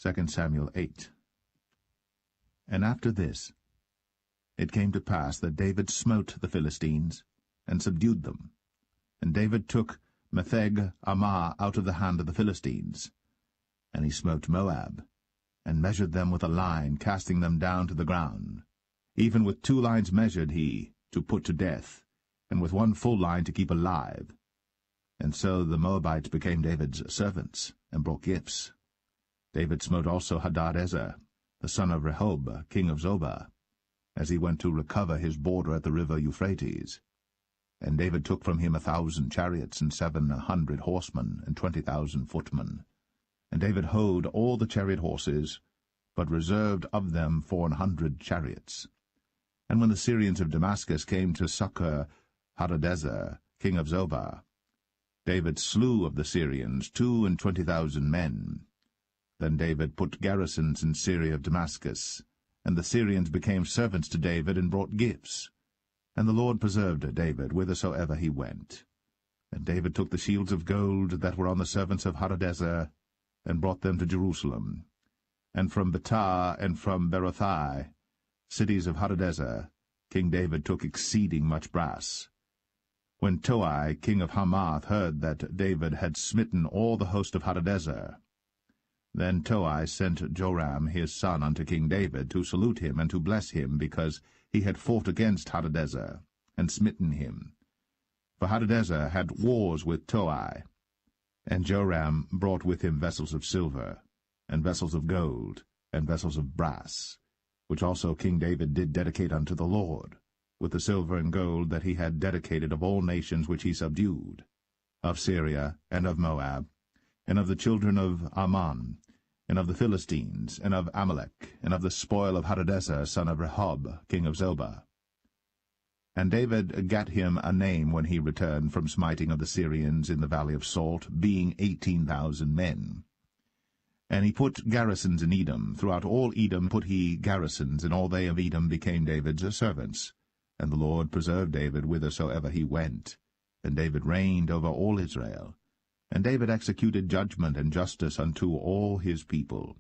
2 Samuel 8. And after this, it came to pass that David smote the Philistines, and subdued them. And David took Metheg-Ammah out of the hand of the Philistines. And he smote Moab, and measured them with a line, casting them down to the ground. Even with 2 lines measured he, to put to death, and with 1 full line to keep alive. And so the Moabites became David's servants, and brought gifts. David smote also Hadadezer, the son of Rehob, king of Zobah, as he went to recover his border at the river Euphrates. And David took from him 1,000 chariots, and 700 horsemen, and 20,000 footmen. And David houghed all the chariot horses, but reserved of them 400 chariots. And when the Syrians of Damascus came to succor Hadadezer, king of Zobah, David slew of the Syrians 22,000 men. Then David put garrisons in Syria of Damascus, and the Syrians became servants to David, and brought gifts. And the Lord preserved David whithersoever he went. And David took the shields of gold that were on the servants of Hadadezer, and brought them to Jerusalem. And from Betah and from Berothai, cities of Hadadezer, King David took exceeding much brass. When Toi, king of Hamath, heard that David had smitten all the host of Hadadezer, then Toi sent Joram his son unto King David, to salute him and to bless him, because he had fought against Hadadezer, and smitten him. For Hadadezer had wars with Toi. And Joram brought with him vessels of silver, and vessels of gold, and vessels of brass, which also King David did dedicate unto the Lord, with the silver and gold that he had dedicated of all nations which he subdued, of Syria, and of Moab, and of the children of Ammon, and of the Philistines, and of Amalek, and of the spoil of Hadadezer, son of Rehob, king of Zobah. And David gat him a name when he returned from smiting of the Syrians in the valley of Salt, being 18,000 men. And he put garrisons in Edom. Throughout all Edom put he garrisons, and all they of Edom became David's servants. And the Lord preserved David whithersoever he went. And David reigned over all Israel. And David executed judgment and justice unto all his people.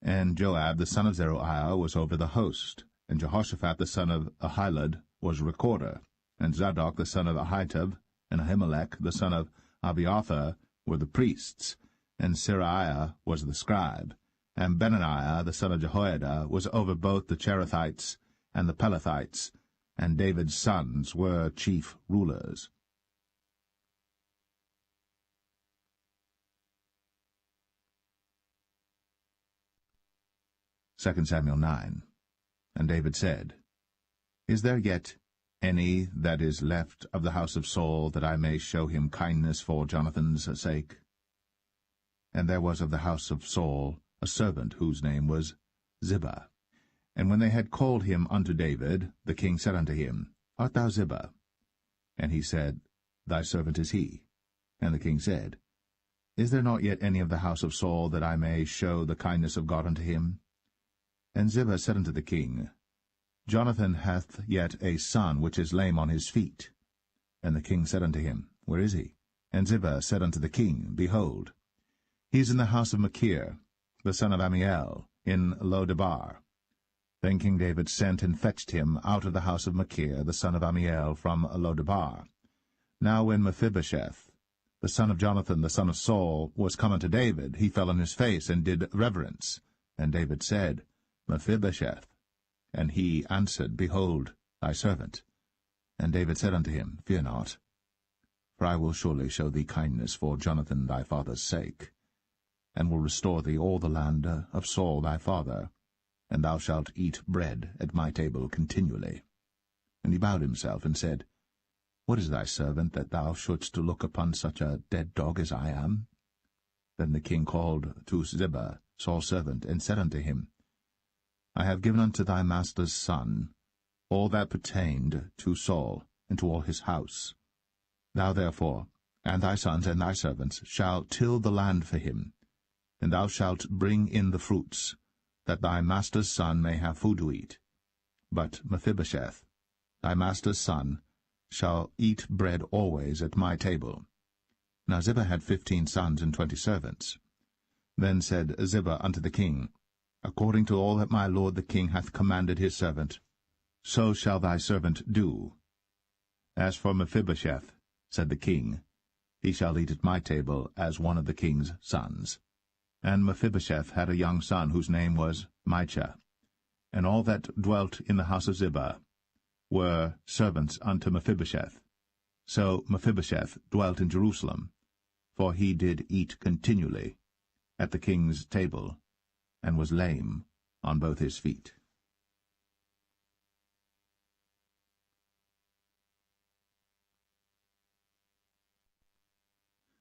And Joab the son of Zeruiah was over the host, and Jehoshaphat the son of Ahilud was recorder, and Zadok the son of Ahitub, and Ahimelech the son of Abiathar were the priests, and Seraiah was the scribe, and Benaniah the son of Jehoiada was over both the Cherethites and the Pelethites, and David's sons were chief rulers. Second Samuel 9. And David said, Is there yet any that is left of the house of Saul, that I may show him kindness for Jonathan's sake? And there was of the house of Saul a servant whose name was Ziba. And when they had called him unto David, the king said unto him, Art thou Ziba? And he said, Thy servant is he. And the king said, Is there not yet any of the house of Saul, that I may show the kindness of God unto him? And Ziba said unto the king, Jonathan hath yet a son which is lame on his feet. And the king said unto him, Where is he? And Ziba said unto the king, Behold, he is in the house of Machir, the son of Ammiel, in Lo-debar. Then King David sent and fetched him out of the house of Machir, the son of Ammiel, from Lo-debar. Now when Mephibosheth, the son of Jonathan, the son of Saul, was come unto David, he fell on his face, and did reverence. And David said, Mephibosheth. And he answered, Behold, thy servant. And David said unto him, Fear not, for I will surely show thee kindness for Jonathan thy father's sake, and will restore thee all the land of Saul thy father, and thou shalt eat bread at my table continually. And he bowed himself, and said, What is thy servant, that thou shouldst look upon such a dead dog as I am? Then the king called to Ziba, Saul's servant, and said unto him, I have given unto thy master's son all that pertained to Saul, and to all his house. Thou therefore, and thy sons and thy servants, shall till the land for him, and thou shalt bring in the fruits, that thy master's son may have food to eat. But Mephibosheth, thy master's son, shall eat bread always at my table. Now Ziba had 15 sons and 20 servants. Then said Ziba unto the king, According to all that my lord the king hath commanded his servant, so shall thy servant do. As for Mephibosheth, said the king, he shall eat at my table as one of the king's sons. And Mephibosheth had a young son whose name was Micah. And all that dwelt in the house of Ziba were servants unto Mephibosheth. So Mephibosheth dwelt in Jerusalem, for he did eat continually at the king's table, and was lame on both his feet.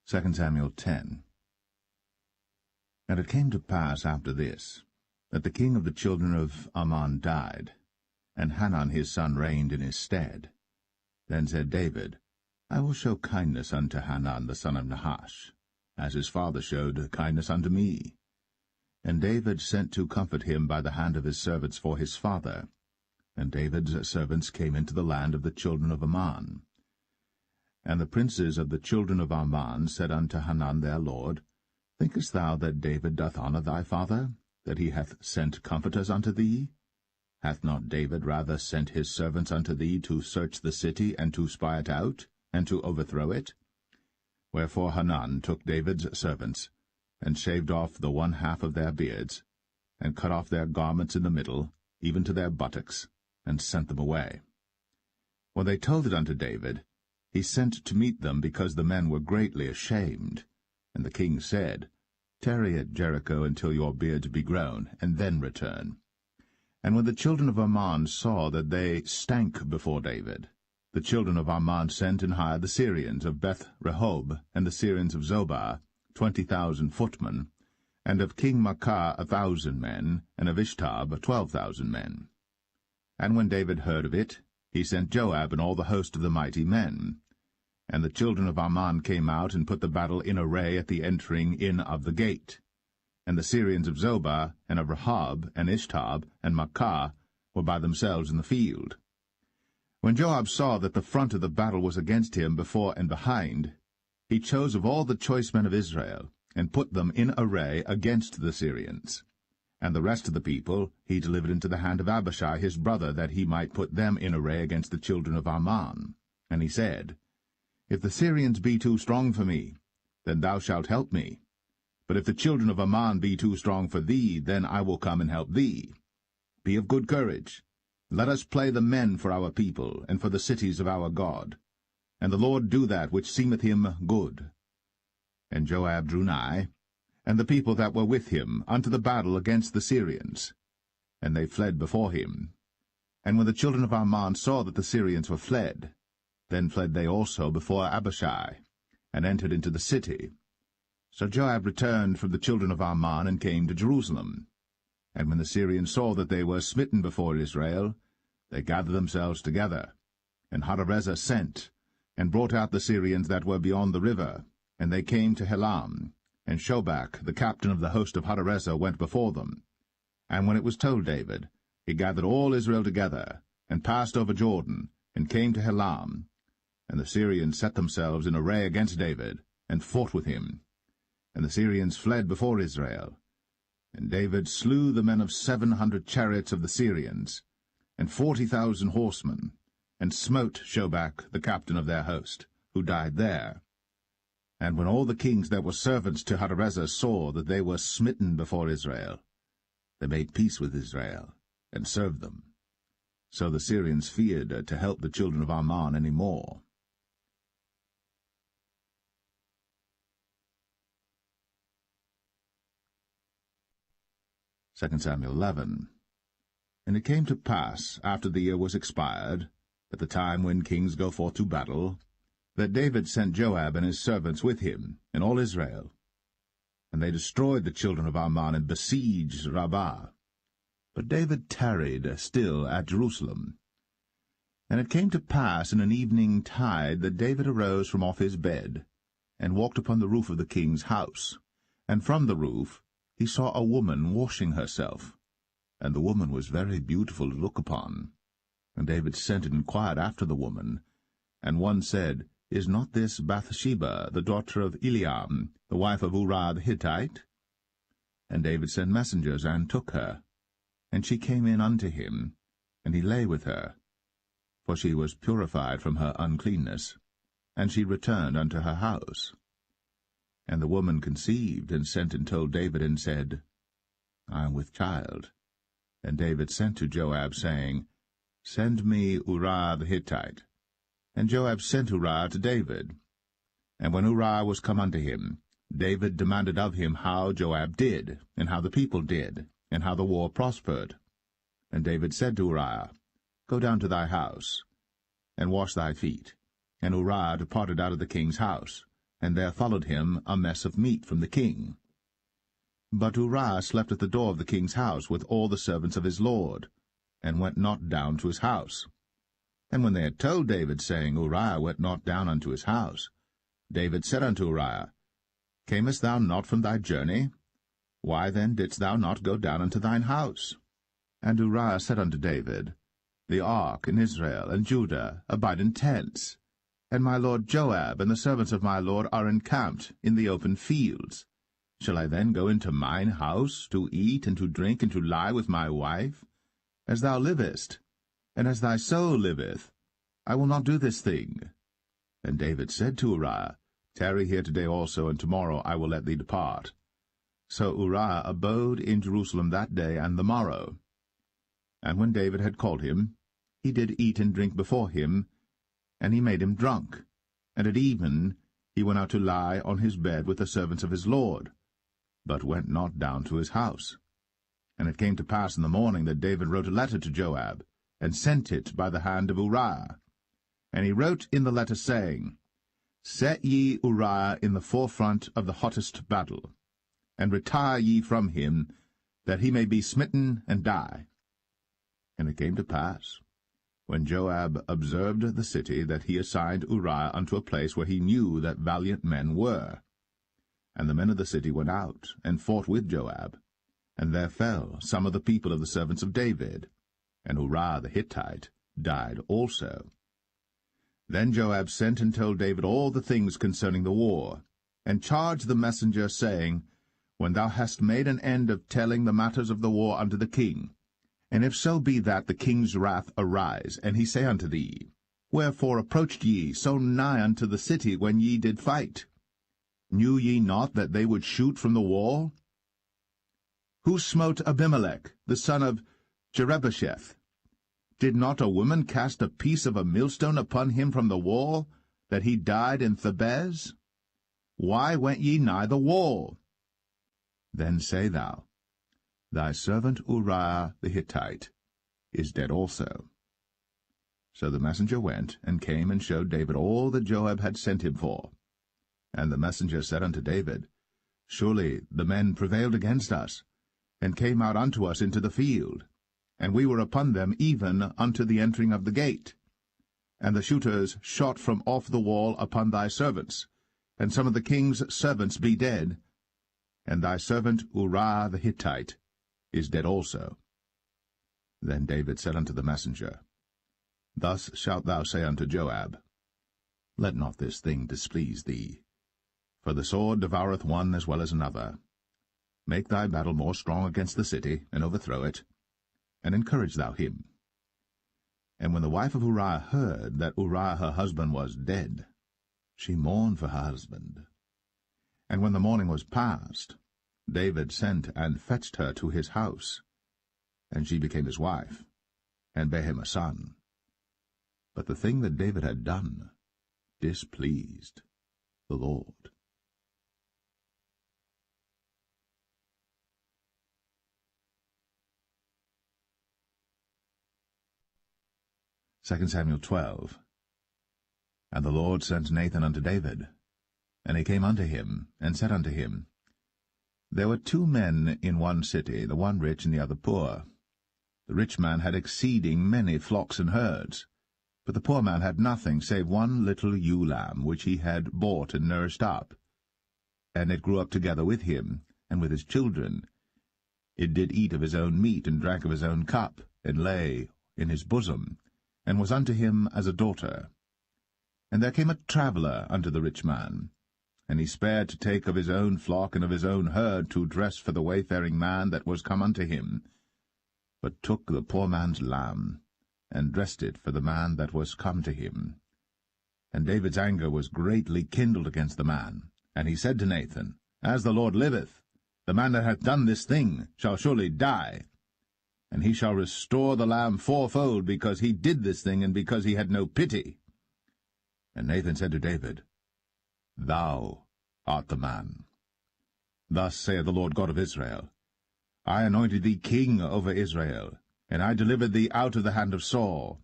Second Samuel 10. And it came to pass after this, that the king of the children of Ammon died, and Hanun his son reigned in his stead. Then said David, I will show kindness unto Hanun the son of Nahash, as his father showed kindness unto me. And David sent to comfort him by the hand of his servants for his father. And David's servants came into the land of the children of Ammon. And the princes of the children of Ammon said unto Hanun their lord, Thinkest thou that David doth honour thy father, that he hath sent comforters unto thee? Hath not David rather sent his servants unto thee to search the city, and to spy it out, and to overthrow it? Wherefore Hanun took David's servants, and shaved off the one half of their beards, and cut off their garments in the middle, even to their buttocks, and sent them away. When they told it unto David, he sent to meet them, because the men were greatly ashamed. And the king said, Tarry at Jericho until your beards be grown, and then return. And when the children of Ammon saw that they stank before David, the children of Ammon sent and hired the Syrians of Beth-rehob, and the Syrians of Zobah, 20,000 footmen, and of King Maacah 1,000 men, and of Ishtab 12,000 men. And when David heard of it, he sent Joab and all the host of the mighty men. And the children of Ammon came out and put the battle in array at the entering in of the gate. And the Syrians of Zobah, and of Rehob, and Ishtab, and Maacah were by themselves in the field. When Joab saw that the front of the battle was against him before and behind, he chose of all the choice men of Israel, and put them in array against the Syrians. And the rest of the people he delivered into the hand of Abishai his brother, that he might put them in array against the children of Ammon. And he said, If the Syrians be too strong for me, then thou shalt help me. But if the children of Ammon be too strong for thee, then I will come and help thee. Be of good courage. Let us play the men for our people, and for the cities of our God. And the Lord do that which seemeth him good. And Joab drew nigh, and the people that were with him, unto the battle against the Syrians. And they fled before him. And when the children of Ammon saw that the Syrians were fled, then fled they also before Abishai, and entered into the city. So Joab returned from the children of Ammon, and came to Jerusalem. And when the Syrians saw that they were smitten before Israel, they gathered themselves together. And Hadarezer sent, and brought out the Syrians that were beyond the river, and they came to Helam. And Shobach, the captain of the host of Hadarezer, went before them. And when it was told David, he gathered all Israel together, and passed over Jordan, and came to Helam. And the Syrians set themselves in array against David, and fought with him. And the Syrians fled before Israel. And David slew the men of 700 chariots of the Syrians, and 40,000 horsemen, and smote Shobach, the captain of their host, who died there. And when all the kings that were servants to Hadarezer saw that they were smitten before Israel, they made peace with Israel, and served them. So the Syrians feared to help the children of Ammon any more. Second Samuel 11. And it came to pass, after the year was expired, at the time when kings go forth to battle, that David sent Joab and his servants with him, and all Israel. And they destroyed the children of Ammon, and besieged Rabbah. But David tarried still at Jerusalem. And it came to pass in an evening tide that David arose from off his bed, and walked upon the roof of the king's house. And from the roof he saw a woman washing herself, and the woman was very beautiful to look upon. And David sent and inquired after the woman. And one said, Is not this Bathsheba, the daughter of Eliam, the wife of Uriah the Hittite? And David sent messengers, and took her. And she came in unto him, and he lay with her, for she was purified from her uncleanness, and she returned unto her house. And the woman conceived, and sent and told David, and said, I am with child. And David sent to Joab, saying, Send me Uriah the Hittite. And Joab sent Uriah to David. And when Uriah was come unto him, David demanded of him how Joab did, and how the people did, and how the war prospered. And David said to Uriah, Go down to thy house, and wash thy feet. And Uriah departed out of the king's house, and there followed him a mess of meat from the king. But Uriah slept at the door of the king's house with all the servants of his lord, and went not down to his house. And when they had told David, saying, Uriah went not down unto his house, David said unto Uriah, Camest thou not from thy journey? Why then didst thou not go down unto thine house? And Uriah said unto David, The ark and Israel and Judah abide in tents, and my lord Joab and the servants of my lord are encamped in the open fields. Shall I then go into mine house to eat and to drink and to lie with my wife? As thou livest, and as thy soul liveth, I will not do this thing. And David said to Uriah, Tarry here today also, and tomorrow I will let thee depart. So Uriah abode in Jerusalem that day and the morrow. And when David had called him, he did eat and drink before him, and he made him drunk. And at even he went out to lie on his bed with the servants of his lord, but went not down to his house. And it came to pass in the morning that David wrote a letter to Joab, and sent it by the hand of Uriah. And he wrote in the letter, saying, Set ye Uriah in the forefront of the hottest battle, and retire ye from him, that he may be smitten and die. And it came to pass, when Joab observed the city, that he assigned Uriah unto a place where he knew that valiant men were. And the men of the city went out, and fought with Joab, and there fell some of the people of the servants of David, and Uriah the Hittite died also. Then Joab sent and told David all the things concerning the war, and charged the messenger, saying, When thou hast made an end of telling the matters of the war unto the king, and if so be that the king's wrath arise, and he say unto thee, Wherefore approached ye so nigh unto the city when ye did fight? Knew ye not that they would shoot from the wall? Who smote Abimelech, the son of Jerubbesheth? Did not a woman cast a piece of a millstone upon him from the wall, that he died in Thebez? Why went ye nigh the wall? Then say thou, Thy servant Uriah the Hittite is dead also. So the messenger went, and came and showed David all that Joab had sent him for. And the messenger said unto David, Surely the men prevailed against us, and came out unto us into the field, and we were upon them even unto the entering of the gate. And the shooters shot from off the wall upon thy servants, and some of the king's servants be dead, and thy servant Uriah the Hittite is dead also. Then David said unto the messenger, Thus shalt thou say unto Joab, Let not this thing displease thee, for the sword devoureth one as well as another. Make thy battle more strong against the city, and overthrow it, and encourage thou him. And when the wife of Uriah heard that Uriah her husband was dead, she mourned for her husband. And when the morning was past, David sent and fetched her to his house, and she became his wife, and bare him a son. But the thing that David had done displeased the Lord. 2 Samuel 12. And the Lord sent Nathan unto David. And he came unto him, and said unto him, There were 2 men in one city, the one rich and the other poor. The rich man had exceeding many flocks and herds, but the poor man had nothing save one little ewe lamb, which he had bought and nourished up. And it grew up together with him, and with his children. It did eat of his own meat, and drank of his own cup, and lay in his bosom, and was unto him as a daughter. And there came a traveller unto the rich man, And he spared to take of his own flock and of his own herd to dress for the wayfaring man that was come unto him, but took the poor man's lamb, and dressed it for the man that was come to him. And David's anger was greatly kindled against the man. And he said to Nathan, As the Lord liveth, the man that hath done this thing shall surely die. And he shall restore the lamb fourfold, because he did this thing, and because he had no pity. And Nathan said to David, Thou art the man. Thus saith the Lord God of Israel, I anointed thee king over Israel, and I delivered thee out of the hand of Saul.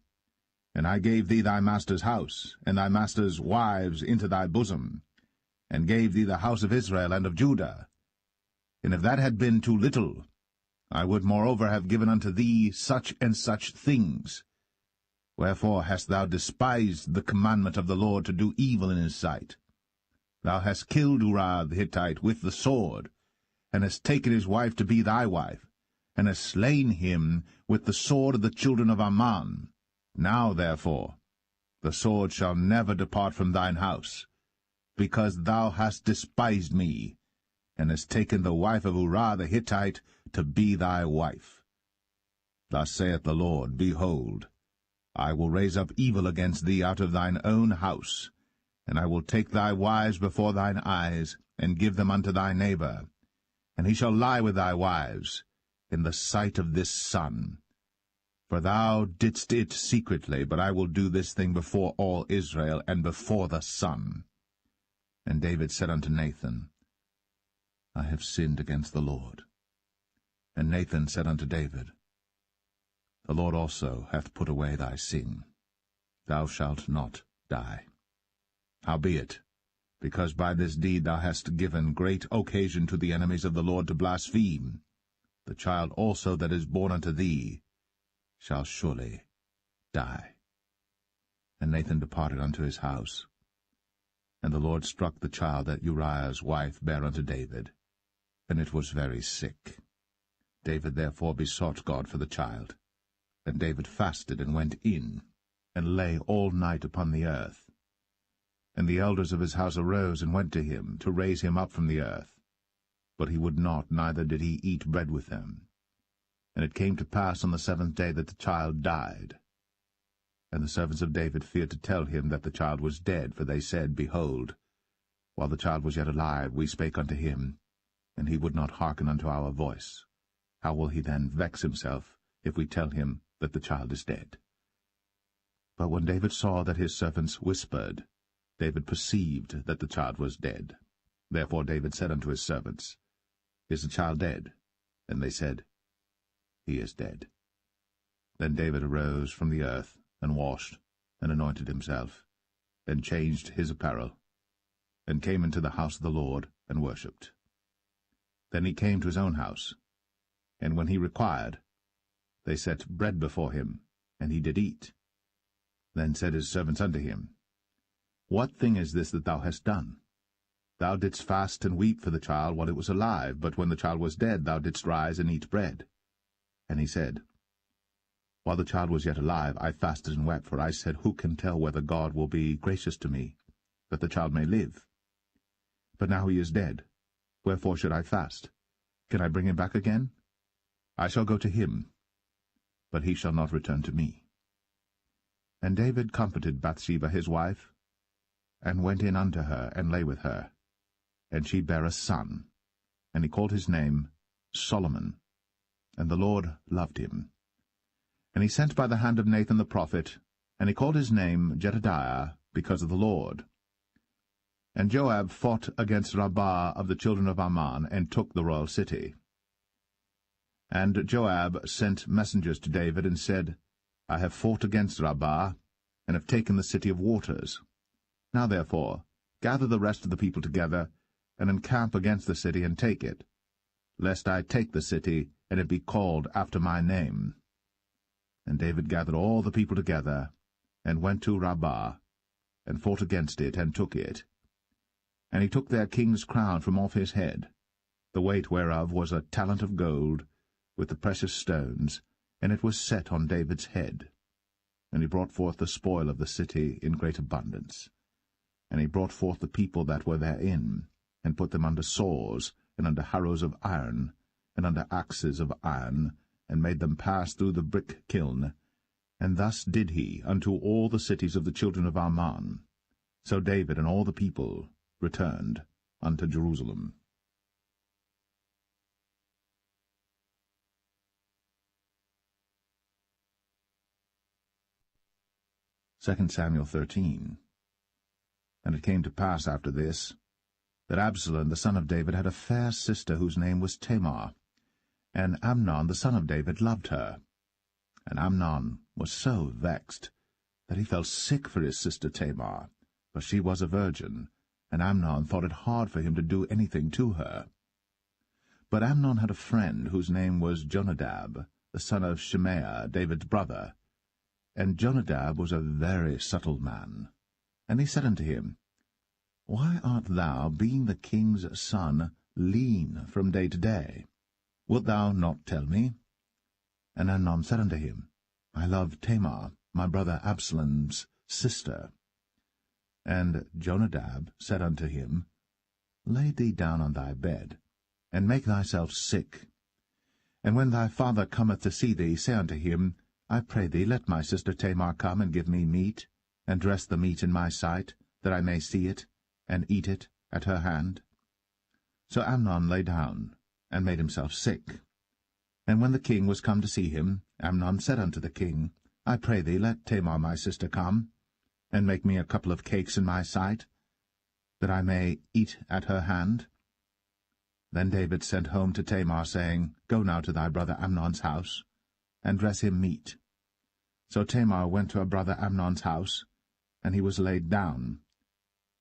And I gave thee thy master's house, and thy master's wives into thy bosom, and gave thee the house of Israel and of Judah. And if that had been too little, I would moreover have given unto thee such and such things. Wherefore hast thou despised the commandment of the Lord to do evil in his sight? Thou hast killed Uriah the Hittite with the sword, and hast taken his wife to be thy wife, and hast slain him with the sword of the children of Ammon. Now, therefore, the sword shall never depart from thine house, because thou hast despised me, and hast taken the wife of Uriah the Hittite to be thy wife. Thus saith the Lord, Behold, I will raise up evil against thee out of thine own house, and I will take thy wives before thine eyes, and give them unto thy neighbor, and he shall lie with thy wives in the sight of this sun. For thou didst it secretly, but I will do this thing before all Israel, and before the sun. And David said unto Nathan, I have sinned against the Lord. And Nathan said unto David, The Lord also hath put away thy sin. Thou shalt not die. Howbeit, because by this deed thou hast given great occasion to the enemies of the Lord to blaspheme, the child also that is born unto thee shall surely die. And Nathan departed unto his house. And the Lord struck the child that Uriah's wife bare unto David, and it was very sick. David therefore besought God for the child. And David fasted, and went in, and lay all night upon the earth. And the elders of his house arose, and went to him, to raise him up from the earth. But he would not, neither did he eat bread with them. And it came to pass on the 7th day that the child died. And the servants of David feared to tell him that the child was dead, for they said, Behold, while the child was yet alive, we spake unto him, and he would not hearken unto our voice. How will he then vex himself, if we tell him that the child is dead? But when David saw that his servants whispered, David perceived that the child was dead. Therefore David said unto his servants, Is the child dead? And they said, He is dead. Then David arose from the earth, and washed, and anointed himself, and changed his apparel, and came into the house of the Lord, and worshipped. Then he came to his own house, and when he required, they set bread before him, and he did eat. Then said his servants unto him, What thing is this that thou hast done? Thou didst fast and weep for the child while it was alive, but when the child was dead thou didst rise and eat bread. And he said, While the child was yet alive, I fasted and wept, for I said, Who can tell whether God will be gracious to me, that the child may live? But now he is dead. Wherefore should I fast? Can I bring him back again? I shall go to him, but he shall not return to me. And David comforted Bathsheba his wife, and went in unto her, and lay with her. And she bare a son, and he called his name Solomon. And the Lord loved him. And he sent by the hand of Nathan the prophet, and he called his name Jedediah, because of the Lord. And Joab fought against Rabbah of the children of Ammon, and took the royal city. And Joab sent messengers to David, and said, I have fought against Rabbah, and have taken the city of waters. Now therefore gather the rest of the people together, and encamp against the city, and take it, lest I take the city, and it be called after my name. And David gathered all the people together, and went to Rabbah, and fought against it, and took it. And he took their king's crown from off his head, the weight whereof was a talent of gold, with the precious stones, and it was set on David's head. And he brought forth the spoil of the city in great abundance. And he brought forth the people that were therein, and put them under saws, and under harrows of iron, and under axes of iron, and made them pass through the brick kiln. And thus did he unto all the cities of the children of Ammon. So David and all the people returned unto Jerusalem. 2 Samuel 13. And it came to pass after this, that Absalom the son of David had a fair sister whose name was Tamar, and Amnon the son of David loved her. And Amnon was so vexed that he fell sick for his sister Tamar, for she was a virgin, and Amnon thought it hard for him to do anything to her. But Amnon had a friend whose name was Jonadab, the son of Shimea, David's brother. And Jonadab was a very subtle man. And he said unto him, Why art thou, being the king's son, lean from day to day? Wilt thou not tell me? And Amnon said unto him, I love Tamar, my brother Absalom's sister. And Jonadab said unto him, Lay thee down on thy bed, and make thyself sick. And when thy father cometh to see thee, say unto him, I pray thee, let my sister Tamar come and give me meat, and dress the meat in my sight, that I may see it, and eat it at her hand. So Amnon lay down, and made himself sick. And when the king was come to see him, Amnon said unto the king, I pray thee, let Tamar my sister come, and make me a couple of cakes in my sight, that I may eat at her hand. Then David sent home to Tamar, saying, Go now to thy brother Amnon's house, and dress him meat. So Tamar went to her brother Amnon's house, and he was laid down.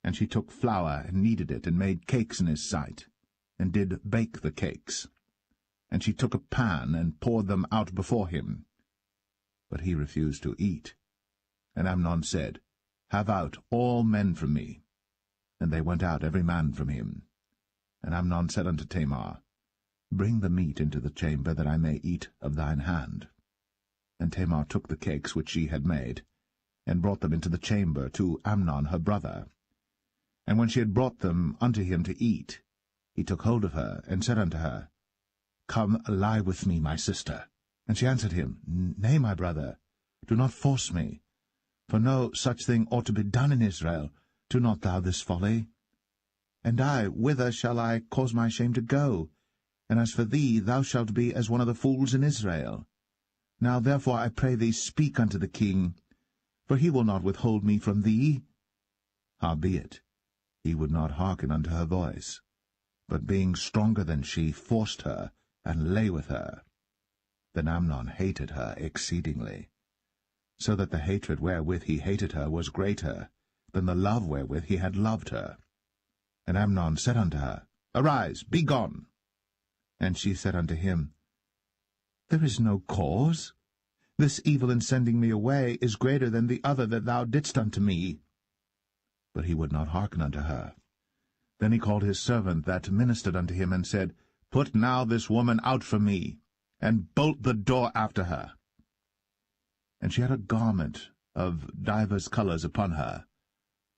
And she took flour, and kneaded it, and made cakes in his sight, and did bake the cakes. And she took a pan, and poured them out before him. But he refused to eat. And Amnon said, Have out all men from me. And they went out every man from him. And Amnon said unto Tamar, Bring the meat into the chamber, that I may eat of thine hand. And Tamar took the cakes which she had made, and brought them into the chamber to Amnon her brother. And when she had brought them unto him to eat, he took hold of her, and said unto her, Come, lie with me, my sister. And she answered him, Nay, my brother, do not force me. For no such thing ought to be done in Israel. Do not thou this folly. And I, whither shall I cause my shame to go? And as for thee, thou shalt be as one of the fools in Israel. Now therefore I pray thee, speak unto the king, for he will not withhold me from thee. Howbeit, he would not hearken unto her voice, but being stronger than she, forced her, and lay with her. Then Amnon hated her exceedingly, so that the hatred wherewith he hated her was greater than the love wherewith he had loved her. And Amnon said unto her, Arise, be gone. And she said unto him, There is no cause. This evil in sending me away is greater than the other that thou didst unto me. But he would not hearken unto her. Then he called his servant that ministered unto him, and said, Put now this woman out from me, and bolt the door after her. And she had a garment of divers colours upon her,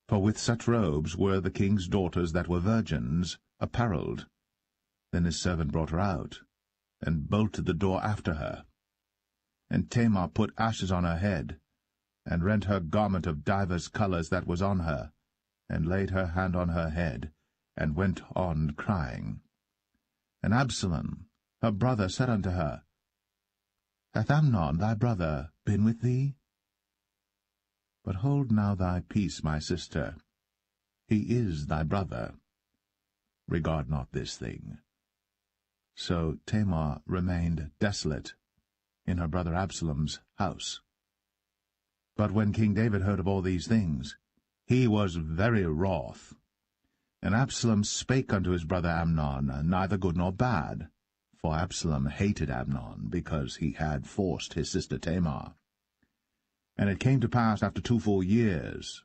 for with such robes were the king's daughters that were virgins apparelled. Then his servant brought her out, and bolted the door after her. And Tamar put ashes on her head, and rent her garment of divers colours that was on her, and laid her hand on her head, and went on crying. And Absalom, her brother, said unto her, Hath Amnon thy brother been with thee? But hold now thy peace, my sister. He is thy brother. Regard not this thing. So Tamar remained desolate in her brother Absalom's house. But when King David heard of all these things, he was very wroth. And Absalom spake unto his brother Amnon, neither good nor bad, for Absalom hated Amnon, because he had forced his sister Tamar. And it came to pass after 2 full years,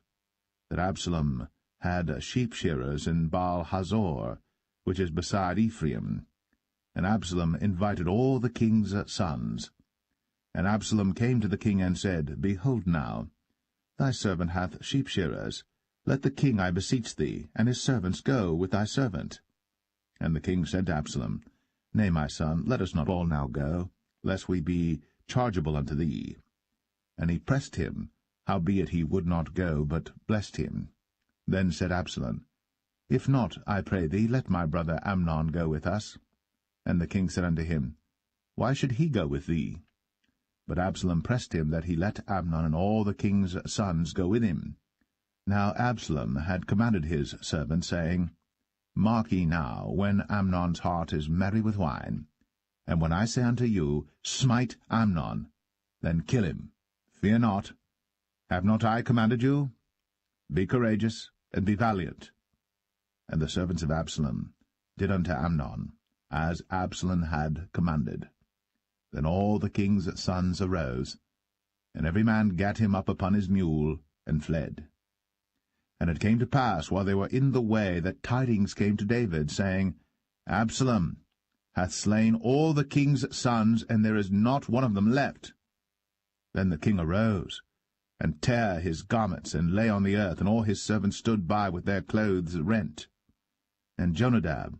that Absalom had sheep-shearers in Baal-Hazor, which is beside Ephraim. And Absalom invited all the king's sons. And Absalom came to the king and said, Behold now, thy servant hath sheep-shearers, Let the king, I beseech thee, and his servants go with thy servant. And the king said to Absalom, Nay, my son, let us not all now go, lest we be chargeable unto thee. And he pressed him, howbeit he would not go, but blessed him. Then said Absalom, If not, I pray thee, let my brother Amnon go with us. And the king said unto him, Why should he go with thee? But Absalom pressed him that he let Amnon and all the king's sons go with him. Now Absalom had commanded his servants, saying, Mark ye now, when Amnon's heart is merry with wine, and when I say unto you, Smite Amnon, then kill him. Fear not. Have not I commanded you? Be courageous, and be valiant. And the servants of Absalom did unto Amnon, as Absalom had commanded. Then all the king's sons arose, and every man gat him up upon his mule, and fled. And it came to pass, while they were in the way, that tidings came to David, saying, Absalom hath slain all the king's sons, and there is not one of them left. Then the king arose, and tare his garments, and lay on the earth, and all his servants stood by with their clothes rent. And Jonadab,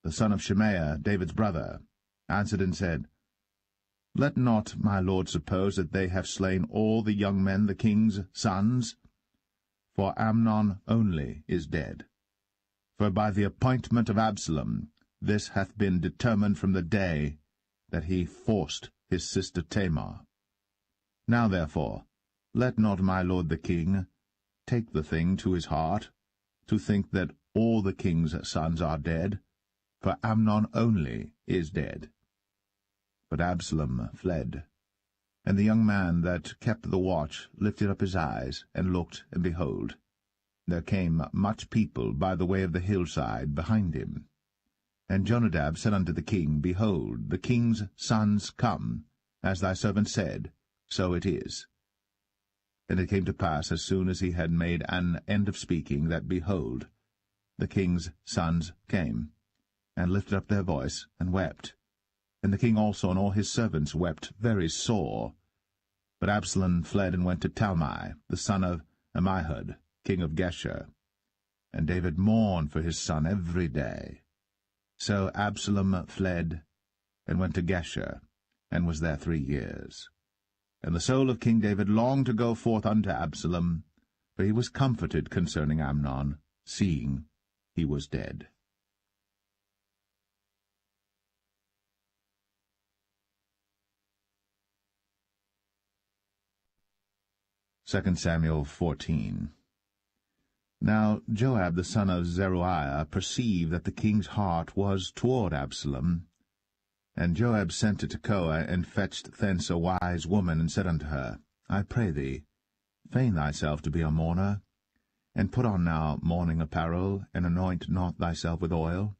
the son of Shemaiah, David's brother, answered and said, Let not my lord suppose that they have slain all the young men, the king's sons, for Amnon only is dead. For by the appointment of Absalom this hath been determined from the day that he forced his sister Tamar. Now therefore, let not my lord the king take the thing to his heart, to think that all the king's sons are dead, for Amnon only is dead. But Absalom fled. And the young man that kept the watch lifted up his eyes, and looked, and behold, there came much people by the way of the hillside behind him. And Jonadab said unto the king, Behold, the king's sons come, as thy servant said, so it is. And it came to pass, as soon as he had made an end of speaking, that, behold, the king's sons came, and lifted up their voice, and wept. And the king also and all his servants wept very sore. But Absalom fled and went to Talmai, the son of Ammihud, king of Geshur. And David mourned for his son every day. So Absalom fled, and went to Geshur, and was there 3 years. And the soul of King David longed to go forth unto Absalom, for he was comforted concerning Amnon, seeing he was dead. 2 Samuel 14. Now Joab the son of Zeruiah perceived that the king's heart was toward Absalom. And Joab sent to Tekoa, and fetched thence a wise woman, and said unto her, I pray thee, feign thyself to be a mourner, and put on now mourning apparel, and anoint not thyself with oil,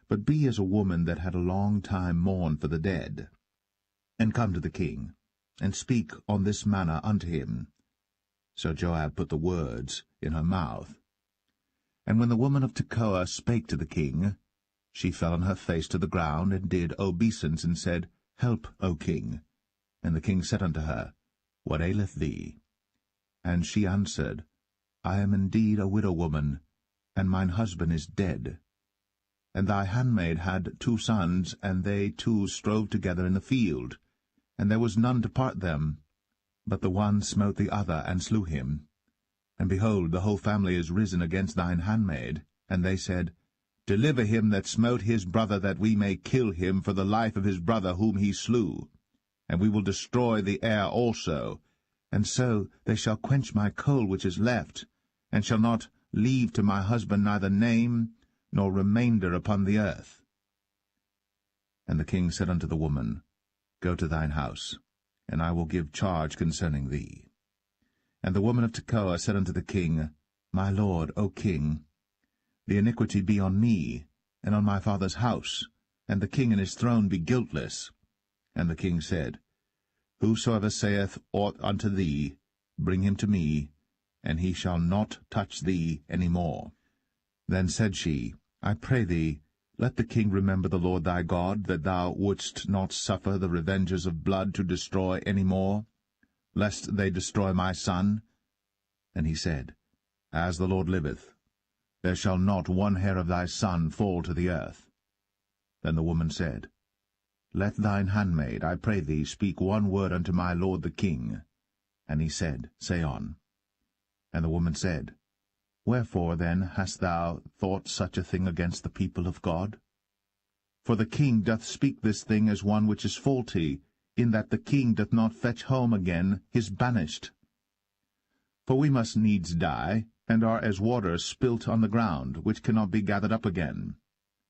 but be as a woman that had a long time mourned for the dead. And come to the king, and speak on this manner unto him. So Joab put the words in her mouth. And when the woman of Tekoa spake to the king, she fell on her face to the ground, and did obeisance, and said, Help, O king. And the king said unto her, What aileth thee? And she answered, I am indeed a widow woman, and mine husband is dead. And thy handmaid had 2 sons, and they 2 strove together in the field, and there was none to part them. But the one smote the other, and slew him. And behold, the whole family is risen against thine handmaid. And they said, Deliver him that smote his brother, that we may kill him for the life of his brother whom he slew. And we will destroy the heir also. And so they shall quench my coal which is left, and shall not leave to my husband neither name nor remainder upon the earth. And the king said unto the woman, Go to thine house, and I will give charge concerning thee. And the woman of Tekoa said unto the king, My lord, O king, the iniquity be on me, and on my father's house, and the king and his throne be guiltless. And the king said, Whosoever saith aught unto thee, bring him to me, and he shall not touch thee any more. Then said she, I pray thee, let the king remember the Lord thy God, that thou wouldst not suffer the revengers of blood to destroy any more, lest they destroy my son. And he said, As the Lord liveth, there shall not one hair of thy son fall to the earth. Then the woman said, Let thine handmaid, I pray thee, speak one word unto my lord the king. And he said, Say on. And the woman said, Wherefore then hast thou thought such a thing against the people of God? For the king doth speak this thing as one which is faulty, in that the king doth not fetch home again his banished. For we must needs die, and are as water spilt on the ground, which cannot be gathered up again.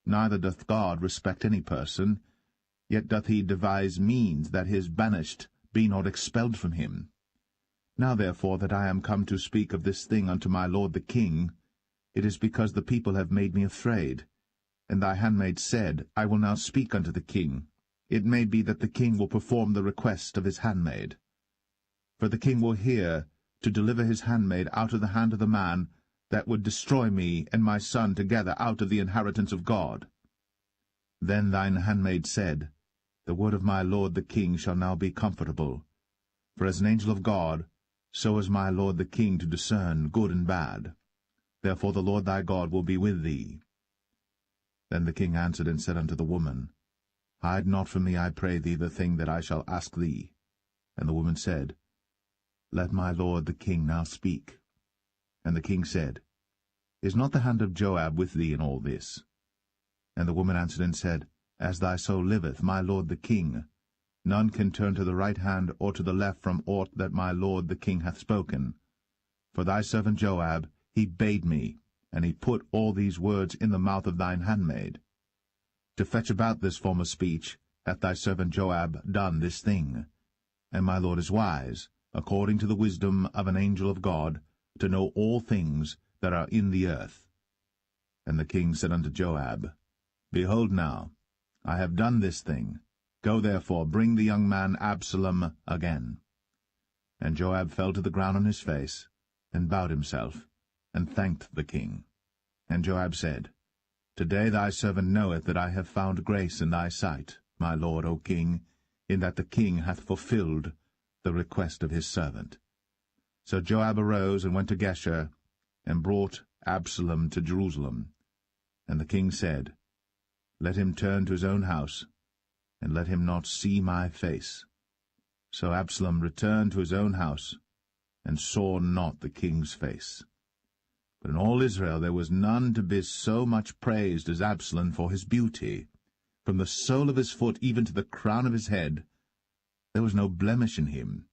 Neither doth God respect any person, yet doth he devise means that his banished be not expelled from him. Now therefore that I am come to speak of this thing unto my lord the king, it is because the people have made me afraid. And thy handmaid said, I will now speak unto the king. It may be that the king will perform the request of his handmaid. For the king will hear to deliver his handmaid out of the hand of the man that would destroy me and my son together out of the inheritance of God. Then thine handmaid said, The word of my lord the king shall now be comfortable. For as an angel of God, so is my lord the king to discern good and bad. Therefore the Lord thy God will be with thee. Then the king answered and said unto the woman, Hide not from me, I pray thee, the thing that I shall ask thee. And the woman said, Let my lord the king now speak. And the king said, Is not the hand of Joab with thee in all this? And the woman answered and said, As thy soul liveth, my lord the king, none can turn to the right hand or to the left from aught that my lord the king hath spoken. For thy servant Joab, he bade me, and he put all these words in the mouth of thine handmaid. To fetch about this form of speech hath thy servant Joab done this thing. And my lord is wise, according to the wisdom of an angel of God, to know all things that are in the earth. And the king said unto Joab, Behold now, I have done this thing. Go therefore, bring the young man Absalom again. And Joab fell to the ground on his face, and bowed himself, and thanked the king. And Joab said, Today thy servant knoweth that I have found grace in thy sight, my lord, O king, in that the king hath fulfilled the request of his servant. So Joab arose and went to Geshur, and brought Absalom to Jerusalem. And the king said, Let him turn to his own house, and let him not see my face. So Absalom returned to his own house, and saw not the king's face. But in all Israel there was none to be so much praised as Absalom for his beauty. From the sole of his foot even to the crown of his head, there was no blemish in him.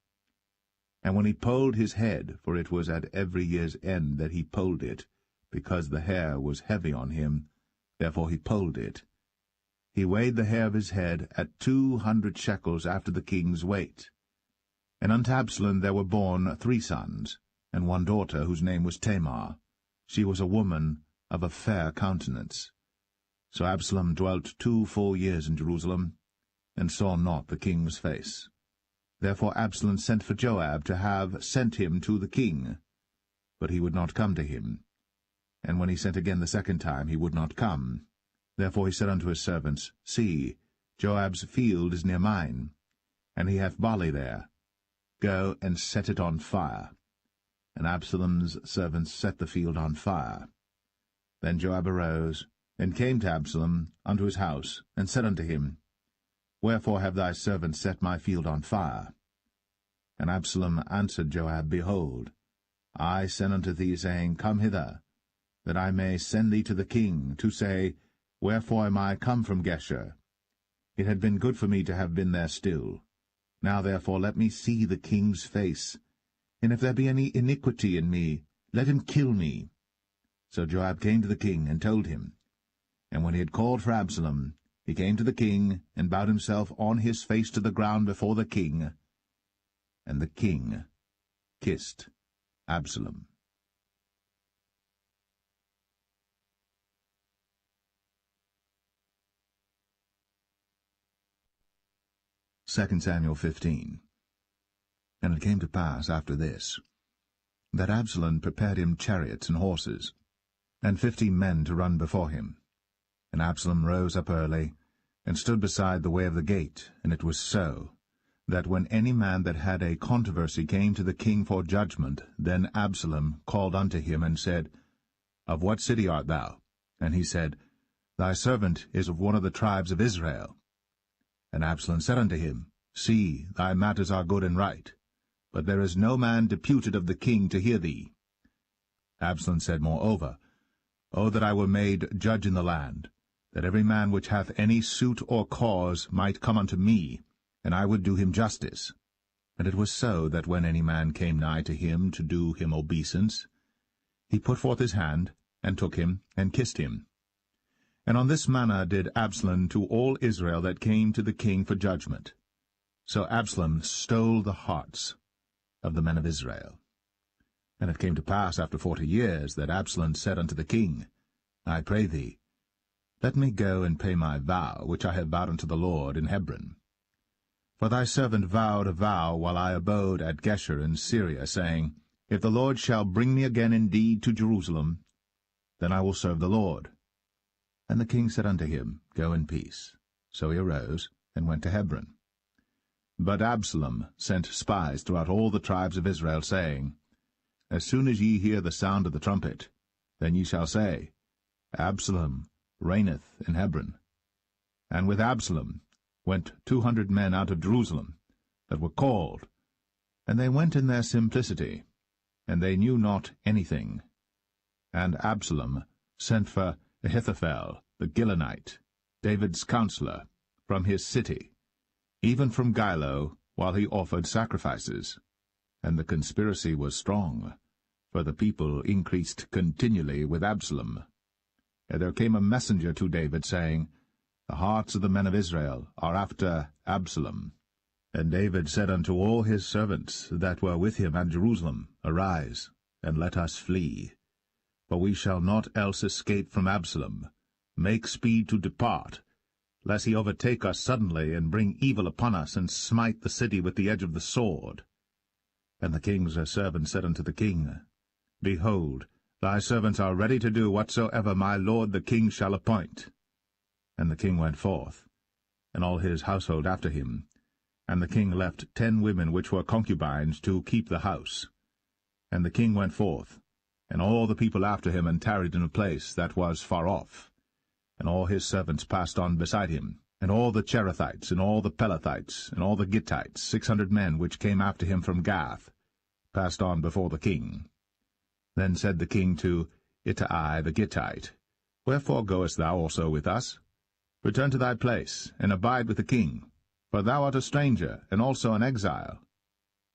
And when he polled his head, for it was at every year's end that he polled it, because the hair was heavy on him, therefore he polled it, he weighed the hair of his head at 200 shekels after the king's weight. And unto Absalom there were born 3 sons, and 1 daughter, whose name was Tamar. She was a woman of a fair countenance. So Absalom dwelt 2 full years in Jerusalem, and saw not the king's face. Therefore Absalom sent for Joab to have sent him to the king, but he would not come to him. And when he sent again the second time, he would not come. Therefore he said unto his servants, See, Joab's field is near mine, and he hath barley there. Go and set it on fire. And Absalom's servants set the field on fire. Then Joab arose, and came to Absalom unto his house, and said unto him, Wherefore have thy servants set my field on fire? And Absalom answered Joab, Behold, I sent unto thee, saying, Come hither, that I may send thee to the king, to say, Wherefore am I come from Geshur? It had been good for me to have been there still. Now therefore let me see the king's face, and if there be any iniquity in me, let him kill me. So Joab came to the king, and told him. And when he had called for Absalom, he came to the king, and bowed himself on his face to the ground before the king. And the king kissed Absalom. 2 Samuel 15. And it came to pass after this, that Absalom prepared him chariots and horses, and 50 men to run before him. And Absalom rose up early, and stood beside the way of the gate, and it was so, that when any man that had a controversy came to the king for judgment, then Absalom called unto him, and said, Of what city art thou? And he said, Thy servant is of one of the tribes of Israel. And Absalom said unto him, See, thy matters are good and right, but there is no man deputed of the king to hear thee. Absalom said moreover, O that I were made judge in the land, that every man which hath any suit or cause might come unto me, and I would do him justice. And it was so, that when any man came nigh to him to do him obeisance, he put forth his hand, and took him, and kissed him. And on this manner did Absalom to all Israel that came to the king for judgment. So Absalom stole the hearts of the men of Israel. And it came to pass after 40 years that Absalom said unto the king, I pray thee, let me go and pay my vow, which I have vowed unto the Lord in Hebron. For thy servant vowed a vow while I abode at Geshur in Syria, saying, If the Lord shall bring me again indeed to Jerusalem, then I will serve the Lord. And the king said unto him, Go in peace. So he arose, and went to Hebron. But Absalom sent spies throughout all the tribes of Israel, saying, As soon as ye hear the sound of the trumpet, then ye shall say, Absalom reigneth in Hebron. And with Absalom went 200 men out of Jerusalem, that were called, and they went in their simplicity, and they knew not anything. And Absalom sent for Ahithophel the Gilonite, David's counselor, from his city, even from Gilo, while he offered sacrifices. And the conspiracy was strong, for the people increased continually with Absalom. And there came a messenger to David, saying, The hearts of the men of Israel are after Absalom. And David said unto all his servants that were with him at Jerusalem, Arise, and let us flee. For we shall not else escape from Absalom. Make speed to depart, lest he overtake us suddenly, and bring evil upon us, and smite the city with the edge of the sword. And the king's servant said unto the king, Behold, thy servants are ready to do whatsoever my lord the king shall appoint. And the king went forth, and all his household after him. And the king left 10 women which were concubines to keep the house. And the king went forth, and all the people after him, and tarried in a place that was far off. And all his servants passed on beside him, and all the Cherethites, and all the Pelethites, and all the Gittites, 600 men which came after him from Gath, passed on before the king. Then said the king to Ittai the Gittite, Wherefore goest thou also with us? Return to thy place, and abide with the king, for thou art a stranger, and also an exile.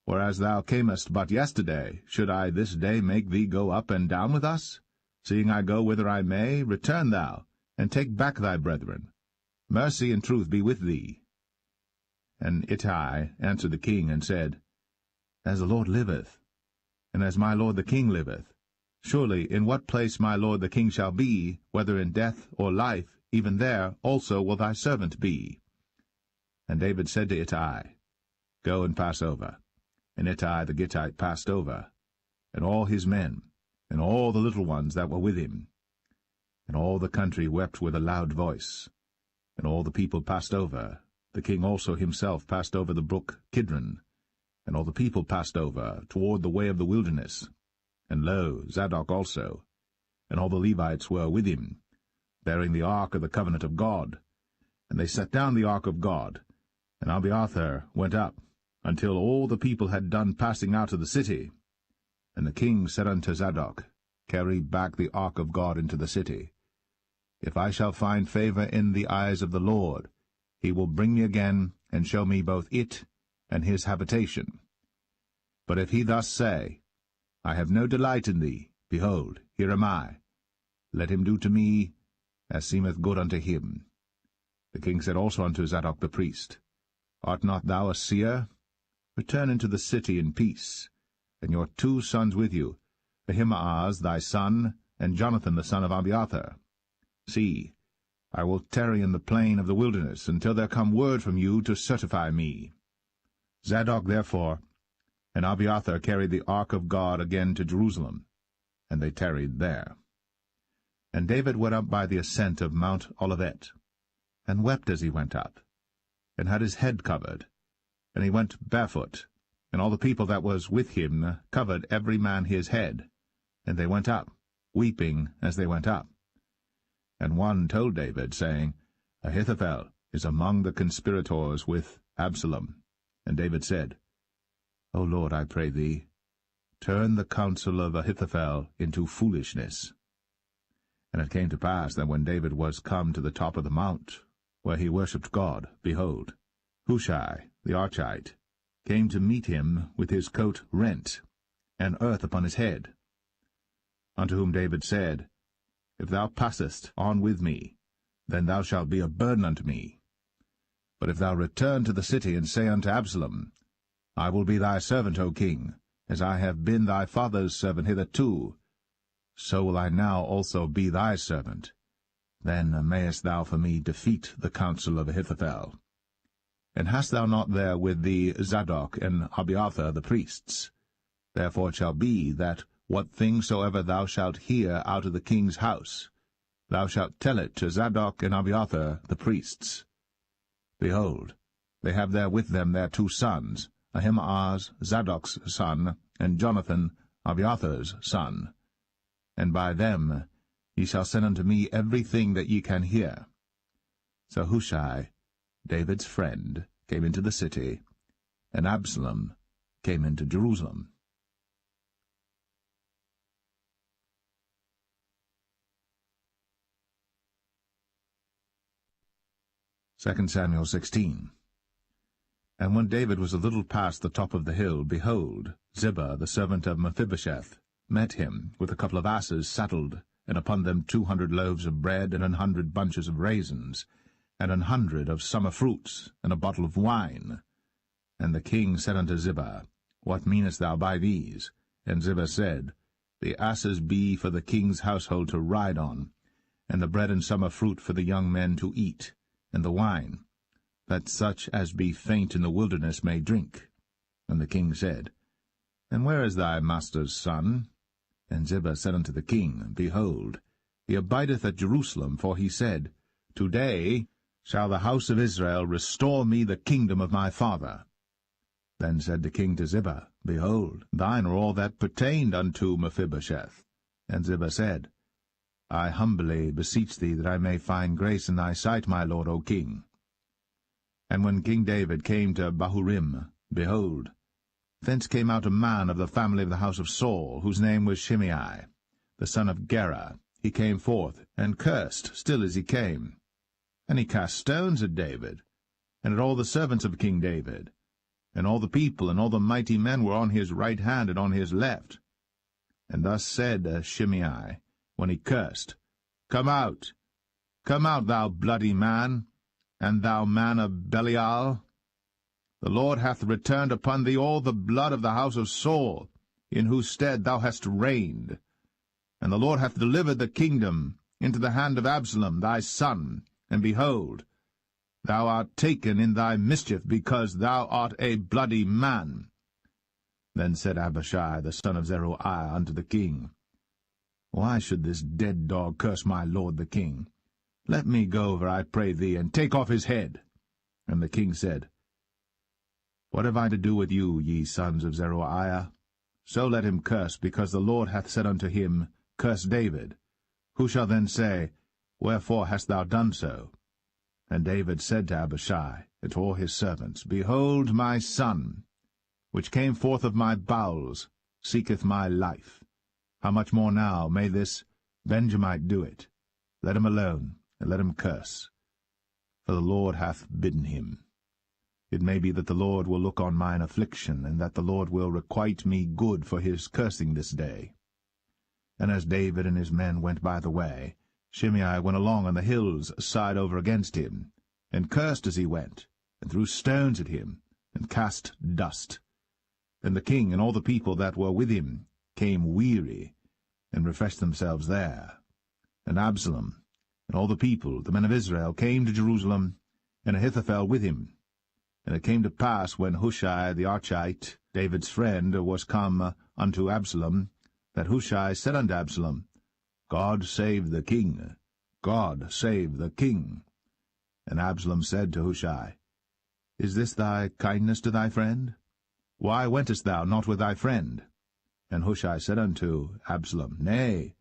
Whereas thou camest but yesterday, should I this day make thee go up and down with us? Seeing I go whither I may, return thou, and take back thy brethren. Mercy and truth be with thee. And Ittai answered the king, and said, As the Lord liveth, and as my lord the king liveth, surely in what place my lord the king shall be, whether in death or life, even there also will thy servant be. And David said to Ittai, Go and pass over. And Ittai the Gittite passed over, and all his men, and all the little ones that were with him. And all the country wept with a loud voice. And all the people passed over. The king also himself passed over the brook Kidron. And all the people passed over toward the way of the wilderness. And lo, Zadok also, and all the Levites were with him, bearing the ark of the covenant of God. And they set down the ark of God, and Abiathar went up, until all the people had done passing out of the city. And the king said unto Zadok, Carry back the ark of God into the city. If I shall find favor in the eyes of the Lord, he will bring me again, and show me both it and his habitation. But if he thus say, I have no delight in thee, behold, here am I. Let him do to me as seemeth good unto him. The king said also unto Zadok the priest, Art not thou a seer? Return into the city in peace, and your 2 sons with you, Ahimaaz thy son, and Jonathan the son of Abiathar. See, I will tarry in the plain of the wilderness, until there come word from you to certify me. Zadok therefore and Abiathar carried the ark of God again to Jerusalem, and they tarried there. And David went up by the ascent of Mount Olivet, and wept as he went up, and had his head covered, And he went barefoot, and all the people that was with him covered every man his head. And they went up, weeping as they went up. And one told David, saying, Ahithophel is among the conspirators with Absalom. And David said, O Lord, I pray thee, turn the counsel of Ahithophel into foolishness. And it came to pass that when David was come to the top of the mount, where he worshipped God, behold, Hushai the Archite came to meet him with his coat rent, and earth upon his head. Unto whom David said, If thou passest on with me, then thou shalt be a burden unto me. But if thou return to the city, and say unto Absalom, I will be thy servant, O king, as I have been thy father's servant hitherto, so will I now also be thy servant. Then mayest thou for me defeat the counsel of Ahithophel. And hast thou not there with thee Zadok and Abiathar the priests? Therefore it shall be that what thing soever thou shalt hear out of the king's house, thou shalt tell it to Zadok and Abiathar the priests. Behold, they have there with them their 2 sons, Ahimaaz Zadok's son, and Jonathan Abiathar's son. And by them ye shall send unto me everything that ye can hear. So Hushai, David's friend, came into the city, and Absalom came into Jerusalem. 2 Samuel 16. And when David was a little past the top of the hill, behold, Ziba, the servant of Mephibosheth, met him with a couple of asses saddled, and upon them 200 loaves of bread, and 100 bunches of raisins, and 100 of summer fruits, and a bottle of wine. And the king said unto Ziba, What meanest thou by these? And Ziba said, The asses be for the king's household to ride on, and the bread and summer fruit for the young men to eat, and the wine, that such as be faint in the wilderness may drink. And the king said, And where is thy master's son? And Ziba said unto the king, Behold, he abideth at Jerusalem, for he said, Today shall the house of Israel restore me the kingdom of my father. Then said the king to Ziba, Behold, thine are all that pertained unto Mephibosheth. And Ziba said, I humbly beseech thee that I may find grace in thy sight, my lord, O king. And when King David came to Bahurim, behold, thence came out a man of the family of the house of Saul, whose name was Shimei, the son of Gera. He came forth, and cursed still as he came. And he cast stones at David, and at all the servants of King David. And all the people and all the mighty men were on his right hand and on his left. And thus said Shimei, when he cursed, Come out, thou bloody man, and thou man of Belial. The Lord hath returned upon thee all the blood of the house of Saul, in whose stead thou hast reigned. And the Lord hath delivered the kingdom into the hand of Absalom thy son, and behold, thou art taken in thy mischief, because thou art a bloody man. Then said Abishai the son of Zeruiah unto the king, Why should this dead dog curse my lord the king? Let me go over, I pray thee, and take off his head. And the king said, What have I to do with you, ye sons of Zeruiah? So let him curse, because the Lord hath said unto him, Curse David. Who shall then say, Wherefore hast thou done so? And David said to Abishai and to all his servants, Behold, my son, which came forth of my bowels, seeketh my life. How much more now may this Benjamite do it? Let him alone, and let him curse. For the Lord hath bidden him. It may be that the Lord will look on mine affliction, and that the Lord will requite me good for his cursing this day. And as David and his men went by the way, Shimei went along on the hill's side over against him, and cursed as he went, and threw stones at him, and cast dust. And the king and all the people that were with him came weary, and refreshed themselves there. And Absalom and all the people, the men of Israel, came to Jerusalem, and Ahithophel with him. And it came to pass, when Hushai the Archite, David's friend, was come unto Absalom, that Hushai said unto Absalom, God save the king, God save the king. And Absalom said to Hushai, Is this thy kindness to thy friend? Why wentest thou not with thy friend? And Hushai said unto Absalom, Nay,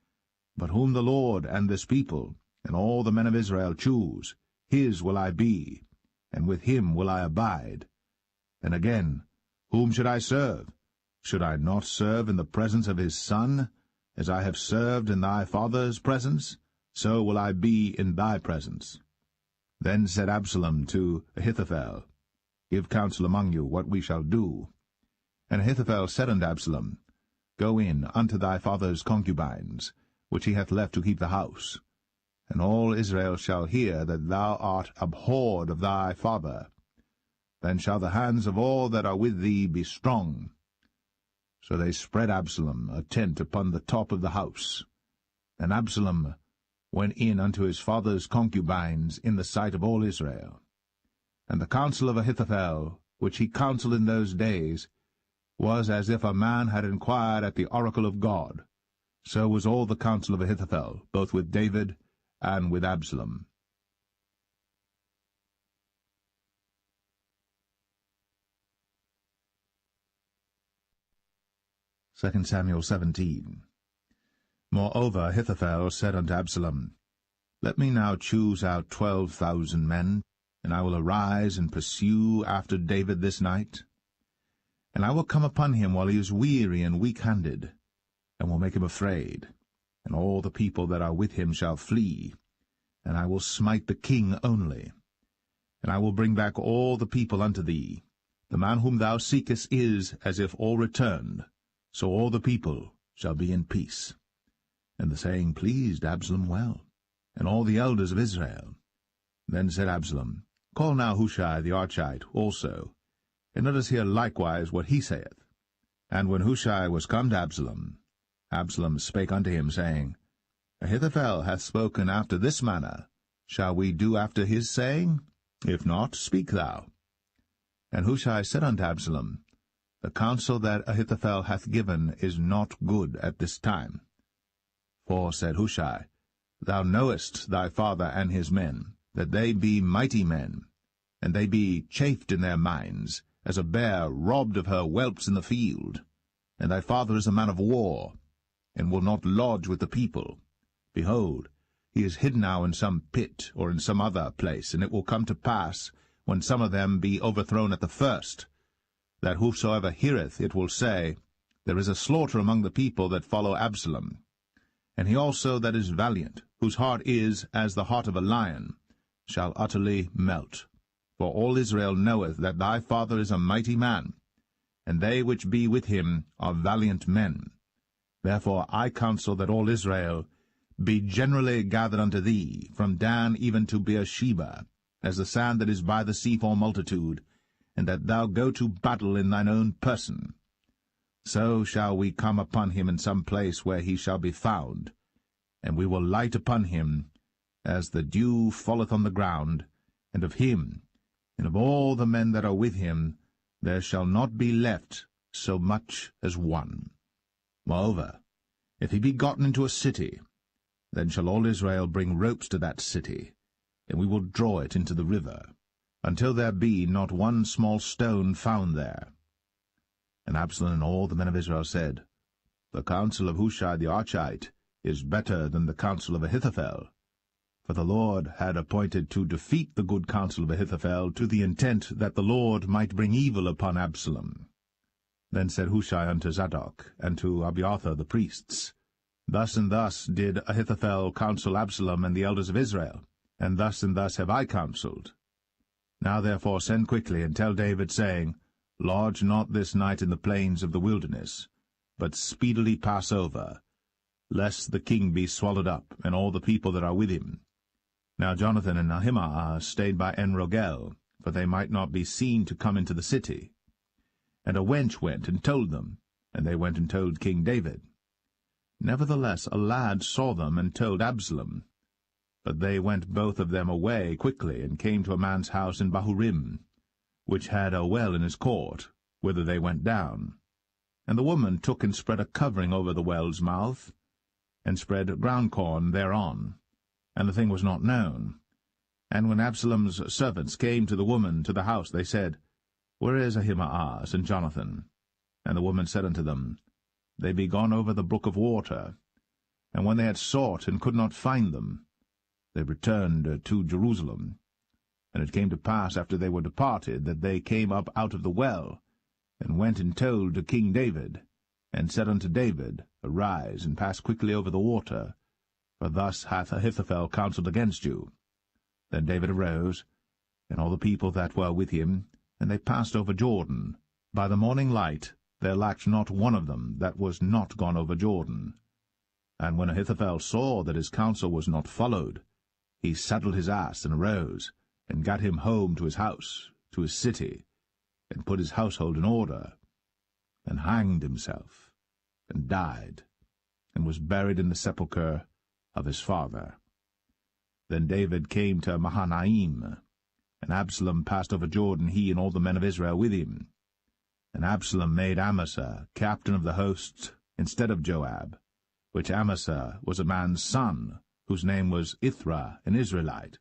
but whom the Lord and this people, and all the men of Israel choose, his will I be, and with him will I abide. And again, whom should I serve? Should I not serve in the presence of his son? As I have served in thy father's presence, so will I be in thy presence. Then said Absalom to Ahithophel, Give counsel among you what we shall do. And Ahithophel said unto Absalom, Go in unto thy father's concubines, which he hath left to keep the house. And all Israel shall hear that thou art abhorred of thy father. Then shall the hands of all that are with thee be strong. So they spread Absalom a tent upon the top of the house. And Absalom went in unto his father's concubines in the sight of all Israel. And the counsel of Ahithophel, which he counselled in those days, was as if a man had inquired at the oracle of God. So was all the counsel of Ahithophel, both with David and with Absalom. 2 Samuel 17. Moreover Ahithophel said unto Absalom, Let me now choose out 12,000 men, and I will arise and pursue after David this night. And I will come upon him while he is weary and weak-handed, and will make him afraid, and all the people that are with him shall flee, and I will smite the king only. And I will bring back all the people unto thee. The man whom thou seekest is as if all returned, so all the people shall be in peace. And the saying pleased Absalom well, and all the elders of Israel. Then said Absalom, Call now Hushai the Archite also, and let us hear likewise what he saith. And when Hushai was come to Absalom, Absalom spake unto him, saying, Ahithophel hath spoken after this manner. Shall we do after his saying? If not, speak thou. And Hushai said unto Absalom, The counsel that Ahithophel hath given is not good at this time. For, said Hushai, Thou knowest thy father and his men, that they be mighty men, and they be chafed in their minds, as a bear robbed of her whelps in the field. And thy father is a man of war, and will not lodge with the people. Behold, he is hid now in some pit, or in some other place, and it will come to pass, when some of them be overthrown at the first, that whosoever heareth it will say, There is a slaughter among the people that follow Absalom. And he also that is valiant, whose heart is as the heart of a lion, shall utterly melt. For all Israel knoweth that thy father is a mighty man, and they which be with him are valiant men. Therefore I counsel that all Israel be generally gathered unto thee, from Dan even to Beersheba, as the sand that is by the sea for multitude, and that thou go to battle in thine own person. So shall we come upon him in some place where he shall be found, and we will light upon him as the dew falleth on the ground, and of him, and of all the men that are with him, there shall not be left so much as one. Moreover, if he be gotten into a city, then shall all Israel bring ropes to that city, and we will draw it into the river, until there be not one small stone found there. And Absalom and all the men of Israel said, The counsel of Hushai the Archite is better than the counsel of Ahithophel. For the Lord had appointed to defeat the good counsel of Ahithophel, to the intent that the Lord might bring evil upon Absalom. Then said Hushai unto Zadok, and to Abiathar the priests, Thus and thus did Ahithophel counsel Absalom and the elders of Israel, and thus have I counselled. Now therefore send quickly, and tell David, saying, Lodge not this night in the plains of the wilderness, but speedily pass over, lest the king be swallowed up, and all the people that are with him. Now Jonathan and Ahimaaz stayed by En-rogel, for they might not be seen to come into the city. And a wench went and told them, and they went and told King David. Nevertheless a lad saw them and told Absalom. But they went both of them away quickly, and came to a man's house in Bahurim, which had a well in his court, whither they went down. And the woman took and spread a covering over the well's mouth, and spread ground corn thereon, and the thing was not known. And when Absalom's servants came to the woman to the house, they said, Where is Ahimaaz and Jonathan? And the woman said unto them, They be gone over the brook of water. And when they had sought and could not find them, they returned to Jerusalem. And it came to pass, after they were departed, that they came up out of the well, and went and told to King David, and said unto David, Arise, and pass quickly over the water, for thus hath Ahithophel counselled against you. Then David arose, and all the people that were with him, and they passed over Jordan. By the morning light there lacked not one of them that was not gone over Jordan. And when Ahithophel saw that his counsel was not followed, he saddled his ass, and arose, and gat him home to his house, to his city, and put his household in order, and hanged himself, and died, and was buried in the sepulchre of his father. Then David came to Mahanaim, and Absalom passed over Jordan, he and all the men of Israel with him. And Absalom made Amasa captain of the host instead of Joab, which Amasa was a man's son, whose name was Ithra, an Israelite,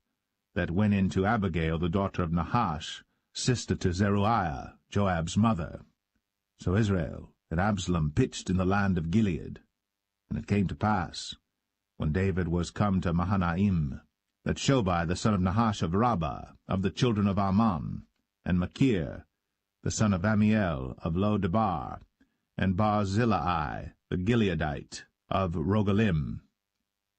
that went in to Abigail, the daughter of Nahash, sister to Zeruiah, Joab's mother. So Israel and Absalom pitched in the land of Gilead. And it came to pass, when David was come to Mahanaim, that Shobai the son of Nahash of Rabbah, of the children of Ammon, and Machir the son of Amiel of Lo-debar, and Barzillai the Gileadite of Rogelim,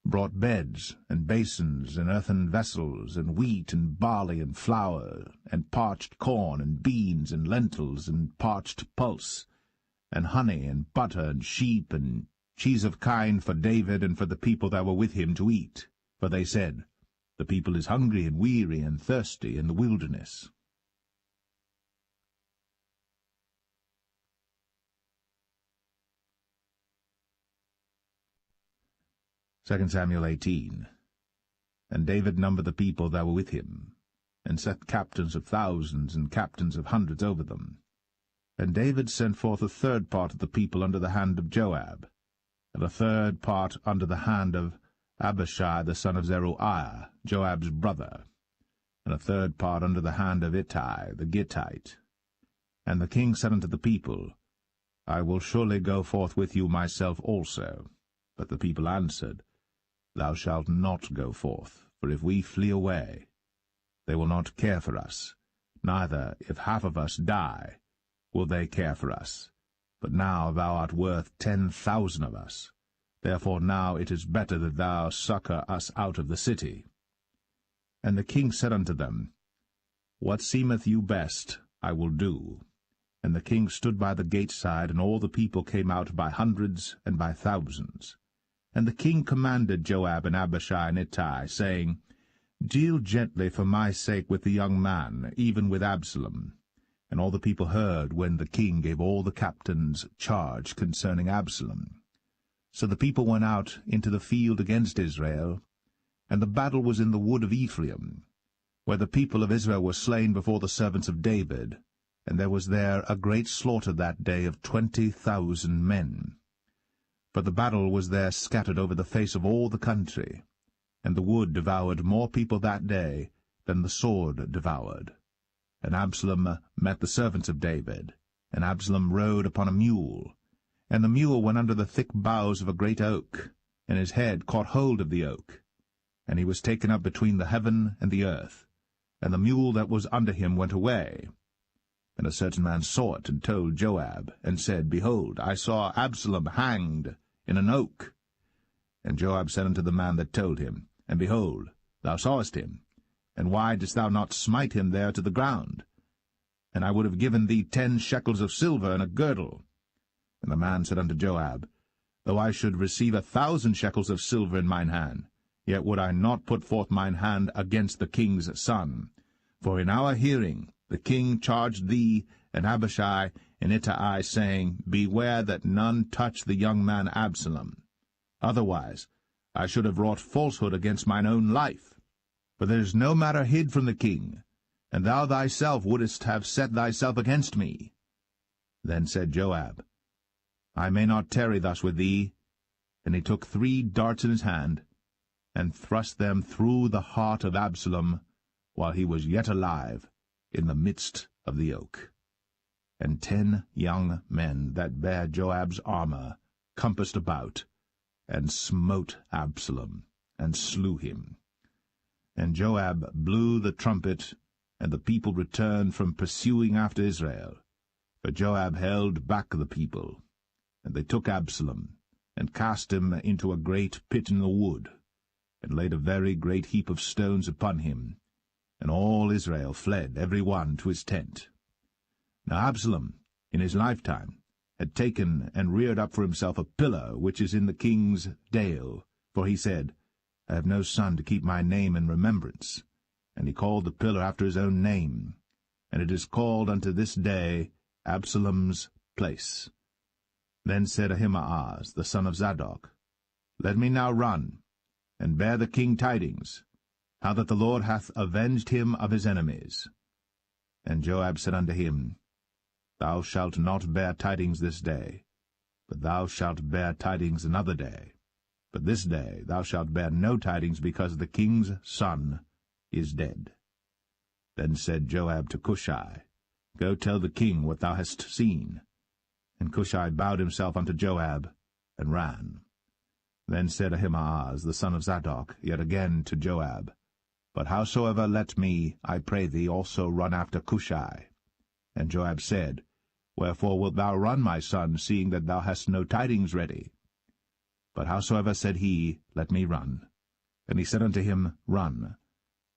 brought beds, and basins, and earthen vessels, and wheat, and barley, and flour, and parched corn, and beans, and lentils, and parched pulse, and honey, and butter, and sheep, and cheese of kine for David and for the people that were with him to eat. For they said, The people is hungry, and weary, and thirsty in the wilderness. 2 Samuel 18. And David numbered the people that were with him, and set captains of thousands and captains of hundreds over them. And David sent forth a third part of the people under the hand of Joab, and a third part under the hand of Abishai the son of Zeruiah, Joab's brother, and a third part under the hand of Ittai the Gittite. And the king said unto the people, I will surely go forth with you myself also. But the people answered, Thou shalt not go forth, for if we flee away, they will not care for us, neither, if half of us die, will they care for us. But now thou art worth 10,000 of us. Therefore now it is better that thou succour us out of the city. And the king said unto them, What seemeth you best, I will do. And the king stood by the gate side, and all the people came out by hundreds and by thousands. And the king commanded Joab and Abishai and Ittai, saying, Deal gently for my sake with the young man, even with Absalom. And all the people heard when the king gave all the captains charge concerning Absalom. So the people went out into the field against Israel, and the battle was in the wood of Ephraim, where the people of Israel were slain before the servants of David, and there was there a great slaughter that day of 20,000 men. For the battle was there scattered over the face of all the country, and the wood devoured more people that day than the sword devoured. And Absalom met the servants of David, and Absalom rode upon a mule, and the mule went under the thick boughs of a great oak, and his head caught hold of the oak, and he was taken up between the heaven and the earth, and the mule that was under him went away. And a certain man saw it, and told Joab, and said, Behold, I saw Absalom hanged in an oak. And Joab said unto the man that told him, And behold, thou sawest him, and why didst thou not smite him there to the ground? And I would have given thee 10 shekels of silver and a girdle. And the man said unto Joab, Though I should receive 1,000 shekels of silver in mine hand, yet would I not put forth mine hand against the king's son. For in our hearing the king charged thee and Abishai and Ittai, saying, Beware that none touch the young man Absalom. Otherwise I should have wrought falsehood against mine own life. For there is no matter hid from the king, and thou thyself wouldest have set thyself against me. Then said Joab, I may not tarry thus with thee. And he took 3 darts in his hand, and thrust them through the heart of Absalom while he was yet alive, in the midst of the oak. And 10 young men that bare Joab's armor compassed about, and smote Absalom, and slew him. And Joab blew the trumpet, and the people returned from pursuing after Israel. For Joab held back the people. And they took Absalom, and cast him into a great pit in the wood, and laid a very great heap of stones upon him. And all Israel fled, every one to his tent. Now Absalom, in his lifetime, had taken and reared up for himself a pillar which is in the king's dale, for he said, I have no son to keep my name in remembrance. And he called the pillar after his own name, and it is called unto this day Absalom's place. Then said Ahimaaz, the son of Zadok, Let me now run, and bear the king tidings, how that the Lord hath avenged him of his enemies. And Joab said unto him, Thou shalt not bear tidings this day, but thou shalt bear tidings another day. But this day thou shalt bear no tidings, because the king's son is dead. Then said Joab to Cushai, Go tell the king what thou hast seen. And Cushai bowed himself unto Joab, and ran. Then said Ahimaaz, the son of Zadok, yet again to Joab, But howsoever let me, I pray thee, also run after Cushai. And Joab said, Wherefore wilt thou run, my son, seeing that thou hast no tidings ready? But howsoever said he, Let me run. And he said unto him, Run.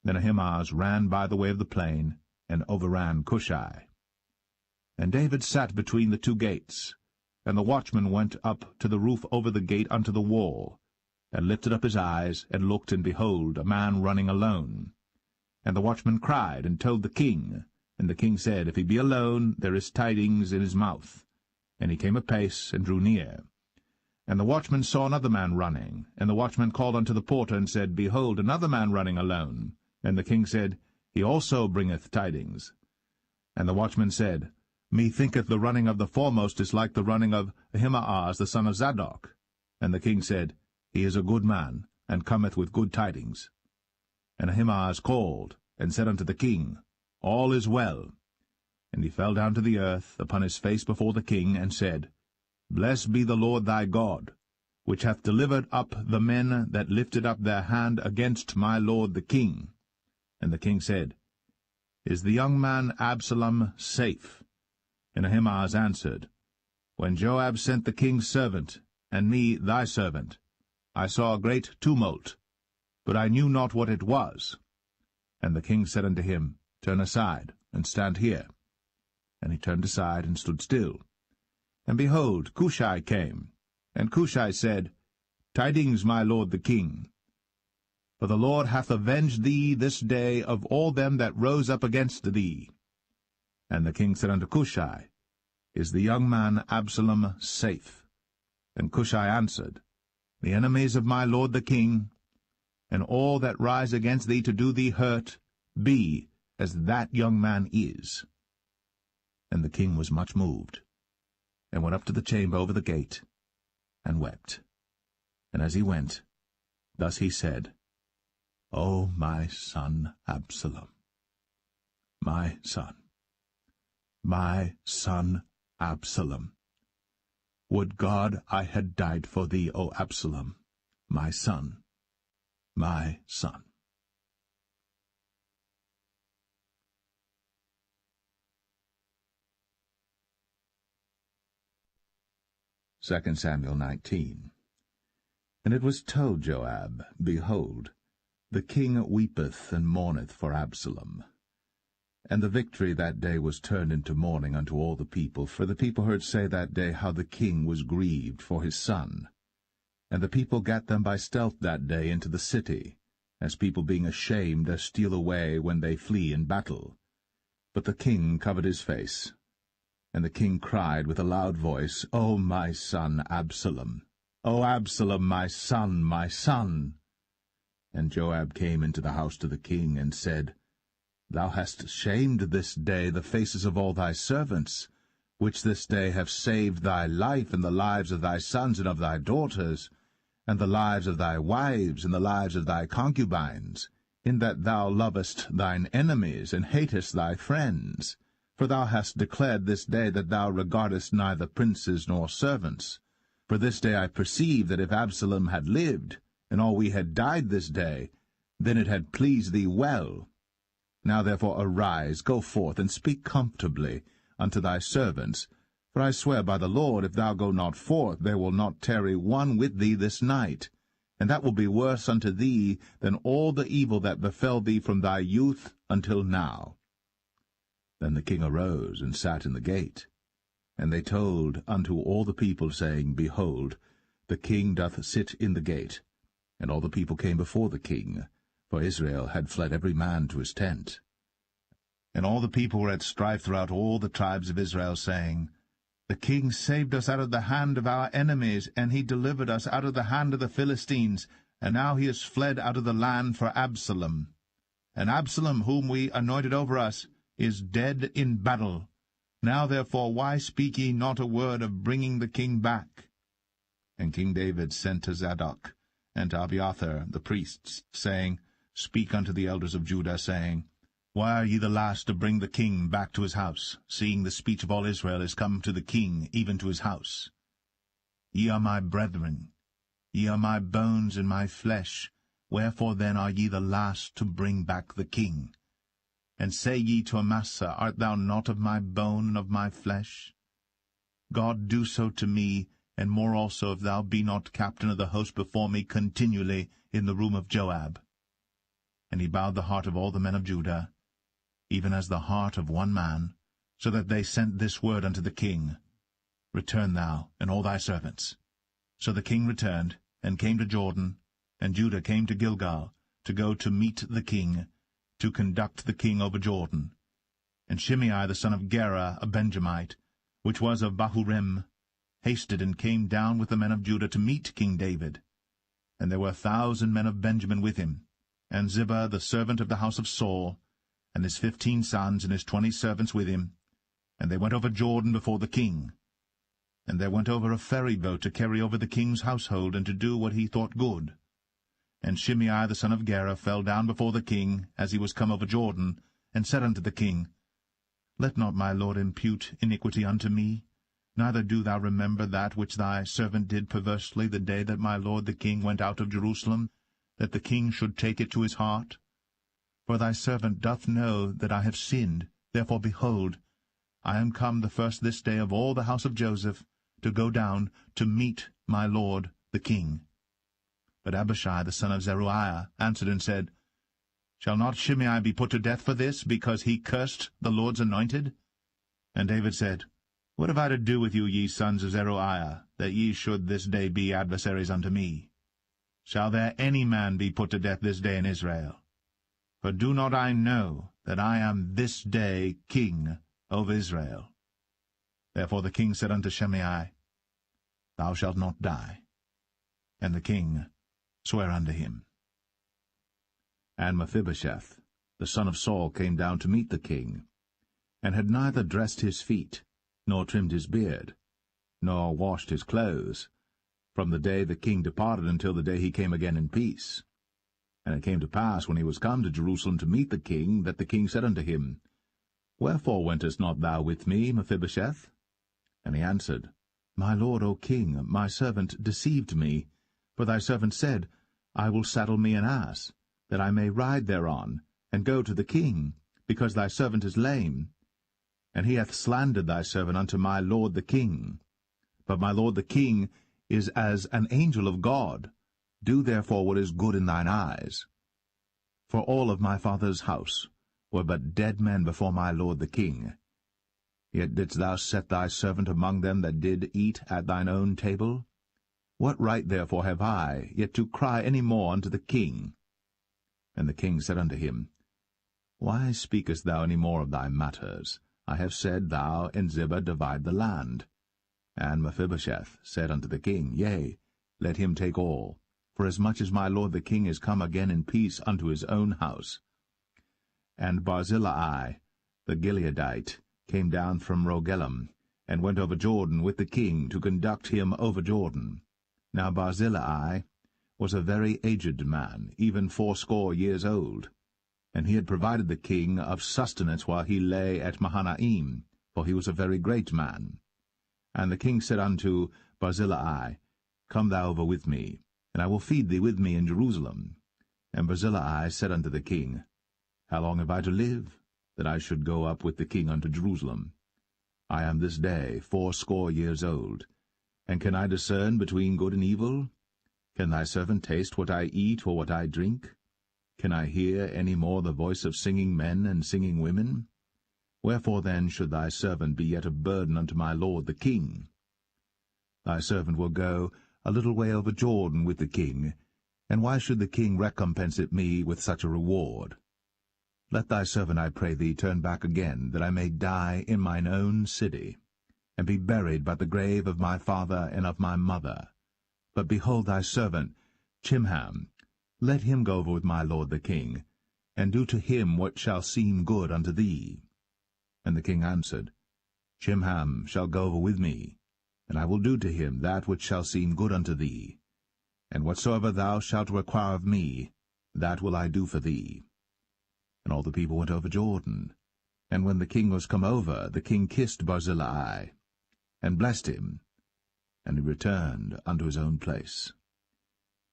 Then Ahimaaz ran by the way of the plain, and overran Cushai. And David sat between the 2 gates, and the watchman went up to the roof over the gate unto the wall, and lifted up his eyes, and looked, and behold, a man running alone. And the watchman cried, and told the king. And the king said, If he be alone, there is tidings in his mouth. And he came apace, and drew near. And the watchman saw another man running. And the watchman called unto the porter, and said, Behold, another man running alone. And the king said, He also bringeth tidings. And the watchman said, Methinketh the running of the foremost is like the running of Ahimaaz the son of Zadok. And the king said, He is a good man, and cometh with good tidings. And Ahimaaz called, and said unto the king, All is well. And he fell down to the earth upon his face before the king, and said, Blessed be the Lord thy God, which hath delivered up the men that lifted up their hand against my lord the king. And the king said, Is the young man Absalom safe? And Ahimaaz answered, When Joab sent the king's servant, and me thy servant, I saw a great tumult, but I knew not what it was. And the king said unto him, Turn aside, and stand here. And he turned aside, and stood still. And behold, Cushai came. And Cushai said, Tidings, my lord the king. For the Lord hath avenged thee this day of all them that rose up against thee. And the king said unto Cushai, Is the young man Absalom safe? And Cushai answered, The enemies of my lord the king, and all that rise against thee to do thee hurt, be as that young man is. And the king was much moved, and went up to the chamber over the gate, and wept. And as he went, thus he said, O my son Absalom, my son Absalom, would God I had died for thee, O Absalom, my son, my son. 2 Samuel 19. And it was told Joab, Behold, the king weepeth and mourneth for Absalom. And the victory that day was turned into mourning unto all the people, for the people heard say that day how the king was grieved for his son. And the people gat them by stealth that day into the city, as people being ashamed steal away when they flee in battle. But the king covered his face. And the king cried with a loud voice, O my son Absalom! O Absalom, my son, my son! And Joab came into the house to the king, and said, Thou hast shamed this day the faces of all thy servants, which this day have saved thy life, and the lives of thy sons and of thy daughters, and the lives of thy wives, and the lives of thy concubines, in that thou lovest thine enemies, and hatest thy friends. For thou hast declared this day that thou regardest neither princes nor servants. For this day I perceive that if Absalom had lived, and all we had died this day, then it had pleased thee well. Now therefore arise, go forth, and speak comfortably unto thy servants. For I swear by the Lord, if thou go not forth, there will not tarry one with thee this night. And that will be worse unto thee than all the evil that befell thee from thy youth until now. Then the king arose and sat in the gate. And they told unto all the people, saying, Behold, the king doth sit in the gate. And all the people came before the king, for Israel had fled every man to his tent. And all the people were at strife throughout all the tribes of Israel, saying, The king saved us out of the hand of our enemies, and he delivered us out of the hand of the Philistines, and now he is fled out of the land for Absalom. And Absalom, whom we anointed over us, is dead in battle. Now therefore why speak ye not a word of bringing the king back? And King David sent to Zadok and to Abiathar the priests, saying, Speak unto the elders of Judah, saying, Why are ye the last to bring the king back to his house, seeing the speech of all Israel is come to the king, even to his house? Ye are my brethren, ye are my bones and my flesh, wherefore then are ye the last to bring back the king? And say ye to Amasa, Art thou not of my bone and of my flesh? God do so to me, and more also, if thou be not captain of the host before me continually in the room of Joab. And he bowed the heart of all the men of Judah, even as the heart of one man, so that they sent this word unto the king, Return thou, and all thy servants. So the king returned, and came to Jordan, and Judah came to Gilgal, to go to meet the king, to conduct the king over Jordan. And Shimei the son of Gera, a Benjamite, which was of Bahurim, hasted and came down with the men of Judah to meet King David. And there were 1,000 men of Benjamin with him, and Ziba the servant of the house of Saul, and his 15 sons and his 20 servants with him. And they went over Jordan before the king. And there went over a ferry boat to carry over the king's household, and to do what he thought good. And Shimei the son of Gera fell down before the king, as he was come over Jordan, and said unto the king, Let not my lord impute iniquity unto me, neither do thou remember that which thy servant did perversely the day that my lord the king went out of Jerusalem, that the king should take it to his heart. For thy servant doth know that I have sinned. Therefore, behold, I am come the first this day of all the house of Joseph, to go down to meet my lord the king. But Abishai the son of Zeruiah answered and said, Shall not Shimei be put to death for this, because he cursed the Lord's anointed? And David said, What have I to do with you, ye sons of Zeruiah, that ye should this day be adversaries unto me? Shall there any man be put to death this day in Israel? For do not I know that I am this day king over Israel? Therefore the king said unto Shimei, Thou shalt not die. And the king sware unto him. And Mephibosheth, the son of Saul, came down to meet the king, and had neither dressed his feet, nor trimmed his beard, nor washed his clothes, from the day the king departed until the day he came again in peace. And it came to pass, when he was come to Jerusalem to meet the king, that the king said unto him, Wherefore wentest not thou with me, Mephibosheth? And he answered, My lord, O king, my servant deceived me. For thy servant said, I will saddle me an ass, that I may ride thereon, and go to the king, because thy servant is lame. And he hath slandered thy servant unto my lord the king. But my lord the king is as an angel of God. Do therefore what is good in thine eyes. For all of my father's house were but dead men before my lord the king. Yet didst thou set thy servant among them that did eat at thine own table? What right therefore have I yet to cry any more unto the king? And the king said unto him, Why speakest thou any more of thy matters? I have said, Thou and Ziba divide the land. And Mephibosheth said unto the king, Yea, let him take all, for as much as my lord the king is come again in peace unto his own house. And Barzillai the Gileadite came down from Rogelim, and went over Jordan with the king to conduct him over Jordan. Now Barzillai was a very aged man, even 80 years old. And he had provided the king of sustenance while he lay at Mahanaim, for he was a very great man. And the king said unto Barzillai, Come thou over with me, and I will feed thee with me in Jerusalem. And Barzillai said unto the king, How long have I to live, that I should go up with the king unto Jerusalem? I am this day 80 years old, and can I discern between good and evil? Can thy servant taste what I eat or what I drink? Can I hear any more the voice of singing men and singing women? Wherefore then should thy servant be yet a burden unto my lord the king? Thy servant will go a little way over Jordan with the king, and why should the king recompense it me with such a reward? Let thy servant, I pray thee, turn back again, that I may die in mine own city, and be buried by the grave of my father and of my mother. But behold thy servant, Chimham, let him go over with my lord the king, and do to him what shall seem good unto thee. And the king answered, Chimham shall go over with me, and I will do to him that which shall seem good unto thee. And whatsoever thou shalt require of me, that will I do for thee. And all the people went over Jordan. And when the king was come over, the king kissed Barzillai, and blessed him, and he returned unto his own place.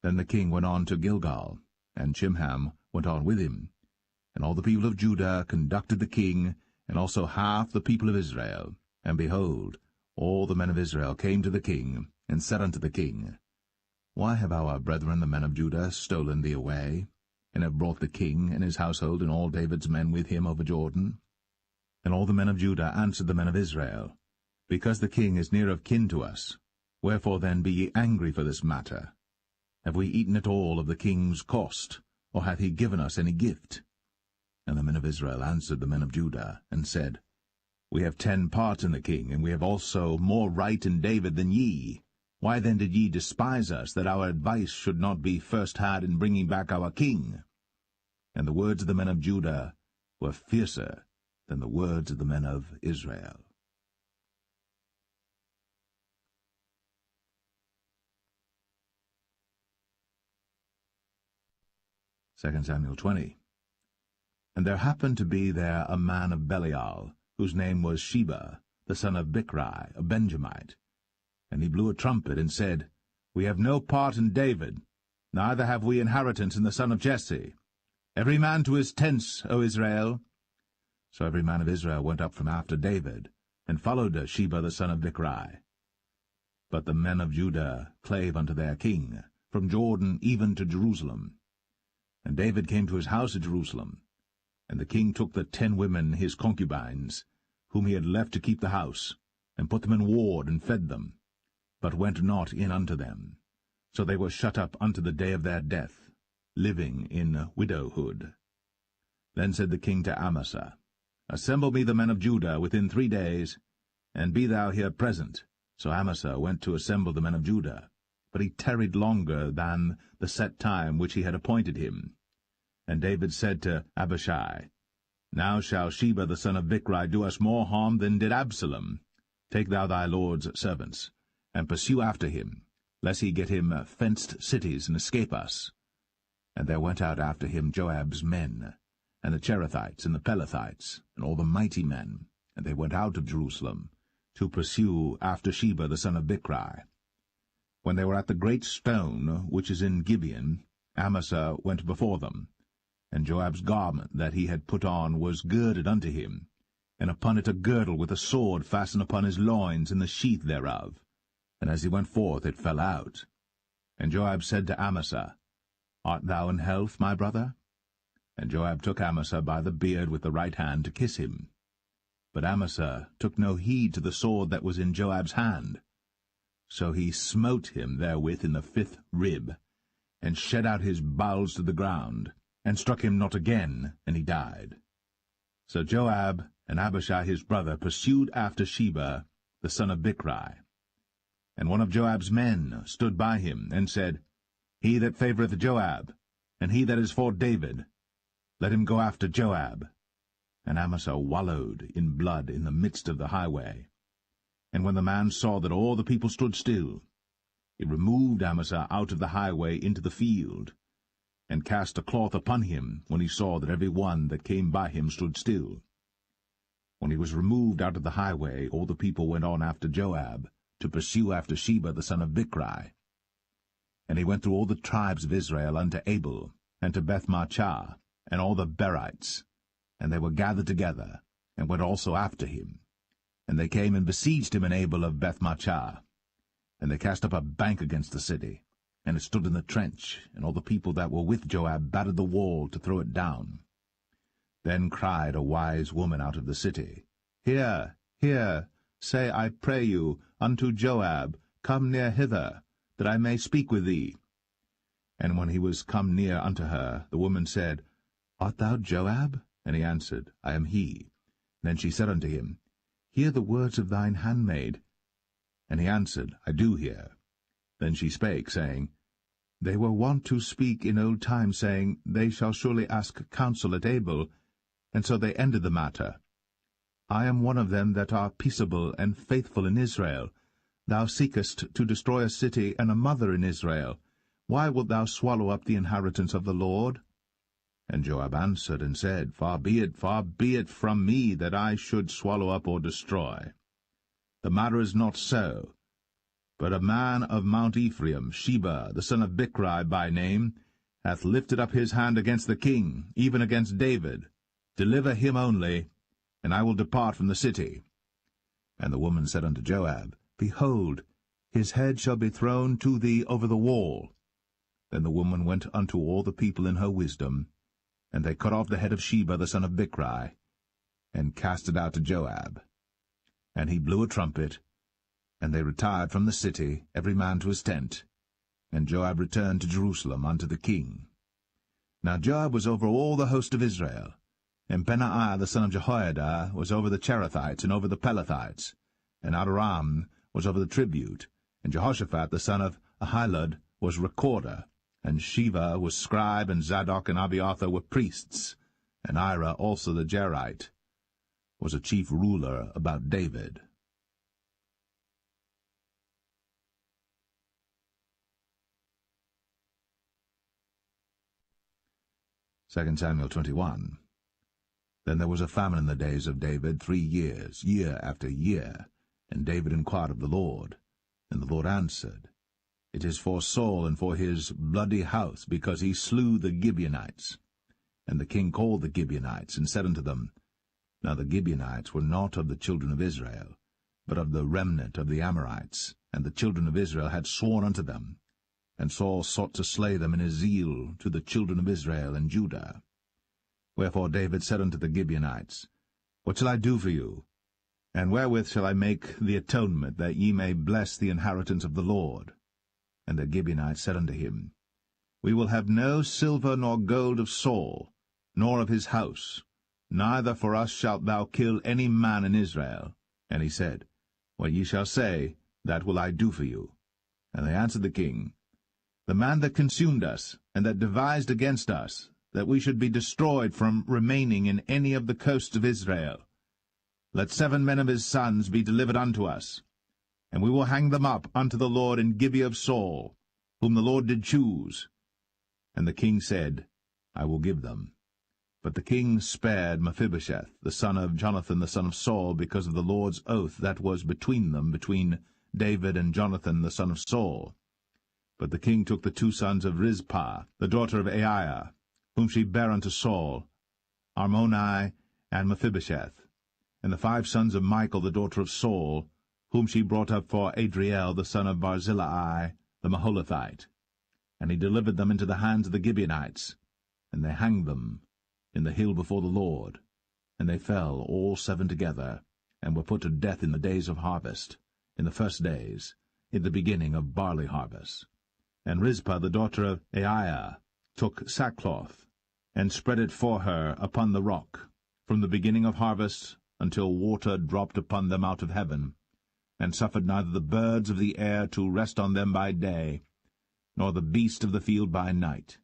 Then the king went on to Gilgal, and Chimham went on with him. And all the people of Judah conducted the king, and also half the people of Israel. And behold, all the men of Israel came to the king, and said unto the king, Why have our brethren the men of Judah stolen thee away, and have brought the king and his household and all David's men with him over Jordan? And all the men of Judah answered the men of Israel, Because the king is near of kin to us, wherefore then be ye angry for this matter? Have we eaten at all of the king's cost, or hath he given us any gift? And the men of Israel answered the men of Judah, and said, We have 10 parts in the king, and we have also more right in David than ye. Why then did ye despise us, that our advice should not be first had in bringing back our king? And the words of the men of Judah were fiercer than the words of the men of Israel. 2 Samuel 20. And there happened to be there a man of Belial, whose name was Sheba, the son of Bichri, a Benjamite. And he blew a trumpet, and said, We have no part in David, neither have we inheritance in the son of Jesse. Every man to his tents, O Israel. So every man of Israel went up from after David, and followed Sheba the son of Bichri. But the men of Judah clave unto their king, from Jordan even to Jerusalem. And David came to his house at Jerusalem. And the king took the 10 women his concubines, whom he had left to keep the house, and put them in ward, and fed them, but went not in unto them. So they were shut up unto the day of their death, living in widowhood. Then said the king to Amasa, Assemble me the men of Judah within 3 days, and be thou here present. So Amasa went to assemble the men of Judah, but he tarried longer than the set time which he had appointed him. And David said to Abishai, Now shall Sheba the son of Bichri do us more harm than did Absalom. Take thou thy lord's servants, and pursue after him, lest he get him fenced cities and escape us. And there went out after him Joab's men, and the Cherethites and the Pelethites, and all the mighty men, and they went out of Jerusalem, to pursue after Sheba the son of Bichri. When they were at the great stone which is in Gibeon, Amasa went before them, and Joab's garment that he had put on was girded unto him, and upon it a girdle with a sword fastened upon his loins in the sheath thereof. And as he went forth it fell out. And Joab said to Amasa, Art thou in health, my brother? And Joab took Amasa by the beard with the right hand to kiss him. But Amasa took no heed to the sword that was in Joab's hand. So he smote him therewith in the 5th rib, and shed out his bowels to the ground, and struck him not again, and he died. So Joab and Abishai his brother pursued after Sheba the son of Bichri. And one of Joab's men stood by him, and said, He that favoureth Joab, and he that is for David, let him go after Joab. And Amasa wallowed in blood in the midst of the highway. And when the man saw that all the people stood still, he removed Amasa out of the highway into the field. and cast a cloth upon him, when he saw that every one that came by him stood still. When he was removed out of the highway, all the people went on after Joab, to pursue after Sheba the son of Bichri. And he went through all the tribes of Israel unto Abel, and to Bethmachah, and all the Berites, and they were gathered together, and went also after him. And they came and besieged him in Abel of Bethmachah. And they cast up a bank against the city, and it stood in the trench, and all the people that were with Joab battered the wall to throw it down. Then cried a wise woman out of the city, Hear, hear, say, I pray you, unto Joab, Come near hither, that I may speak with thee. And when he was come near unto her, the woman said, Art thou Joab? And he answered, I am he. Then she said unto him, Hear the words of thine handmaid. And he answered, I do hear. Then she spake, saying, They were wont to speak in old times, saying, They shall surely ask counsel at Abel. And so they ended the matter. I am one of them that are peaceable and faithful in Israel. Thou seekest to destroy a city and a mother in Israel. Why wilt thou swallow up the inheritance of the Lord? And Joab answered and said, far be it from me that I should swallow up or destroy. The matter is not so. But a man of Mount Ephraim, Sheba, the son of Bichri by name, hath lifted up his hand against the king, even against David. Deliver him only, and I will depart from the city. And the woman said unto Joab, Behold, his head shall be thrown to thee over the wall. Then the woman went unto all the people in her wisdom, and they cut off the head of Sheba the son of Bichri, and cast it out to Joab. And he blew a trumpet, and they retired from the city, every man to his tent. And Joab returned to Jerusalem unto the king. Now Joab was over all the host of Israel, and Benaiah the son of Jehoiada was over the Cherethites and over the Pelethites, and Adoram was over the tribute, and Jehoshaphat the son of Ahilud was recorder, and Sheva was scribe, and Zadok and Abiathar were priests, and Ira also the Jerite was a chief ruler about David. 2 Samuel 21. Then there was a famine in the days of David 3 years, year after year. And David inquired of the Lord. And the Lord answered, It is for Saul and for his bloody house, because he slew the Gibeonites. And the king called the Gibeonites, and said unto them, Now the Gibeonites were not of the children of Israel, but of the remnant of the Amorites, and the children of Israel had sworn unto them. And Saul sought to slay them in his zeal to the children of Israel and Judah. Wherefore David said unto the Gibeonites, What shall I do for you? And wherewith shall I make the atonement, that ye may bless the inheritance of the Lord? And the Gibeonites said unto him, We will have no silver nor gold of Saul, nor of his house, neither for us shalt thou kill any man in Israel. And he said, What ye shall say, that will I do for you. And they answered the king, The man that consumed us, and that devised against us, that we should be destroyed from remaining in any of the coasts of Israel, let 7 men of his sons be delivered unto us, and we will hang them up unto the Lord in Gibeah of Saul, whom the Lord did choose. And the king said, I will give them. But the king spared Mephibosheth, the son of Jonathan the son of Saul, because of the Lord's oath that was between them, between David and Jonathan the son of Saul. But the king took the 2 sons of Rizpah, the daughter of Aiah, whom she bare unto Saul, Armoni and Mephibosheth, and the 5 sons of Michal the daughter of Saul, whom she brought up for Adriel the son of Barzillai the Maholathite. And he delivered them into the hands of the Gibeonites, and they hanged them in the hill before the Lord. And they fell all 7 together, and were put to death in the days of harvest, in the first days, in the beginning of barley harvest. And Rizpah the daughter of Aiah took sackcloth, and spread it for her upon the rock, from the beginning of harvest until water dropped upon them out of heaven, and suffered neither the birds of the air to rest on them by day, nor the beast of the field by night.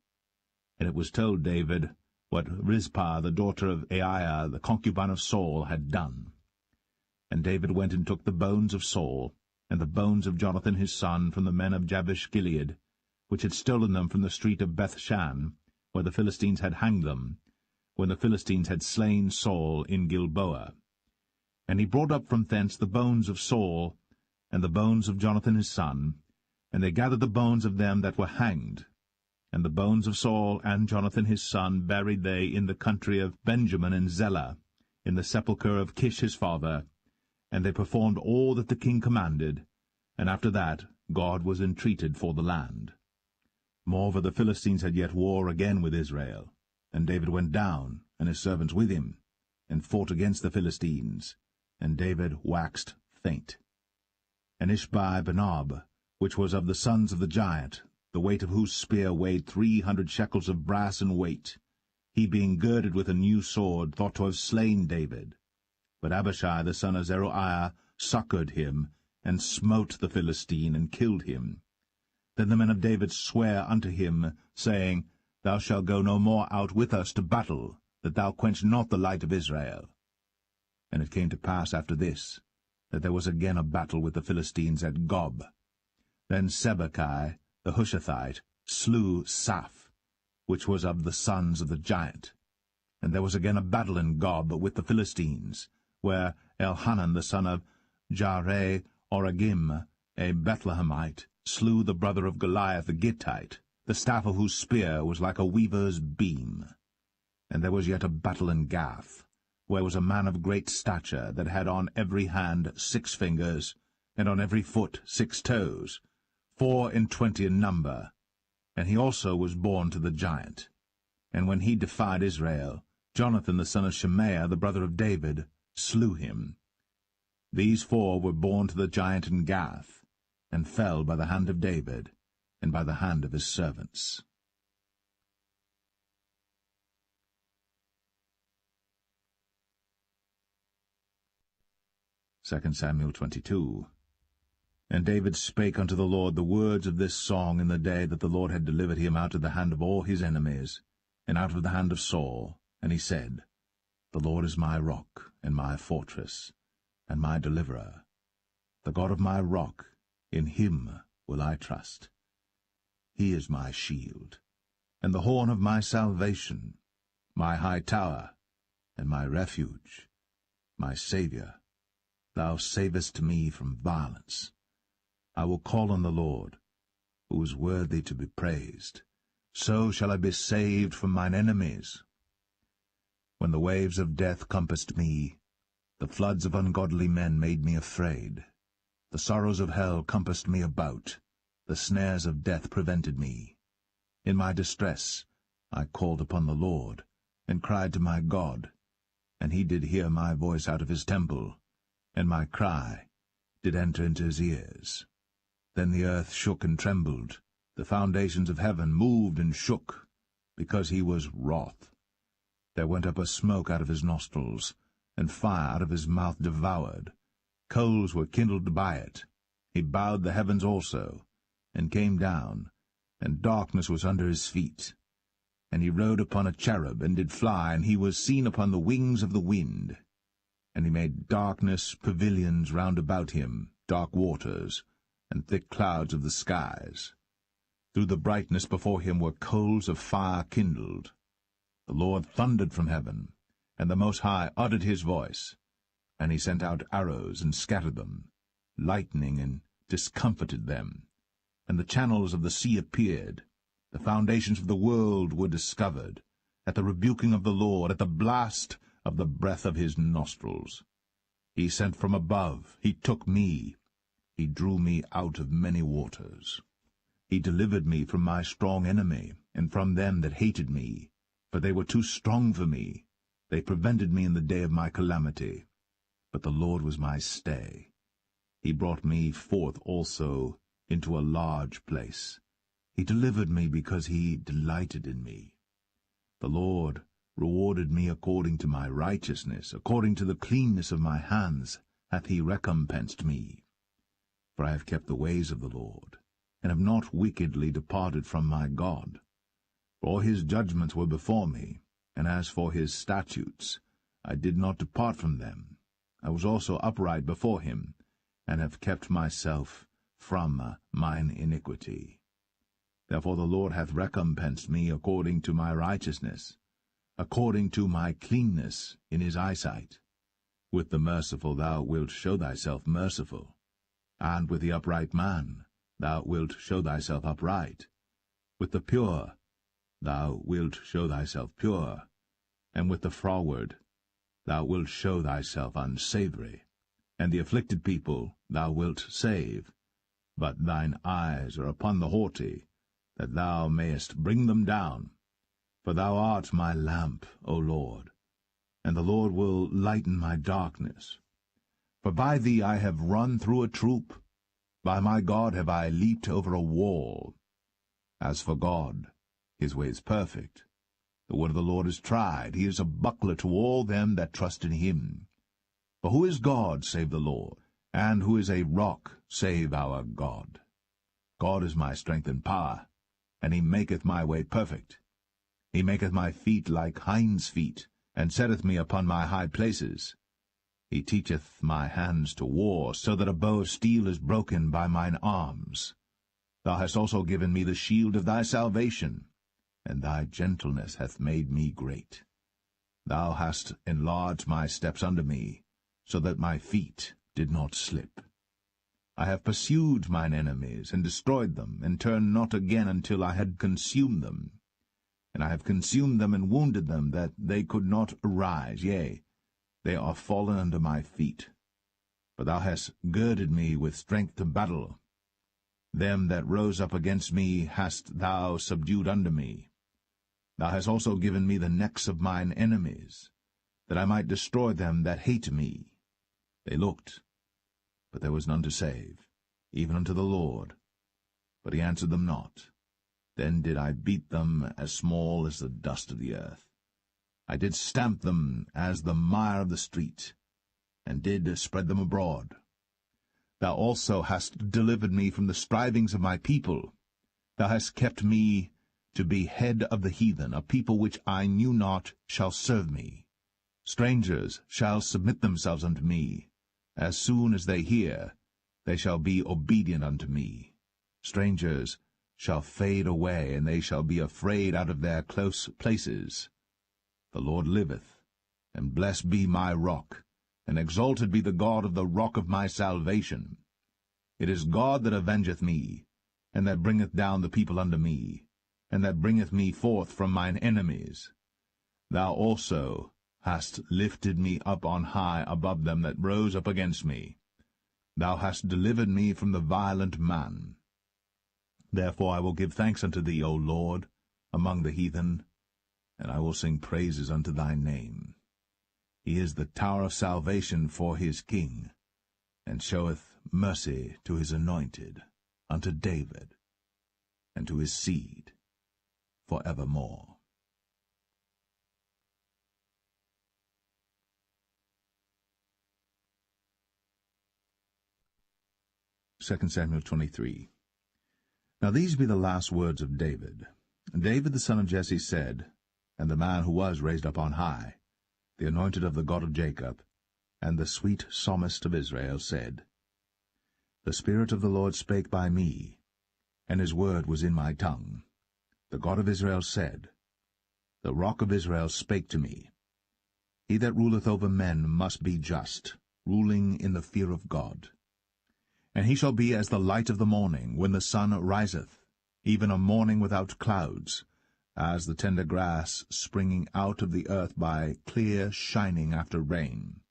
And it was told David what Rizpah the daughter of Aiah, the concubine of Saul, had done. And David went and took the bones of Saul, and the bones of Jonathan his son, from the men of Jabesh-Gilead, which had stolen them from the street of Bethshan, where the Philistines had hanged them, when the Philistines had slain Saul in Gilboa. And he brought up from thence the bones of Saul, and the bones of Jonathan his son, and they gathered the bones of them that were hanged. And the bones of Saul and Jonathan his son buried they in the country of Benjamin in Zelah, in the sepulchre of Kish his father. And they performed all that the king commanded, and after that God was entreated for the land. Moreover, the Philistines had yet war again with Israel, and David went down, and his servants with him, and fought against the Philistines, and David waxed faint. And Ishbi-Benob, which was of the sons of the giant, the weight of whose spear weighed 300 shekels of brass in weight, he being girded with a new sword, thought to have slain David. But Abishai the son of Zeruiah succoured him, and smote the Philistine, and killed him. Then the men of David sware unto him, saying, Thou shalt go no more out with us to battle, that thou quench not the light of Israel. And it came to pass after this, that there was again a battle with the Philistines at Gob. Then Sibbechai the Hushathite slew Saph, which was of the sons of the giant. And there was again a battle in Gob with the Philistines, where Elhanan the son of Jaare-Oregim, a Bethlehemite, slew the brother of Goliath the Gittite, the staff of whose spear was like a weaver's beam. And there was yet a battle in Gath, where was a man of great stature, that had on every hand 6 fingers, and on every foot 6 toes, 24 in number, and he also was born to the giant. And when he defied Israel, Jonathan the son of Shimea, the brother of David, slew him. These 4 were born to the giant in Gath, and fell by the hand of David, and by the hand of his servants. 2 Samuel 22. And David spake unto the Lord the words of this song in the day that the Lord had delivered him out of the hand of all his enemies, and out of the hand of Saul. And he said, The Lord is my rock, and my fortress, and my deliverer. The God of my rock, in him will I trust. He is my shield, and the horn of my salvation, my high tower, and my refuge, my Saviour. Thou savest me from violence. I will call on the Lord, who is worthy to be praised. So shall I be saved from mine enemies. When the waves of death compassed me, the floods of ungodly men made me afraid. The sorrows of hell compassed me about, the snares of death prevented me. In my distress I called upon the Lord, and cried to my God, and he did hear my voice out of his temple, and my cry did enter into his ears. Then the earth shook and trembled, the foundations of heaven moved and shook, because he was wroth. There went up a smoke out of his nostrils, and fire out of his mouth devoured. Coals were kindled by it. He bowed the heavens also, and came down, and darkness was under his feet. And he rode upon a cherub, and did fly, and he was seen upon the wings of the wind. And he made darkness pavilions round about him, dark waters, and thick clouds of the skies. Through the brightness before him were coals of fire kindled. The Lord thundered from heaven, and the Most High uttered his voice. And he sent out arrows, and scattered them, lightning, and discomfited them. And the channels of the sea appeared. The foundations of the world were discovered, at the rebuking of the Lord, at the blast of the breath of his nostrils. He sent from above, he took me, he drew me out of many waters. He delivered me from my strong enemy, and from them that hated me, for they were too strong for me. They prevented me in the day of my calamity. But the Lord was my stay. He brought me forth also into a large place. He delivered me because he delighted in me. The Lord rewarded me according to my righteousness, according to the cleanness of my hands hath he recompensed me. For I have kept the ways of the Lord, and have not wickedly departed from my God. For all his judgments were before me, and as for his statutes, I did not depart from them. I was also upright before him, and have kept myself from mine iniquity. Therefore the Lord hath recompensed me according to my righteousness, according to my cleanness in his eyesight. With the merciful thou wilt show thyself merciful, and with the upright man thou wilt show thyself upright. With the pure thou wilt show thyself pure, and with the froward thou wilt show thyself unsavoury. And the afflicted people thou wilt save, but thine eyes are upon the haughty, that thou mayest bring them down. For thou art my lamp, O Lord, and the Lord will lighten my darkness. For by thee I have run through a troop, by my God have I leaped over a wall. As for God, his way is perfect. The word of the Lord is tried. He is a buckler to all them that trust in him. For who is God save the Lord? And who is a rock save our God? God is my strength and power, and he maketh my way perfect. He maketh my feet like hinds' feet, and setteth me upon my high places. He teacheth my hands to war, so that a bow of steel is broken by mine arms. Thou hast also given me the shield of thy salvation, and thy gentleness hath made me great. Thou hast enlarged my steps under me, so that my feet did not slip. I have pursued mine enemies, and destroyed them, and turned not again until I had consumed them. And I have consumed them and wounded them, that they could not arise. Yea, they are fallen under my feet. For thou hast girded me with strength to battle. Them that rose up against me hast thou subdued under me. Thou hast also given me the necks of mine enemies, that I might destroy them that hate me. They looked, but there was none to save, even unto the Lord. But he answered them not. Then did I beat them as small as the dust of the earth. I did stamp them as the mire of the street, and did spread them abroad. Thou also hast delivered me from the strivings of my people. Thou hast kept me to be head of the heathen. A people which I knew not shall serve me. Strangers shall submit themselves unto me. As soon as they hear, they shall be obedient unto me. Strangers shall fade away, and they shall be afraid out of their close places. The Lord liveth, and blessed be my rock, and exalted be the God of the rock of my salvation. It is God that avengeth me, and that bringeth down the people unto me, and that bringeth me forth from mine enemies. Thou also hast lifted me up on high above them that rose up against me. Thou hast delivered me from the violent man. Therefore I will give thanks unto thee, O Lord, among the heathen, and I will sing praises unto thy name. He is the tower of salvation for his king, and showeth mercy to his anointed, unto David, and to his seed for evermore. 2 Samuel 23. Now these be the last words of David. David the son of Jesse said, and the man who was raised up on high, the anointed of the God of Jacob, and the sweet psalmist of Israel, said, The Spirit of the Lord spake by me, and his word was in my tongue. The God of Israel said, The rock of Israel spake to me. He that ruleth over men must be just, ruling in the fear of God. And he shall be as the light of the morning, when the sun riseth, even a morning without clouds, as the tender grass springing out of the earth by clear shining after rain.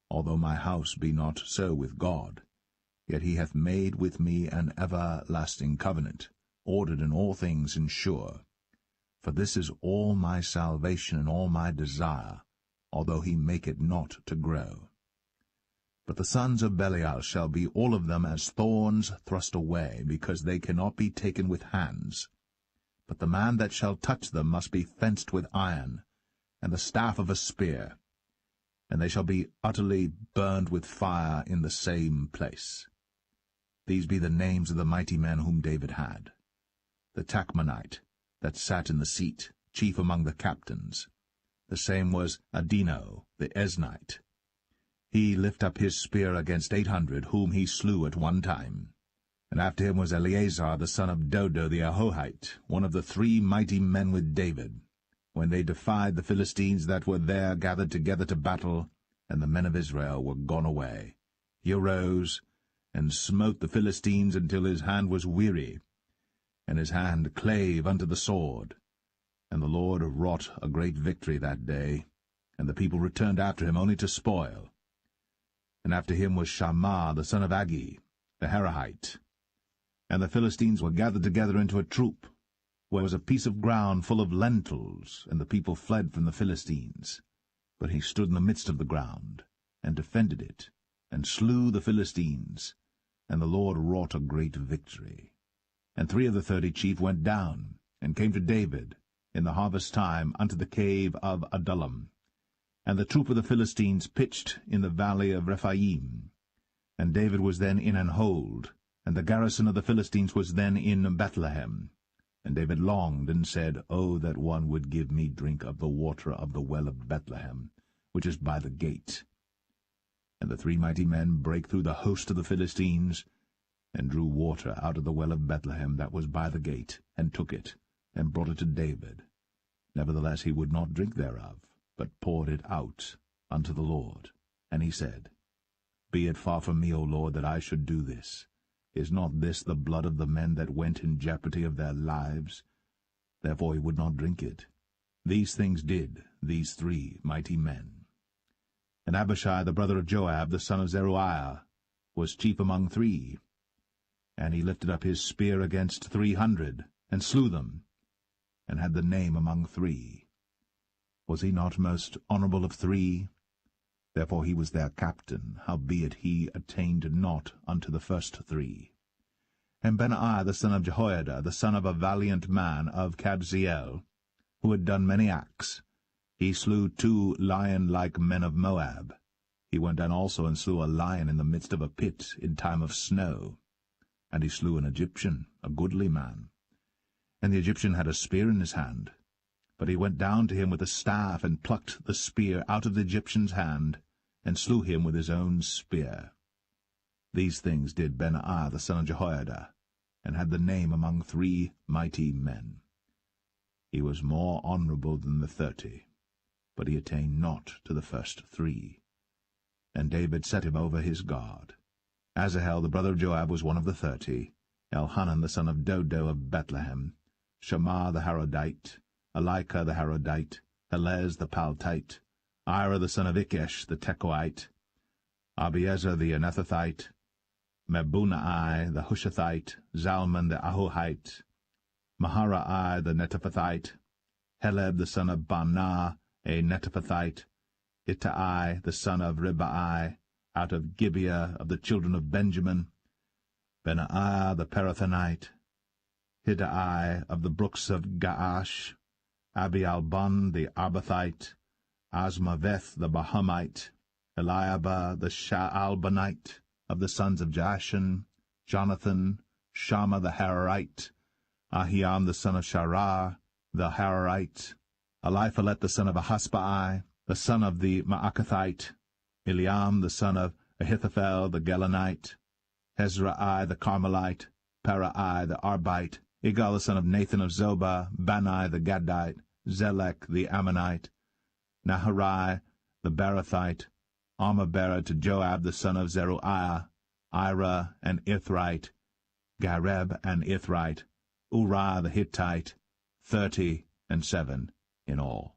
Although my house be not so with God, yet he hath made with me an everlasting covenant, ordered in all things and sure. For this is all my salvation and all my desire, although he make it not to grow. But the sons of Belial shall be all of them as thorns thrust away, because they cannot be taken with hands. But the man that shall touch them must be fenced with iron, and the staff of a spear, and they shall be utterly burned with fire in the same place. These be the names of the mighty men whom David had. The Tachmonite, that sat in the seat, chief among the captains. The same was Adino, the Esnite. He lift up his spear against 800, whom he slew at one time. And after him was Eleazar the son of Dodo the Ahohite, one of the 3 mighty men with David, when they defied the Philistines that were there gathered together to battle, and the men of Israel were gone away. He arose, and smote the Philistines until his hand was weary, and his hand clave unto the sword. And the Lord wrought a great victory that day, and the people returned after him only to spoil. And after him was Shammah the son of Agi, the Harahite. And the Philistines were gathered together into a troop, where was a piece of ground full of lentils, and the people fled from the Philistines. But he stood in the midst of the ground, and defended it, and slew the Philistines, and the Lord wrought a great victory. And 3 of the 30 chief went down, and came to David in the harvest time unto the cave of Adullam. And the troop of the Philistines pitched in the valley of Rephaim. And David was then in an hold, and the garrison of the Philistines was then in Bethlehem. And David longed, and said, O that one would give me drink of the water of the well of Bethlehem, which is by the gate. And the 3 mighty men brake through the host of the Philistines, and drew water out of the well of Bethlehem that was by the gate, and took it, and brought it to David. Nevertheless he would not drink thereof, but poured it out unto the Lord. And he said, Be it far from me, O Lord, that I should do this. Is not this the blood of the men that went in jeopardy of their lives? Therefore he would not drink it. These things did these 3 mighty men. And Abishai the brother of Joab, the son of Zeruiah, was chief among 3. And he lifted up his spear against 300, and slew them, and had the name among 3. Was he not most honorable of 3? Therefore he was their captain, howbeit he attained not unto the first 3. And Benaiah the son of Jehoiada, the son of a valiant man of Kabzeel, who had done many acts, he slew 2 lion-like men of Moab. He went down also and slew a lion in the midst of a pit in time of snow. And he slew an Egyptian, a goodly man. And the Egyptian had a spear in his hand. But he went down to him with a staff, and plucked the spear out of the Egyptian's hand, and slew him with his own spear. These things did Benaiah the son of Jehoiada, and had the name among 3 mighty men. He was more honorable than the 30, but he attained not to the first 3. And David set him over his guard. Asahel the brother of Joab was one of the 30, Elhanan the son of Dodo of Bethlehem, Shammah the Harodite, Elika the Harodite, Helez the Paltite, Ira the son of Ikesh the Tekoite, Abiezer the Anethathite, Mebunai the Hushathite, Zalman the Ahohite, Maharai the Netophathite, Heleb the son of Baanah a Netophathite, Ittai the son of Ribai, out of Gibeah of the children of Benjamin, Benaiah the Parathonite, Hiddai of the brooks of Gaash, Abialbon the Arbathite, Asmaveth the Bahamite, Eliabah the Shaalbanite, of the sons of Jashan, Jonathan, Shammah the Hararite, Ahiam the son of Sharar, the Hararite, Eliphalet the son of Ahasbai, the son of the Maacathite, Eliam the son of Ahithophel the Gelonite, Hezrai the Carmelite, Parai the Arbite, Igal the son of Nathan of Zobah, Bani the Gadite, Zelek the Ammonite, Naharai the Barathite, Armabera to Joab the son of Zeruiah, Ira and Ithrite, Gareb and Ithrite, Uriah the Hittite, 37 in all.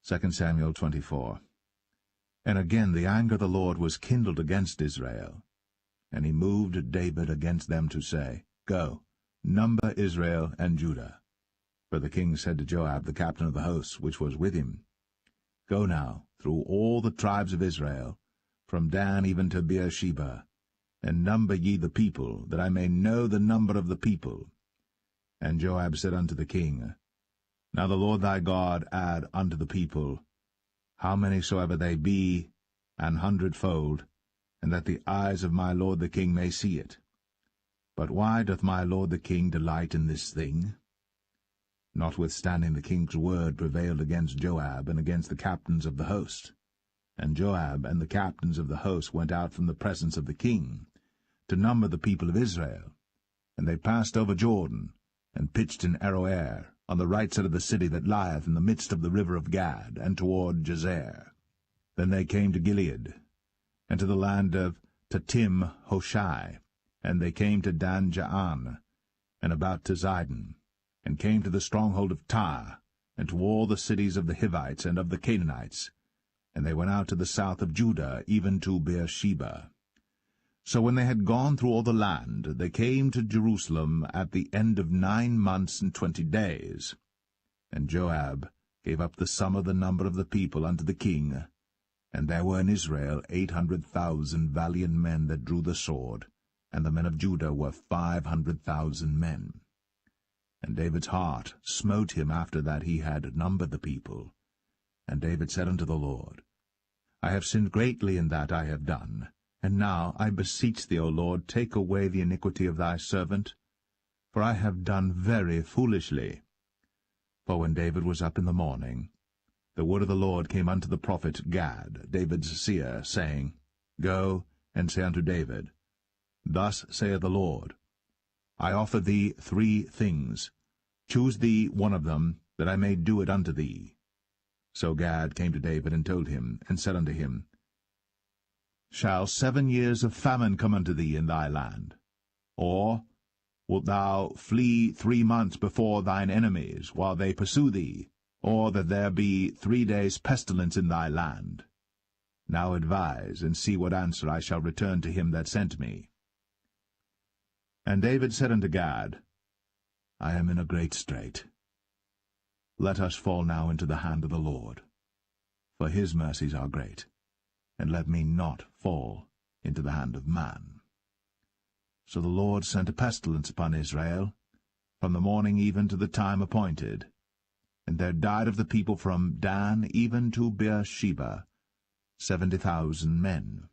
2 Samuel 24. And again the anger of the Lord was kindled against Israel. And he moved David against them to say, Go, number Israel and Judah. For the king said to Joab, the captain of the host, which was with him, Go now through all the tribes of Israel, from Dan even to Beersheba, and number ye the people, that I may know the number of the people. And Joab said unto the king, Now the Lord thy God add unto the people, how many soever they be, 100-fold, and that the eyes of my lord the king may see it. But why doth my lord the king delight in this thing? Notwithstanding the king's word prevailed against Joab and against the captains of the host. And Joab and the captains of the host went out from the presence of the king, to number the people of Israel. And they passed over Jordan, and pitched in Aroer, on the right side of the city that lieth in the midst of the river of Gad, and toward Jazer. Then they came to Gilead, and to the land of Tatim Hoshai, and they came to Dan Jaan, and about to Zidon, and came to the stronghold of Tyre, and to all the cities of the Hivites and of the Canaanites, and they went out to the south of Judah, even to Beersheba. So when they had gone through all the land, they came to Jerusalem at the end of 9 months and 20 days. And Joab gave up the sum of the number of the people unto the king, and there were in Israel 800,000 valiant men that drew the sword, and the men of Judah were 500,000 men. And David's heart smote him after that he had numbered the people. And David said unto the Lord, I have sinned greatly in that I have done. And now, I beseech thee, O Lord, take away the iniquity of thy servant, for I have done very foolishly. For when David was up in the morning, the word of the Lord came unto the prophet Gad, David's seer, saying, Go and say unto David, Thus saith the Lord, I offer thee 3 things. Choose thee one of them, that I may do it unto thee. So Gad came to David and told him, and said unto him, Shall 7 years of famine come unto thee in thy land? Or wilt thou flee 3 months before thine enemies, while they pursue thee? Or that there be 3 days' pestilence in thy land? Now advise, and see what answer I shall return to him that sent me. And David said unto Gad, I am in a great strait. Let us fall now into the hand of the Lord, for his mercies are great, and let me not fall into the hand of man. So the Lord sent a pestilence upon Israel, from the morning even to the time appointed. And there died of the people from Dan even to Beersheba 70,000 men.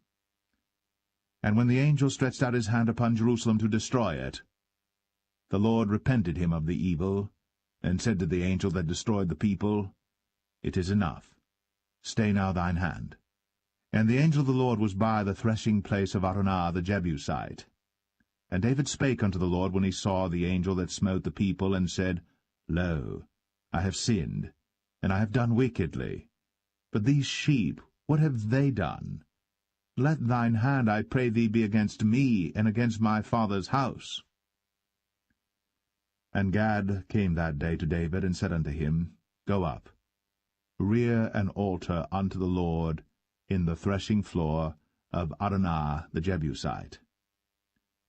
And when the angel stretched out his hand upon Jerusalem to destroy it, the Lord repented him of the evil, and said to the angel that destroyed the people, It is enough. Stay now thine hand. And the angel of the Lord was by the threshing place of Araunah the Jebusite. And David spake unto the Lord when he saw the angel that smote the people, and said, Lo, I have sinned, and I have done wickedly. But these sheep, what have they done? Let thine hand, I pray thee, be against me, and against my father's house. And Gad came that day to David, and said unto him, Go up, rear an altar unto the Lord in the threshing floor of Araunah the Jebusite.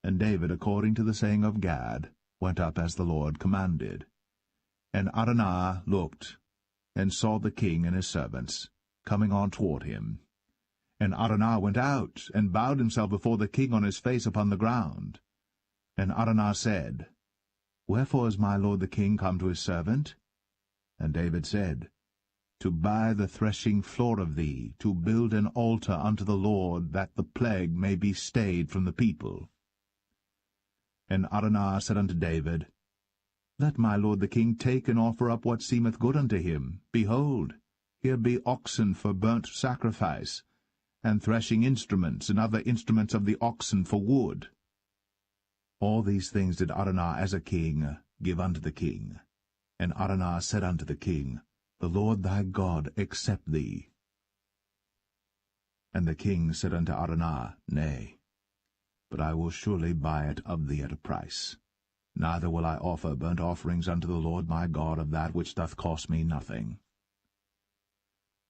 And David, according to the saying of Gad, went up as the Lord commanded. And Araunah looked, and saw the king and his servants coming on toward him. And Araunah went out, and bowed himself before the king on his face upon the ground. And Araunah said, Wherefore is my lord the king come to his servant? And David said, To buy the threshing floor of thee, to build an altar unto the Lord, that the plague may be stayed from the people. And Araunah said unto David, Let my lord the king take and offer up what seemeth good unto him. Behold, here be oxen for burnt sacrifice, and threshing instruments, and other instruments of the oxen for wood. All these things did Araunah as a king give unto the king. And Araunah said unto the king, The Lord thy God accept thee. And the king said unto Araunah, Nay, but I will surely buy it of thee at a price. Neither will I offer burnt offerings unto the Lord my God of that which doth cost me nothing.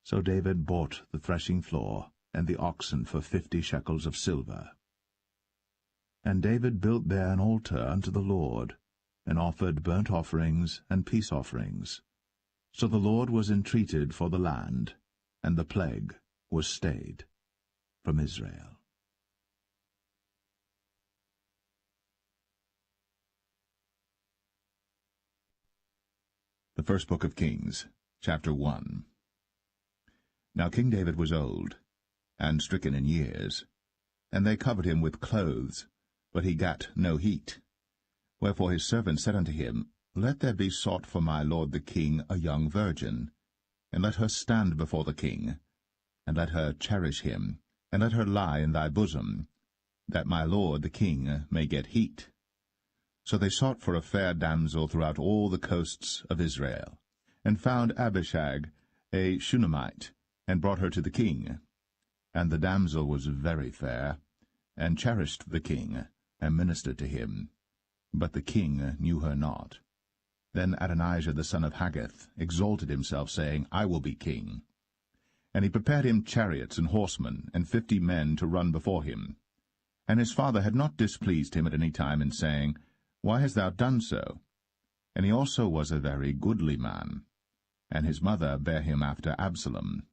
So David bought the threshing floor and the oxen for 50 shekels of silver. And David built there an altar unto the Lord, and offered burnt offerings and peace offerings. So the Lord was entreated for the land, and the plague was stayed from Israel. The First Book of Kings, chapter 1. Now King David was old, and stricken in years, and they covered him with clothes, but he gat no heat. Wherefore his servants said unto him, Let there be sought for my lord the king a young virgin, and let her stand before the king, and let her cherish him, and let her lie in thy bosom, that my lord the king may get heat. So they sought for a fair damsel throughout all the coasts of Israel, and found Abishag, a Shunammite, and brought her to the king. And the damsel was very fair, and cherished the king, and ministered to him. But the king knew her not. Then Adonijah the son of Haggith exalted himself, saying, I will be king. And he prepared him chariots and horsemen, and 50 men to run before him. And his father had not displeased him at any time in saying, Why hast thou done so? And he also was a very goodly man. And his mother bare him after Absalom.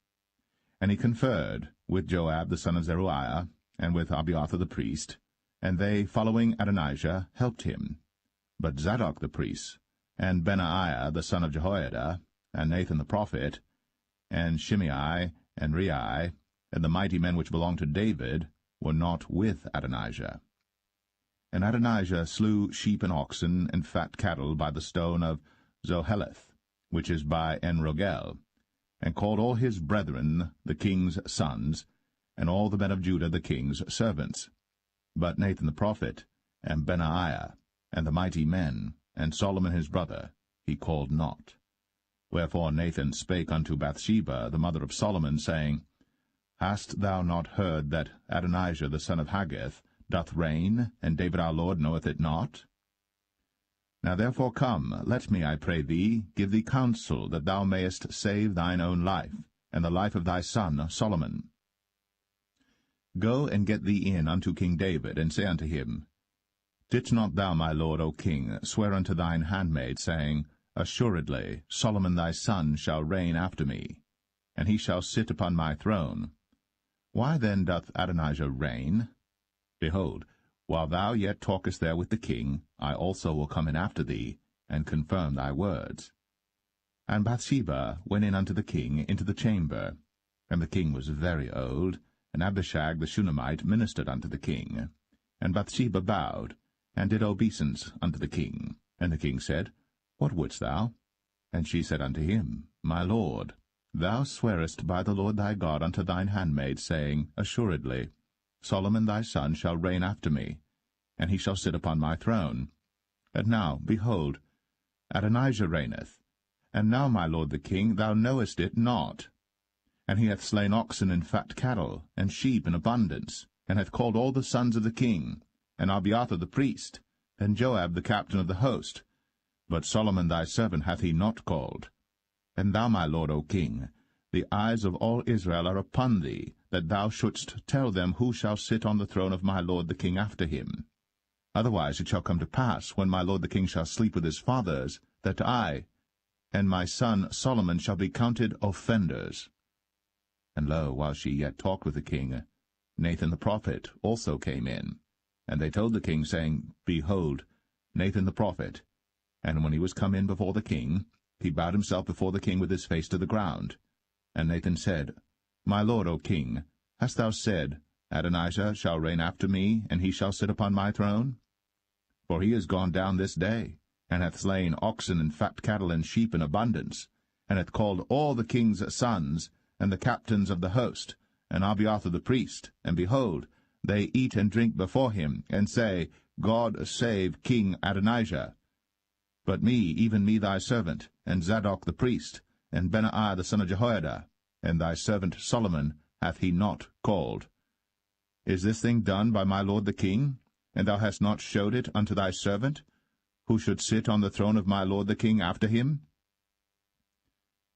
And he conferred with Joab the son of Zeruiah, and with Abiathar the priest, and they, following Adonijah, helped him. But Zadok the priest, and Benaiah the son of Jehoiada, and Nathan the prophet, and Shimei, and Rei, and the mighty men which belonged to David, were not with Adonijah. And Adonijah slew sheep and oxen and fat cattle by the stone of Zoheleth, which is by En-Rogel, and called all his brethren the king's sons, and all the men of Judah the king's servants. But Nathan the prophet, and Benaiah, and the mighty men, and Solomon his brother, he called not. Wherefore Nathan spake unto Bathsheba, the mother of Solomon, saying, Hast thou not heard that Adonijah the son of Haggith doth reign, and David our Lord knoweth it not? Now therefore come, let me, I pray thee, give thee counsel, that thou mayest save thine own life, and the life of thy son Solomon. Go and get thee in unto King David, and say unto him, Didst not thou, my lord, O king, swear unto thine handmaid, saying, Assuredly Solomon thy son shall reign after me, and he shall sit upon my throne. Why then doth Adonijah reign? Behold, while thou yet talkest there with the king, I also will come in after thee, and confirm thy words. And Bathsheba went in unto the king into the chamber. And the king was very old, and Abishag the Shunammite ministered unto the king. And Bathsheba bowed, and did obeisance unto the king. And the king said, What wouldst thou? And she said unto him, My lord, thou swearest by the Lord thy God unto thine handmaid, saying, Assuredly Solomon thy son shall reign after me, and he shall sit upon my throne. And now, behold, Adonijah reigneth, and now, my lord the king, thou knowest it not. And he hath slain oxen and fat cattle, and sheep in abundance, and hath called all the sons of the king, and Abiathar the priest, and Joab the captain of the host. But Solomon thy servant hath he not called. And thou, my lord, O king, the eyes of all Israel are upon thee, that thou shouldst tell them who shall sit on the throne of my lord the king after him. Otherwise it shall come to pass, when my lord the king shall sleep with his fathers, that I and my son Solomon shall be counted offenders. And lo, while she yet talked with the king, Nathan the prophet also came in. And they told the king, saying, Behold, Nathan the prophet. And when he was come in before the king, he bowed himself before the king with his face to the ground. And Nathan said, My lord, O king, hast thou said, Adonijah shall reign after me, and he shall sit upon my throne? For he is gone down this day, and hath slain oxen and fat cattle and sheep in abundance, and hath called all the king's sons, and the captains of the host, and Abiathar the priest, and behold, they eat and drink before him, and say, God save King Adonijah. But me, even me thy servant, and Zadok the priest, and Benaiah the son of Jehoiada, and thy servant Solomon hath he not called. Is this thing done by my lord the king? And thou hast not showed it unto thy servant, who should sit on the throne of my lord the king after him?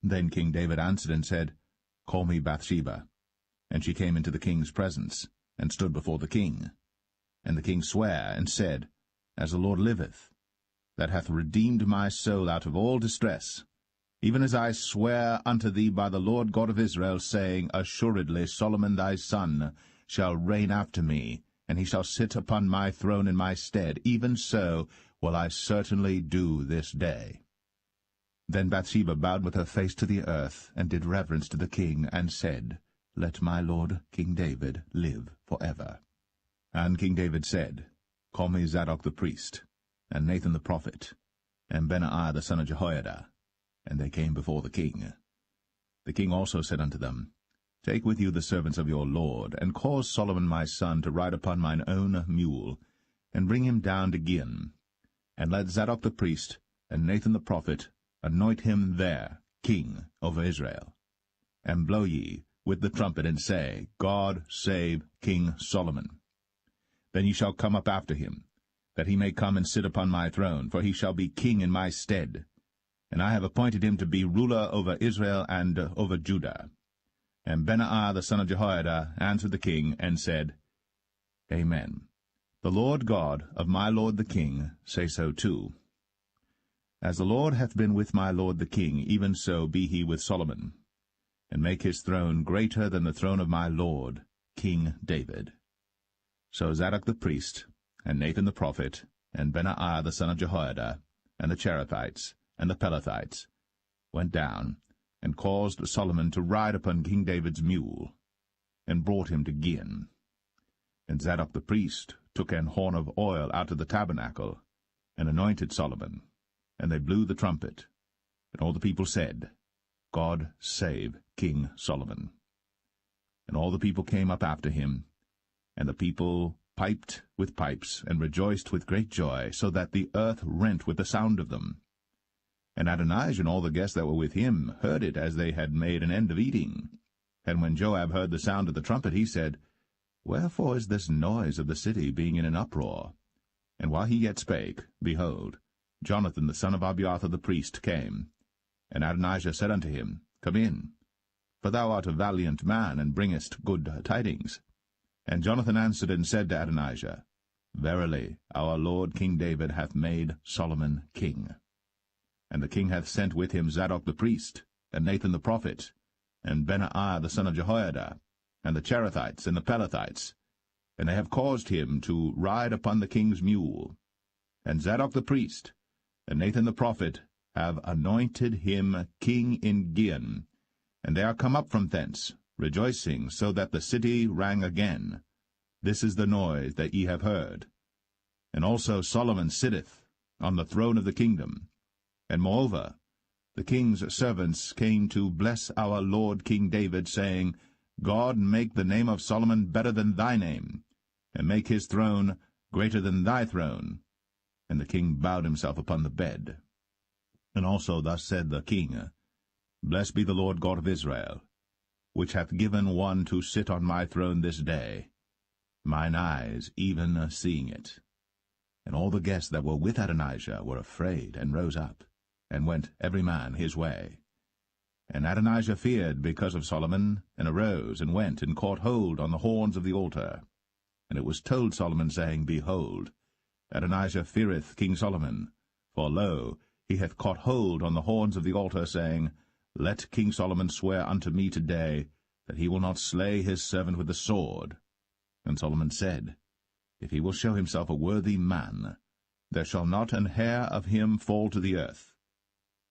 Then King David answered and said, Call me Bathsheba. And she came into the king's presence, and stood before the king. And the king sware, and said, As the Lord liveth, that hath redeemed my soul out of all distress, even as I swear unto thee by the Lord God of Israel, saying, Assuredly Solomon thy son shall reign after me, and he shall sit upon my throne in my stead, even so will I certainly do this day. Then Bathsheba bowed with her face to the earth, and did reverence to the king, and said, Let my lord King David live for ever. And King David said, Call me Zadok the priest, and Nathan the prophet. and Benaiah the son of Jehoiada. And they came before the king. The king also said unto them, Take with you the servants of your lord, and cause Solomon my son to ride upon mine own mule, and bring him down to Gihon. And let Zadok the priest and Nathan the prophet anoint him there king over Israel. And blow ye with the trumpet, and say, God save King Solomon. Then ye shall come up after him, that he may come and sit upon my throne, for he shall be king in my stead. And I have appointed him to be ruler over Israel and over Judah. And Benaiah the son of Jehoiada answered the king, and said, Amen. The Lord God of my lord the king say so too. As the Lord hath been with my lord the king, even so be he with Solomon, and make his throne greater than the throne of my lord, King David. So Zadok the priest, and Nathan the prophet, and Benaiah the son of Jehoiada, and the Cherethites, and the Pelethites, went down, and caused Solomon to ride upon King David's mule, and brought him to Gihon. And Zadok the priest took an horn of oil out of the tabernacle, and anointed Solomon, and they blew the trumpet. And all the people said, God save King Solomon. And all the people came up after him, and the people piped with pipes, and rejoiced with great joy, so that the earth rent with the sound of them. And Adonijah and all the guests that were with him heard it as they had made an end of eating. And when Joab heard the sound of the trumpet, he said, Wherefore is this noise of the city being in an uproar? And while he yet spake, behold, Jonathan the son of Abiathar the priest came. And Adonijah said unto him, Come in, for thou art a valiant man, and bringest good tidings. And Jonathan answered and said to Adonijah, Verily, our lord King David hath made Solomon king. And the king hath sent with him Zadok the priest, and Nathan the prophet, and Benaiah the son of Jehoiada, and the Cherethites and the Pelethites, and they have caused him to ride upon the king's mule. And Zadok the priest, and Nathan the prophet, have anointed him king in Gihon, and they are come up from thence, rejoicing, so that the city rang again. This is the noise that ye have heard. And also Solomon sitteth on the throne of the kingdom. And moreover, the king's servants came to bless our lord King David, saying, God make the name of Solomon better than thy name, and make his throne greater than thy throne. And the king bowed himself upon the bed. And also thus said the king, Blessed be the Lord God of Israel, which hath given one to sit on my throne this day, mine eyes even seeing it. And all the guests that were with Adonijah were afraid, and rose up, and went every man his way. And Adonijah feared because of Solomon, and arose, and went, and caught hold on the horns of the altar. And it was told Solomon, saying, Behold, Adonijah feareth King Solomon, for lo, he hath caught hold on the horns of the altar, saying, Let King Solomon swear unto me today, that he will not slay his servant with the sword. And Solomon said, If he will show himself a worthy man, there shall not an hair of him fall to the earth.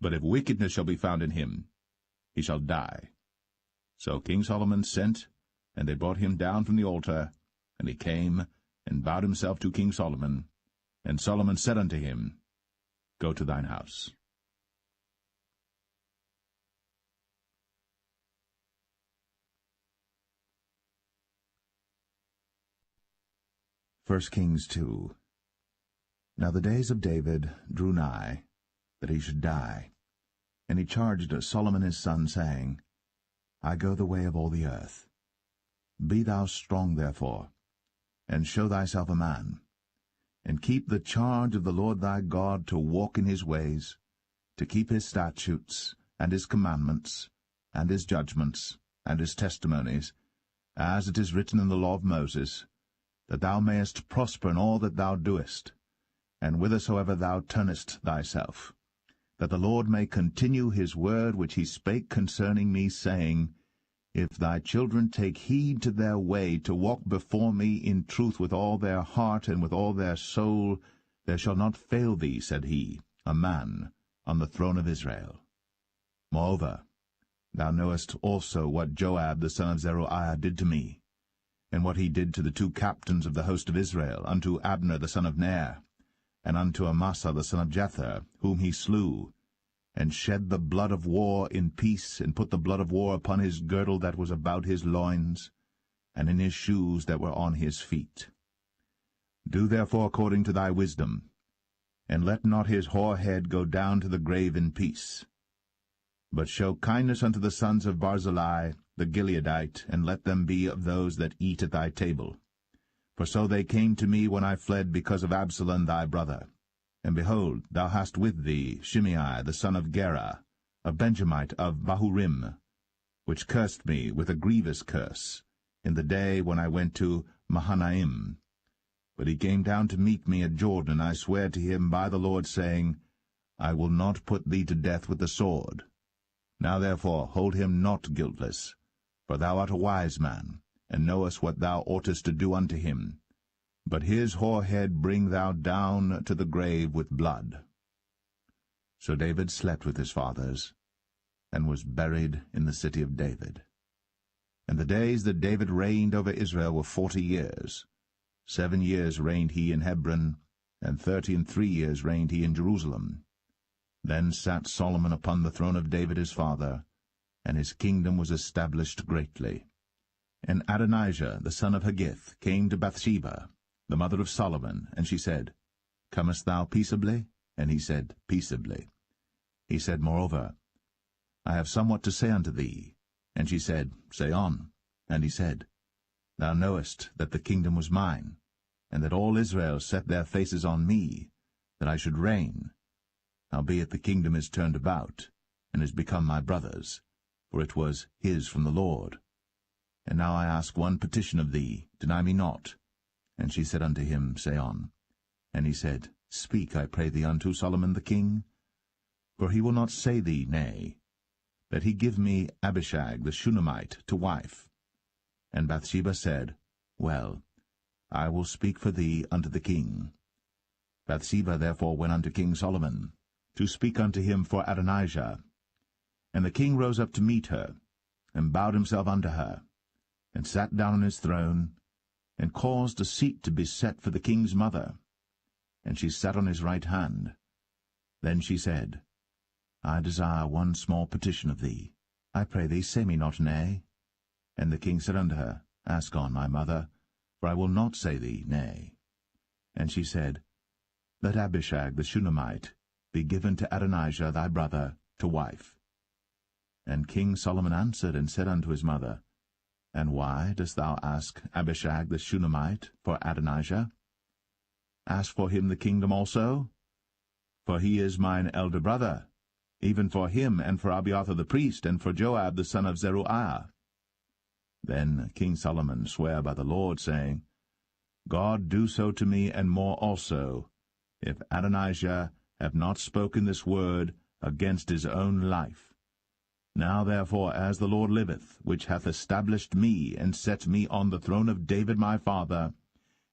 But if wickedness shall be found in him, he shall die. So King Solomon sent, and they brought him down from the altar, and he came, and bowed himself to King Solomon. And Solomon said unto him, Go to thine house. 1 Kings 2. Now the days of David drew nigh, that he should die. And he charged Solomon his son, saying, I go the way of all the earth. Be thou strong therefore, and show thyself a man, and keep the charge of the Lord thy God, to walk in his ways, to keep his statutes, and his commandments, and his judgments, and his testimonies, as it is written in the law of Moses, that thou mayest prosper in all that thou doest, and whithersoever thou turnest thyself, that the Lord may continue his word which he spake concerning me, saying, If thy children take heed to their way, to walk before me in truth with all their heart and with all their soul, there shall not fail thee, said he, a man on the throne of Israel. Moreover, thou knowest also what Joab the son of Zeruiah did to me, and what he did to the two captains of the host of Israel, unto Abner the son of Ner, and unto Amasa the son of Jether, whom he slew, and shed the blood of war in peace, and put the blood of war upon his girdle that was about his loins, and in his shoes that were on his feet. Do therefore according to thy wisdom, and let not his hoar head go down to the grave in peace. But show kindness unto the sons of Barzillai the Gileadite, and let them be of those that eat at thy table. For so they came to me when I fled because of Absalom thy brother. And behold, thou hast with thee Shimei the son of Gera, a Benjamite of Bahurim, which cursed me with a grievous curse, in the day when I went to Mahanaim. But he came down to meet me at Jordan, and I sware to him by the Lord, saying, I will not put thee to death with the sword. Now therefore hold him not guiltless, for thou art a wise man, and knowest what thou oughtest to do unto him. But his hoar head bring thou down to the grave with blood. So David slept with his fathers, and was buried in the city of David. And the days that David reigned over Israel were 40 years. 7 years reigned he in Hebron, and 33 years reigned he in Jerusalem. Then sat Solomon upon the throne of David his father, and his kingdom was established greatly. And Adonijah the son of Haggith came to Bathsheba, the mother of Solomon, and she said, Comest thou peaceably? And he said, Peaceably. He said, Moreover, I have somewhat to say unto thee. And she said, Say on. And he said, Thou knowest that the kingdom was mine, and that all Israel set their faces on me, that I should reign. Howbeit the kingdom is turned about, and is become my brother's, for it was his from the Lord. And now I ask one petition of thee, deny me not. And she said unto him, Say on. And he said, Speak, I pray thee, unto Solomon the king. For he will not say thee nay, that he give me Abishag the Shunammite to wife. And Bathsheba said, Well, I will speak for thee unto the king. Bathsheba therefore went unto King Solomon, to speak unto him for Adonijah. And the king rose up to meet her, and bowed himself unto her, and sat down on his throne, and caused a seat to be set for the king's mother. And she sat on his right hand. Then she said, I desire one small petition of thee. I pray thee, say me not nay. And the king said unto her, Ask on, my mother, for I will not say thee nay. And she said, Let Abishag the Shunammite be given to Adonijah thy brother to wife. And King Solomon answered and said unto his mother, And why dost thou ask Abishag the Shunammite for Adonijah? Ask for him the kingdom also? For he is mine elder brother, even for him, and for Abiathar the priest, and for Joab the son of Zeruiah. Then King Solomon sware by the Lord, saying, God do so to me, and more also, if Adonijah have not spoken this word against his own life. Now therefore, as the Lord liveth, which hath established me, and set me on the throne of David my father,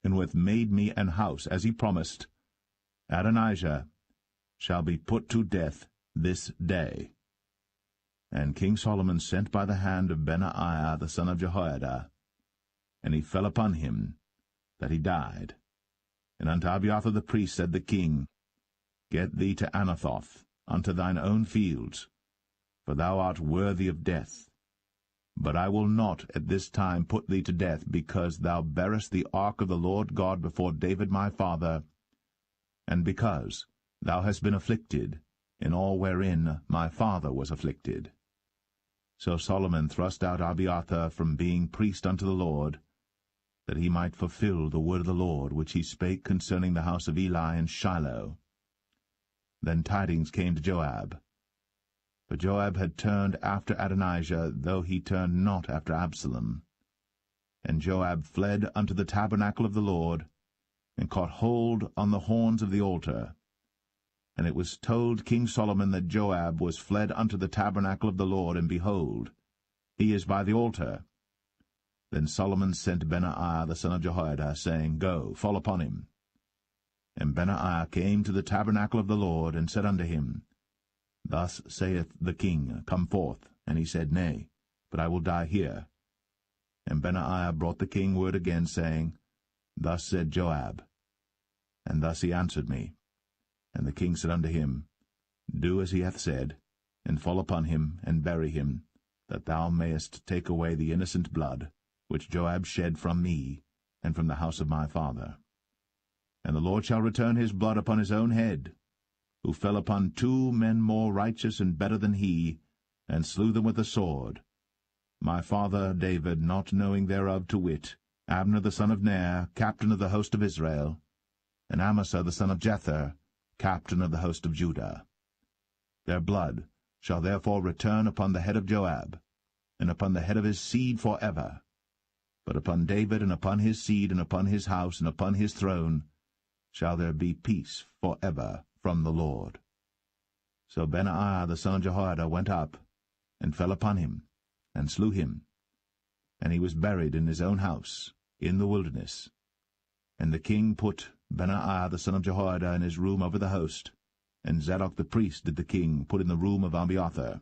and who hath made me an house, as he promised, Adonijah shall be put to death this day. And King Solomon sent by the hand of Benaiah the son of Jehoiada, and he fell upon him, that he died. And unto Abiathar the priest said the king, Get thee to Anathoth, unto thine own fields, for thou art worthy of death. But I will not at this time put thee to death, because thou bearest the ark of the Lord God before David my father, and because thou hast been afflicted in all wherein my father was afflicted. So Solomon thrust out Abiathar from being priest unto the Lord, that he might fulfill the word of the Lord, which he spake concerning the house of Eli in Shiloh. Then tidings came to Joab. For Joab had turned after Adonijah, though he turned not after Absalom. And Joab fled unto the tabernacle of the Lord, and caught hold on the horns of the altar. And it was told King Solomon that Joab was fled unto the tabernacle of the Lord, and behold, he is by the altar. Then Solomon sent Benaiah the son of Jehoiada, saying, Go, fall upon him. And Benaiah came to the tabernacle of the Lord, and said unto him, Thus saith the king, Come forth. And he said, Nay, but I will die here. And Benaiah brought the king word again, saying, Thus said Joab. And thus he answered me, And the king said unto him, Do as he hath said, and fall upon him, and bury him, that thou mayest take away the innocent blood, which Joab shed from me, and from the house of my father. And the Lord shall return his blood upon his own head, who fell upon 2 men more righteous and better than he, and slew them with the sword. My father David, not knowing thereof, to wit, Abner the son of Ner, captain of the host of Israel, and Amasa the son of Jether, captain of the host of Judah. Their blood shall therefore return upon the head of Joab, and upon the head of his seed for ever. But upon David, and upon his seed, and upon his house, and upon his throne, shall there be peace for ever from the Lord. So Benaiah the son of Jehoiada went up, and fell upon him, and slew him. And he was buried in his own house, in the wilderness. And the king put Benaiah the son of Jehoiada in his room over the host, and Zadok the priest did the king put in the room of Abiathar.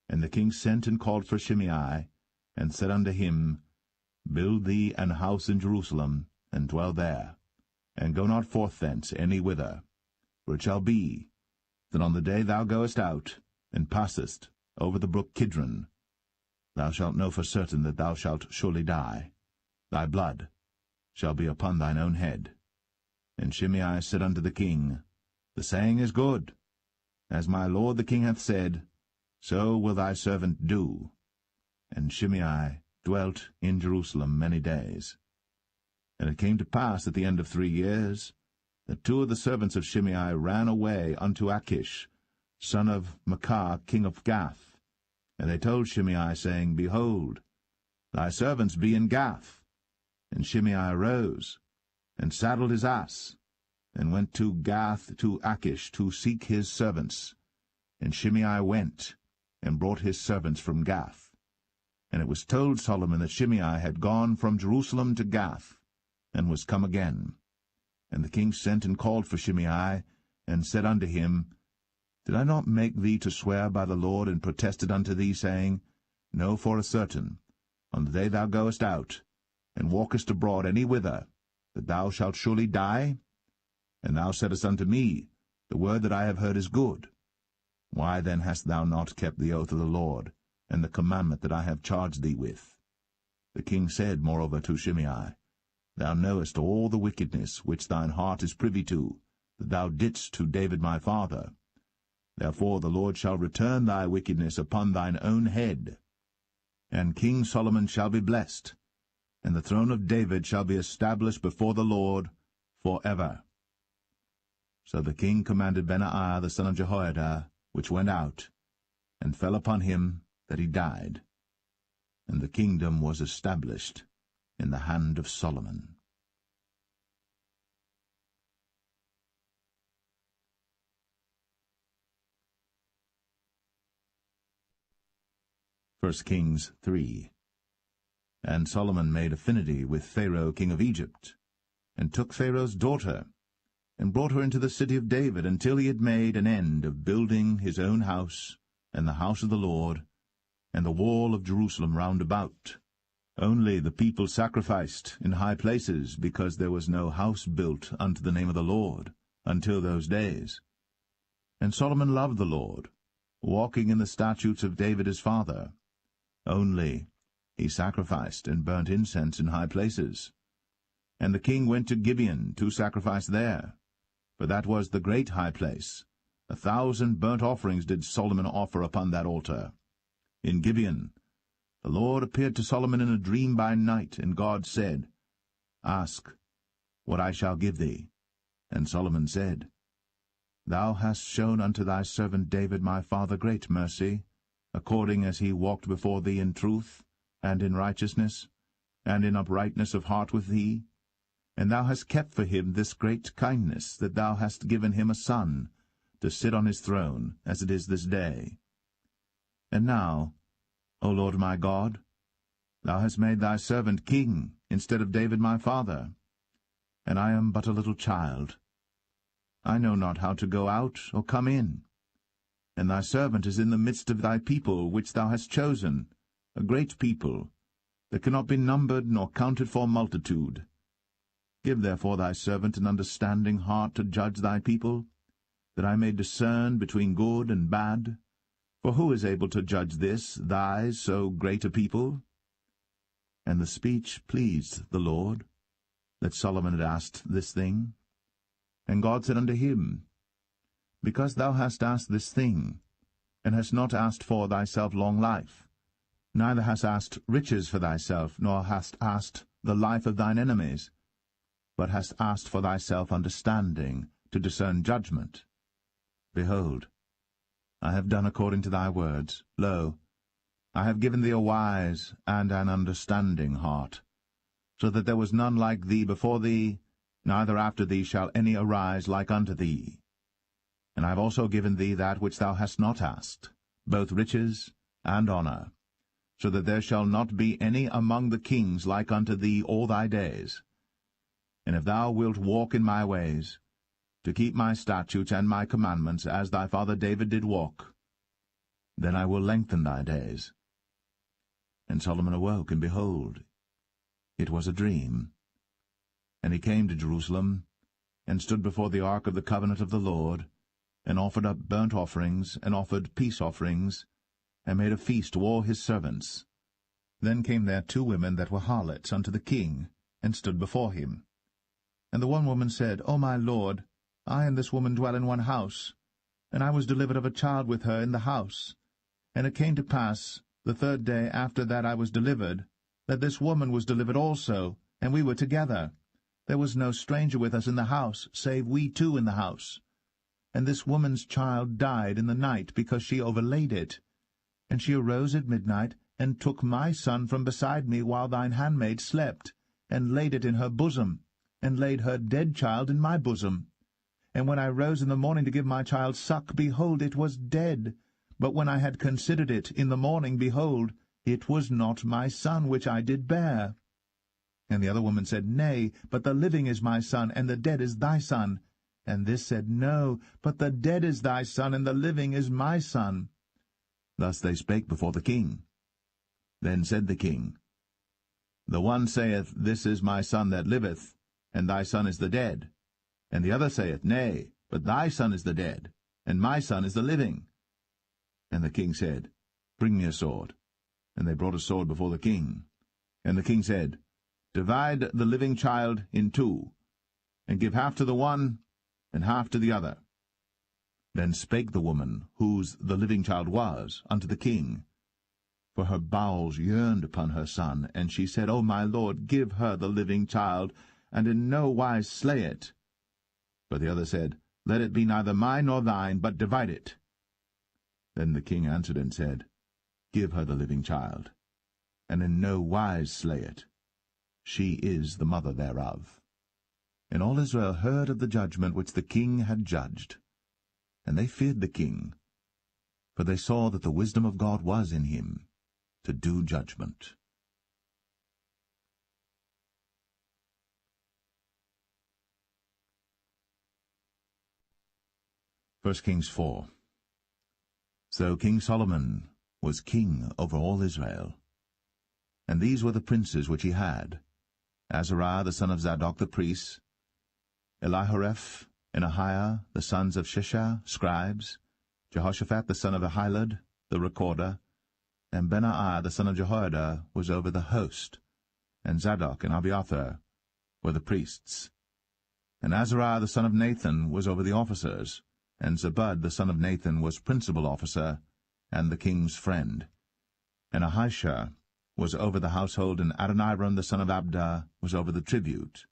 And the king sent and called for Shimei, and said unto him, Build thee an house in Jerusalem, and dwell there, and go not forth thence any whither. For it shall be, that on the day thou goest out, and passest over the brook Kidron, thou shalt know for certain that thou shalt surely die. Thy blood shall be upon thine own head. And Shimei said unto the king, The saying is good. As my lord the king hath said, so will thy servant do. And Shimei dwelt in Jerusalem many days. And it came to pass at the end of 3 years, that 2 of the servants of Shimei ran away unto Achish, son of Maachah, king of Gath. And they told Shimei, saying, Behold, thy servants be in Gath. And Shimei arose, and saddled his ass, and went to Gath to Achish to seek his servants. And Shimei went, and brought his servants from Gath. And it was told Solomon that Shimei had gone from Jerusalem to Gath, and was come again. And the king sent and called for Shimei, and said unto him, Did I not make thee to swear by the Lord, and protested unto thee, saying, Know for a certain, on the day thou goest out, and walkest abroad any whither, that thou shalt surely die? And thou saidst unto me, The word that I have heard is good. Why then hast thou not kept the oath of the Lord, and the commandment that I have charged thee with? The king said moreover to Shimei, Thou knowest all the wickedness which thine heart is privy to, that thou didst to David my father. Therefore the Lord shall return thy wickedness upon thine own head. And King Solomon shall be blessed, and the throne of David shall be established before the Lord for ever. So the king commanded Benaiah the son of Jehoiada, which went out, and fell upon him that he died. And the kingdom was established in the hand of Solomon. 1 Kings 3. And Solomon made affinity with Pharaoh king of Egypt, and took Pharaoh's daughter, and brought her into the city of David, until he had made an end of building his own house, and the house of the Lord, and the wall of Jerusalem round about. Only the people sacrificed in high places, because there was no house built unto the name of the Lord, until those days. And Solomon loved the Lord, walking in the statutes of David his father. Only he sacrificed and burnt incense in high places. And the king went to Gibeon to sacrifice there, for that was the great high place. 1,000 burnt offerings did Solomon offer upon that altar. In Gibeon the Lord appeared to Solomon in a dream by night, and God said, Ask what I shall give thee. And Solomon said, Thou hast shown unto thy servant David my father great mercy, according as he walked before thee in truth, and in righteousness, and in uprightness of heart with thee. And thou hast kept for him this great kindness, that thou hast given him a son, to sit on his throne, as it is this day. And now, O Lord my God, thou hast made thy servant king instead of David my father, and I am but a little child. I know not how to go out or come in. And thy servant is in the midst of thy people, which thou hast chosen, a great people, that cannot be numbered nor counted for multitude. Give therefore thy servant an understanding heart to judge thy people, that I may discern between good and bad? For who is able to judge this, thy so great a people? And the speech pleased the Lord, that Solomon had asked this thing. And God said unto him, Because thou hast asked this thing, and hast not asked for thyself long life, neither hast asked riches for thyself, nor hast asked the life of thine enemies, but hast asked for thyself understanding, to discern judgment. Behold, I have done according to thy words. Lo, I have given thee a wise and an understanding heart, so that there was none like thee before thee, neither after thee shall any arise like unto thee. And I have also given thee that which thou hast not asked, both riches and honour, so that there shall not be any among the kings like unto thee all thy days. And if thou wilt walk in my ways, to keep my statutes and my commandments, as thy father David did walk, then I will lengthen thy days. And Solomon awoke, and behold, it was a dream. And he came to Jerusalem, and stood before the ark of the covenant of the Lord, and offered up burnt offerings, and offered peace offerings, and made a feast to all his servants. Then came there 2 women that were harlots unto the king, and stood before him. And the one woman said, O my lord, I and this woman dwell in one house, and I was delivered of a child with her in the house. And it came to pass, the 3rd day after that I was delivered, that this woman was delivered also, and we were together. There was no stranger with us in the house, save we 2 in the house. And this woman's child died in the night, because she overlaid it. And she arose at midnight, and took my son from beside me while thine handmaid slept, and laid it in her bosom, and laid her dead child in my bosom. And when I rose in the morning to give my child suck, behold, it was dead. But when I had considered it in the morning, behold, it was not my son which I did bear. And the other woman said, Nay, but the living is my son, and the dead is thy son. And this said, No, but the dead is thy son, and the living is my son. Thus they spake before the king. Then said the king, The one saith, This is my son that liveth, and thy son is the dead. And the other saith, Nay, but thy son is the dead, and my son is the living. And the king said, Bring me a sword. And they brought a sword before the king. And the king said, Divide the living child in 2, and give half to the one, and half to the other. Then spake the woman, whose the living child was, unto the king, for her bowels yearned upon her son, and she said, O my lord, give her the living child, and in no wise slay it. But the other said, Let it be neither mine nor thine, but divide it. Then the king answered and said, Give her the living child, and in no wise slay it. She is the mother thereof. And all Israel heard of the judgment which the king had judged. And they feared the king, for they saw that the wisdom of God was in him, to do judgment. 1 Kings 4. So King Solomon was king over all Israel. And these were the princes which he had: Azariah the son of Zadok the priest, Elihoreph and Ahiah the sons of Shishah, scribes, Jehoshaphat the son of Ahilud, the recorder, and Benaiah the son of Jehoiada was over the host, and Zadok and Abiathar were the priests. And Azariah the son of Nathan was over the officers, and Zabud the son of Nathan was principal officer, and the king's friend. And Ahisha was over the household, and Adoniram the son of Abda was over the tribute.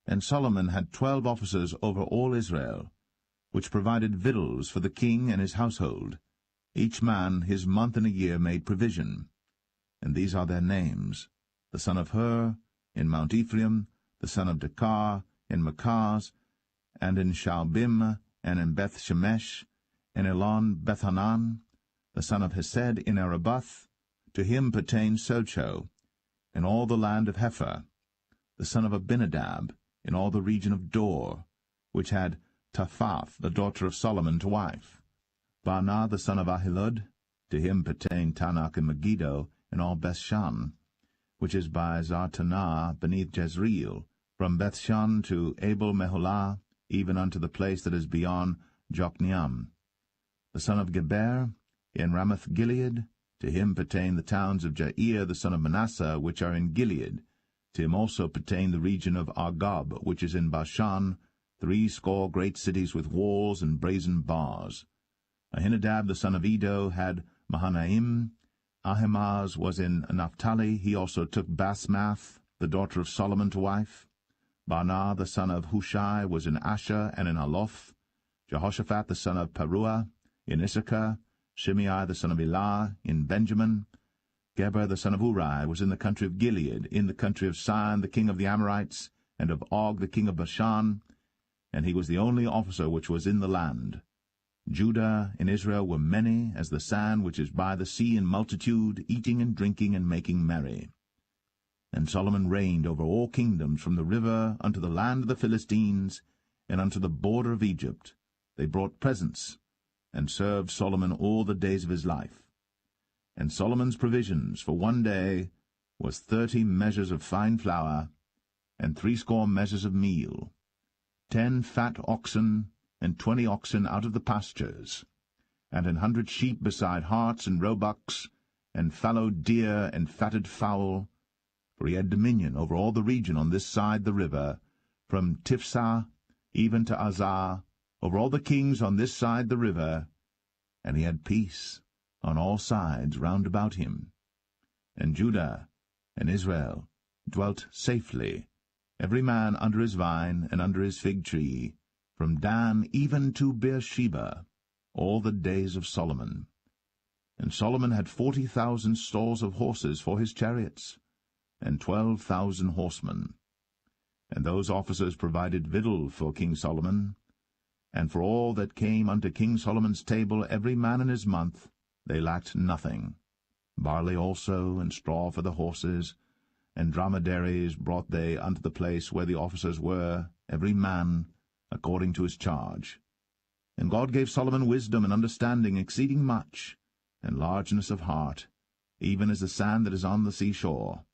And Solomon had 12 officers over all Israel, which provided victuals for the king and his household. Each man his month in a year made provision. And these are their names: the son of Hur, in Mount Ephraim, the son of Dekar, in Makaz, and in Shaalbim, and in Beth-Shemesh, and Elon Bethanan, the son of Hesed, in Arabath. To him pertained Socho, in all the land of Hepher, the son of Abinadab, in all the region of Dor, which had Taphath, the daughter of Solomon, to wife. Baanah, the son of Ahilud, to him pertained Tanakh and Megiddo, in all Bethshan, which is by Zartanah beneath Jezreel, from Bethshan to Abel-Meholah, even unto the place that is beyond Jokneam. The son of Geber, in Ramoth-Gilead, to him pertain the towns of Jair the son of Manasseh, which are in Gilead. To him also pertain the region of Argob, which is in Bashan, 80 great cities with walls and brazen bars. Ahinadab the son of Edo had Mahanaim. Ahimaaz was in Naphtali. He also took Basmath, the daughter of Solomon, to wife. Baanah the son of Hushai was in Asher and in Aloth. Jehoshaphat the son of Paruah in Issachar. Shimei the son of Elah in Benjamin. Geber the son of Uri was in the country of Gilead, in the country of Sihon the king of the Amorites, and of Og the king of Bashan, and he was the only officer which was in the land. Judah and Israel were many as the sand which is by the sea in multitude, eating and drinking and making merry. And Solomon reigned over all kingdoms from the river unto the land of the Philistines, and unto the border of Egypt. They brought presents, and served Solomon all the days of his life. And Solomon's provisions for one day was 30 measures of fine flour, and 80 measures of meal, 10 fat oxen, and 20 oxen out of the pastures, and 100 sheep beside harts and roebucks, and fallow deer and fatted fowl, for he had dominion over all the region on this side the river, from Tiphsah even to Azar, over all the kings on this side the river, and he had peace on all sides round about him. And Judah and Israel dwelt safely, every man under his vine and under his fig tree, from Dan even to Beersheba, all the days of Solomon. And Solomon had 40,000 stalls of horses for his chariots, and 12,000 horsemen. And those officers provided victual for King Solomon, and for all that came unto King Solomon's table every man in his month, they lacked nothing. Barley also, and straw for the horses, and dromedaries brought they unto the place where the officers were, every man according to his charge. And God gave Solomon wisdom and understanding exceeding much, and largeness of heart, even as the sand that is on the seashore.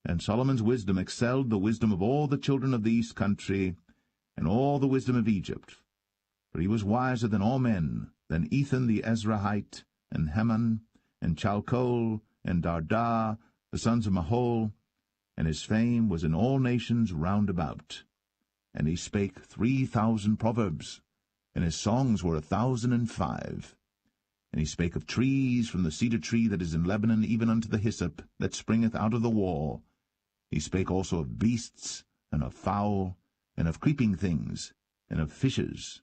And Solomon's wisdom excelled the wisdom of all the children of the east country, and all the wisdom of Egypt. For he was wiser than all men, than Ethan the Ezrahite, and Heman, and Chalcol, and Darda, the sons of Mahol, and his fame was in all nations round about. And he spake 3,000 proverbs, and his songs were 1,005. And he spake of trees, from the cedar tree that is in Lebanon even unto the hyssop that springeth out of the wall. He spake also of beasts, and of fowl, and of creeping things, and of fishes.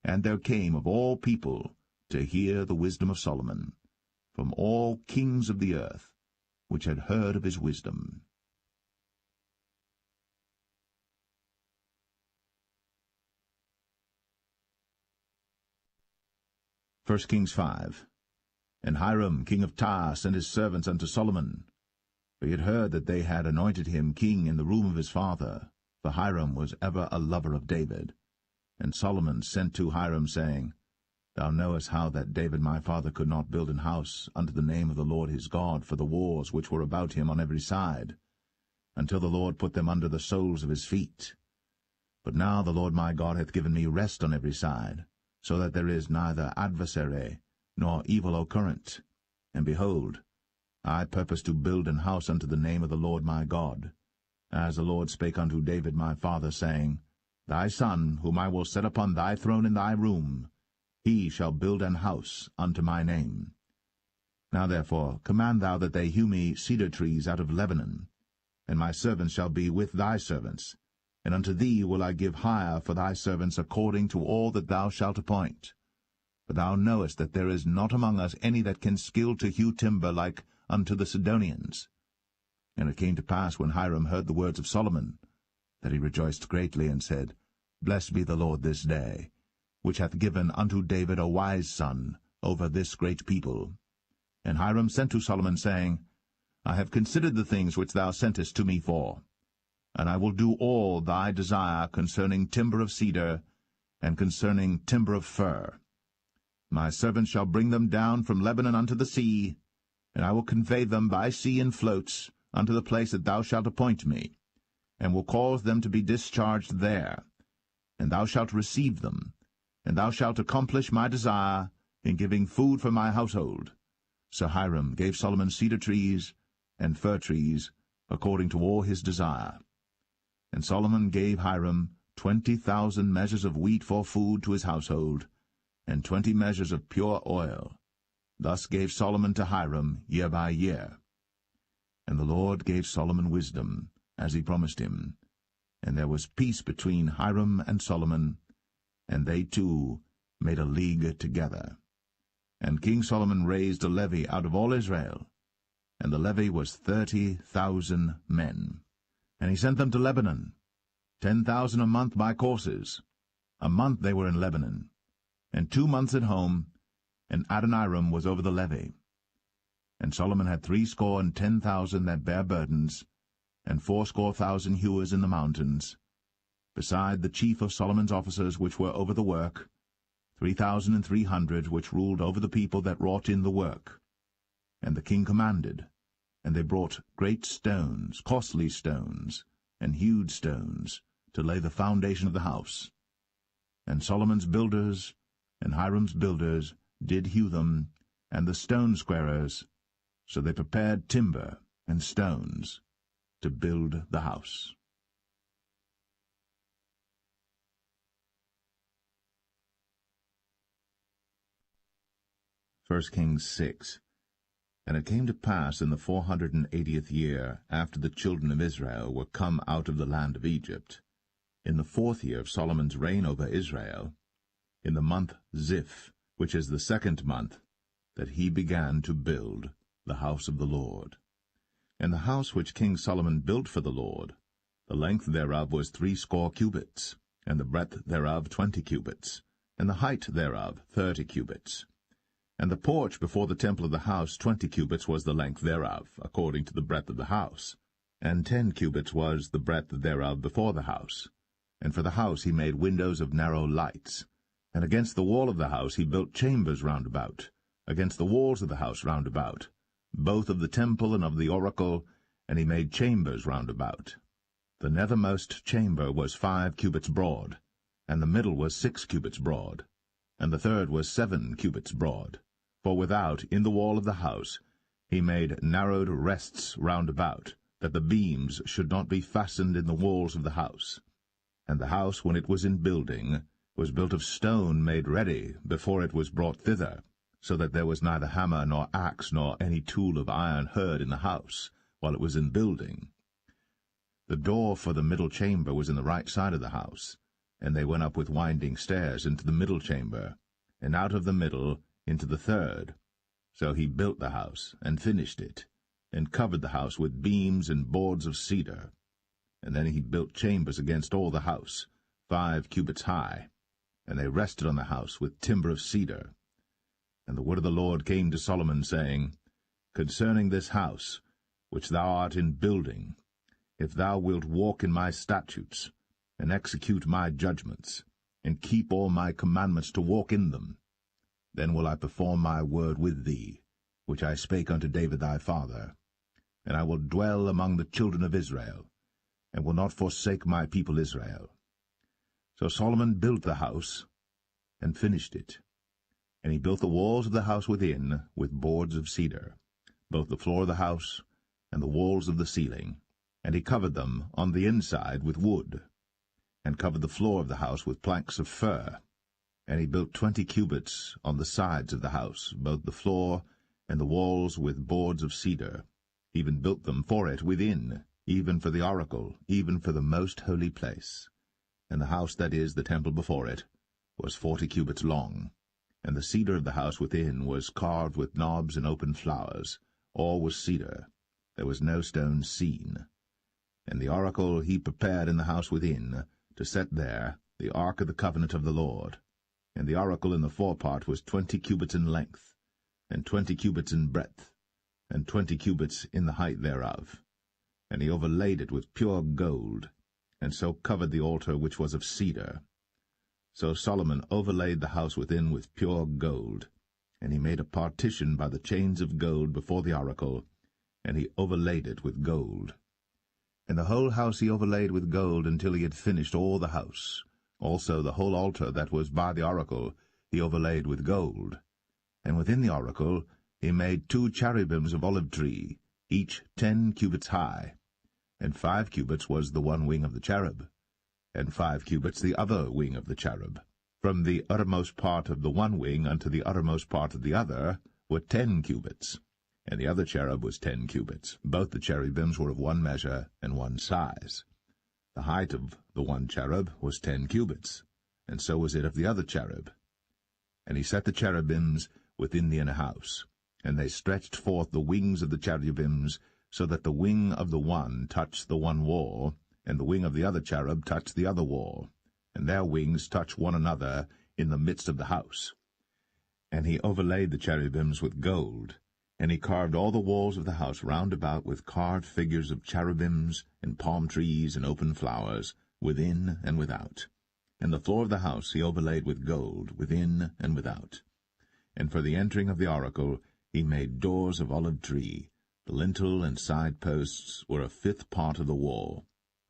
And there came of all people to hear the wisdom of Solomon, from all kings of the earth, which had heard of his wisdom. 1 Kings 5. And Hiram king of Tyre sent his servants unto Solomon, for he had heard that they had anointed him king in the room of his father, for Hiram was ever a lover of David. And Solomon sent to Hiram, saying, Thou knowest how that David my father could not build an house unto the name of the Lord his God for the wars which were about him on every side, until the Lord put them under the soles of his feet. But now the Lord my God hath given me rest on every side, so that there is neither adversary nor evil occurrent. And behold, I purpose to build an house unto the name of the Lord my God, as the Lord spake unto David my father, saying, Thy son, whom I will set upon thy throne in thy room, he shall build an house unto my name. Now therefore command thou that they hew me cedar trees out of Lebanon, and my servants shall be with thy servants, and unto thee will I give hire for thy servants according to all that thou shalt appoint. For thou knowest that there is not among us any that can skill to hew timber like unto the Sidonians. And it came to pass, when Hiram heard the words of Solomon, that he rejoiced greatly, and said, Blessed be the Lord this day, which hath given unto David a wise son over this great people. And Hiram sent to Solomon, saying, I have considered the things which thou sentest to me for, and I will do all thy desire concerning timber of cedar, and concerning timber of fir. My servants shall bring them down from Lebanon unto the sea, and I will convey them by sea in floats unto the place that thou shalt appoint me, and will cause them to be discharged there. And thou shalt receive them, and thou shalt accomplish my desire in giving food for my household. So Hiram gave Solomon cedar trees and fir trees, according to all his desire. And Solomon gave Hiram 20,000 measures of wheat for food to his household, and 20 measures of pure oil. Thus gave Solomon to Hiram year by year. And the Lord gave Solomon wisdom, as he promised him. And there was peace between Hiram and Solomon, and they two made a league together. And King Solomon raised a levy out of all Israel, and the levy was 30,000 men. And he sent them to Lebanon, 10,000 a month by courses. A month they were in Lebanon, and 2 months at home, and Adoniram was over the levy. And Solomon had 70,000 that bare burdens, and 80,000 hewers in the mountains, beside the chief of Solomon's officers which were over the work, 3,300 which ruled over the people that wrought in the work. And the king commanded, and they brought great stones, costly stones, and hewed stones, to lay the foundation of the house. And Solomon's builders and Hiram's builders did hew them, and the stone squarers, so they prepared timber and stones to build the house. 1 Kings 6. And it came to pass in the 480th year, after the children of Israel were come out of the land of Egypt, in the 4th year of Solomon's reign over Israel, in the month Ziph, which is the 2nd month, that he began to build the house of the Lord. And the house which King Solomon built for the Lord, the length thereof was 80 cubits, and the breadth thereof 20 cubits, and the height thereof 30 cubits. And the porch before the temple of the house 20 cubits was the length thereof, according to the breadth of the house, and 10 cubits was the breadth thereof before the house. And for the house he made windows of narrow lights. And against the wall of the house he built chambers round about, against the walls of the house round about, both of the temple and of the oracle, and he made chambers round about. The nethermost chamber was 5 cubits broad, and the middle was 6 cubits broad, and the third was 7 cubits broad. For without, in the wall of the house, he made narrowed rests round about, that the beams should not be fastened in the walls of the house. And the house, when it was in building, was built of stone made ready before it was brought thither, so that there was neither hammer nor axe nor any tool of iron heard in the house, while it was in building. The door for the middle chamber was in the right side of the house, and they went up with winding stairs into the middle chamber, and out of the middle into the third. So he built the house, and finished it, and covered the house with beams and boards of cedar. And then he built chambers against all the house, 5 cubits high, and they rested on the house with timber of cedar. And the word of the Lord came to Solomon, saying, Concerning this house, which thou art in building, if thou wilt walk in my statutes, and execute my judgments, and keep all my commandments to walk in them, then will I perform my word with thee, which I spake unto David thy father. And I will dwell among the children of Israel, and will not forsake my people Israel. So Solomon built the house, and finished it. And he built the walls of the house within with boards of cedar, both the floor of the house and the walls of the ceiling. And he covered them on the inside with wood, and covered the floor of the house with planks of fir. And he built 20 cubits on the sides of the house, both the floor and the walls with boards of cedar, even built them for it within, even for the oracle, even for the most holy place. And the house, that is, the temple before it, was 40 cubits long. And the cedar of the house within was carved with knobs and open flowers. All was cedar. There was no stone seen. And the oracle he prepared in the house within, to set there the ark of the covenant of the Lord. And the oracle in the forepart was 20 cubits in length, and 20 cubits in breadth, and 20 cubits in the height thereof. And he overlaid it with pure gold, and so covered the altar which was of cedar. So Solomon overlaid the house within with pure gold, and he made a partition by the chains of gold before the oracle, and he overlaid it with gold. And the whole house he overlaid with gold until he had finished all the house, Also the whole altar that was by the oracle he overlaid with gold. And within the oracle he made 2 cherubims of olive tree, each 10 cubits high. And 5 cubits was the one wing of the cherub, and 5 cubits the other wing of the cherub. From the uttermost part of the one wing unto the uttermost part of the other were 10 cubits. And the other cherub was 10 cubits. Both the cherubims were of one measure and one size. The height of the one cherub was 10 cubits, and so was it of the other cherub. And he set the cherubims within the inner house, and they stretched forth the wings of the cherubims, so that the wing of the one touched the one wall, and the wing of the other cherub touched the other wall, and their wings touched one another in the midst of the house. And he overlaid the cherubims with gold, and he carved all the walls of the house round about with carved figures of cherubims, and palm trees, and open flowers, within and without. And the floor of the house he overlaid with gold, within and without. And for the entering of the oracle he made doors of olive tree. The lintel and side posts were a 5th part of the wall.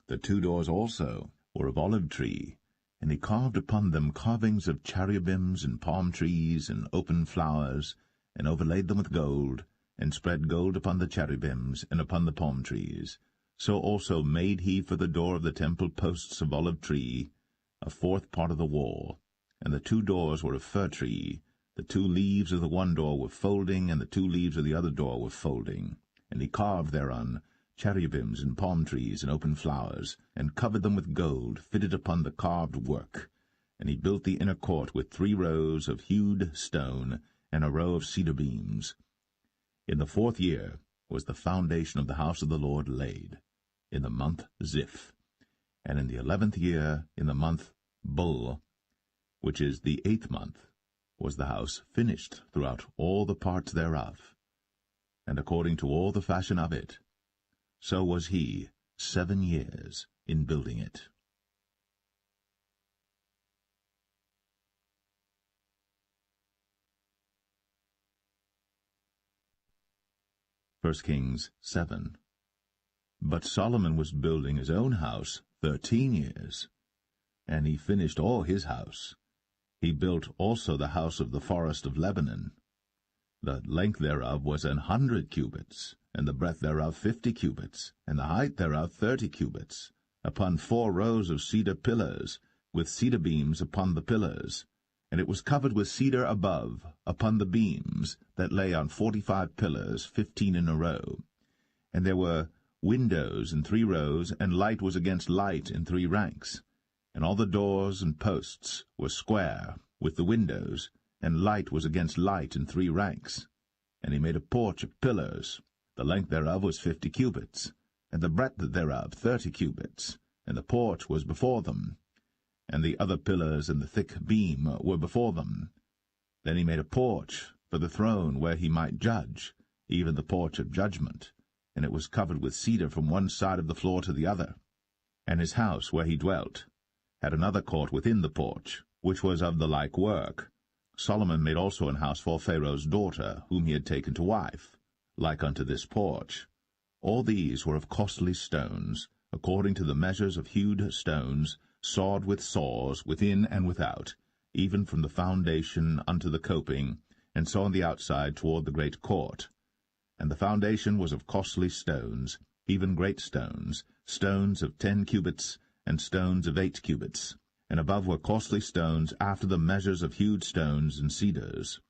The 2 doors also were of olive tree, and he carved upon them carvings of cherubims and palm trees and open flowers, and overlaid them with gold, and spread gold upon the cherubims and upon the palm trees. So also made he for the door of the temple posts of olive tree, a 4th part of the wall. And the 2 doors were of fir tree. The 2 leaves of the one door were folding, and the 2 leaves of the other door were folding. And he carved thereon cherubims and palm trees and open flowers, and covered them with gold, fitted upon the carved work. And he built the inner court with 3 rows of hewed stone, and a row of cedar beams. In the 4th year was the foundation of the house of the Lord laid, in the month Ziph. And in the 11th year, in the month Bul, which is the 8th month, was the house finished throughout all the parts thereof. And according to all the fashion of it, so was he 7 years in building it. 1 Kings 7. But Solomon was building his own house 13 years, and he finished all his house. He built also the house of the forest of Lebanon. The length thereof was 100 cubits, and the breadth thereof 50 cubits, and the height thereof 30 cubits, upon 4 rows of cedar pillars, with cedar beams upon the pillars. And it was covered with cedar above, upon the beams, that lay on 45 pillars, 15 in a row. And there were windows in 3 rows, and light was against light in 3 ranks. And all the doors and posts were square, with the windows, and light was against light in 3 ranks. And he made a porch of pillars. The length thereof was 50 cubits, and the breadth thereof 30 cubits, and the porch was before them. And the other pillars and the thick beam were before them. Then he made a porch for the throne where he might judge, even the porch of judgment, and it was covered with cedar from one side of the floor to the other. And his house where he dwelt had another court within the porch, which was of the like work. Solomon made also an house for Pharaoh's daughter, whom he had taken to wife, like unto this porch. All these were of costly stones, according to the measures of hewed stones, sawed with saws, within and without, even from the foundation unto the coping, and so on the outside toward the great court. And the foundation was of costly stones, even great stones, stones of 10 cubits, and stones of 8 cubits. And above were costly stones after the measures of hewed stones and cedars.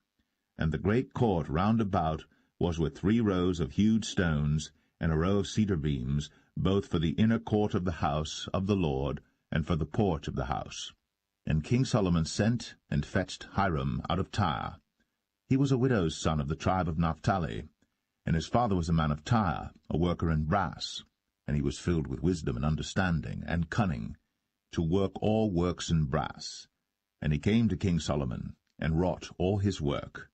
And the great court round about was with 3 rows of hewed stones, and a row of cedar beams, both for the inner court of the house of the Lord, and for the porch of the house. And King Solomon sent and fetched Hiram out of Tyre. He was a widow's son of the tribe of Naphtali, and his father was a man of Tyre, a worker in brass. And he was filled with wisdom and understanding and cunning, to work all works in brass. And he came to King Solomon, and wrought all his work.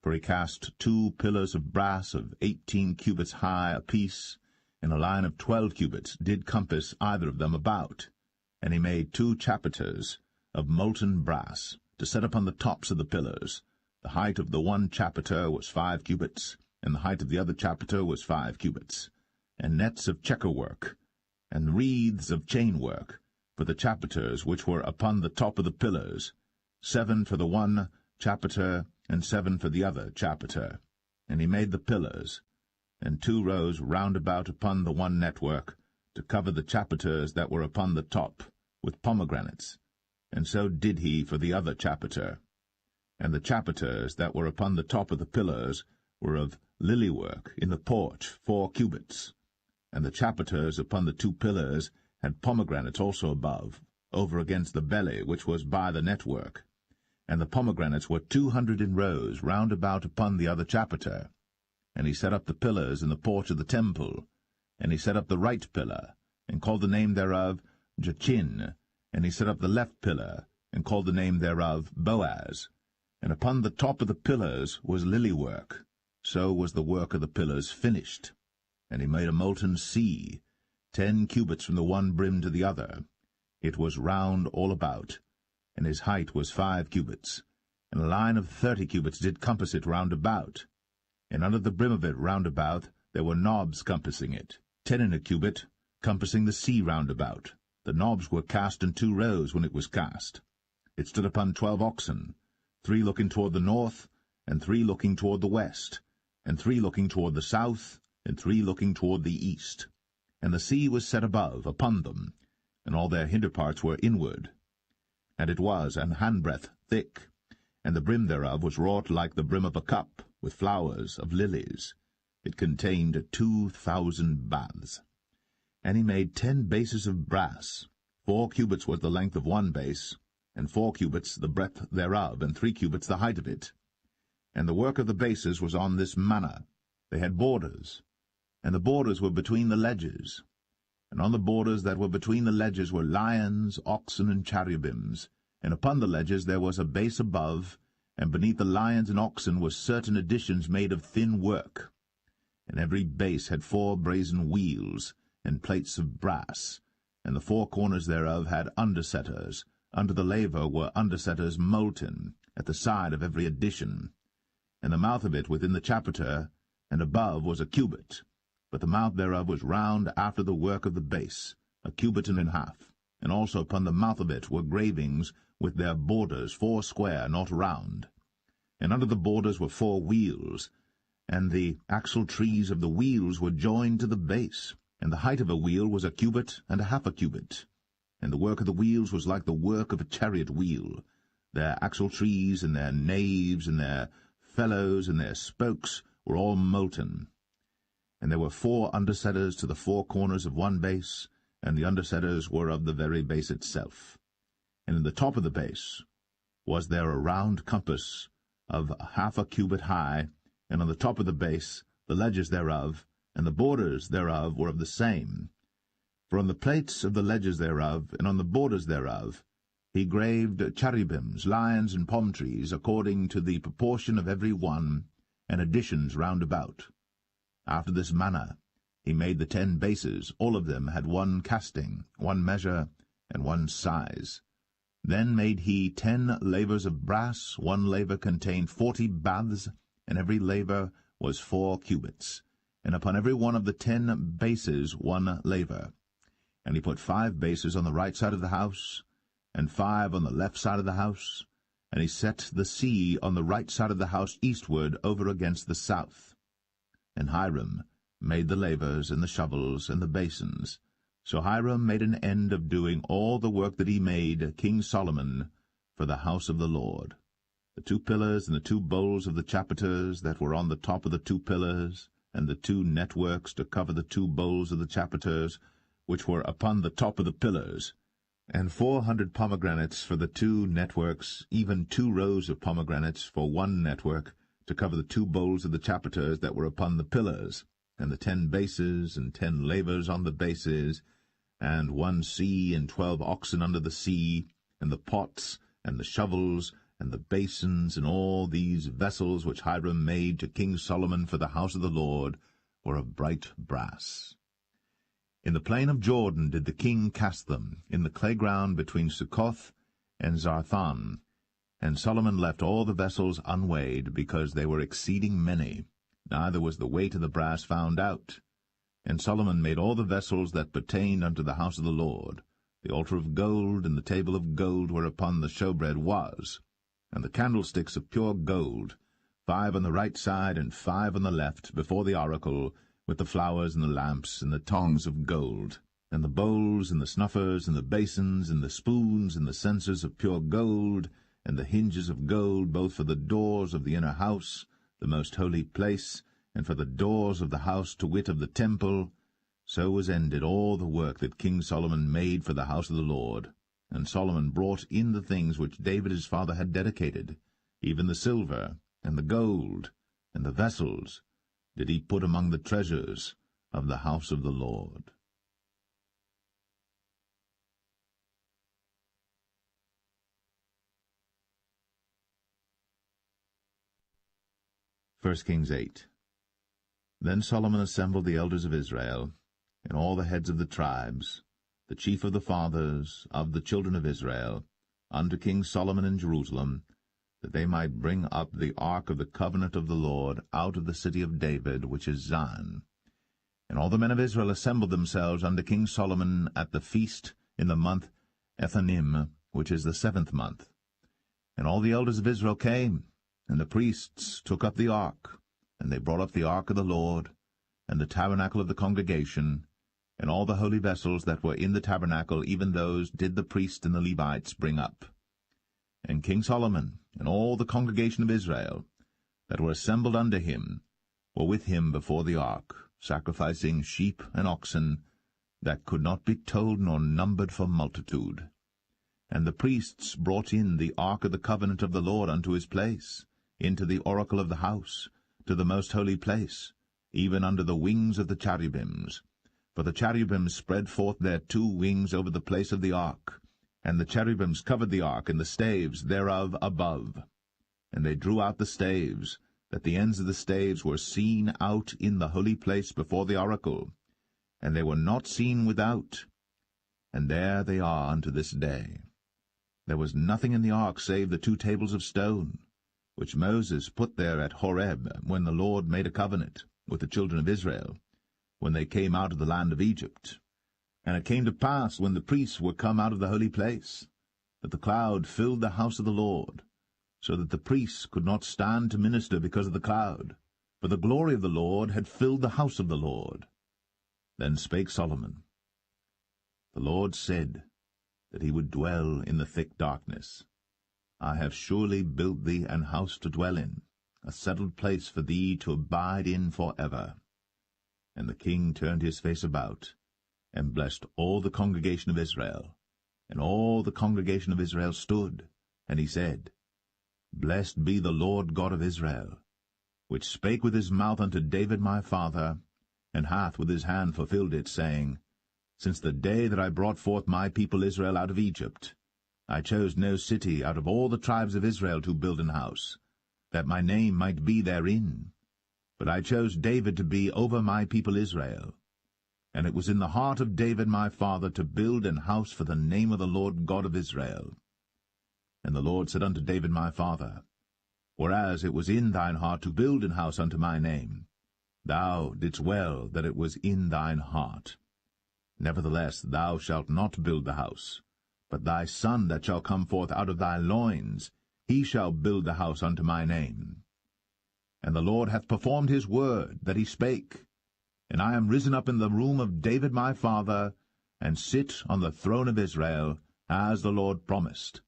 For he cast 2 pillars of brass of 18 cubits high apiece, and a line of 12 cubits did compass either of them about. And he made 2 chapiters of molten brass, to set upon the tops of the pillars. The height of the one chapiter was 5 cubits, and the height of the other chapiter was 5 cubits. And nets of checker work, and wreaths of chain work, for the chapiters which were upon the top of the pillars, 7 for the one chapiter, and 7 for the other chapiter. And he made the pillars, and 2 rows round about upon the one network, to cover the chapiters that were upon the top, with pomegranates. And so did he for the other chapiter. And the chapiters that were upon the top of the pillars were of lily work in the porch 4 cubits. And the chapiters upon the 2 pillars had pomegranates also above, over against the belly which was by the network. And the pomegranates were 200 in rows round about upon the other chapiter. And he set up the pillars in the porch of the temple. And he set up the right pillar, and called the name thereof Jachin. And he set up the left pillar, and called the name thereof Boaz. And upon the top of the pillars was lily work. So was the work of the pillars finished. And he made a molten sea, 10 cubits from the one brim to the other. It was round all about, and his height was 5 cubits. And a line of 30 cubits did compass it round about. And under the brim of it round about there were knobs compassing it, 10 in a cubit, compassing the sea round about. The knobs were cast in 2 rows when it was cast. It stood upon 12 oxen, 3 looking toward the north, and 3 looking toward the west, and 3 looking toward the south, and 3 looking toward the east. And the sea was set above, upon them, and all their hinder parts were inward. And it was an handbreadth thick, and the brim thereof was wrought like the brim of a cup, with flowers of lilies. It contained 2,000 baths. And he made 10 bases of brass. 4 cubits was the length of one base, and 4 cubits the breadth thereof, and 3 cubits the height of it. And the work of the bases was on this manner. They had borders, and the borders were between the ledges. And on the borders that were between the ledges were lions, oxen, and cherubims. And upon the ledges there was a base above, and beneath the lions and oxen were certain additions made of thin work. And every base had 4 brazen wheels, and plates of brass, and the 4 corners thereof had undersetters. Under the laver were undersetters molten, at the side of every addition. And the mouth of it within the chapiter, and above was a cubit, but the mouth thereof was round after the work of the base, a cubit and an half. And also upon the mouth of it were gravings with their borders 4 square, not round. And under the borders were 4 wheels, and the axle trees of the wheels were joined to the base. And the height of a wheel was a cubit and a half a cubit. And the work of the wheels was like the work of a chariot wheel. Their axle trees and their naves and their felloes and their spokes were all molten. And there were 4 undersetters to the 4 corners of one base, and the undersetters were of the very base itself. And in the top of the base was there a round compass of half a cubit high, and on the top of the base the ledges thereof, and the borders thereof were of the same. For on the plates of the ledges thereof, and on the borders thereof, he graved cherubims, lions, and palm trees, according to the proportion of every one, and additions round about. After this manner he made the 10 bases. All of them had 1 casting, 1 measure, and 1 size. Then made he 10 lavers of brass. 1 laver contained 40 baths, and every laver was 4 cubits. And upon every one of the 10 bases 1 laver. And he put 5 bases on the right side of the house, and 5 on the left side of the house. And he set the sea on the right side of the house eastward, over against the south. And Hiram made the lavers, and the shovels, and the basins. So Hiram made an end of doing all the work that he made, King Solomon, for the house of the Lord. The 2 pillars and the 2 bowls of the chapiters that were on the top of the 2 pillars, and the 2 networks to cover the 2 bowls of the chapiters, which were upon the top of the pillars, and 400 pomegranates for the 2 networks, even 2 rows of pomegranates for 1 network, to cover the 2 bowls of the chapiters that were upon the pillars, and the 10 bases, and 10 lavers on the bases, and 1 sea, and 12 oxen under the sea, and the pots, and the shovels, and the basins, and all these vessels which Hiram made to King Solomon for the house of the Lord, were of bright brass. In the plain of Jordan did the king cast them, in the clay ground between Succoth and Zarthan. And Solomon left all the vessels unweighed, because they were exceeding many, neither was the weight of the brass found out. And Solomon made all the vessels that pertained unto the house of the Lord, the altar of gold, and the table of gold whereupon the showbread was, and the candlesticks of pure gold, 5 on the right side and 5 on the left, before the oracle, with the flowers and the lamps and the tongs of gold, and the bowls and the snuffers and the basins and the spoons and the censers of pure gold, and the hinges of gold, both for the doors of the inner house, the most holy place, and for the doors of the house, to wit, of the temple. So was ended all the work that King Solomon made for the house of the Lord. And Solomon brought in the things which David his father had dedicated, even the silver, and the gold, and the vessels, did he put among the treasures of the house of the Lord. 1 Kings 8. Then Solomon assembled the elders of Israel, and all the heads of the tribes, the chief of the fathers of the children of Israel, unto King Solomon in Jerusalem, that they might bring up the ark of the covenant of the Lord out of the city of David, which is Zion. And all the men of Israel assembled themselves unto King Solomon at the feast in the month Ethanim, which is the 7th month. And all the elders of Israel came, and the priests took up the ark, and they brought up the ark of the Lord, and the tabernacle of the congregation, and all the holy vessels that were in the tabernacle, even those did the priests and the Levites bring up. And King Solomon and all the congregation of Israel that were assembled unto him were with him before the ark, sacrificing sheep and oxen that could not be told nor numbered for multitude. And the priests brought in the ark of the covenant of the Lord unto his place, into the oracle of the house, to the most holy place, even under the wings of the cherubims. For the cherubims spread forth their 2 wings over the place of the ark, and the cherubims covered the ark and the staves thereof above. And they drew out the staves, that the ends of the staves were seen out in the holy place before the oracle, and they were not seen without. And there they are unto this day. There was nothing in the ark save the 2 tables of stone, which Moses put there at Horeb, when the Lord made a covenant with the children of Israel, when they came out of the land of Egypt. And it came to pass, when the priests were come out of the holy place, that the cloud filled the house of the Lord, so that the priests could not stand to minister because of the cloud, for the glory of the Lord had filled the house of the Lord. Then spake Solomon, The Lord said that he would dwell in the thick darkness. I have surely built thee an house to dwell in, a settled place for thee to abide in for ever. And the king turned his face about, and blessed all the congregation of Israel. And all the congregation of Israel stood, and he said, Blessed be the Lord God of Israel, which spake with his mouth unto David my father, and hath with his hand fulfilled it, saying, Since the day that I brought forth my people Israel out of Egypt, I chose no city out of all the tribes of Israel to build an house, that my name might be therein. But I chose David to be over my people Israel. And it was in the heart of David my father to build an house for the name of the Lord God of Israel. And the Lord said unto David my father, Whereas it was in thine heart to build an house unto my name, thou didst well that it was in thine heart. Nevertheless thou shalt not build the house, but thy son that shall come forth out of thy loins, he shall build the house unto my name. And the Lord hath performed his word that he spake, and I am risen up in the room of David my father, and sit on the throne of Israel, as the Lord promised,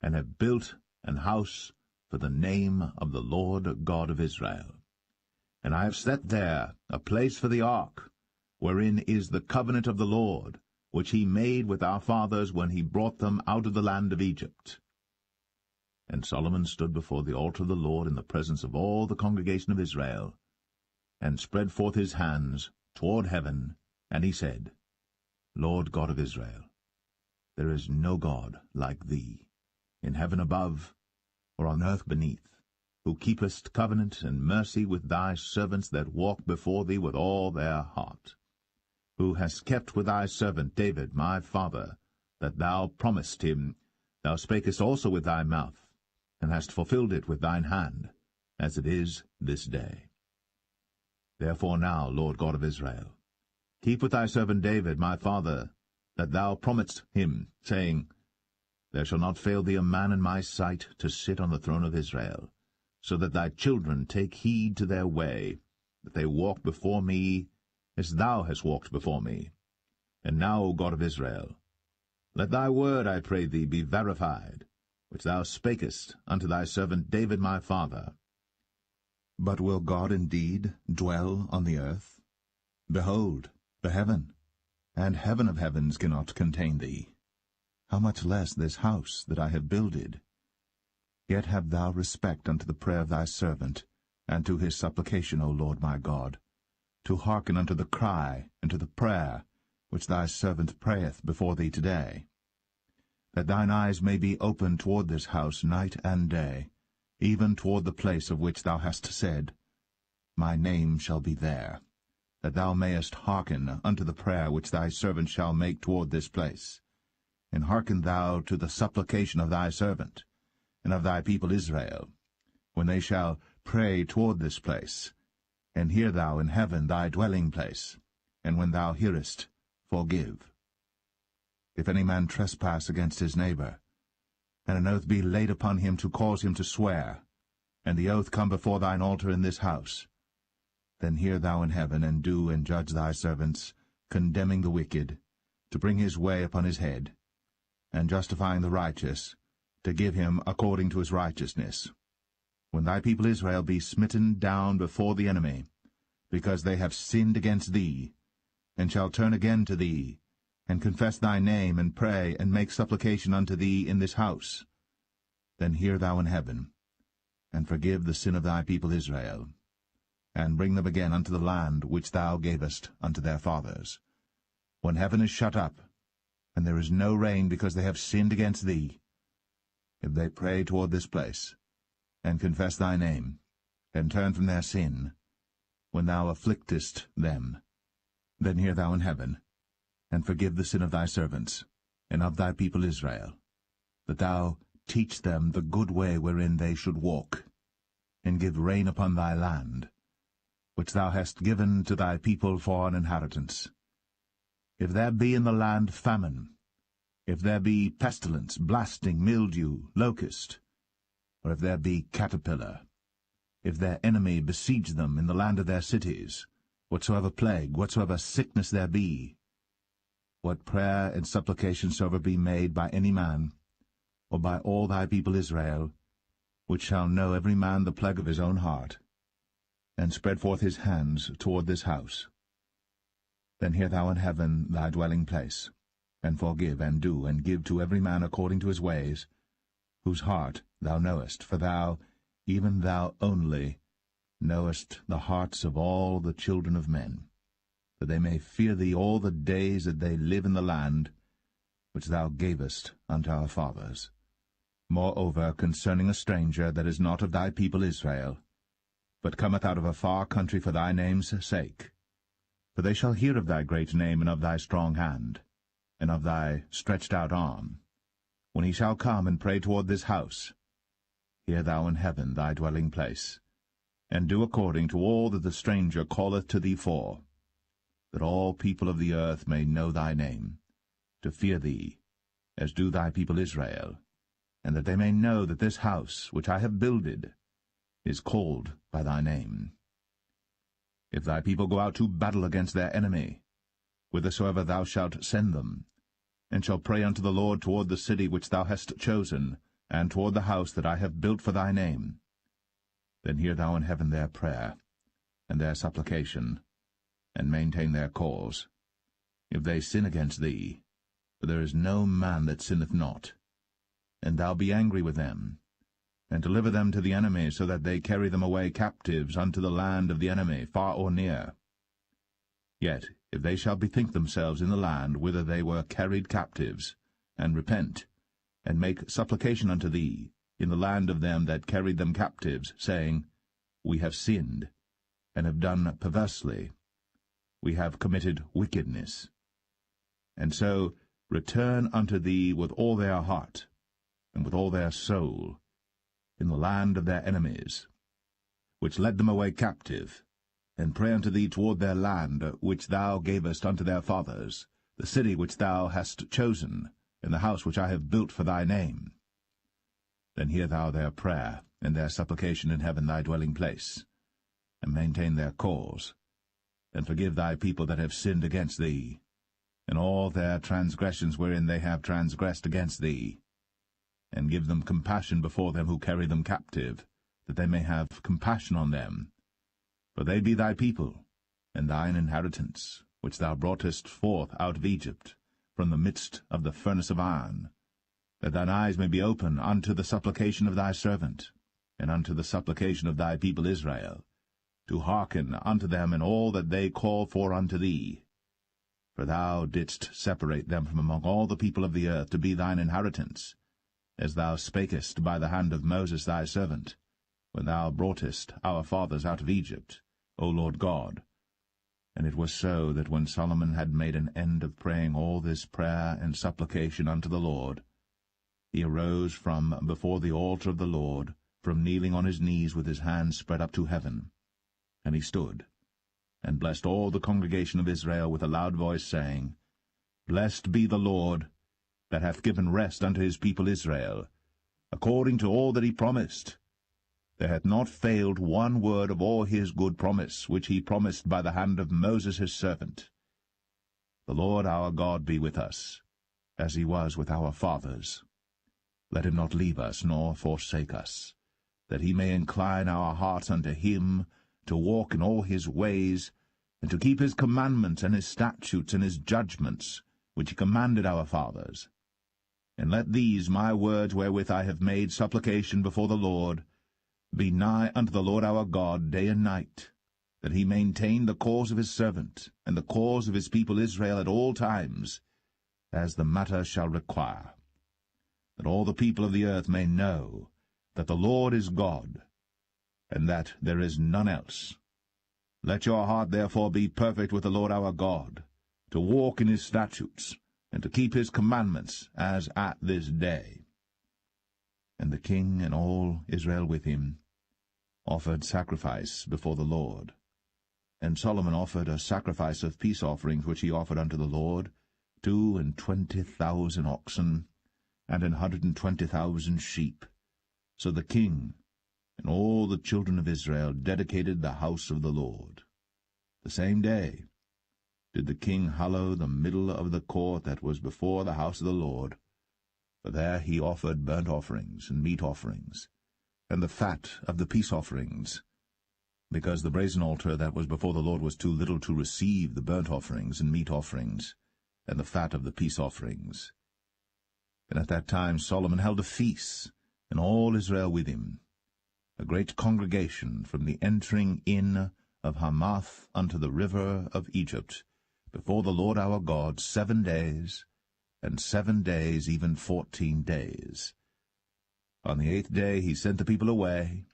and have built an house for the name of the Lord God of Israel. And I have set there a place for the ark, wherein is the covenant of the Lord, which he made with our fathers when he brought them out of the land of Egypt. And Solomon stood before the altar of the Lord in the presence of all the congregation of Israel, and spread forth his hands toward heaven, and he said, Lord God of Israel, there is no God like thee, in heaven above, or on earth beneath, who keepest covenant and mercy with thy servants that walk before thee with all their heart, who hast kept with thy servant David my father, that thou promised him, thou spakest also with thy mouth, and hast fulfilled it with thine hand, as it is this day. Therefore now, Lord God of Israel, keep with thy servant David my father, that thou promisedst him, saying, There shall not fail thee a man in my sight to sit on the throne of Israel, so that thy children take heed to their way, that they walk before me as thou hast walked before me. And now, O God of Israel, let thy word, I pray thee, be verified, which thou spakest unto thy servant David my father. But will God indeed dwell on the earth? Behold, the heaven, and heaven of heavens cannot contain thee. How much less this house that I have builded? Yet have thou respect unto the prayer of thy servant, and to his supplication, O Lord my God, to hearken unto the cry and to the prayer which thy servant prayeth before thee today, that thine eyes may be open toward this house night and day, even toward the place of which thou hast said, My name shall be there, that thou mayest hearken unto the prayer which thy servant shall make toward this place. And hearken thou to the supplication of thy servant, and of thy people Israel, when they shall pray toward this place. And hear thou in heaven thy dwelling place, and when thou hearest, forgive. If any man trespass against his neighbor, and an oath be laid upon him to cause him to swear, and the oath come before thine altar in this house, then hear thou in heaven, and do and judge thy servants, condemning the wicked, to bring his way upon his head, and justifying the righteous, to give him according to his righteousness. When thy people Israel be smitten down before the enemy, because they have sinned against thee, and shall turn again to thee, and confess thy name, and pray, and make supplication unto thee in this house, then hear thou in heaven, and forgive the sin of thy people Israel, and bring them again unto the land which thou gavest unto their fathers. When heaven is shut up, and there is no rain because they have sinned against thee, if they pray toward this place, and confess thy name, and turn from their sin, when thou afflictest them, then hear thou in heaven, and forgive the sin of thy servants, and of thy people Israel, that thou teach them the good way wherein they should walk, and give rain upon thy land, which thou hast given to thy people for an inheritance. If there be in the land famine, if there be pestilence, blasting, mildew, locust, or if there be caterpillar, if their enemy besiege them in the land of their cities, whatsoever plague, whatsoever sickness there be, what prayer and supplication soever be made by any man, or by all thy people Israel, which shall know every man the plague of his own heart, and spread forth his hands toward this house, then hear thou in heaven thy dwelling place, and forgive, and do, and give to every man according to his ways, whose heart thou knowest, for thou, even thou only, knowest the hearts of all the children of men, that they may fear thee all the days that they live in the land which thou gavest unto our fathers. Moreover, concerning a stranger that is not of thy people Israel, but cometh out of a far country for thy name's sake, for they shall hear of thy great name, and of thy strong hand, and of thy stretched out arm, when he shall come and pray toward this house, hear thou in heaven thy dwelling place, and do according to all that the stranger calleth to thee for, that all people of the earth may know thy name, to fear thee, as do thy people Israel, and that they may know that this house which I have builded is called by thy name. If thy people go out to battle against their enemy, whithersoever thou shalt send them, and shall pray unto the Lord toward the city which thou hast chosen, and toward the house that I have built for thy name, then hear thou in heaven their prayer, and their supplication, and maintain their cause. If they sin against thee, for there is no man that sinneth not, and thou be angry with them, and deliver them to the enemy, so that they carry them away captives unto the land of the enemy, far or near. Yet if they shall bethink themselves in the land whither they were carried captives, and repent, and make supplication unto thee in the land of them that carried them captives, saying, We have sinned, and have done perversely, we have committed wickedness, and so return unto thee with all their heart, and with all their soul, in the land of their enemies, which led them away captive, and pray unto thee toward their land, which thou gavest unto their fathers, the city which thou hast chosen, and the house which I have built for thy name. Then hear thou their prayer, and their supplication in heaven thy dwelling place, and maintain their cause, and forgive thy people that have sinned against thee, and all their transgressions wherein they have transgressed against thee, and give them compassion before them who carry them captive, that they may have compassion on them. For they be thy people, and thine inheritance, which thou broughtest forth out of Egypt, from the midst of the furnace of iron, that thine eyes may be open unto the supplication of thy servant, and unto the supplication of thy people Israel, to hearken unto them in all that they call for unto thee. For thou didst separate them from among all the people of the earth to be thine inheritance, as thou spakest by the hand of Moses thy servant, when thou broughtest our fathers out of Egypt, O Lord God. And it was so that when Solomon had made an end of praying all this prayer and supplication unto the Lord, he arose from before the altar of the Lord, from kneeling on his knees with his hands spread up to heaven. And he stood, and blessed all the congregation of Israel with a loud voice, saying, Blessed be the Lord, that hath given rest unto his people Israel, according to all that he promised. There hath not failed one word of all his good promise, which he promised by the hand of Moses his servant. The Lord our God be with us, as he was with our fathers. Let him not leave us, nor forsake us, that he may incline our hearts unto him, to walk in all his ways, and to keep his commandments and his statutes and his judgments, which he commanded our fathers. And let these my words wherewith I have made supplication before the Lord be nigh unto the Lord our God day and night, that he maintain the cause of his servant, and the cause of his people Israel at all times, as the matter shall require, that all the people of the earth may know that the Lord is God, and that there is none else. Let your heart therefore be perfect with the Lord our God, to walk in his statutes, and to keep his commandments, as at this day. And the king and all Israel with him offered sacrifice before the Lord. And Solomon offered a sacrifice of peace offerings which he offered unto the Lord, 22,000 oxen, and 120,000 sheep. So the king and all the children of Israel dedicated the house of the Lord. The same day did the king hallow the middle of the court that was before the house of the Lord, for there he offered burnt offerings and meat offerings, and the fat of the peace offerings, because the brazen altar that was before the Lord was too little to receive the burnt offerings and meat offerings, and the fat of the peace offerings. And at that time Solomon held a feast, and all Israel with him, a great congregation from the entering in of Hamath unto the river of Egypt, before the Lord our God 7 days, and 7 days, even 14 days. On the 8th day he sent the people away,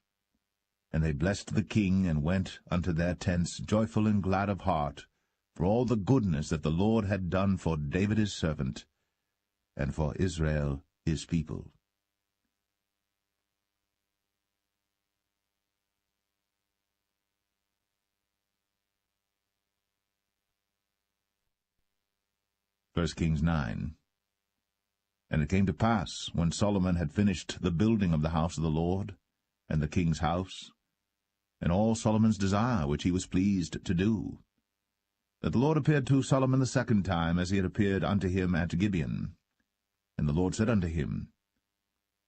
and they blessed the king, and went unto their tents joyful and glad of heart, for all the goodness that the Lord had done for David his servant, and for Israel his people. First Kings 9. And it came to pass, when Solomon had finished the building of the house of the Lord, and the king's house, and all Solomon's desire which he was pleased to do, that the Lord appeared to Solomon the second time, as he had appeared unto him at Gibeon. And the Lord said unto him,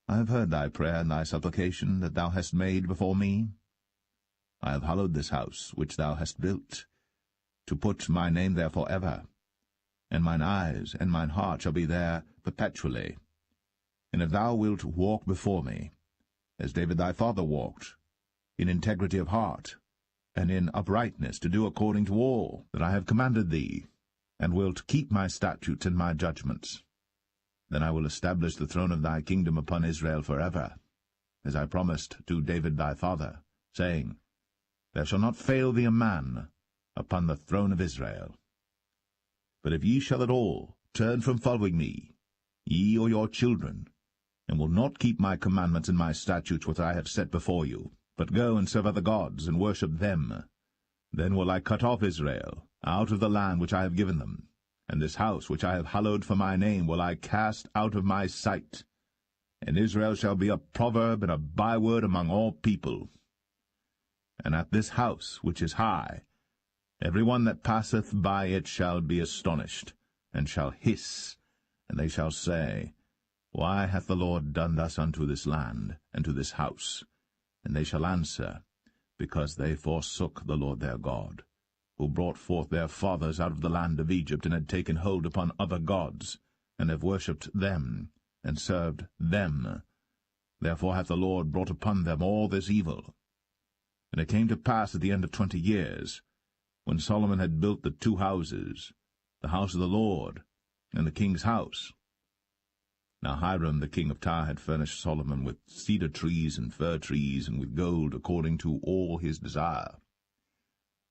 I have heard thy prayer and thy supplication that thou hast made before me. I have hallowed this house which thou hast built, to put my name there for ever, and mine eyes and mine heart shall be there perpetually. And if thou wilt walk before me, as David thy father walked, in integrity of heart, and in uprightness, to do according to all that I have commanded thee, and wilt keep my statutes and my judgments, then I will establish the throne of thy kingdom upon Israel forever, as I promised to David thy father, saying, There shall not fail thee a man upon the throne of Israel. But if ye shall at all turn from following me, ye or your children, and will not keep my commandments and my statutes which I have set before you, but go and serve other gods, and worship them, then will I cut off Israel out of the land which I have given them, And this house which I have hallowed for my name will I cast out of my sight. And Israel shall be a proverb and a byword among all people. And at this house which is high, every one that passeth by it shall be astonished, and shall hiss, and they shall say, Why hath the Lord done thus unto this land, and to this house? And they shall answer, Because they forsook the Lord their God, who brought forth their fathers out of the land of Egypt, and had taken hold upon other gods, and have worshipped them, and served them. Therefore hath the Lord brought upon them all this evil. And it came to pass at the end of 20 years, when Solomon had built the 2 houses, the house of the Lord, and the king's house. Now Hiram the king of Tyre had furnished Solomon with cedar trees and fir trees, and with gold according to all his desire.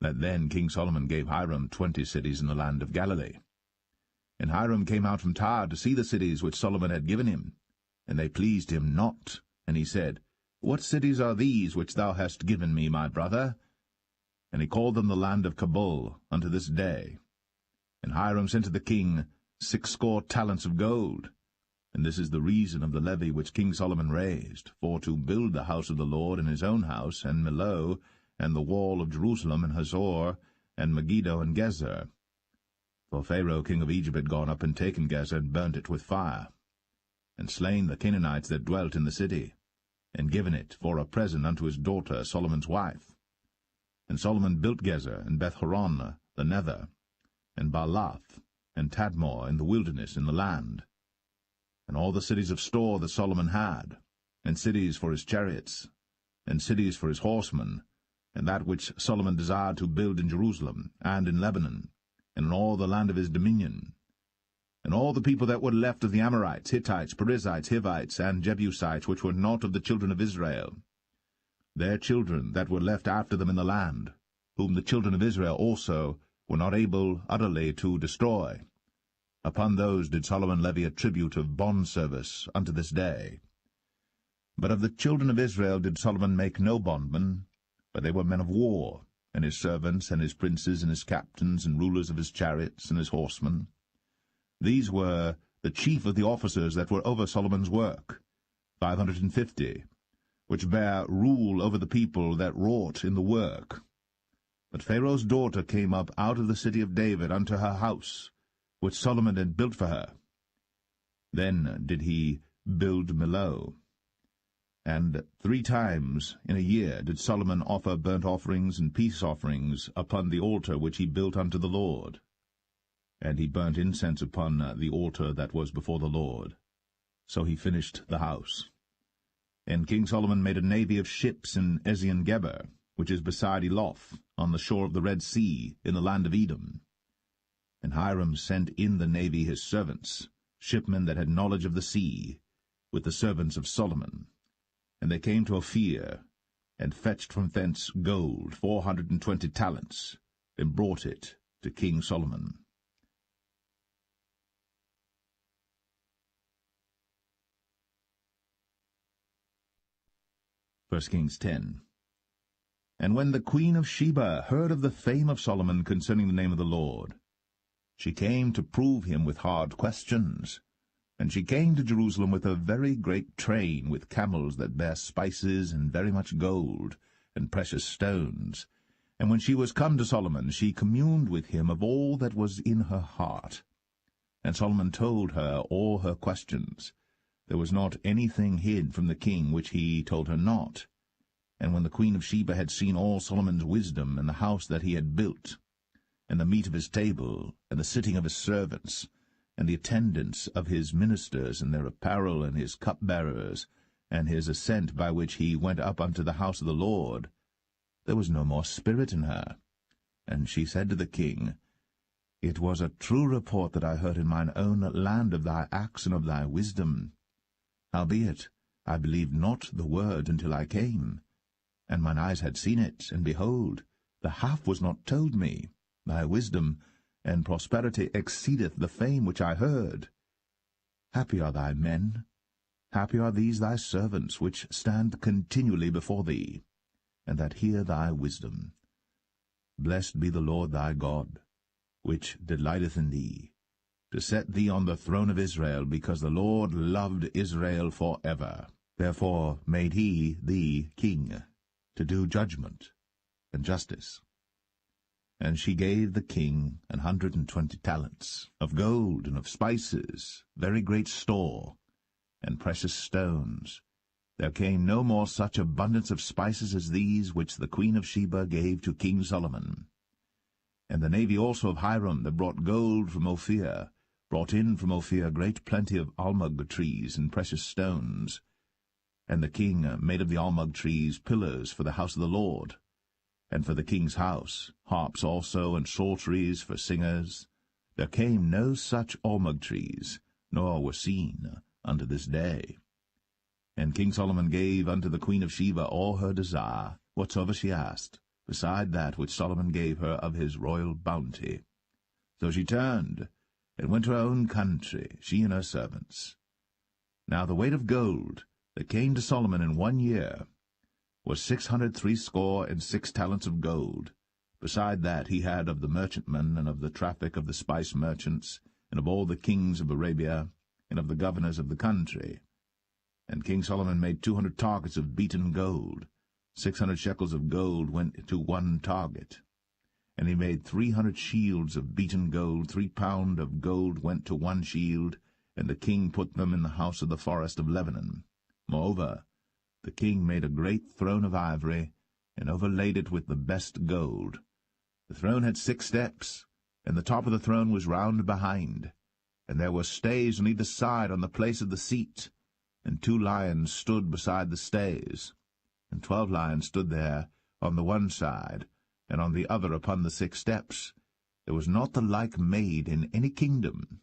That then King Solomon gave Hiram 20 cities in the land of Galilee. And Hiram came out from Tyre to see the cities which Solomon had given him, and they pleased him not. And he said, What cities are these which thou hast given me, my brother? And he called them the land of Cabul unto this day. And Hiram sent to the king 60 talents of gold. And this is the reason of the levy which King Solomon raised, for to build the house of the Lord and his own house, and Millo, and the wall of Jerusalem, and Hazor, and Megiddo, and Gezer. For Pharaoh king of Egypt had gone up and taken Gezer, and burnt it with fire, and slain the Canaanites that dwelt in the city, and given it for a present unto his daughter Solomon's wife. And Solomon built Gezer, and Beth-horon the nether, and Baalath, and Tadmor in the wilderness in the land, and all the cities of store that Solomon had, and cities for his chariots, and cities for his horsemen, and that which Solomon desired to build in Jerusalem, and in Lebanon, and in all the land of his dominion. And all the people that were left of the Amorites, Hittites, Perizzites, Hivites, and Jebusites, which were not of the children of Israel, their children that were left after them in the land, whom the children of Israel also were not able utterly to destroy, upon those did Solomon levy a tribute of bondservice unto this day. But of the children of Israel did Solomon make no bondmen, but they were men of war, and his servants, and his princes, and his captains, and rulers of his chariots, and his horsemen. These were the chief of the officers that were over Solomon's work, 550, which bare rule over the people that wrought in the work. But Pharaoh's daughter came up out of the city of David unto her house, which Solomon had built for her. Then did he build Millo. And 3 times in a year did Solomon offer burnt offerings and peace offerings upon the altar which he built unto the Lord. And he burnt incense upon the altar that was before the Lord. So he finished the house. And King Solomon made a navy of ships in Ezion-Geber, which is beside Eloth, on the shore of the Red Sea, in the land of Edom. And Hiram sent in the navy his servants, shipmen that had knowledge of the sea, with the servants of Solomon. And they came to Ophir, and fetched from thence gold 420 talents, and brought it to King Solomon. 1 Kings 10. And when the queen of Sheba heard of the fame of Solomon concerning the name of the Lord, she came to prove him with hard questions. And she came to Jerusalem with a very great train, with camels that bare spices, and very much gold, and precious stones. And when she was come to Solomon, she communed with him of all that was in her heart. And Solomon told her all her questions. There was not anything hid from the king which he told her not. And when the queen of Sheba had seen all Solomon's wisdom, and the house that he had built, and the meat of his table, and the sitting of his servants, and the attendance of his ministers, and their apparel, and his cupbearers, and his ascent by which he went up unto the house of the Lord, there was no more spirit in her. And she said to the king, It was a true report that I heard in mine own land of thy acts and of thy wisdom. Howbeit, I believed not the word until I came. And mine eyes had seen it, and behold, the half was not told me. Thy wisdom and prosperity exceedeth the fame which I heard. Happy are thy men, happy are these thy servants, which stand continually before thee, and that hear thy wisdom. Blessed be the Lord thy God, which delighteth in thee, to set thee on the throne of Israel, because the Lord loved Israel forever. Therefore made he thee king, to do judgment and justice. And she gave the king 120 talents of gold and of spices, very great store, and precious stones. There came no more such abundance of spices as these which the queen of Sheba gave to King Solomon. And the navy also of Hiram that brought gold from Ophir, brought in from Ophir great plenty of almug trees and precious stones. And the king made of the almug trees pillars for the house of the Lord, and for the king's house, harps also, and psalteries for singers. There came no such almug trees, nor were seen unto this day. And King Solomon gave unto the queen of Sheba all her desire, whatsoever she asked, beside that which Solomon gave her of his royal bounty. So she turned, and went to her own country, she and her servants. Now the weight of gold that came to Solomon in 1 year was 666 talents of gold. Beside that he had of the merchantmen, and of the traffic of the spice merchants, and of all the kings of Arabia, and of the governors of the country. And King Solomon made 200 targets of beaten gold. 600 shekels of gold went to 1 target. And he made 300 shields of beaten gold. 3 pound of gold went to 1 shield, and the king put them in the house of the forest of Lebanon. Moreover, the king made a great throne of ivory, and overlaid it with the best gold. The throne had 6 steps, and the top of the throne was round behind, and there were stays on either side on the place of the seat, and 2 lions stood beside the stays, and 12 lions stood there on the one side, and on the other upon the 6 steps. There was not the like made in any kingdom.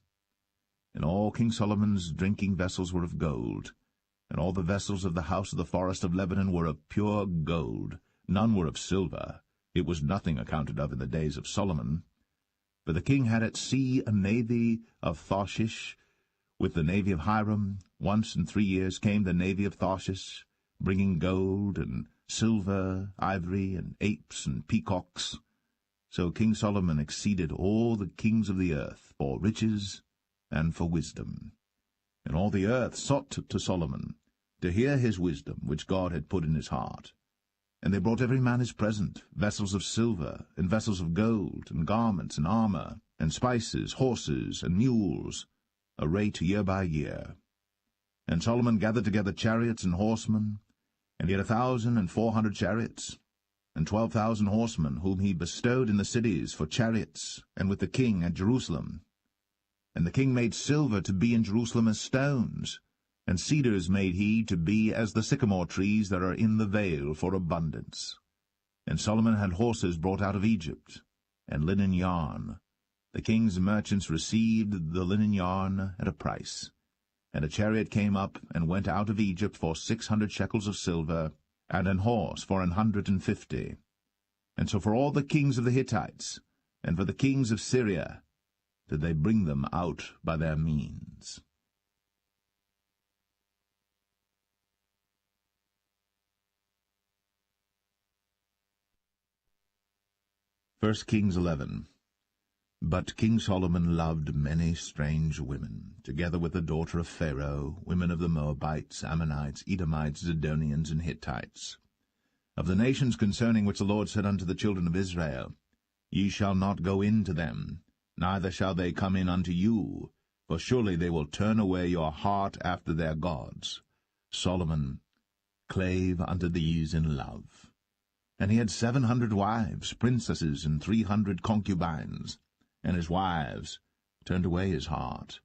And all King Solomon's drinking vessels were of gold, and all the vessels of the house of the forest of Lebanon were of pure gold. None were of silver. It was nothing accounted of in the days of Solomon. For the king had at sea a navy of Tarshish, with the navy of Hiram. Once in 3 years came the navy of Tarshish, bringing gold and silver, ivory, and apes and peacocks. So King Solomon exceeded all the kings of the earth for riches and for wisdom. And all the earth sought to Solomon, to hear his wisdom, which God had put in his heart. And they brought every man his present, vessels of silver, and vessels of gold, and garments, and armor, and spices, horses, and mules, a rate year by year. And Solomon gathered together chariots and horsemen, and he had 1,400 chariots, and 12,000 horsemen, whom he bestowed in the cities for chariots, and with the king at Jerusalem. And the king made silver to be in Jerusalem as stones, and cedars made he to be as the sycamore trees that are in the vale for abundance. And Solomon had horses brought out of Egypt, and linen yarn. The king's merchants received the linen yarn at a price. And a chariot came up and went out of Egypt for 600 shekels of silver, and an horse for 150. And so for all the kings of the Hittites, and for the kings of Syria, did they bring them out by their means. 1 Kings 11. But King Solomon loved many strange women, together with the daughter of Pharaoh, women of the Moabites, Ammonites, Edomites, Zidonians, and Hittites. Of the nations concerning which the Lord said unto the children of Israel, Ye shall not go in to them, neither shall they come in unto you, for surely they will turn away your heart after their gods. Solomon clave unto these in love. And he had 700 wives, princesses, and 300 concubines, and his wives turned away his heart.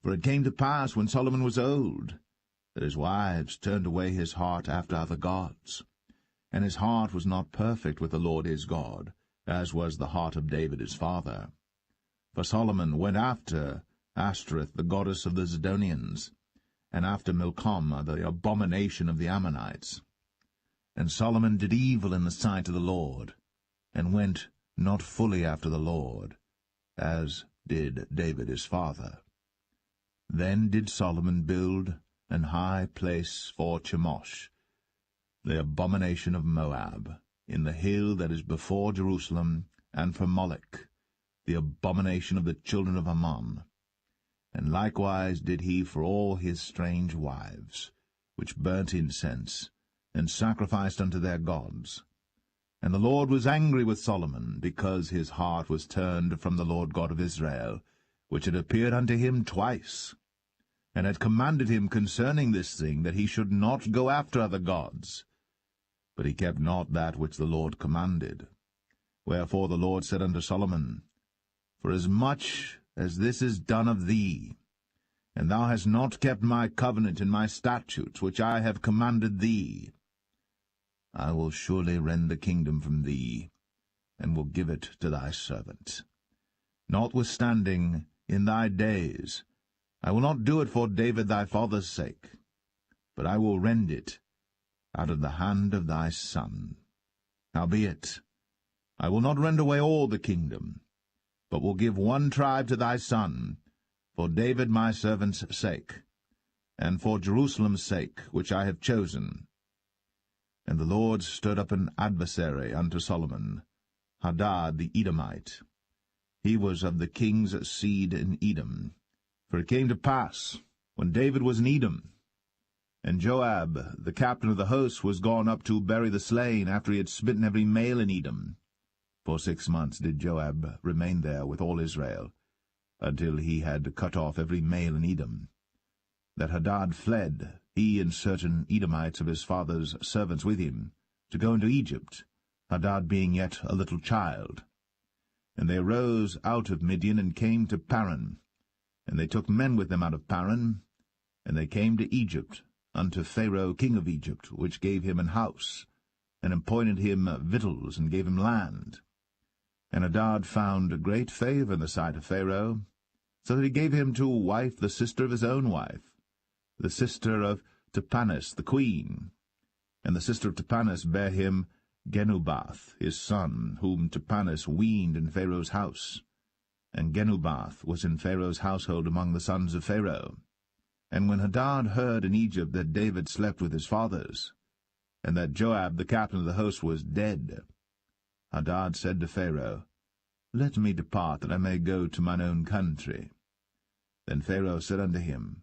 For it came to pass, when Solomon was old, that his wives turned away his heart after other gods. And his heart was not perfect with the Lord his God, as was the heart of David his father. For Solomon went after Ashtoreth, the goddess of the Zidonians, and after Milcom, the abomination of the Ammonites. And Solomon did evil in the sight of the Lord, and went not fully after the Lord, as did David his father. Then did Solomon build an high place for Chemosh, the abomination of Moab, in the hill that is before Jerusalem, and for Moloch, the abomination of the children of Ammon. And likewise did he for all his strange wives, which burnt incense, and sacrificed unto their gods. And the Lord was angry with Solomon, because his heart was turned from the Lord God of Israel, which had appeared unto him twice, and had commanded him concerning this thing, that he should not go after other gods. But he kept not that which the Lord commanded. Wherefore the Lord said unto Solomon, Forasmuch as this is done of thee, and thou hast not kept my covenant and my statutes, which I have commanded thee, I will surely rend the kingdom from thee, and will give it to thy servant. Notwithstanding, in thy days, I will not do it for David thy father's sake, but I will rend it out of the hand of thy son. Howbeit, I will not rend away all the kingdom, but will give one tribe to thy son, for David my servant's sake, and for Jerusalem's sake, which I have chosen. And the Lord stirred up an adversary unto Solomon, Hadad the Edomite. He was of the king's seed in Edom. For it came to pass, when David was in Edom, and Joab, the captain of the host, was gone up to bury the slain, after he had smitten every male in Edom. For 6 months did Joab remain there with all Israel, until he had cut off every male in Edom. That Hadad fled, he and certain Edomites of his father's servants with him, to go into Egypt, Hadad being yet a little child. And they arose out of Midian, and came to Paran. And they took men with them out of Paran, and they came to Egypt, unto Pharaoh king of Egypt, which gave him an house, and appointed him victuals, and gave him land. And Hadad found great favour in the sight of Pharaoh, so that he gave him to wife the sister of his own wife, the sister of Tahpenes the queen. And the sister of Tahpenes bare him Genubath his son, whom Tahpenes weaned in Pharaoh's house. And Genubath was in Pharaoh's household among the sons of Pharaoh. And when Hadad heard in Egypt that David slept with his fathers, and that Joab the captain of the host was dead, Hadad said to Pharaoh, Let me depart, that I may go to mine own country. Then Pharaoh said unto him,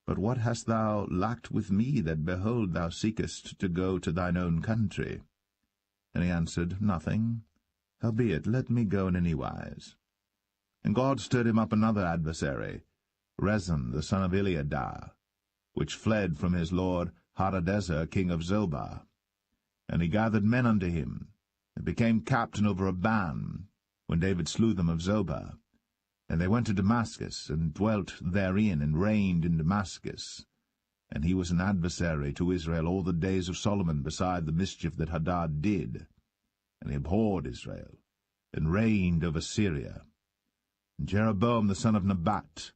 But what hast thou lacked with me, that, behold, thou seekest to go to thine own country? And he answered, Nothing. Howbeit, let me go in any wise. And God stirred him up another adversary, Rezon the son of Eliadah, which fled from his lord Hadadezer king of Zobah. And he gathered men unto him, and became captain over a band, when David slew them of Zobah. And they went to Damascus, and dwelt therein, and reigned in Damascus. And he was an adversary to Israel all the days of Solomon, beside the mischief that Hadad did. And he abhorred Israel, and reigned over Syria. And Jeroboam the son of Nebat,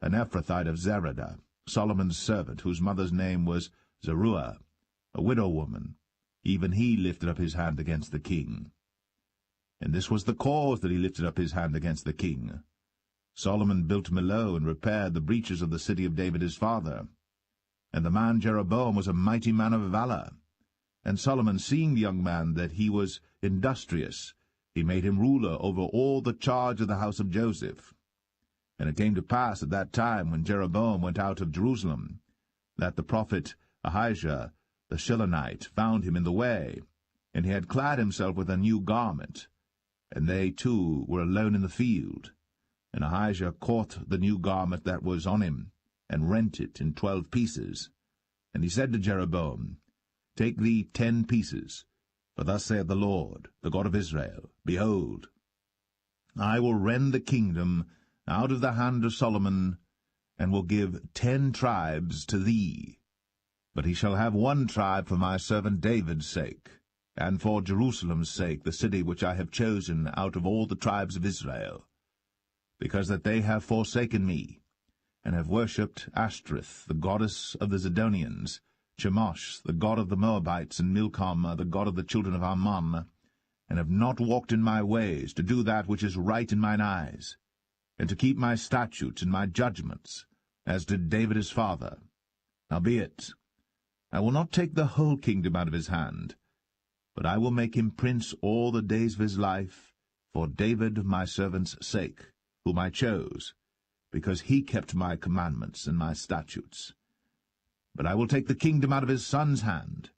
an Ephrathite of Zeradah, Solomon's servant, whose mother's name was Zeruiah, a widow woman, even he lifted up his hand against the king. And this was the cause that he lifted up his hand against the king. Solomon built Millo, and repaired the breaches of the city of David his father. And the man Jeroboam was a mighty man of valour. And Solomon, seeing the young man that he was industrious, he made him ruler over all the charge of the house of Joseph. And it came to pass at that time, when Jeroboam went out of Jerusalem, that the prophet Ahijah the Shilonite found him in the way, and he had clad himself with a new garment. And they two were alone in the field. And Ahijah caught the new garment that was on him, and rent it in 12 pieces. And he said to Jeroboam, Take thee 10 pieces, for thus saith the Lord, the God of Israel, Behold, I will rend the kingdom out of the hand of Solomon, and will give 10 tribes to thee. But he shall have 1 tribe for my servant David's sake, and for Jerusalem's sake, the city which I have chosen out of all the tribes of Israel, because that they have forsaken me, and have worshipped Ashtoreth, the goddess of the Zidonians, Chemosh, the god of the Moabites, and Milcom, the god of the children of Ammon, and have not walked in my ways, to do that which is right in mine eyes, and to keep my statutes and my judgments, as did David his father. Howbeit, I will not take the whole kingdom out of his hand, but I will make him prince all the days of his life, for David my servant's sake, whom I chose, because he kept my commandments and my statutes. But I will take the kingdom out of his son's hand,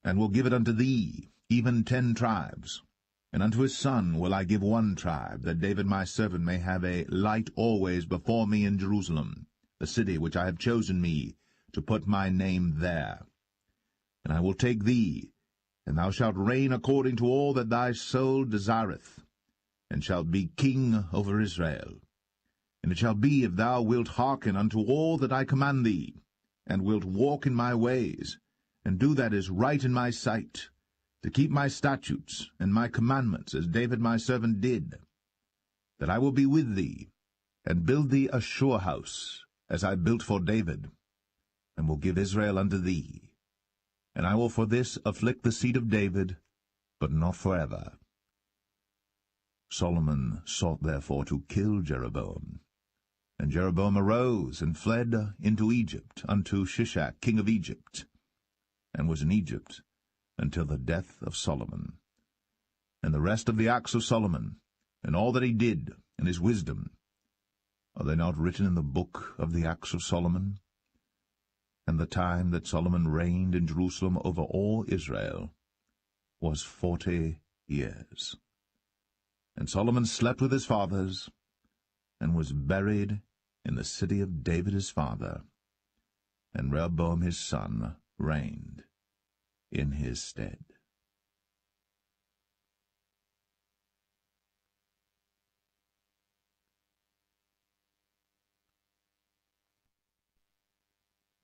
and will give it unto thee, even 10 tribes. And unto his son will I give 1 tribe, that David my servant may have a light always before me in Jerusalem, the city which I have chosen me, to put my name there. And I will take thee, and thou shalt reign according to all that thy soul desireth, and shalt be king over Israel. And it shall be, if thou wilt hearken unto all that I command thee, and wilt walk in my ways, and do that is right in my sight, to keep my statutes and my commandments, as David my servant did, that I will be with thee, and build thee a sure house, as I built for David, and will give Israel unto thee. And I will for this afflict the seed of David, but not forever. Solomon sought therefore to kill Jeroboam. And Jeroboam arose and fled into Egypt, unto Shishak king of Egypt, and was in Egypt until the death of Solomon. And the rest of the acts of Solomon, and all that he did, and his wisdom, are they not written in the book of the acts of Solomon? And the time that Solomon reigned in Jerusalem over all Israel was 40 years. And Solomon slept with his fathers, and was buried in the city of David his father, and Rehoboam his son reigned in his stead.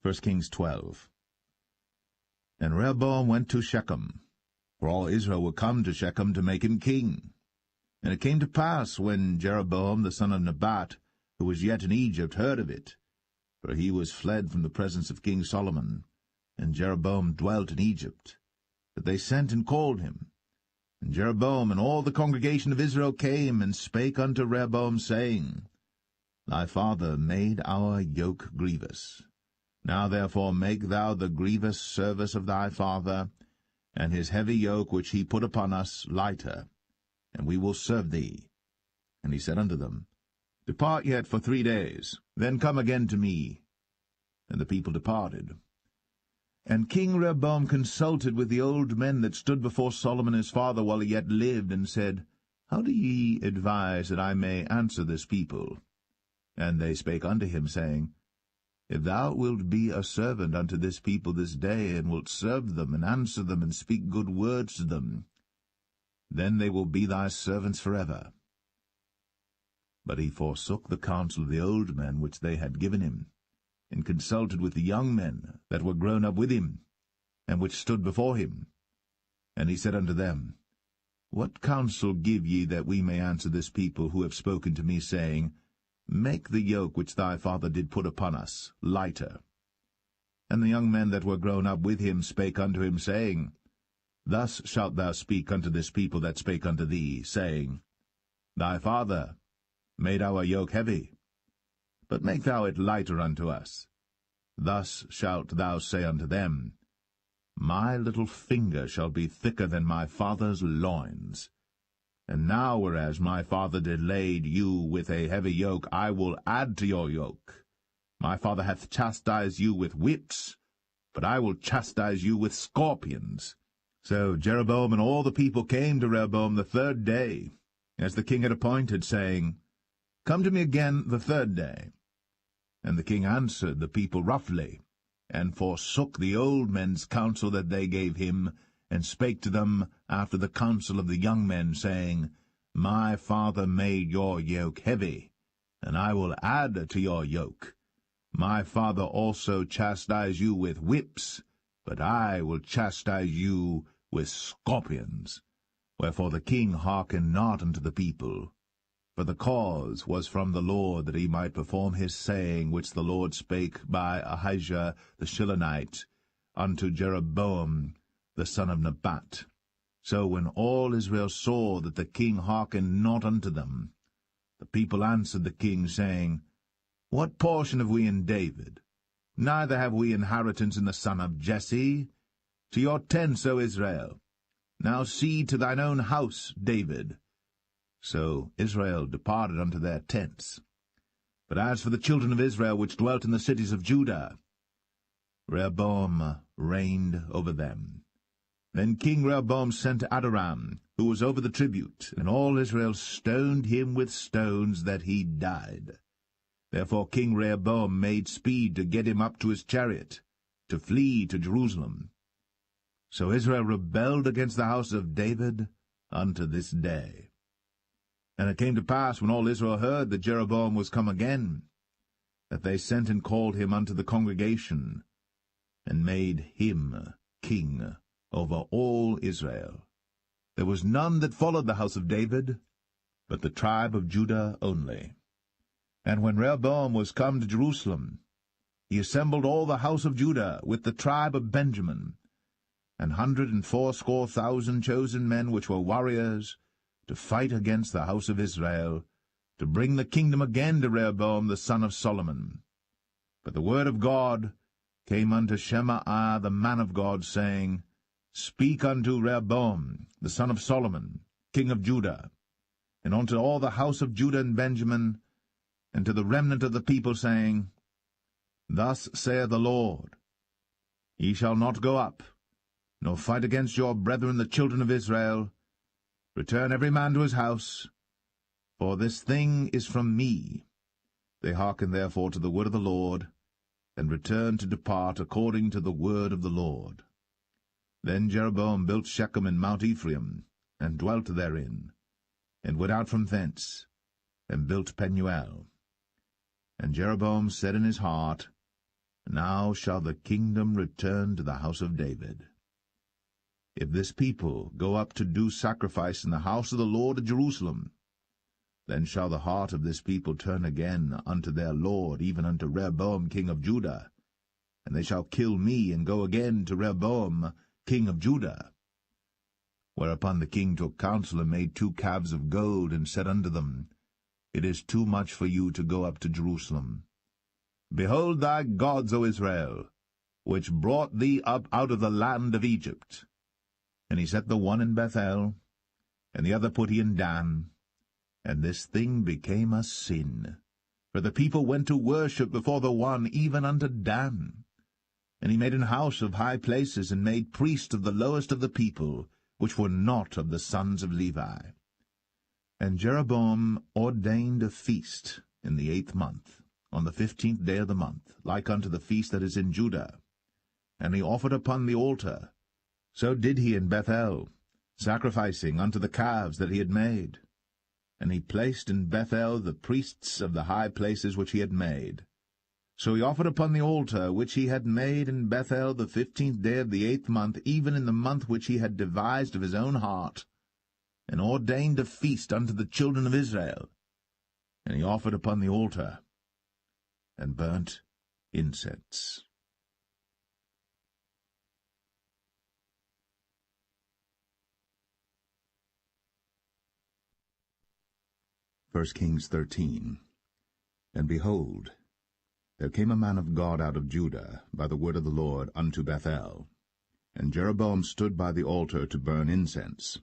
First Kings 12. And Rehoboam went to Shechem, for all Israel were come to Shechem to make him king. And it came to pass, when Jeroboam the son of Nebat, who was yet in Egypt, heard of it, for he was fled from the presence of King Solomon, and Jeroboam dwelt in Egypt, that they sent and called him. And Jeroboam and all the congregation of Israel came and spake unto Rehoboam, saying, Thy father made our yoke grievous. Now therefore make thou the grievous service of thy father, and his heavy yoke which he put upon us lighter, and we will serve thee. And he said unto them, Depart yet for 3 days, then come again to me. And the people departed. And King Rehoboam consulted with the old men that stood before Solomon his father while he yet lived, and said, How do ye advise that I may answer this people? And they spake unto him, saying, If thou wilt be a servant unto this people this day, and wilt serve them, and answer them, and speak good words to them, then they will be thy servants forever. But he forsook the counsel of the old men which they had given him, and consulted with the young men that were grown up with him, and which stood before him. And he said unto them, What counsel give ye that we may answer this people who have spoken to me, saying, Make the yoke which thy father did put upon us lighter? And the young men that were grown up with him spake unto him, saying, Thus shalt thou speak unto this people that spake unto thee, saying, Thy father made our yoke heavy, but make thou it lighter unto us. Thus shalt thou say unto them, My little finger shall be thicker than my father's loins. And now, whereas my father did lade you with a heavy yoke, I will add to your yoke. My father hath chastised you with whips, but I will chastise you with scorpions. So Jeroboam and all the people came to Rehoboam the 3rd day, as the king had appointed, saying, Come to me again the 3rd day. And the king answered the people roughly, and forsook the old men's counsel that they gave him, and spake to them after the counsel of the young men, saying, My father made your yoke heavy, and I will add to your yoke. My father also chastised you with whips, but I will chastise you with scorpions. Wherefore the king hearkened not unto the people, for the cause was from the Lord, that he might perform his saying, which the Lord spake by Ahijah the Shilonite unto Jeroboam the son of Nebat. So when all Israel saw that the king hearkened not unto them, the people answered the king, saying, What portion have we in David? Neither have we inheritance in the son of Jesse. To your tents, O Israel. Now see to thine own house, David. So Israel departed unto their tents. But as for the children of Israel which dwelt in the cities of Judah, Rehoboam reigned over them. Then King Rehoboam sent Adoram, who was over the tribute, and all Israel stoned him with stones that he died. Therefore King Rehoboam made speed to get him up to his chariot, to flee to Jerusalem. So Israel rebelled against the house of David unto this day. And it came to pass, when all Israel heard that Jeroboam was come again, that they sent and called him unto the congregation, and made him king over all Israel. There was none that followed the house of David, but the tribe of Judah only. And when Rehoboam was come to Jerusalem, he assembled all the house of Judah with the tribe of Benjamin, 180,000 chosen men which were warriors, to fight against the house of Israel, to bring the kingdom again to Rehoboam the son of Solomon. But the word of God came unto Shemaiah the man of God, saying, Speak unto Rehoboam the son of Solomon, king of Judah, and unto all the house of Judah and Benjamin, and to the remnant of the people, saying, Thus saith the Lord, Ye shall not go up, nor fight against your brethren the children of Israel. Return every man to his house, for this thing is from me. They hearkened therefore to the word of the Lord, and returned to depart according to the word of the Lord. Then Jeroboam built Shechem in Mount Ephraim, and dwelt therein, and went out from thence, and built Penuel. And Jeroboam said in his heart, Now shall the kingdom return to the house of David. If this people go up to do sacrifice in the house of the Lord at Jerusalem, then shall the heart of this people turn again unto their Lord, even unto Rehoboam king of Judah, and they shall kill me, and go again to Rehoboam king of Judah. Whereupon the king took counsel, and made 2 calves of gold, and said unto them, It is too much for you to go up to Jerusalem. Behold thy gods, O Israel, which brought thee up out of the land of Egypt. And he set the one in Bethel, and the other put he in Dan. And this thing became a sin, for the people went to worship before the one, even unto Dan. And he made an house of high places, and made priests of the lowest of the people, which were not of the sons of Levi. And Jeroboam ordained a feast in the 8th month, on the 15th day of the month, like unto the feast that is in Judah. And he offered upon the altar. So did he in Bethel, sacrificing unto the calves that he had made. And he placed in Bethel the priests of the high places which he had made. So he offered upon the altar which he had made in Bethel the 15th day of the 8th month, even in the month which he had devised of his own heart, and ordained a feast unto the children of Israel. And he offered upon the altar, and burnt incense. 1 Kings 13. And behold, there came a man of God out of Judah by the word of the Lord unto Bethel. And Jeroboam stood by the altar to burn incense.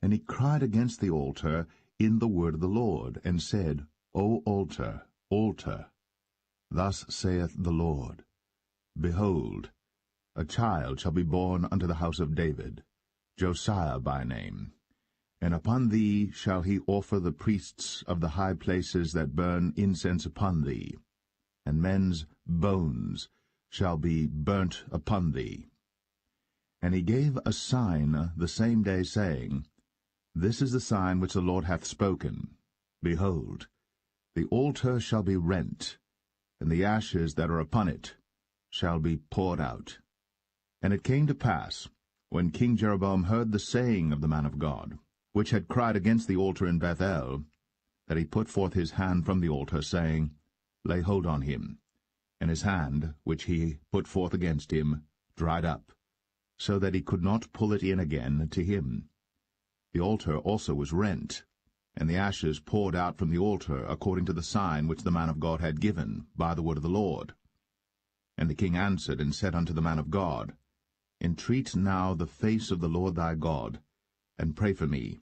And he cried against the altar in the word of the Lord, and said, O altar, altar, thus saith the Lord, Behold, a child shall be born unto the house of David, Josiah by name. And upon thee shall he offer the priests of the high places that burn incense upon thee, and men's bones shall be burnt upon thee. And he gave a sign the same day, saying, This is the sign which the Lord hath spoken. Behold, the altar shall be rent, and the ashes that are upon it shall be poured out. And it came to pass, when King Jeroboam heard the saying of the man of God, which had cried against the altar in Bethel, that he put forth his hand from the altar, saying, Lay hold on him. And his hand, which he put forth against him, dried up, so that he could not pull it in again to him. The altar also was rent, and the ashes poured out from the altar, according to the sign which the man of God had given, by the word of the Lord. And the king answered and said unto the man of God, Entreat now the face of the Lord thy God, and pray for me,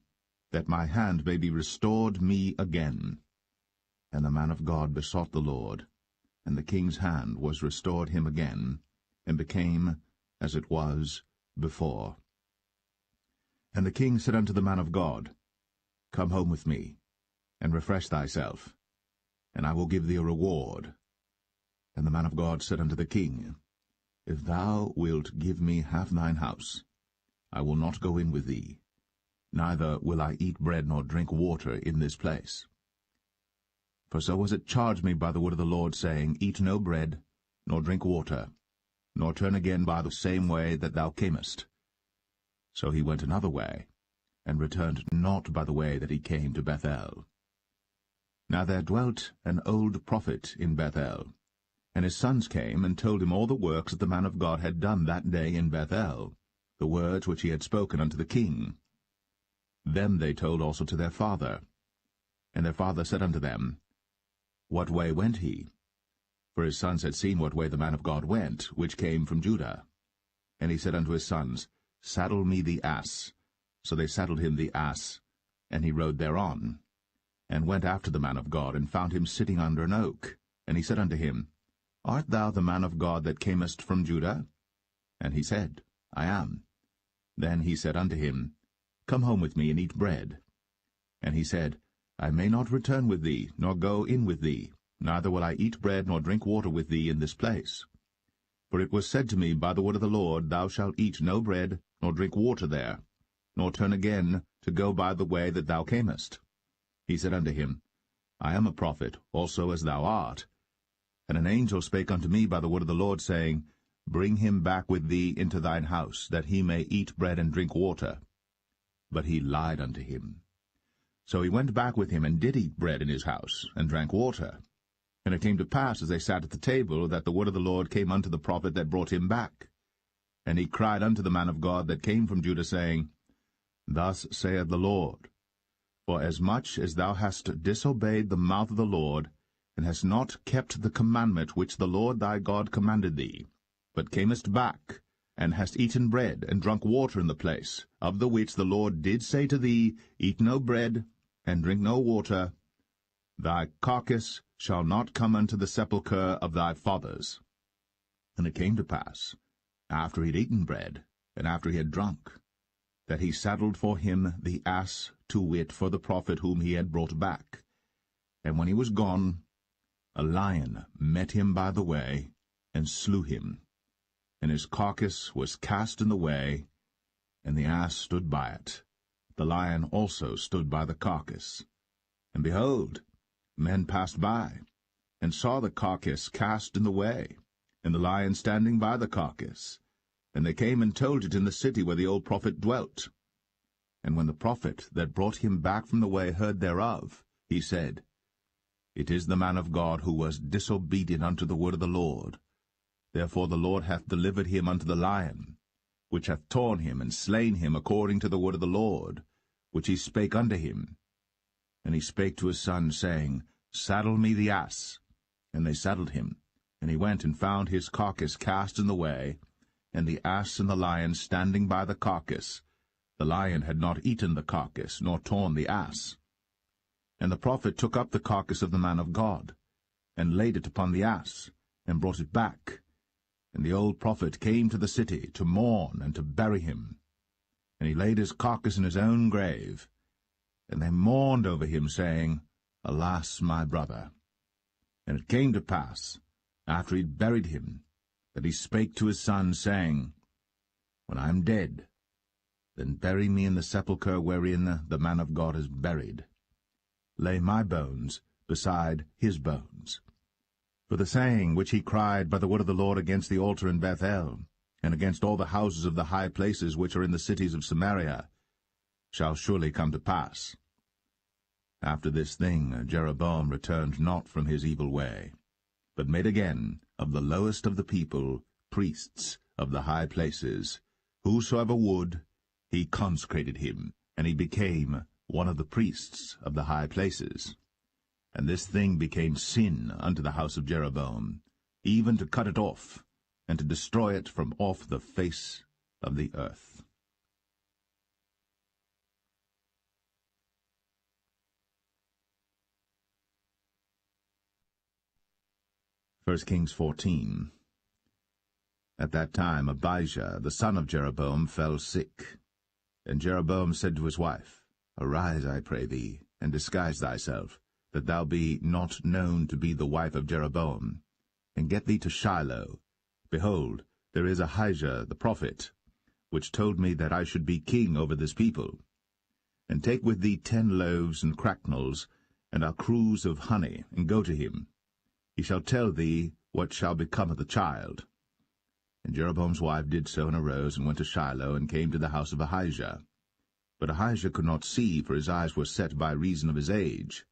that my hand may be restored me again. And the man of God besought the Lord, and the king's hand was restored him again, and became as it was before. And the king said unto the man of God, Come home with me, and refresh thyself, and I will give thee a reward. And the man of God said unto the king, If thou wilt give me half thine house, I will not go in with thee, neither will I eat bread nor drink water in this place. For so was it charged me by the word of the Lord, saying, Eat no bread, nor drink water, nor turn again by the same way that thou camest. So he went another way, and returned not by the way that he came to Bethel. Now there dwelt an old prophet in Bethel, and his sons came and told him all the works that the man of God had done that day in Bethel, the words which he had spoken unto the king. Them they told also to their father. And their father said unto them, What way went he? For his sons had seen what way the man of God went, which came from Judah. And he said unto his sons, Saddle me the ass. So they saddled him the ass, and he rode thereon, and went after the man of God, and found him sitting under an oak. And he said unto him, Art thou the man of God that camest from Judah? And he said, I am. Then he said unto him, Come home with me, and eat bread. And he said, I may not return with thee, nor go in with thee, neither will I eat bread nor drink water with thee in this place. For it was said to me by the word of the Lord, Thou shalt eat no bread, nor drink water there, nor turn again to go by the way that thou camest. He said unto him, I am a prophet, also as thou art. And an angel spake unto me by the word of the Lord, saying, Bring him back with thee into thine house, that he may eat bread and drink water. But he lied unto him. So he went back with him, and did eat bread in his house, and drank water. And it came to pass, as they sat at the table, that the word of the Lord came unto the prophet that brought him back. And he cried unto the man of God that came from Judah, saying, Thus saith the Lord, For as much as thou hast disobeyed the mouth of the Lord, and hast not kept the commandment which the Lord thy God commanded thee, but camest back, and hast eaten bread, and drunk water in the place, of the which the Lord did say to thee, Eat no bread, and drink no water, thy carcass shall not come unto the sepulchre of thy fathers. And it came to pass, after he had eaten bread, and after he had drunk, that he saddled for him the ass, to wit, for the prophet whom he had brought back. And when he was gone, a lion met him by the way, and slew him. And his carcass was cast in the way, and the ass stood by it. The lion also stood by the carcass. And behold, men passed by, and saw the carcass cast in the way, and the lion standing by the carcass. And they came and told it in the city where the old prophet dwelt. And when the prophet that brought him back from the way heard thereof, he said, It is the man of God who was disobedient unto the word of the Lord. Therefore the Lord hath delivered him unto the lion, which hath torn him and slain him according to the word of the Lord, which he spake unto him. And he spake to his son, saying, Saddle me the ass. And they saddled him. And he went and found his carcass cast in the way, and the ass and the lion standing by the carcass. The lion had not eaten the carcass, nor torn the ass. And the prophet took up the carcass of the man of God, and laid it upon the ass, and brought it back. And the old prophet came to the city to mourn and to bury him. And he laid his carcass in his own grave. And they mourned over him, saying, Alas, my brother! And it came to pass, after he had buried him, that he spake to his son, saying, When I am dead, then bury me in the sepulchre wherein the man of God is buried. Lay my bones beside his bones. For the saying which he cried by the word of the Lord against the altar in Bethel, and against all the houses of the high places which are in the cities of Samaria, shall surely come to pass. After this thing Jeroboam returned not from his evil way, but made again of the lowest of the people priests of the high places. Whosoever would, he consecrated him, and he became one of the priests of the high places. And this thing became sin unto the house of Jeroboam, even to cut it off, and to destroy it from off the face of the earth. 1 Kings 14. At that time Abijah, the son of Jeroboam, fell sick. And Jeroboam said to his wife, Arise, I pray thee, and disguise thyself, that thou be not known to be the wife of Jeroboam, and get thee to Shiloh. Behold, there is Ahijah the prophet, which told me that I should be king over this people. And take with thee 10 loaves and cracknels, and a cruse of honey, and go to him. He shall tell thee what shall become of the child. And Jeroboam's wife did so, and arose, and went to Shiloh, and came to the house of Ahijah. But Ahijah could not see, for his eyes were set by reason of his age.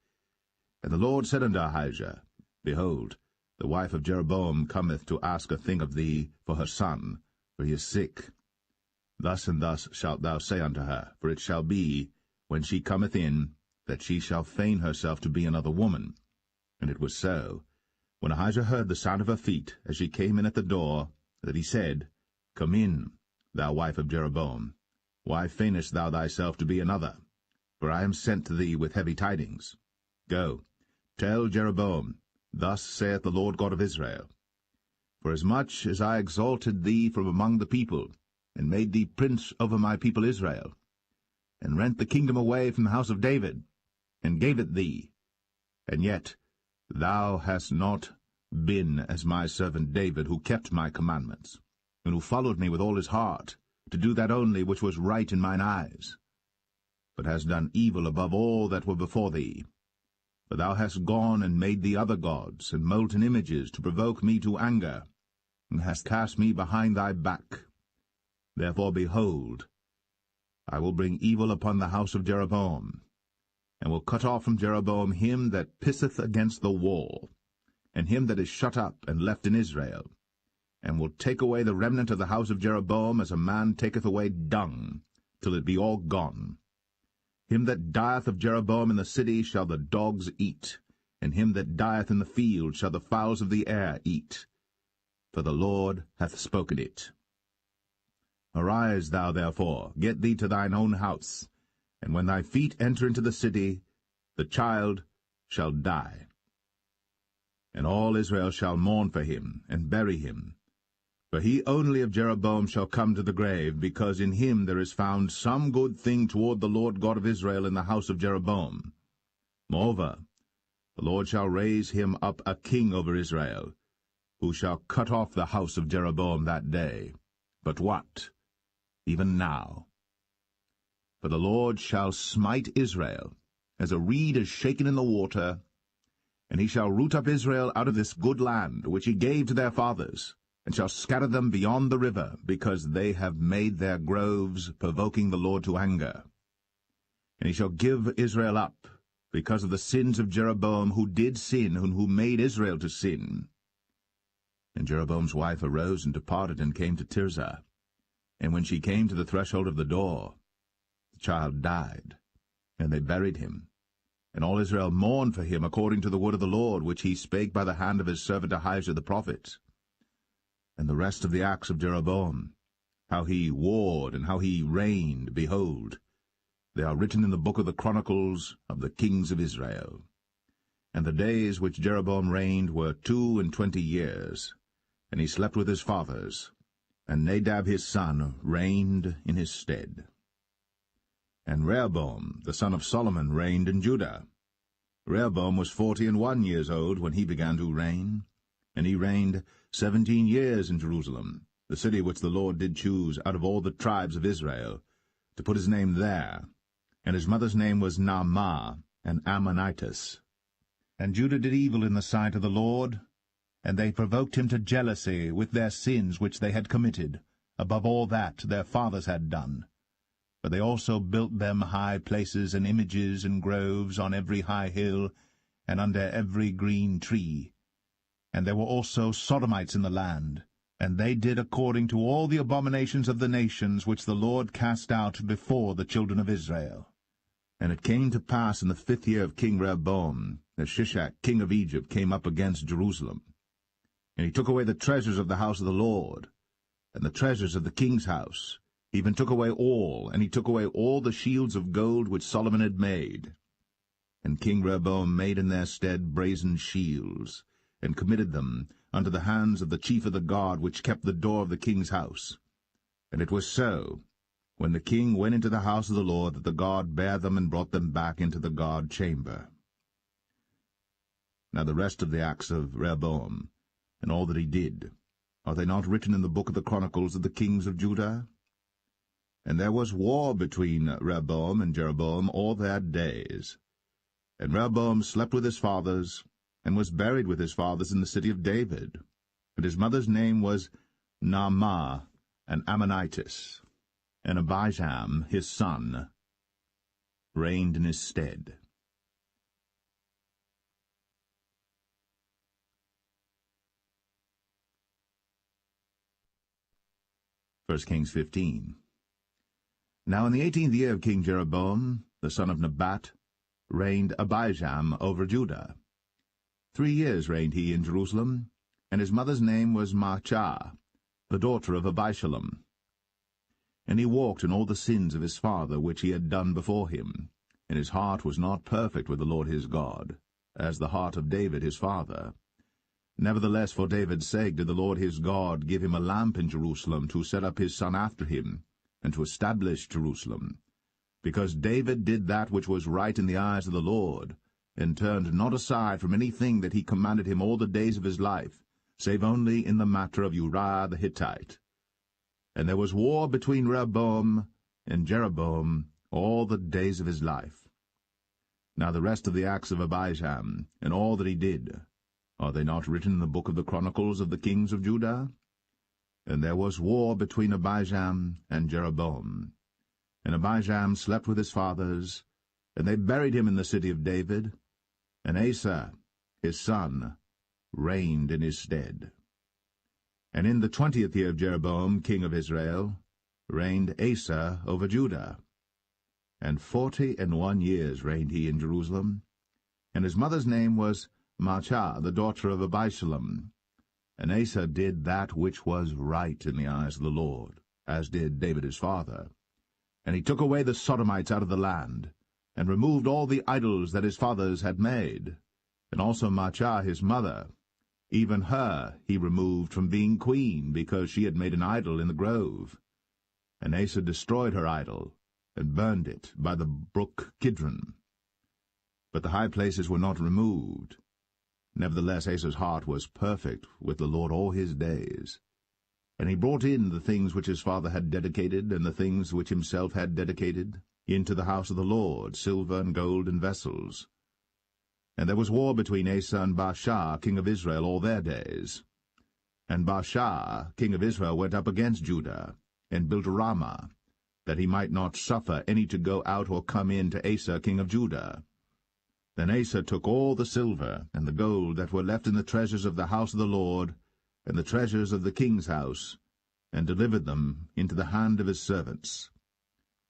And the Lord said unto Ahijah, Behold, the wife of Jeroboam cometh to ask a thing of thee for her son, for he is sick. Thus and thus shalt thou say unto her, for it shall be, when she cometh in, that she shall feign herself to be another woman. And it was so, when Ahijah heard the sound of her feet, as she came in at the door, that he said, Come in, thou wife of Jeroboam. Why feignest thou thyself to be another? For I am sent to thee with heavy tidings. Go, tell Jeroboam, Thus saith the Lord God of Israel, Forasmuch as I exalted thee from among the people, and made thee prince over my people Israel, and rent the kingdom away from the house of David, and gave it thee, and yet thou hast not been as my servant David, who kept my commandments, and who followed me with all his heart, to do that only which was right in mine eyes, but hast done evil above all that were before thee. For thou hast gone and made thee other gods, and molten images, to provoke me to anger, and hast cast me behind thy back. Therefore, behold, I will bring evil upon the house of Jeroboam, and will cut off from Jeroboam him that pisseth against the wall, and him that is shut up and left in Israel, and will take away the remnant of the house of Jeroboam as a man taketh away dung, till it be all gone. Him that dieth of Jeroboam in the city shall the dogs eat, and him that dieth in the field shall the fowls of the air eat. For the Lord hath spoken it. Arise thou therefore, get thee to thine own house, and when thy feet enter into the city, the child shall die. And all Israel shall mourn for him, and bury him. For he only of Jeroboam shall come to the grave, because in him there is found some good thing toward the Lord God of Israel in the house of Jeroboam. Moreover, the Lord shall raise him up a king over Israel, who shall cut off the house of Jeroboam that day. But what? Even now. For the Lord shall smite Israel, as a reed is shaken in the water, and he shall root up Israel out of this good land, which he gave to their fathers, and shall scatter them beyond the river, because they have made their groves, provoking the Lord to anger. And he shall give Israel up, because of the sins of Jeroboam, who did sin, and who made Israel to sin. And Jeroboam's wife arose and departed, and came to Tirzah. And when she came to the threshold of the door, the child died, and they buried him. And all Israel mourned for him according to the word of the Lord, which he spake by the hand of his servant Ahijah the prophet. And the rest of the acts of Jeroboam, how he warred and how he reigned, behold, they are written in the book of the Chronicles of the kings of Israel. And the days which Jeroboam reigned were 22 years, and he slept with his fathers, and Nadab his son reigned in his stead. And Rehoboam the son of Solomon reigned in Judah. Rehoboam was 41 years old when he began to reign, and he reigned 17 years in Jerusalem, the city which the Lord did choose out of all the tribes of Israel, to put his name there. And his mother's name was Naamah, an Ammonitess. And Judah did evil in the sight of the Lord, and they provoked him to jealousy with their sins which they had committed, above all that their fathers had done. For they also built them high places and images and groves on every high hill, and under every green tree. And there were also Sodomites in the land, and they did according to all the abominations of the nations which the Lord cast out before the children of Israel. And it came to pass in the 5th year of King Rehoboam, that Shishak king of Egypt came up against Jerusalem. And he took away the treasures of the house of the Lord, and the treasures of the king's house, even took away all, and he took away all the shields of gold which Solomon had made. And King Rehoboam made in their stead brazen shields, and committed them unto the hands of the chief of the guard which kept the door of the king's house. And it was so, when the king went into the house of the Lord, that the guard bare them and brought them back into the guard chamber. Now the rest of the acts of Rehoboam, and all that he did, are they not written in the book of the Chronicles of the kings of Judah? And there was war between Rehoboam and Jeroboam all their days. And Rehoboam slept with his fathers, and was buried with his fathers in the city of David. And his mother's name was Naamah, an Ammonitess. And Abijam, his son, reigned in his stead. 1 Kings 15. Now in the 18th year of King Jeroboam, the son of Nebat, reigned Abijam over Judah. 3 years reigned he in Jerusalem, and his mother's name was Maachah, the daughter of Abishalom. And he walked in all the sins of his father which he had done before him, and his heart was not perfect with the Lord his God, as the heart of David his father. Nevertheless, for David's sake did the Lord his God give him a lamp in Jerusalem to set up his son after him, and to establish Jerusalem, because David did that which was right in the eyes of the Lord, and turned not aside from anything that he commanded him all the days of his life, save only in the matter of Uriah the Hittite. And there was war between Rehoboam and Jeroboam all the days of his life. Now the rest of the acts of Abijam, and all that he did, are they not written in the book of the Chronicles of the kings of Judah? And there was war between Abijam and Jeroboam. And Abijam slept with his fathers, and they buried him in the city of David, and Asa, his son, reigned in his stead. And in the 20th year of Jeroboam, king of Israel, reigned Asa over Judah. And 41 years reigned he in Jerusalem. And his mother's name was Maachah, the daughter of Abishalom. And Asa did that which was right in the eyes of the Lord, as did David his father. And he took away the Sodomites out of the land, and removed all the idols that his fathers had made. And also Maachah his mother, even her he removed from being queen, because she had made an idol in the grove. And Asa destroyed her idol, and burned it by the brook Kidron. But the high places were not removed. Nevertheless Asa's heart was perfect with the Lord all his days. And he brought in the things which his father had dedicated, and the things which himself had dedicated, into the house of the Lord, silver and gold and vessels. And there was war between Asa and Baasha, king of Israel, all their days. And Baasha, king of Israel, went up against Judah, and built Ramah, that he might not suffer any to go out or come in to Asa, king of Judah. Then Asa took all the silver and the gold that were left in the treasures of the house of the Lord, and the treasures of the king's house, and delivered them into the hand of his servants.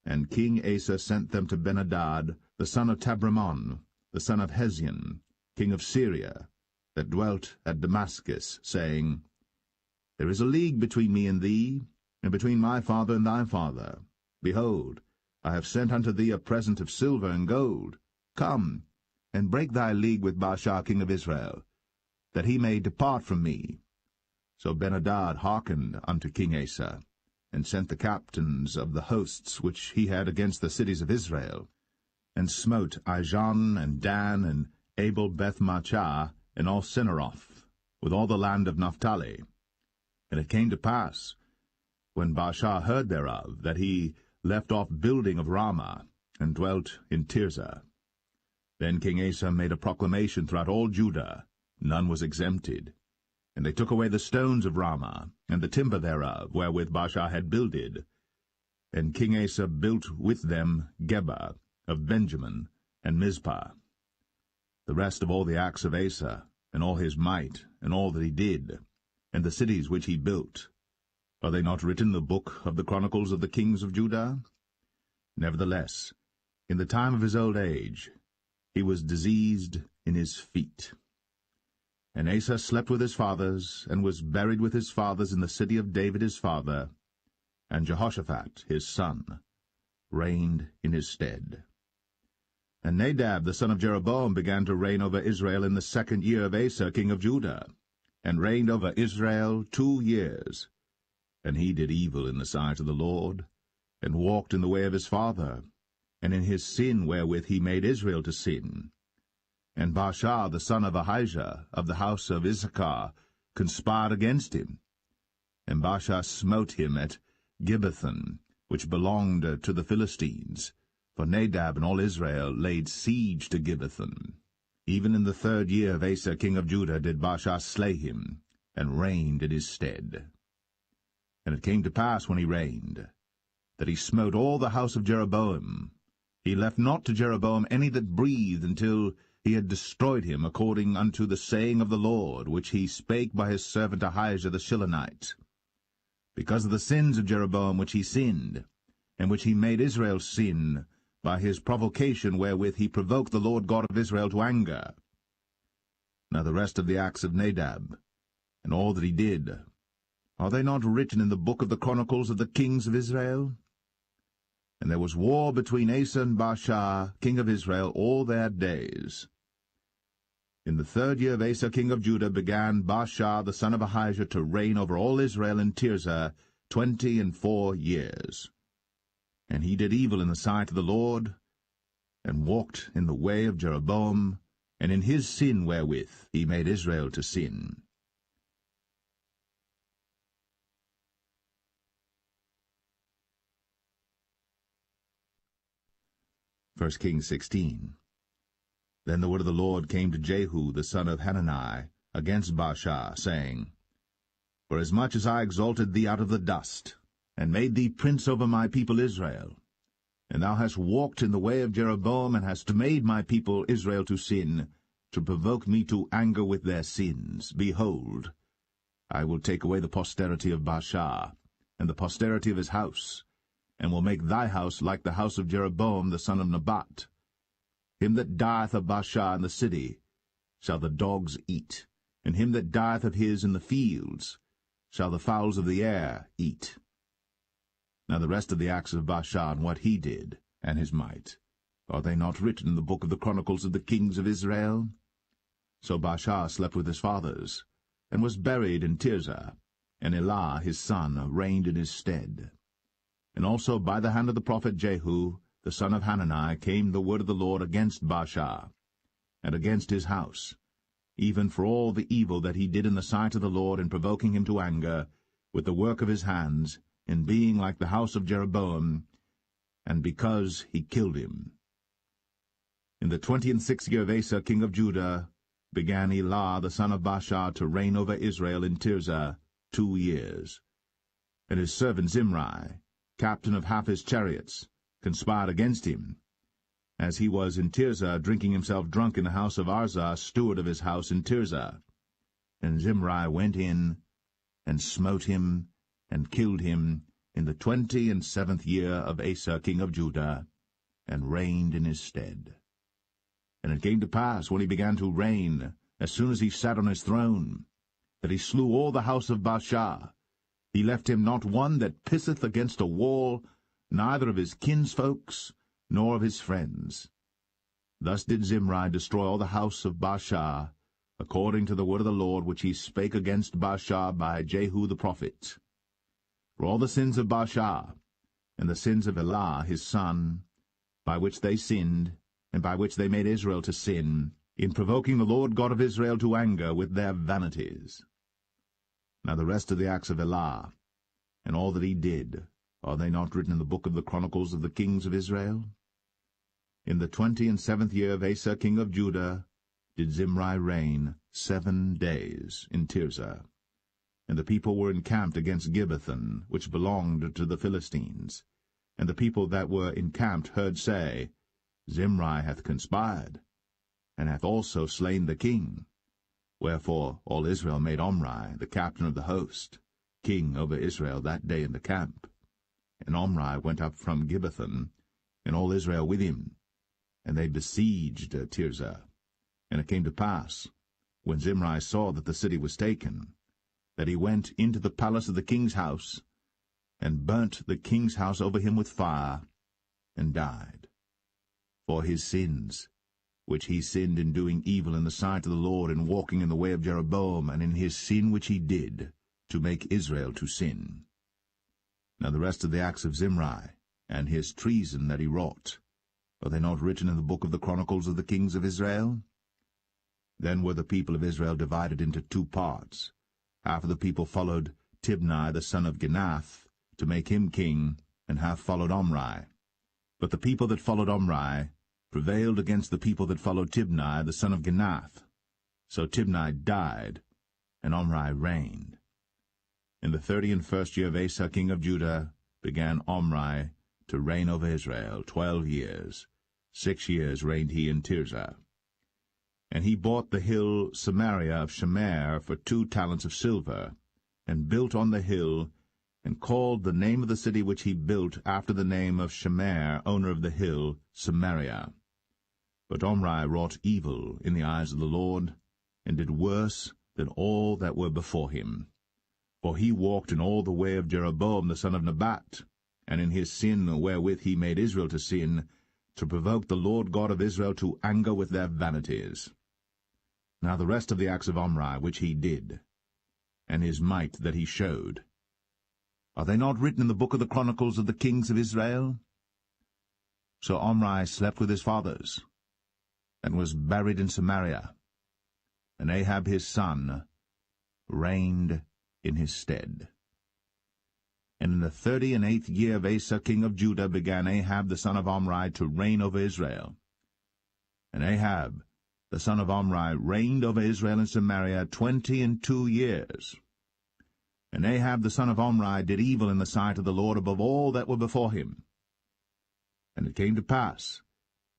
And King Asa sent them to Ben-Hadad, the son of Tabrimon, the son of Hezion, king of Syria, that dwelt at Damascus, saying, There is a league between me and thee, and between my father and thy father. Behold, I have sent unto thee a present of silver and gold. Come, and break thy league with Baasha king of Israel, that he may depart from me. So Ben-Hadad hearkened unto King Asa, and sent the captains of the hosts which he had against the cities of Israel, and smote Ijon and Dan and Abel-Beth-Maachah and all Cinneroth, with all the land of Naphtali. And it came to pass, when Baasha heard thereof, that he left off building of Ramah, and dwelt in Tirzah. Then King Asa made a proclamation throughout all Judah, none was exempted. And they took away the stones of Ramah, and the timber thereof, wherewith Baasha had builded. And King Asa built with them Geba of Benjamin, and Mizpah. The rest of all the acts of Asa, and all his might, and all that he did, and the cities which he built, are they not written in the book of the Chronicles of the kings of Judah? Nevertheless, in the time of his old age, he was diseased in his feet. And Asa slept with his fathers, and was buried with his fathers in the city of David his father, and Jehoshaphat his son reigned in his stead. And Nadab the son of Jeroboam began to reign over Israel in the 2nd year of Asa king of Judah, and reigned over Israel 2 years. And he did evil in the sight of the Lord, and walked in the way of his father, and in his sin wherewith he made Israel to sin. And Baasha the son of Ahijah of the house of Issachar conspired against him. And Baasha smote him at Gibbethon, which belonged to the Philistines, for Nadab and all Israel laid siege to Gibbethon. Even in the 3rd year of Asa king of Judah did Baasha slay him, and reigned in his stead. And it came to pass when he reigned, that he smote all the house of Jeroboam. He left not to Jeroboam any that breathed, until he had destroyed him, according unto the saying of the Lord, which he spake by his servant Ahijah the Shilonite. Because of the sins of Jeroboam which he sinned, and which he made Israel sin, by his provocation wherewith he provoked the Lord God of Israel to anger. Now the rest of the acts of Nadab, and all that he did, are they not written in the book of the Chronicles of the kings of Israel? And there was war between Asa and Baasha, king of Israel, all their days. In the 3rd year of Asa king of Judah began Baasha the son of Ahijah to reign over all Israel in Tirzah 24 years. And he did evil in the sight of the Lord, and walked in the way of Jeroboam, and in his sin wherewith he made Israel to sin. First Kings 16. Then the word of the Lord came to Jehu the son of Hanani against Baasha, saying, Forasmuch as I exalted thee out of the dust, and made thee prince over my people Israel, and thou hast walked in the way of Jeroboam, and hast made my people Israel to sin, to provoke me to anger with their sins, behold, I will take away the posterity of Baasha, and the posterity of his house, and will make thy house like the house of Jeroboam the son of Nebat. Him that dieth of Baasha in the city shall the dogs eat, and him that dieth of his in the fields shall the fowls of the air eat. Now the rest of the acts of Baasha, and what he did, and his might, are they not written in the book of the Chronicles of the kings of Israel? So Baasha slept with his fathers, and was buried in Tirzah, and Elah his son reigned in his stead. And also by the hand of the prophet Jehu, the son of Hanani, came the word of the Lord against Baasha, and against his house, even for all the evil that he did in the sight of the Lord, in provoking him to anger, with the work of his hands, in being like the house of Jeroboam, and because he killed him. In the 26th year of Asa king of Judah began Elah the son of Baasha to reign over Israel in Tirzah 2 years. And his servant Zimri, captain of half his chariots, conspired against him, as he was in Tirzah drinking himself drunk in the house of Arzah, steward of his house in Tirzah. And Zimri went in, and smote him, and killed him, in the 27th year of Asa king of Judah, and reigned in his stead. And it came to pass, when he began to reign, as soon as he sat on his throne, that he slew all the house of Baasha. He left him not one that pisseth against a wall, neither of his kinsfolks, nor of his friends. Thus did Zimri destroy all the house of Baasha, according to the word of the Lord which he spake against Baasha by Jehu the prophet. For all the sins of Baasha, and the sins of Elah his son, by which they sinned, and by which they made Israel to sin, in provoking the Lord God of Israel to anger with their vanities. Now the rest of the acts of Elah, and all that he did, are they not written in the book of the Chronicles of the kings of Israel? In the 27th year of Asa king of Judah did Zimri reign 7 days in Tirzah. And the people were encamped against Gibbethon, which belonged to the Philistines. And the people that were encamped heard say, Zimri hath conspired, and hath also slain the king. Wherefore all Israel made Omri, the captain of the host, king over Israel that day in the camp. And Omri went up from Gibbethon, and all Israel with him, and they besieged Tirzah. And it came to pass, when Zimri saw that the city was taken, that he went into the palace of the king's house, and burnt the king's house over him with fire, and died. for his sins, which he sinned in doing evil in the sight of the Lord, and walking in the way of Jeroboam, and in his sin which he did, to make Israel to sin. Now the rest of the acts of Zimri, and his treason that he wrought, are they not written in the book of the Chronicles of the kings of Israel? Then were the people of Israel divided into two parts. Half of the people followed Tibni the son of Ginath, to make him king, and half followed Omri. But the people that followed Omri prevailed against the people that followed Tibni the son of Ginath. So Tibni died, and Omri reigned. In the 31st year of Asa king of Judah began Omri to reign over Israel 12 years. 6 years reigned he in Tirzah. And he bought the hill Samaria of Shemer for 2 talents of silver, and built on the hill, and called the name of the city which he built after the name of Shemer, owner of the hill, Samaria. But Omri wrought evil in the eyes of the Lord, and did worse than all that were before him. For he walked in all the way of Jeroboam the son of Nebat, and in his sin wherewith he made Israel to sin, to provoke the Lord God of Israel to anger with their vanities. Now the rest of the acts of Omri which he did, and his might that he showed, are they not written in the book of the Chronicles of the kings of Israel? So Omri slept with his fathers, and was buried in Samaria, and Ahab his son reigned in his stead. And in the 38th year of Asa king of Judah began Ahab the son of Omri to reign over Israel. And Ahab the son of Omri reigned over Israel in Samaria 22 years. And Ahab the son of Omri did evil in the sight of the Lord above all that were before him. And it came to pass,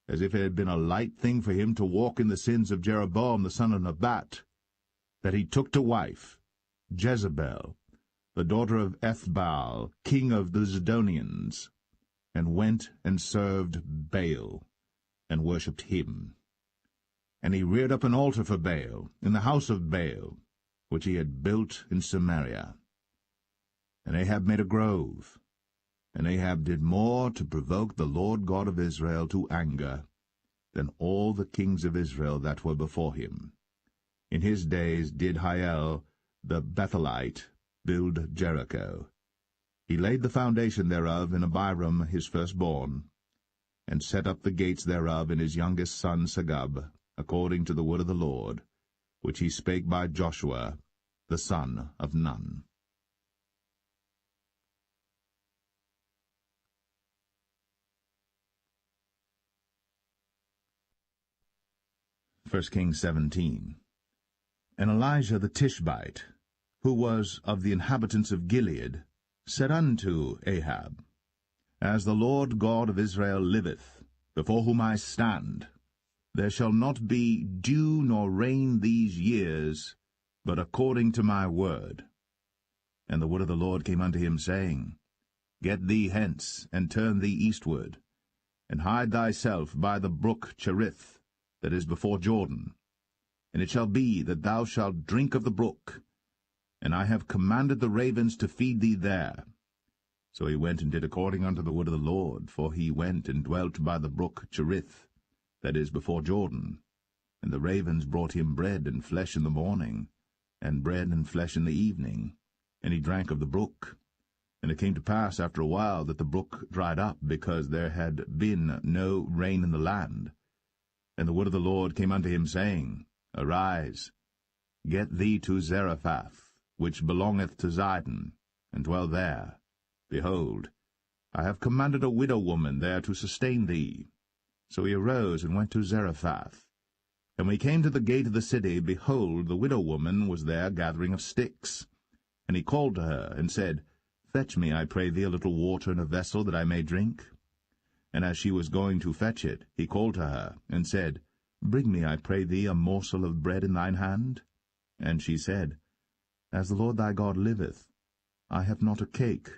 as if it had been a light thing for him to walk in the sins of Jeroboam the son of Nebat, that he took to wife Jezebel, the daughter of Ethbaal, king of the Zidonians, and went and served Baal, and worshipped him. And he reared up an altar for Baal in the house of Baal, which he had built in Samaria. And Ahab made a grove, and Ahab did more to provoke the Lord God of Israel to anger than all the kings of Israel that were before him. In his days did Hiel the Bethelite build Jericho. He laid the foundation thereof in Abiram his firstborn, and set up the gates thereof in his youngest son Segub, according to the word of the Lord, which he spake by Joshua the son of Nun. 1 Kings 17. And Elijah the Tishbite, who was of the inhabitants of Gilead, said unto Ahab, As the Lord God of Israel liveth, before whom I stand, there shall not be dew nor rain these years, but according to my word. And the word of the Lord came unto him, saying, Get thee hence, and turn thee eastward, and hide thyself by the brook Cherith, that is before Jordan. And it shall be that thou shalt drink of the brook, and I have commanded the ravens to feed thee there. So he went and did according unto the word of the Lord, for he went and dwelt by the brook Cherith, that is before Jordan. And the ravens brought him bread and flesh in the morning, and bread and flesh in the evening, and he drank of the brook. And it came to pass after a while that the brook dried up, because there had been no rain in the land. And the word of the Lord came unto him, saying, Arise, get thee to Zarephath, which belongeth to Zidon, and dwell there. Behold, I have commanded a widow woman there to sustain thee. So he arose and went to Zarephath. And when he came to the gate of the city, behold, the widow woman was there gathering of sticks. And he called to her, and said, Fetch me, I pray thee, a little water in a vessel, that I may drink. And as she was going to fetch it, he called to her, and said, Bring me, I pray thee, a morsel of bread in thine hand. And she said, As the Lord thy God liveth, I have not a cake,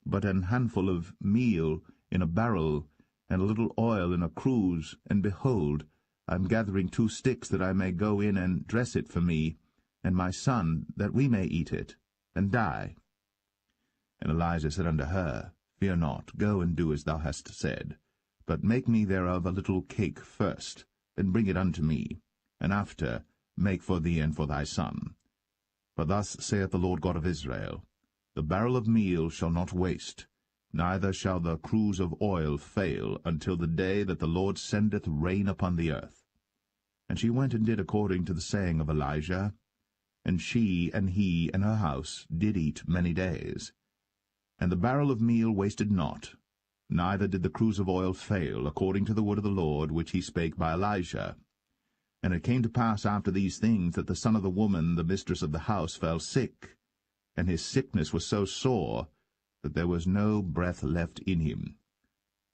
but an handful of meal in a barrel, and a little oil in a cruse, and behold, I am gathering 2 sticks, that I may go in and dress it for me, and my son, that we may eat it, and die. And Elijah said unto her, Fear not, go and do as thou hast said. but make me thereof a little cake first, and bring it unto me, and after make for thee and for thy son. For thus saith the Lord God of Israel, The barrel of meal shall not waste, neither shall the cruse of oil fail, until the day that the Lord sendeth rain upon the earth. And she went and did according to the saying of Elijah, and she and he and her house did eat many days. And the barrel of meal wasted not, neither did the cruse of oil fail, according to the word of the Lord which he spake by Elijah. And it came to pass after these things that the son of the woman, the mistress of the house, fell sick, and his sickness was so sore that there was no breath left in him.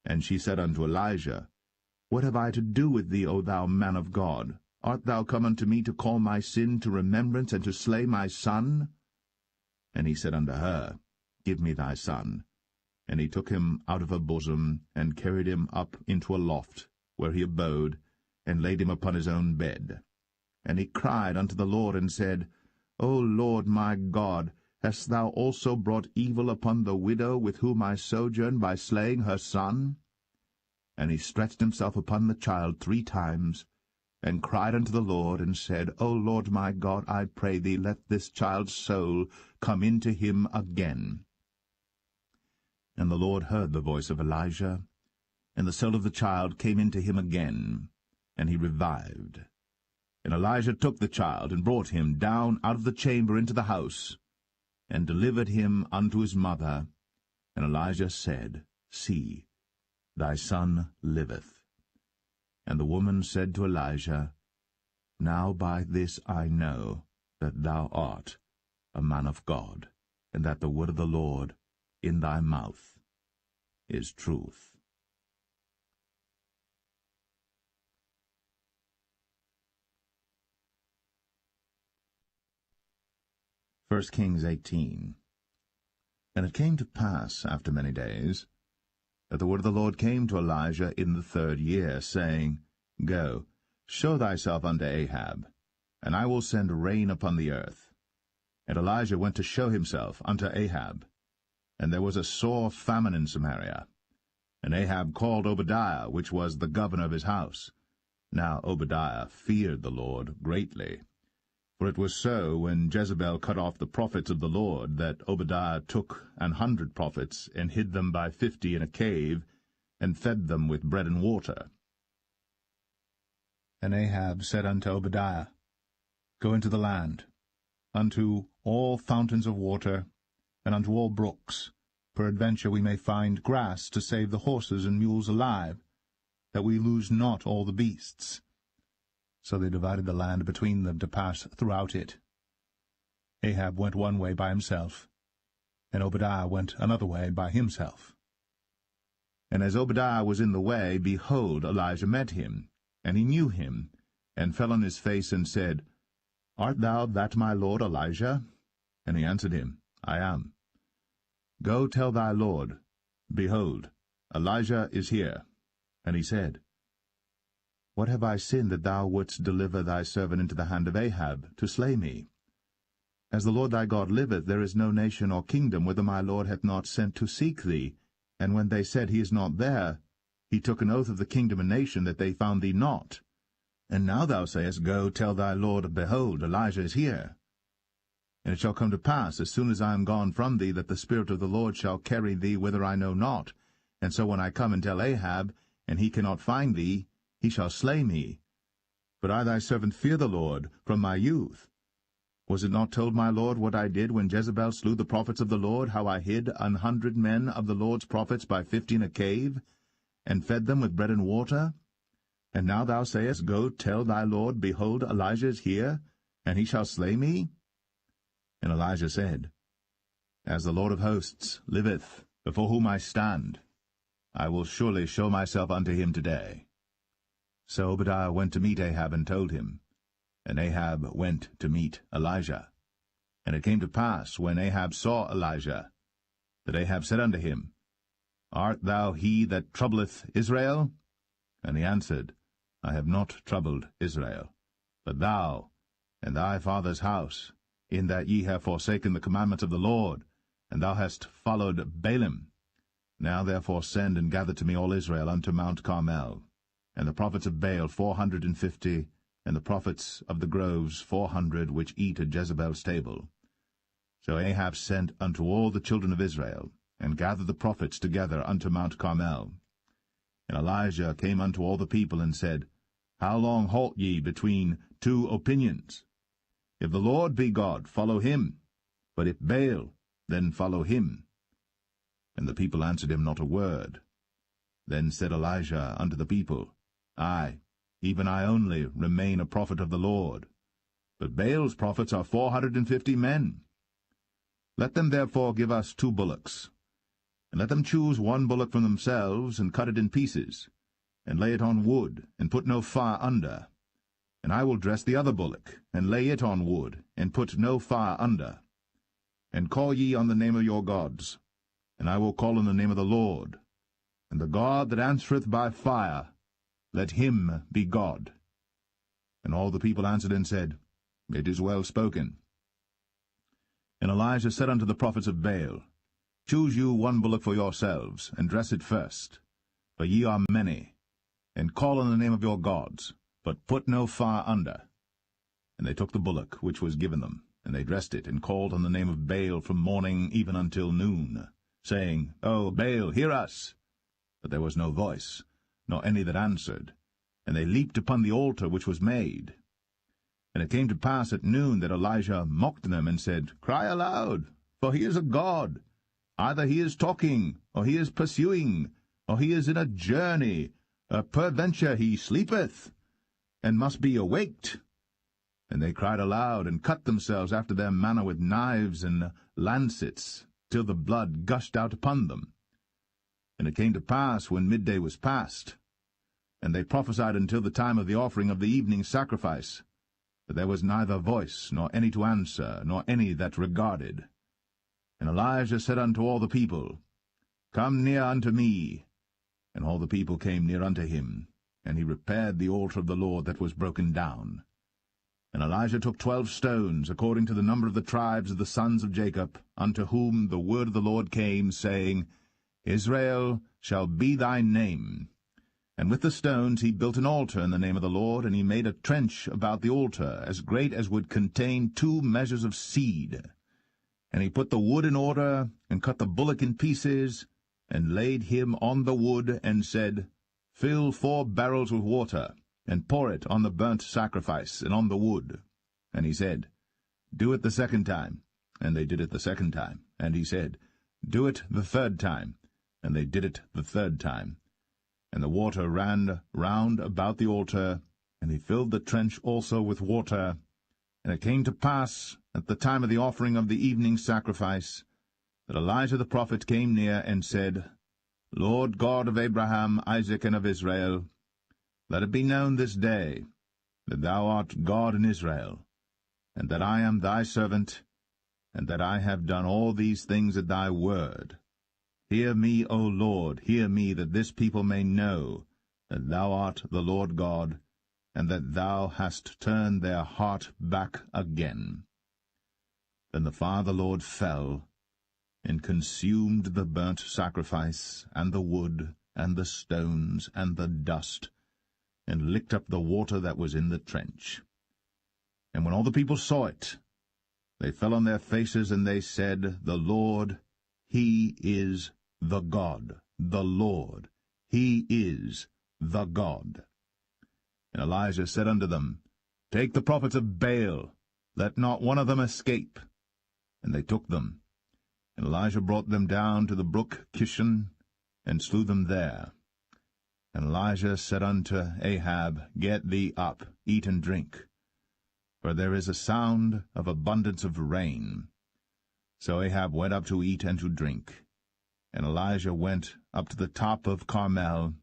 And she said unto Elijah, What have I to do with thee, O thou man of God? Art thou come unto me to call my sin to remembrance, and to slay my son? And he said unto her, Give me thy son. And he took him out of her bosom, and carried him up into a loft, where he abode, and laid him upon his own bed. And he cried unto the Lord, and said, O Lord my God, hast thou also brought evil upon the widow with whom I sojourn, by slaying her son? And he stretched himself upon the child 3 times, and cried unto the Lord, and said, O Lord my God, I pray thee, let this child's soul come into him again. And the Lord heard the voice of Elijah, and the soul of the child came into him again, and he revived. And Elijah took the child, and brought him down out of the chamber into the house, and delivered him unto his mother. And Elijah said, See, thy son liveth. And the woman said to Elijah, Now by this I know that thou art a man of God, and that the word of the Lord in thy mouth is truth. 1 Kings 18. And it came to pass, after many days, that the word of the Lord came to Elijah in the 3rd year, saying, Go, show thyself unto Ahab, and I will send rain upon the earth. And Elijah went to show himself unto Ahab. And there was a sore famine in Samaria. And Ahab called Obadiah, which was the governor of his house. Now Obadiah feared the Lord greatly. For it was so, when Jezebel cut off the prophets of the Lord, that Obadiah took 100 prophets, and hid them by 50 in a cave, and fed them with bread and water. And Ahab said unto Obadiah, Go into the land, unto all fountains of water, and unto all brooks. Peradventure we may find grass to save the horses and mules alive, that we lose not all the beasts. So they divided the land between them to pass throughout it. Ahab went one way by himself, and Obadiah went another way by himself. And as Obadiah was in the way, behold, Elijah met him, and he knew him, and fell on his face, and said, Art thou that my lord Elijah? And he answered him, I am. Go tell thy lord, Behold, Elijah is here. And he said, What have I sinned that thou wouldst deliver thy servant into the hand of Ahab, to slay me? As the Lord thy God liveth, there is no nation or kingdom whither my lord hath not sent to seek thee. And when they said, He is not there, he took an oath of the kingdom and nation that they found thee not. And now thou sayest, Go, tell thy lord, Behold, Elijah is here. And it shall come to pass, as soon as I am gone from thee, that the Spirit of the Lord shall carry thee whither I know not. And so when I come and tell Ahab, and he cannot find thee, he shall slay me. But I thy servant fear the Lord from my youth. Was it not told my lord what I did when Jezebel slew the prophets of the Lord, how I hid 100 men of the Lord's prophets by 50 in a cave, and fed them with bread and water? And now thou sayest, Go tell thy lord, Behold, Elijah is here, and he shall slay me? And Elijah said, As the Lord of hosts liveth, before whom I stand, I will surely show myself unto him today. So Obadiah went to meet Ahab, and told him. And Ahab went to meet Elijah. And it came to pass, when Ahab saw Elijah, that Ahab said unto him, Art thou he that troubleth Israel? And he answered, I have not troubled Israel, but thou and thy father's house, in that ye have forsaken the commandments of the Lord, and thou hast followed Baalim. Now therefore send and gather to me all Israel unto Mount Carmel, and the prophets of Baal 450, and the prophets of the groves 400, which eat at Jezebel's table. So Ahab sent unto all the children of Israel, and gathered the prophets together unto Mount Carmel. And Elijah came unto all the people, and said, How long halt ye between two opinions? If the Lord be God, follow him, but if Baal, then follow him. And the people answered him not a word. Then said Elijah unto the people, I, even I only, remain a prophet of the Lord, but Baal's prophets are 450 men. Let them therefore give us 2 bullocks, and let them choose 1 bullock from themselves, and cut it in pieces, and lay it on wood, and put no fire under. And I will dress the other bullock, and lay it on wood, and put no fire under. And call ye on the name of your gods, and I will call on the name of the Lord. And the God that answereth by fire, let him be God. And all the people answered and said, It is well spoken. And Elijah said unto the prophets of Baal, Choose you 1 bullock for yourselves, and dress it first, for ye are many, and call on the name of your gods, but put no fire under. And they took the bullock which was given them, and they dressed it, and called on the name of Baal from morning even until noon, saying, O Baal, hear us! But there was no voice, nor any that answered, and they leaped upon the altar which was made. And it came to pass at noon that Elijah mocked them, and said, Cry aloud, for he is a god. Either he is talking, or he is pursuing, or he is in a journey, peradventure he sleepeth, and must be awaked. And they cried aloud, and cut themselves after their manner with knives and lancets, till the blood gushed out upon them. And it came to pass, when midday was past, and they prophesied until the time of the offering of the evening sacrifice, that there was neither voice, nor any to answer, nor any that regarded. And Elijah said unto all the people, Come near unto me. And all the people came near unto him, and he repaired the altar of the Lord that was broken down. And Elijah took 12 stones, according to the number of the tribes of the sons of Jacob, unto whom the word of the Lord came, saying, Israel shall be thy name. And with the stones he built an altar in the name of the Lord, and he made a trench about the altar, as great as would contain 2 measures of seed. And he put the wood in order, and cut the bullock in pieces, and laid him on the wood, and said, Fill 4 barrels with water, and pour it on the burnt sacrifice, and on the wood. And he said, Do it the 2nd time. And they did it the 2nd time. And he said, Do it the 3rd time. And they did it the 3rd time. And the water ran round about the altar, and he filled the trench also with water. And it came to pass, at the time of the offering of the evening sacrifice, that Elijah the prophet came near, and said, Lord God of Abraham, Isaac, and of Israel, let it be known this day that thou art God in Israel, and that I am thy servant, and that I have done all these things at thy word. Hear me, O Lord, hear me, that this people may know that thou art the Lord God, and that thou hast turned their heart back again. Then the fire of the Lord fell, and consumed the burnt sacrifice, and the wood, and the stones, and the dust, and licked up the water that was in the trench. And when all the people saw it, they fell on their faces, and they said, The Lord, he is the God, the Lord, he is the God. And Elijah said unto them, Take the prophets of Baal, let not one of them escape. And they took them. And Elijah brought them down to the brook Kishon, and slew them there. And Elijah said unto Ahab, Get thee up, eat and drink, for there is a sound of abundance of rain. So Ahab went up to eat and to drink. And Elijah went up to the top of Carmel,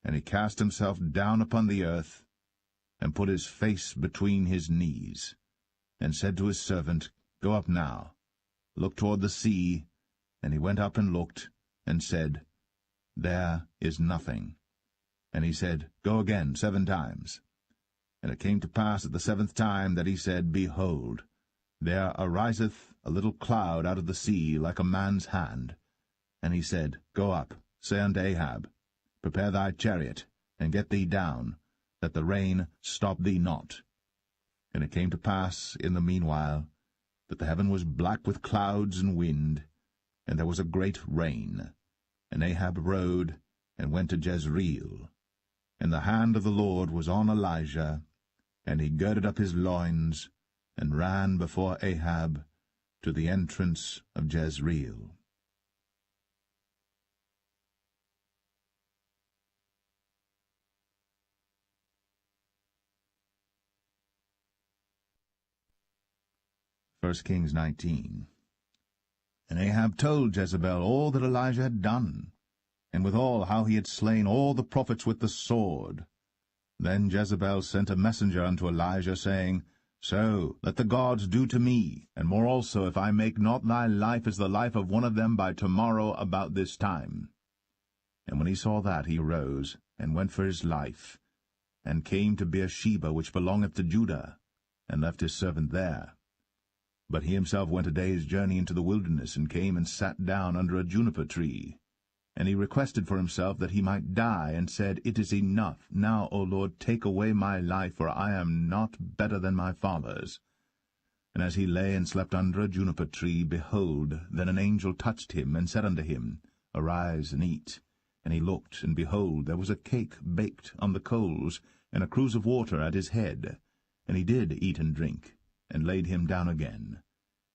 and he cast himself down upon the earth, and put his face between his knees, and said to his servant, Go up now, look toward the sea. And he went up and looked, and said, There is nothing. And he said, Go again 7 times. And it came to pass at the 7th time that he said, Behold, there ariseth a little cloud out of the sea like a man's hand, And he said, Go up, say unto Ahab, Prepare thy chariot, and get thee down, that the rain stop thee not. And it came to pass in the meanwhile, that the heaven was black with clouds and wind, and there was a great rain. And Ahab rode, and went to Jezreel. And the hand of the Lord was on Elijah, and he girded up his loins, and ran before Ahab to the entrance of Jezreel. First Kings 19. And Ahab told Jezebel all that Elijah had done, and withal how he had slain all the prophets with the sword. Then Jezebel sent a messenger unto Elijah, saying, So let the gods do to me, and more also, if I make not thy life as the life of one of them by tomorrow about this time. And when he saw that, he arose, and went for his life, and came to Beersheba, which belongeth to Judah, and left his servant there. But he himself went a day's journey into the wilderness, and came and sat down under a juniper tree. And he requested for himself that he might die, and said, It is enough. Now, O Lord, take away my life, for I am not better than my fathers. And as he lay and slept under a juniper tree, behold, then an angel touched him, and said unto him, Arise and eat. And he looked, and behold, there was a cake baked on the coals, and a cruse of water at his head. And he did eat and drink, and laid him down again.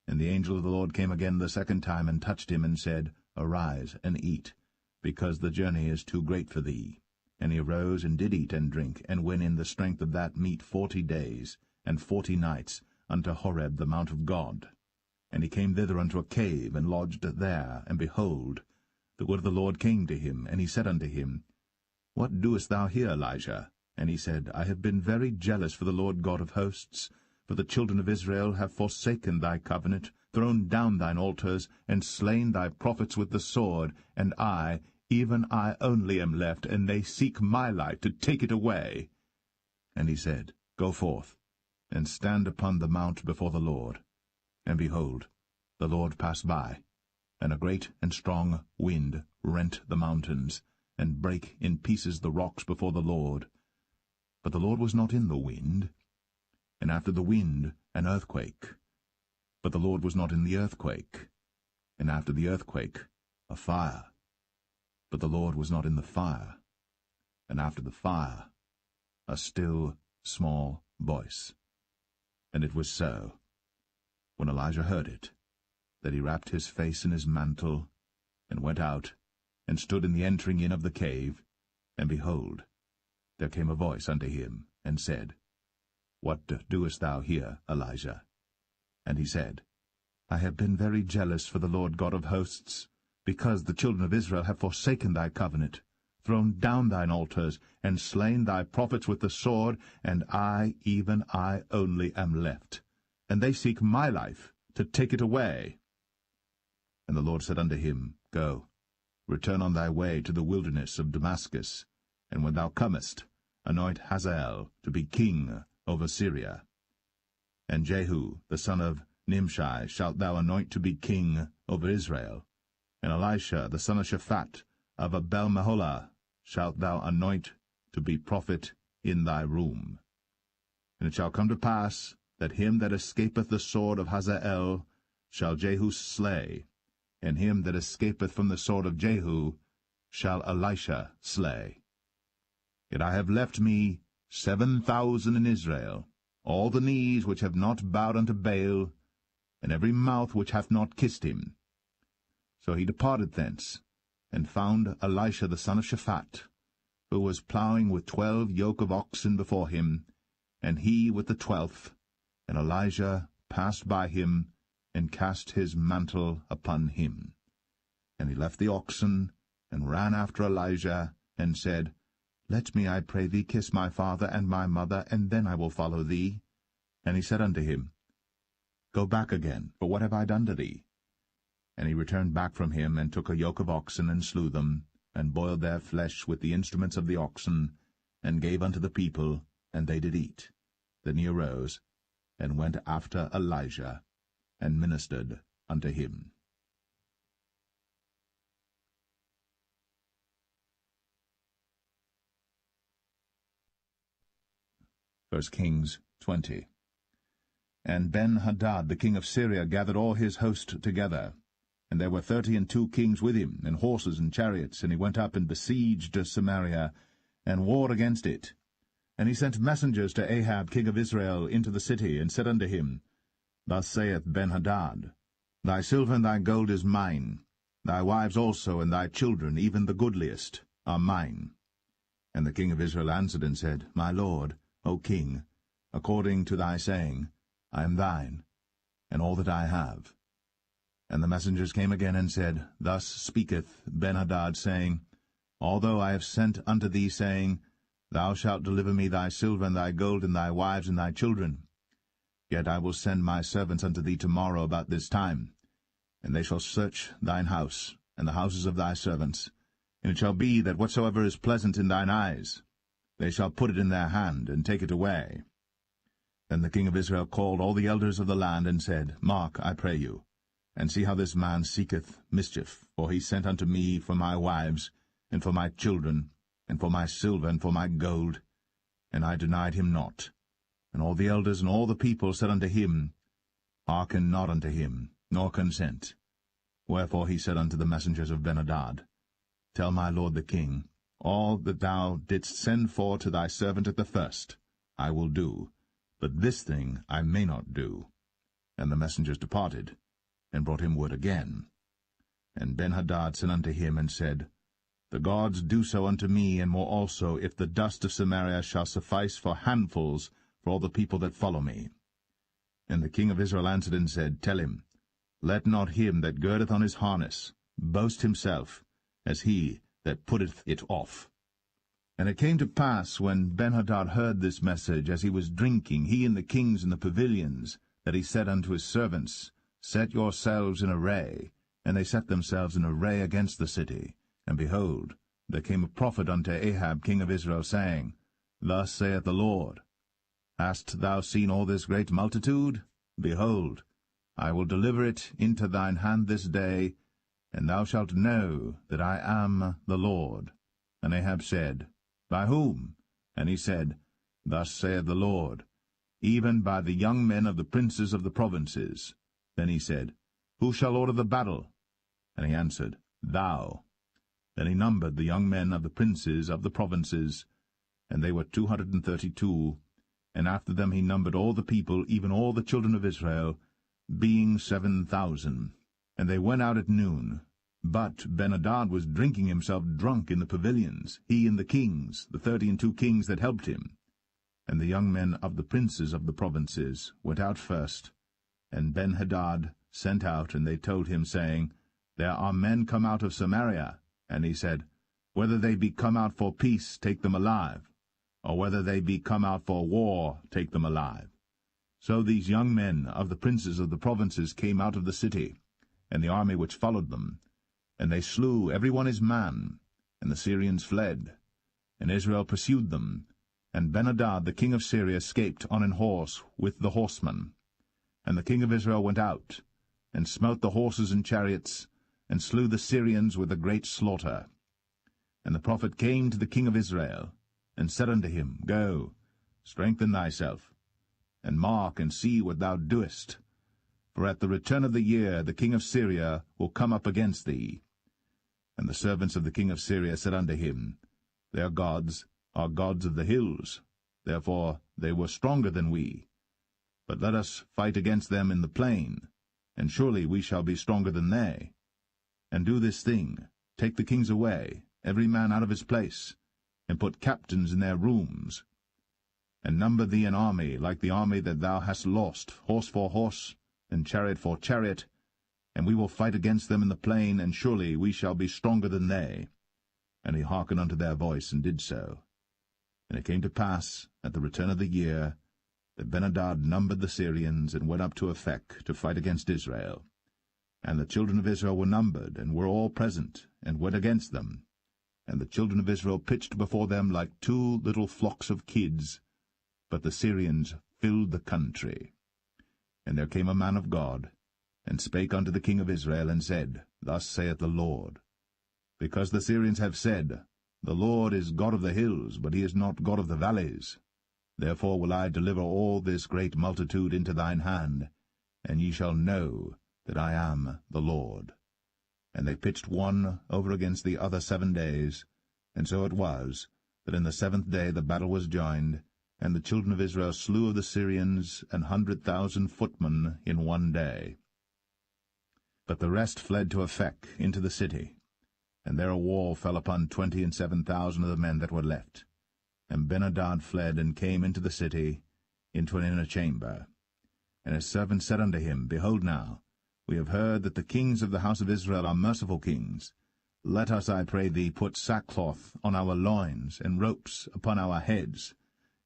And the angel of the Lord came again the second time, and touched him, and said, Arise and eat, because the journey is too great for thee. And he arose, and did eat and drink, and went in the strength of that meat 40 days, and 40 nights, unto Horeb the mount of God. And he came thither unto a cave, and lodged there. And behold, the word of the Lord came to him, and he said unto him, What doest thou here, Elijah? And he said, I have been very jealous for the Lord God of hosts, for the children of Israel have forsaken thy covenant, thrown down thine altars, and slain thy prophets with the sword, and I, even I only am left, and they seek my life to take it away. And he said, Go forth, and stand upon the mount before the Lord. And behold, the Lord passed by, and a great and strong wind rent the mountains, and brake in pieces the rocks before the Lord. But the Lord was not in the wind. And after the wind an earthquake. But the Lord was not in the earthquake. And after the earthquake a fire. But the Lord was not in the fire. And after the fire a still small voice. And it was so, when Elijah heard it, that he wrapped his face in his mantle, and went out, and stood in the entering in of the cave. And behold, there came a voice unto him, and said, What doest thou here, Elijah? And he said, I have been very jealous for the Lord God of hosts, because the children of Israel have forsaken thy covenant, thrown down thine altars, and slain thy prophets with the sword, and I, even I only, am left. And they seek my life, to take it away. And the Lord said unto him, Go, return on thy way to the wilderness of Damascus, and when thou comest, anoint Hazael to be king over Syria. And Jehu the son of Nimshi shalt thou anoint to be king over Israel. And Elisha the son of Shaphat of Abel-Meholah shalt thou anoint to be prophet in thy room. And it shall come to pass that him that escapeth the sword of Hazael shall Jehu slay, and him that escapeth from the sword of Jehu shall Elisha slay. Yet I have left me 7,000 in Israel, all the knees which have not bowed unto Baal, and every mouth which hath not kissed him. So he departed thence, and found Elisha the son of Shaphat, who was plowing with 12 yoke of oxen before him, and he with the 12th. And Elijah passed by him, and cast his mantle upon him. And he left the oxen, and ran after Elijah, and said, Let me, I pray thee, kiss my father and my mother, and then I will follow thee. And he said unto him, Go back again, for what have I done to thee? And he returned back from him, and took a yoke of oxen, and slew them, and boiled their flesh with the instruments of the oxen, and gave unto the people, and they did eat. Then he arose, and went after Elijah, and ministered unto him. 1 Kings 20. And Ben-Hadad the king of Syria gathered all his host together, and there were 32 kings with him, and horses and chariots, and he went up and besieged Samaria, and warred against it. And he sent messengers to Ahab king of Israel into the city, and said unto him, Thus saith Ben-Hadad, Thy silver and thy gold is mine, thy wives also and thy children, even the goodliest, are mine. And the king of Israel answered and said, My lord, O king, according to thy saying, I am thine, and all that I have. And the messengers came again and said, Thus speaketh Ben-Hadad, saying, Although I have sent unto thee, saying, Thou shalt deliver me thy silver and thy gold and thy wives and thy children, yet I will send my servants unto thee tomorrow about this time, and they shall search thine house and the houses of thy servants. And it shall be that whatsoever is pleasant in thine eyes, they shall put it in their hand, and take it away. Then the king of Israel called all the elders of the land, and said, Mark, I pray you, and see how this man seeketh mischief, for he sent unto me for my wives, and for my children, and for my silver, and for my gold, and I denied him not. And all the elders and all the people said unto him, Hearken not unto him, nor consent. Wherefore he said unto the messengers of Ben-Hadad, Tell my lord the king, all that thou didst send for to thy servant at the first, I will do, but this thing I may not do. And the messengers departed, and brought him word again. And Ben-Hadad sent unto him, and said, The gods do so unto me, and more also, if the dust of Samaria shall suffice for handfuls for all the people that follow me. And the king of Israel answered and said, Tell him, Let not him that girdeth on his harness boast himself, as he that putteth it off. And it came to pass, when Ben-Hadad heard this message, as he was drinking, he and the kings in the pavilions, that he said unto his servants, Set yourselves in array. And they set themselves in array against the city. And behold, there came a prophet unto Ahab king of Israel, saying, Thus saith the Lord, Hast thou seen all this great multitude? Behold, I will deliver it into thine hand this day, and thou shalt know that I am the Lord. And Ahab said, By whom? And he said, Thus saith the Lord, Even by the young men of the princes of the provinces. Then he said, Who shall order the battle? And he answered, Thou. Then he numbered the young men of the princes of the provinces, and they were 232, and after them he numbered all the people, even all the children of Israel, being 7,000. And they went out at noon. But Ben-Hadad was drinking himself drunk in the pavilions, he and the kings, the 32 kings that helped him. And the young men of the princes of the provinces went out first, and Ben-Hadad sent out, and they told him, saying, There are men come out of Samaria. And he said, Whether they be come out for peace, take them alive, or whether they be come out for war, take them alive. So these young men of the princes of the provinces came out of the city, and the army which followed them, and they slew every one his man, and the Syrians fled. And Israel pursued them, and Ben-Hadad the king of Syria escaped on an horse with the horsemen. And the king of Israel went out, and smote the horses and chariots, and slew the Syrians with a great slaughter. And the prophet came to the king of Israel, and said unto him, Go, strengthen thyself, and mark and see what thou doest. For at the return of the year the king of Syria will come up against thee. And the servants of the king of Syria said unto him, Their gods are gods of the hills, therefore they were stronger than we. But let us fight against them in the plain, and surely we shall be stronger than they. And do this thing, take the kings away, every man out of his place, and put captains in their rooms. And number thee an army like the army that thou hast lost, horse for horse, and chariot for chariot, and we will fight against them in the plain, and surely we shall be stronger than they. And he hearkened unto their voice, and did so. And it came to pass, at the return of the year, that Ben-Hadad numbered the Syrians, and went up to Aphek to fight against Israel. And the children of Israel were numbered, and were all present, and went against them. And the children of Israel pitched before them like 2 little flocks of kids, but the Syrians filled the country. And there came a man of God, and spake unto the king of Israel, and said, Thus saith the Lord, Because the Syrians have said, The Lord is God of the hills, but he is not God of the valleys. Therefore will I deliver all this great multitude into thine hand, and ye shall know that I am the Lord. And they pitched one over against the other 7 days, and so it was, that in the 7th day the battle was joined, and the children of Israel slew of the Syrians 100,000 footmen in 1 day. But the rest fled to Aphek into the city, and there a wall fell upon 27,000 of the men that were left. And Ben-hadad fled, and came into the city, into an inner chamber. And his servants said unto him, Behold now, we have heard that the kings of the house of Israel are merciful kings. Let us, I pray thee, put sackcloth on our loins, and ropes upon our heads,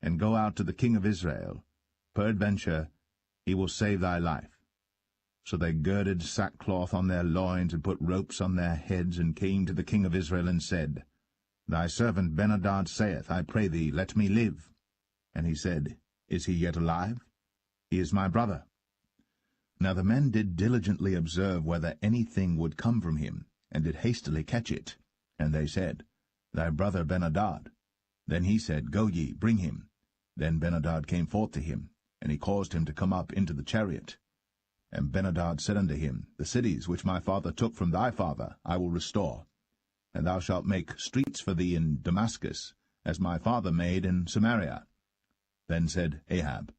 and go out to the king of Israel. Peradventure he will save thy life. So they girded sackcloth on their loins, and put ropes on their heads, and came to the king of Israel, and said, Thy servant Ben-hadad saith, I pray thee, let me live. And he said, Is he yet alive? He is my brother. Now the men did diligently observe whether anything would come from him, and did hastily catch it. And they said, Thy brother Ben-hadad. Then he said, Go ye, bring him. Then Ben-hadad came forth to him, and he caused him to come up into the chariot. And Ben-hadad said unto him, The cities which my father took from thy father I will restore, and thou shalt make streets for thee in Damascus, as my father made in Samaria. Then said Ahab,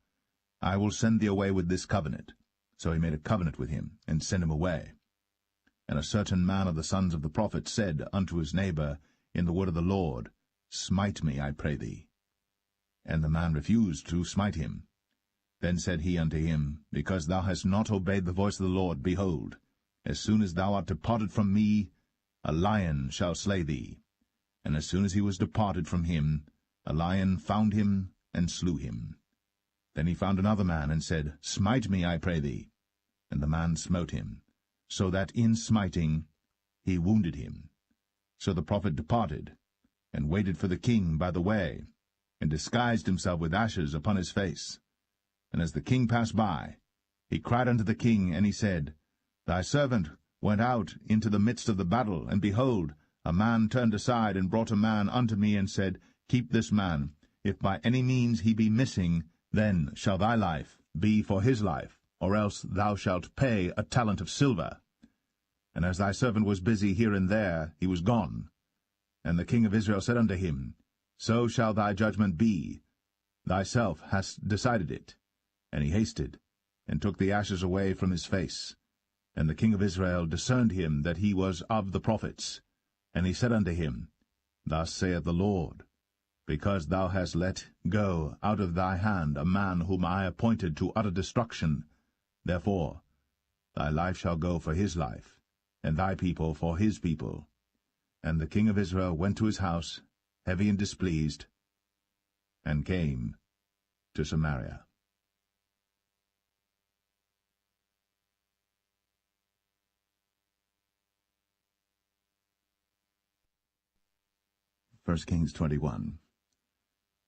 I will send thee away with this covenant. So he made a covenant with him, and sent him away. And a certain man of the sons of the prophets said unto his neighbor in the word of the Lord, Smite me, I pray thee. And the man refused to smite him. Then said he unto him, Because thou hast not obeyed the voice of the Lord, behold, as soon as thou art departed from me, a lion shall slay thee. And as soon as he was departed from him, a lion found him and slew him. Then he found another man, and said, Smite me, I pray thee. And the man smote him, so that in smiting he wounded him. So the prophet departed, and waited for the king by the way, and disguised himself with ashes upon his face. And as the king passed by, he cried unto the king, and he said, Thy servant went out into the midst of the battle, and behold, a man turned aside, and brought a man unto me, and said, Keep this man. If by any means he be missing, then shall thy life be for his life, or else thou shalt pay a talent of silver. And as thy servant was busy here and there, he was gone. And the king of Israel said unto him, So shall thy judgment be. Thyself hast decided it. And he hasted, and took the ashes away from his face. And the king of Israel discerned him that he was of the prophets. And he said unto him, Thus saith the Lord, Because thou hast let go out of thy hand a man whom I appointed to utter destruction, therefore thy life shall go for his life, and thy people for his people. And the king of Israel went to his house, heavy and displeased, and came to Samaria. First Kings 21.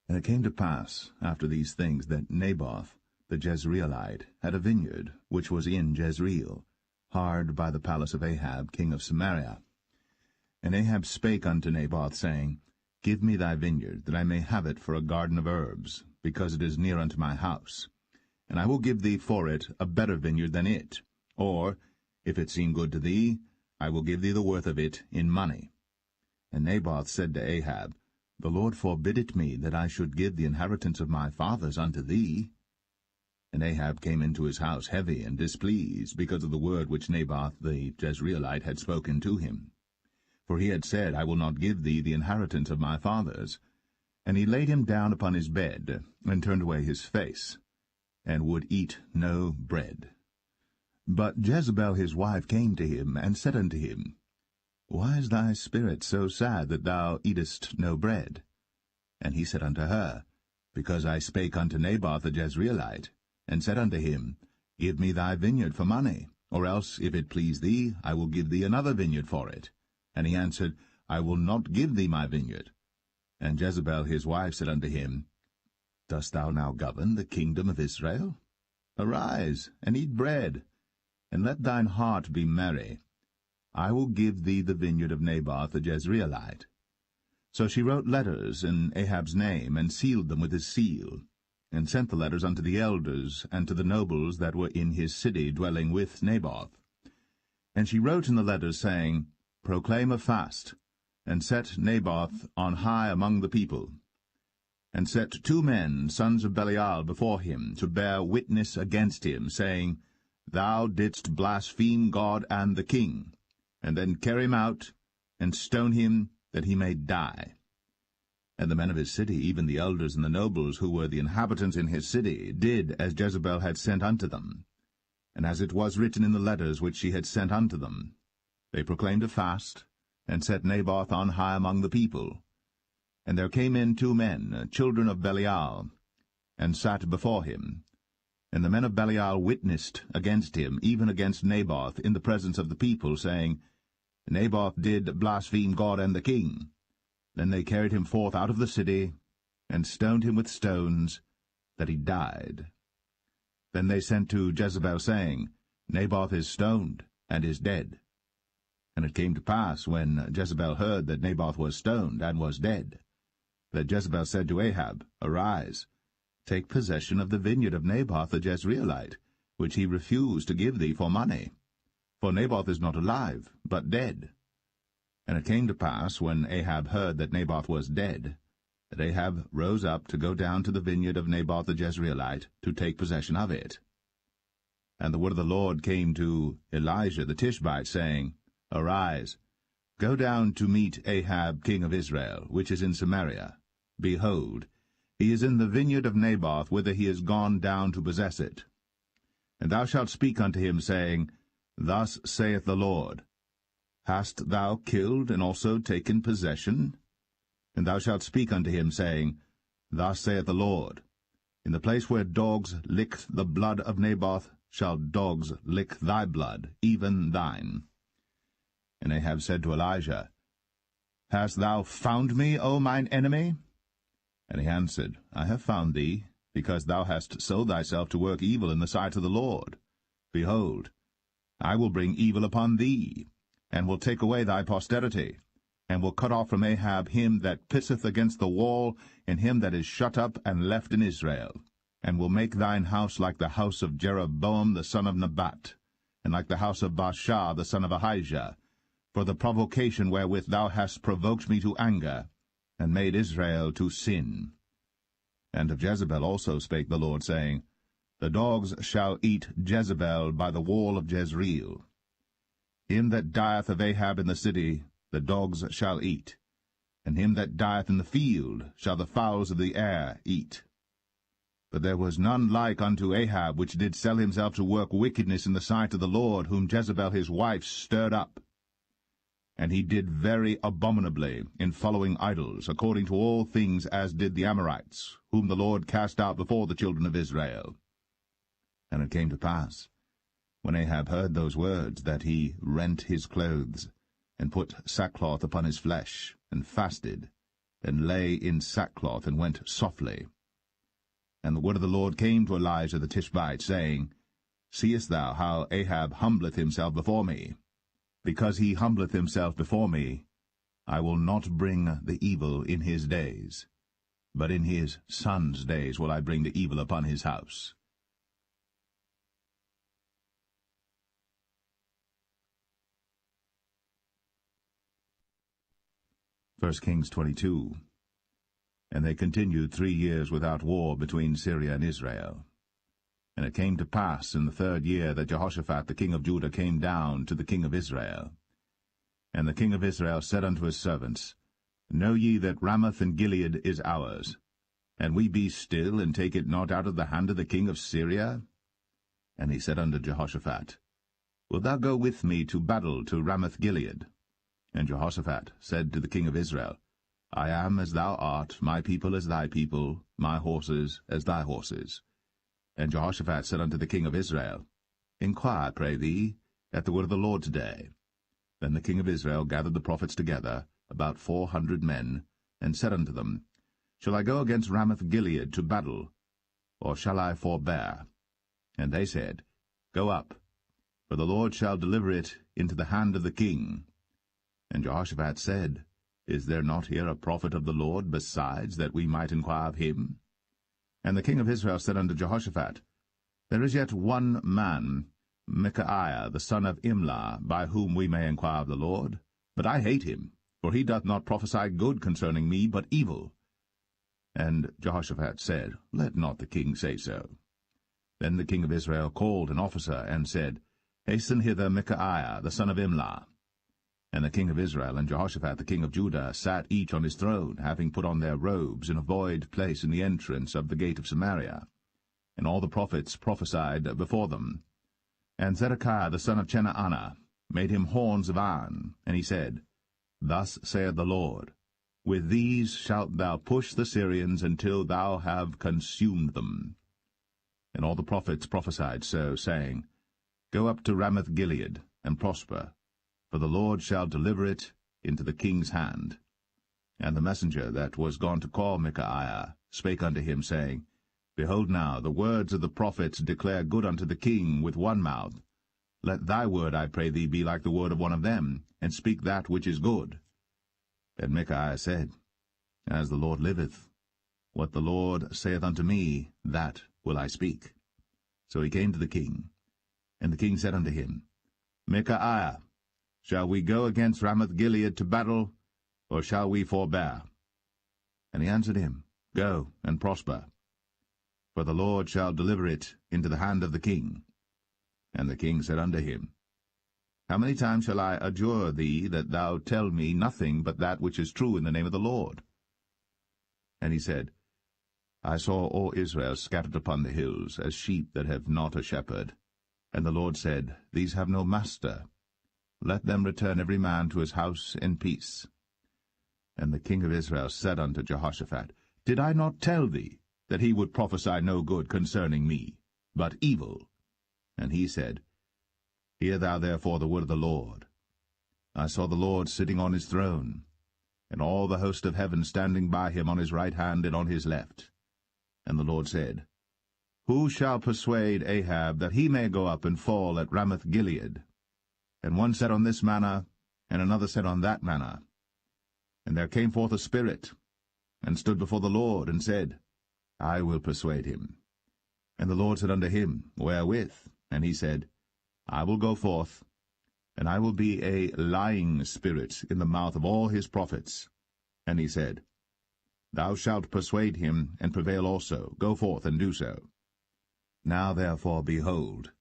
And it came to pass after these things that Naboth the Jezreelite had a vineyard which was in Jezreel, hard by the palace of Ahab king of Samaria. And Ahab spake unto Naboth, saying, Give me thy vineyard, that I may have it for a garden of herbs, because it is near unto my house. And I will give thee for it a better vineyard than it. Or, if it seem good to thee, I will give thee the worth of it in money. And Naboth said to Ahab, The Lord forbid it me, that I should give the inheritance of my fathers unto thee. And Ahab came into his house heavy and displeased, because of the word which Naboth the Jezreelite had spoken to him. For he had said, I will not give thee the inheritance of my fathers. And he laid him down upon his bed, and turned away his face, and would eat no bread. But Jezebel his wife came to him, and said unto him, Why is thy spirit so sad that thou eatest no bread? And he said unto her, Because I spake unto Naboth the Jezreelite, and said unto him, Give me thy vineyard for money, or else, if it please thee, I will give thee another vineyard for it. And he answered, I will not give thee my vineyard. And Jezebel his wife said unto him, Dost thou now govern the kingdom of Israel? Arise, and eat bread, and let thine heart be merry. I will give thee the vineyard of Naboth the Jezreelite. So she wrote letters in Ahab's name, and sealed them with his seal, and sent the letters unto the elders and to the nobles that were in his city dwelling with Naboth. And she wrote in the letters, saying, Proclaim a fast, and set Naboth on high among the people. And set 2 men, sons of Belial, before him, to bear witness against him, saying, Thou didst blaspheme God and the king. And then carry him out, and stone him, that he may die. And the men of his city, even the elders and the nobles, who were the inhabitants in his city, did as Jezebel had sent unto them, and as it was written in the letters which she had sent unto them. They proclaimed a fast, and set Naboth on high among the people. And there came in 2 men, children of Belial, and sat before him. And the men of Belial witnessed against him, even against Naboth, in the presence of the people, saying, Naboth did blaspheme God and the king. Then they carried him forth out of the city, and stoned him with stones, that he died. Then they sent to Jezebel, saying, Naboth is stoned, and is dead. And it came to pass, when Jezebel heard that Naboth was stoned, and was dead, that Jezebel said to Ahab, Arise, take possession of the vineyard of Naboth the Jezreelite, which he refused to give thee for money. For Naboth is not alive, but dead. And it came to pass, when Ahab heard that Naboth was dead, that Ahab rose up to go down to the vineyard of Naboth the Jezreelite, to take possession of it. And the word of the Lord came to Elijah the Tishbite, saying, Arise, go down to meet Ahab king of Israel, which is in Samaria. Behold, he is in the vineyard of Naboth, whither he is gone down to possess it. And thou shalt speak unto him, saying, Thus saith the Lord, Hast thou killed and also taken possession? And thou shalt speak unto him, saying, Thus saith the Lord, In the place where dogs licked the blood of Naboth shall dogs lick thy blood, even thine. And Ahab said to Elijah, Hast thou found me, O mine enemy? And he answered, I have found thee, because thou hast sold thyself to work evil in the sight of the Lord. Behold, I will bring evil upon thee, and will take away thy posterity, and will cut off from Ahab him that pisseth against the wall, and him that is shut up and left in Israel, and will make thine house like the house of Jeroboam the son of Nebat, and like the house of Baasha the son of Ahijah, for the provocation wherewith thou hast provoked me to anger, and made Israel to sin. And of Jezebel also spake the Lord, saying, The dogs shall eat Jezebel by the wall of Jezreel. Him that dieth of Ahab in the city the dogs shall eat, and him that dieth in the field shall the fowls of the air eat. But there was none like unto Ahab, which did sell himself to work wickedness in the sight of the Lord, whom Jezebel his wife stirred up. And he did very abominably in following idols, according to all things as did the Amorites, whom the Lord cast out before the children of Israel. And it came to pass, when Ahab heard those words, that he rent his clothes, and put sackcloth upon his flesh, and fasted, and lay in sackcloth, and went softly. And the word of the Lord came to Elijah the Tishbite, saying, Seest thou how Ahab humbleth himself before me? Because he humbleth himself before me, I will not bring the evil in his days, but in his son's days will I bring the evil upon his house. 1 Kings 22. And they continued 3 years without war between Syria and Israel. And it came to pass in the 3rd year that Jehoshaphat the king of Judah came down to the king of Israel. And the king of Israel said unto his servants, Know ye that Ramoth and Gilead is ours? And we be still, and take it not out of the hand of the king of Syria? And he said unto Jehoshaphat, Wilt thou go with me to battle to Ramoth Gilead? And Jehoshaphat said to the king of Israel, I am as thou art, my people as thy people, my horses as thy horses. And Jehoshaphat said unto the king of Israel, Inquire, pray thee, at the word of the Lord today. Then the king of Israel gathered the prophets together, about 400 men, and said unto them, Shall I go against Ramoth Gilead to battle, or shall I forbear? And they said, Go up, for the Lord shall deliver it into the hand of the king. And Jehoshaphat said, Is there not here a prophet of the Lord besides, that we might inquire of him? And the king of Israel said unto Jehoshaphat, There is yet one man, Micaiah the son of Imlah, by whom we may inquire of the Lord. But I hate him, for he doth not prophesy good concerning me, but evil. And Jehoshaphat said, Let not the king say so. Then the king of Israel called an officer, and said, Hasten hither Micaiah the son of Imlah. And the king of Israel and Jehoshaphat the king of Judah sat each on his throne, having put on their robes in a void place in the entrance of the gate of Samaria. And all the prophets prophesied before them. And Zedekiah the son of Chenaanah made him horns of iron, and he said, Thus saith the Lord, With these shalt thou push the Syrians until thou have consumed them. And all the prophets prophesied so, saying, Go up to Ramoth-Gilead, and prosper, for the Lord shall deliver it into the king's hand. And the messenger that was gone to call Micaiah spake unto him, saying, Behold now, the words of the prophets declare good unto the king with one mouth. Let thy word, I pray thee, be like the word of one of them, and speak that which is good. And Micaiah said, As the Lord liveth, what the Lord saith unto me, that will I speak. So he came to the king. And the king said unto him, Micaiah, shall we go against Ramoth-Gilead to battle, or shall we forbear? And he answered him, Go and prosper, for the Lord shall deliver it into the hand of the king. And the king said unto him, How many times shall I adjure thee that thou tell me nothing but that which is true in the name of the Lord? And he said, I saw all Israel scattered upon the hills, as sheep that have not a shepherd. And the Lord said, These have no master. Let them return every man to his house in peace. And the king of Israel said unto Jehoshaphat, Did I not tell thee that he would prophesy no good concerning me, but evil? And he said, Hear thou therefore the word of the Lord. I saw the Lord sitting on his throne, and all the host of heaven standing by him on his right hand and on his left. And the Lord said, Who shall persuade Ahab that he may go up and fall at Ramoth-Gilead? And one said on this manner, and another said on that manner. And there came forth a spirit, and stood before the Lord, and said, I will persuade him. And the Lord said unto him, Wherewith? And he said, I will go forth, and I will be a lying spirit in the mouth of all his prophets. And he said, Thou shalt persuade him, and prevail also. Go forth, and do so. Now therefore, behold,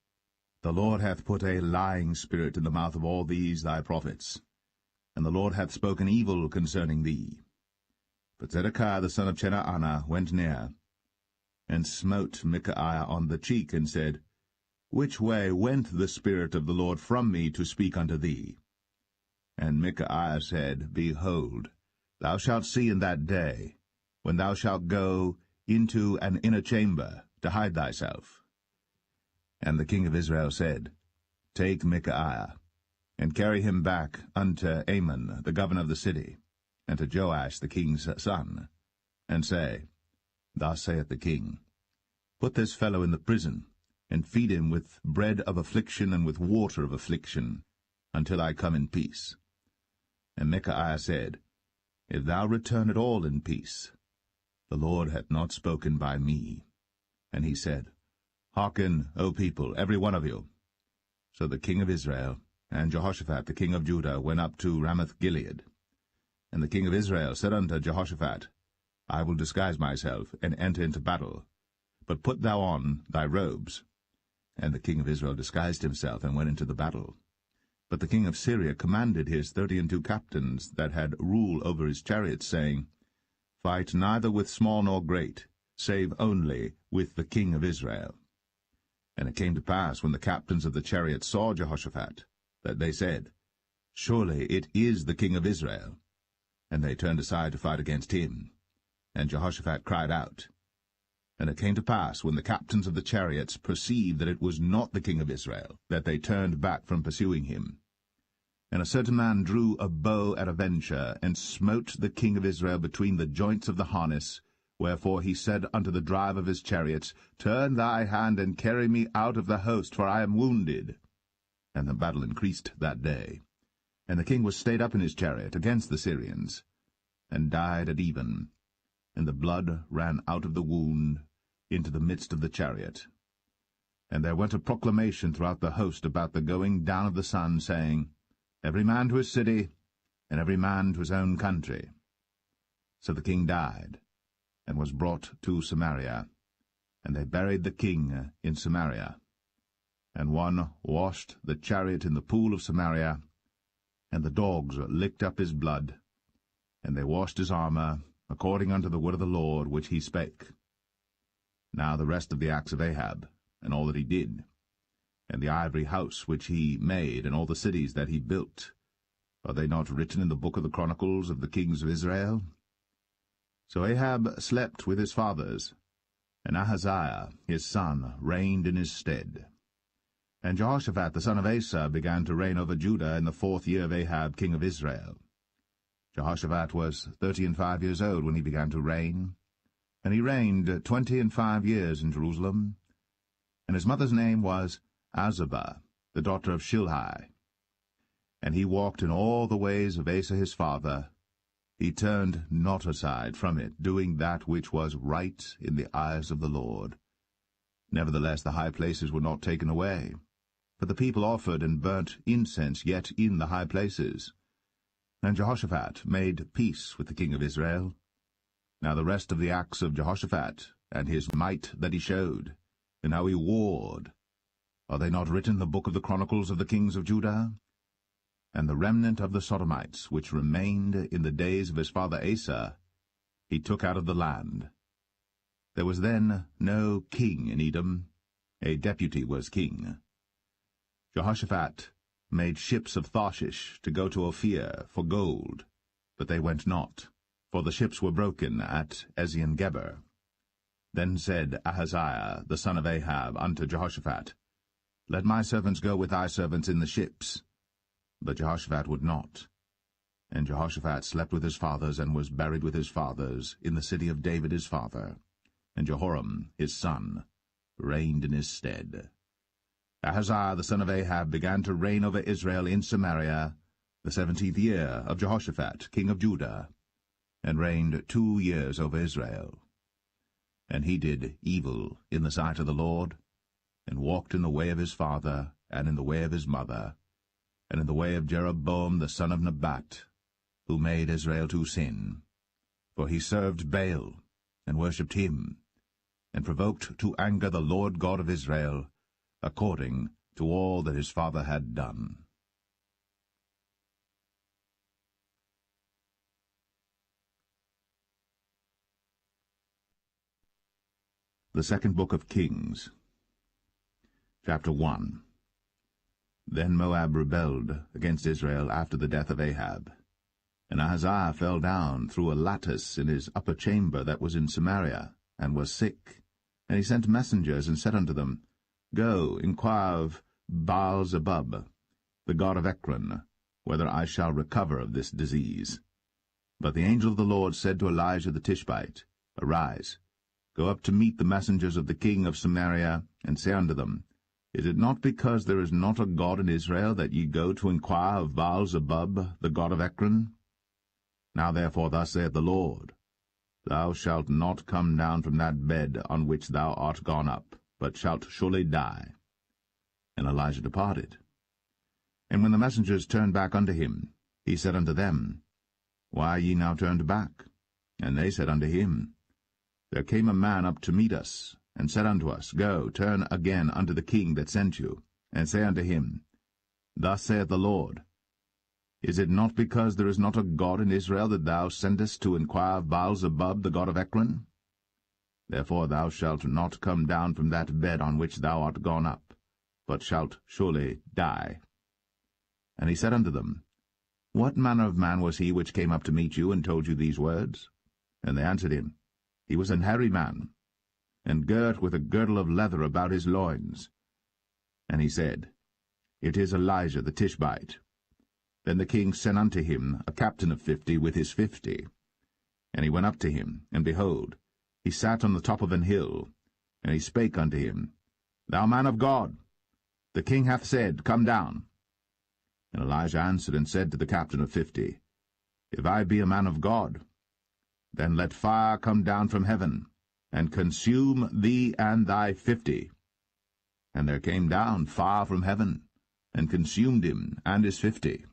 the Lord hath put a lying spirit in the mouth of all these thy prophets, and the Lord hath spoken evil concerning thee. But Zedekiah the son of Chenaanah went near, and smote Micaiah on the cheek, and said, Which way went the Spirit of the Lord from me to speak unto thee? And Micaiah said, Behold, thou shalt see in that day, when thou shalt go into an inner chamber to hide thyself. And the king of Israel said, Take Micaiah, and carry him back unto Amon the governor of the city, and to Joash the king's son, and say, Thus saith the king, Put this fellow in the prison, and feed him with bread of affliction and with water of affliction, until I come in peace. And Micaiah said, If thou return at all in peace, the Lord hath not spoken by me. And he said, Hearken, O people, every one of you. So the king of Israel and Jehoshaphat the king of Judah went up to Ramoth-Gilead. And the king of Israel said unto Jehoshaphat, I will disguise myself, and enter into battle, but put thou on thy robes. And the king of Israel disguised himself, and went into the battle. But the king of Syria commanded his 32 captains that had rule over his chariots, saying, Fight neither with small nor great, save only with the king of Israel. And it came to pass, when the captains of the chariots saw Jehoshaphat, that they said, Surely it is the king of Israel. And they turned aside to fight against him. And Jehoshaphat cried out. And it came to pass, when the captains of the chariots perceived that it was not the king of Israel, that they turned back from pursuing him. And a certain man drew a bow at a venture, and smote the king of Israel between the joints of the harness. Wherefore he said unto the driver of his chariots, Turn thy hand, and carry me out of the host, for I am wounded. And the battle increased that day. And the king was stayed up in his chariot against the Syrians, and died at even. And the blood ran out of the wound, into the midst of the chariot. And there went a proclamation throughout the host about the going down of the sun, saying, Every man to his city, and every man to his own country. So the king died, and was brought to Samaria, and they buried the king in Samaria. And one washed the chariot in the pool of Samaria, and the dogs licked up his blood, and they washed his armour, according unto the word of the Lord which he spake. Now the rest of the acts of Ahab, and all that he did, and the ivory house which he made, and all the cities that he built, are they not written in the book of the Chronicles of the kings of Israel? So Ahab slept with his fathers, and Ahaziah his son reigned in his stead. And Jehoshaphat the son of Asa began to reign over Judah in the 4th year of Ahab king of Israel. Jehoshaphat was 35 years old when he began to reign, and he reigned 25 years in Jerusalem. And his mother's name was Azubah, the daughter of Shilhi. And he walked in all the ways of Asa his father. He turned not aside from it, doing that which was right in the eyes of the Lord. Nevertheless the high places were not taken away, for the people offered and burnt incense yet in the high places. And Jehoshaphat made peace with the king of Israel. Now the rest of the acts of Jehoshaphat, and his might that he showed, and how he warred, are they not written in the book of the Chronicles of the kings of Judah? And the remnant of the Sodomites, which remained in the days of his father Asa, he took out of the land. There was then no king in Edom, a deputy was king. Jehoshaphat made ships of Tarshish to go to Ophir for gold, but they went not, for the ships were broken at Ezion-Geber. Then said Ahaziah the son of Ahab unto Jehoshaphat, Let my servants go with thy servants in the ships. But Jehoshaphat would not. And Jehoshaphat slept with his fathers, and was buried with his fathers in the city of David his father. And Jehoram his son reigned in his stead. Ahaziah the son of Ahab began to reign over Israel in Samaria the 17th year of Jehoshaphat king of Judah, and reigned 2 years over Israel. And he did evil in the sight of the Lord, and walked in the way of his father, and in the way of his mother, and in the way of Jeroboam the son of Nebat, who made Israel to sin. For he served Baal, and worshipped him, and provoked to anger the Lord God of Israel, according to all that his father had done. The Second Book of Kings, Chapter 1. Then Moab rebelled against Israel after the death of Ahab. And Ahaziah fell down through a lattice in his upper chamber that was in Samaria, and was sick. And he sent messengers, and said unto them, Go, inquire of Baal-zebub, the god of Ekron, whether I shall recover of this disease. But the angel of the Lord said to Elijah the Tishbite, Arise, go up to meet the messengers of the king of Samaria, and say unto them, Is it not because there is not a God in Israel that ye go to inquire of Baal-zebub, the god of Ekron? Now therefore thus saith the Lord, Thou shalt not come down from that bed on which thou art gone up, but shalt surely die. And Elijah departed. And when the messengers turned back unto him, he said unto them, Why are ye now turned back? And they said unto him, There came a man up to meet us, and said unto us, Go, turn again unto the king that sent you, and say unto him, Thus saith the Lord, Is it not because there is not a God in Israel that thou sendest to inquire of Baal-zebub, the god of Ekron? Therefore thou shalt not come down from that bed on which thou art gone up, but shalt surely die. And he said unto them, What manner of man was he which came up to meet you, and told you these words? And they answered him, He was an hairy man, and girt with a girdle of leather about his loins. And he said, It is Elijah the Tishbite. Then the king sent unto him a captain of 50 with his 50. And he went up to him, and behold, he sat on the top of an hill. And he spake unto him, Thou man of God, the king hath said, Come down. And Elijah answered and said to the captain of 50, If I be a man of God, then let fire come down from heaven, and consume thee and thy 50. And there came down fire from heaven, and consumed him and his 50.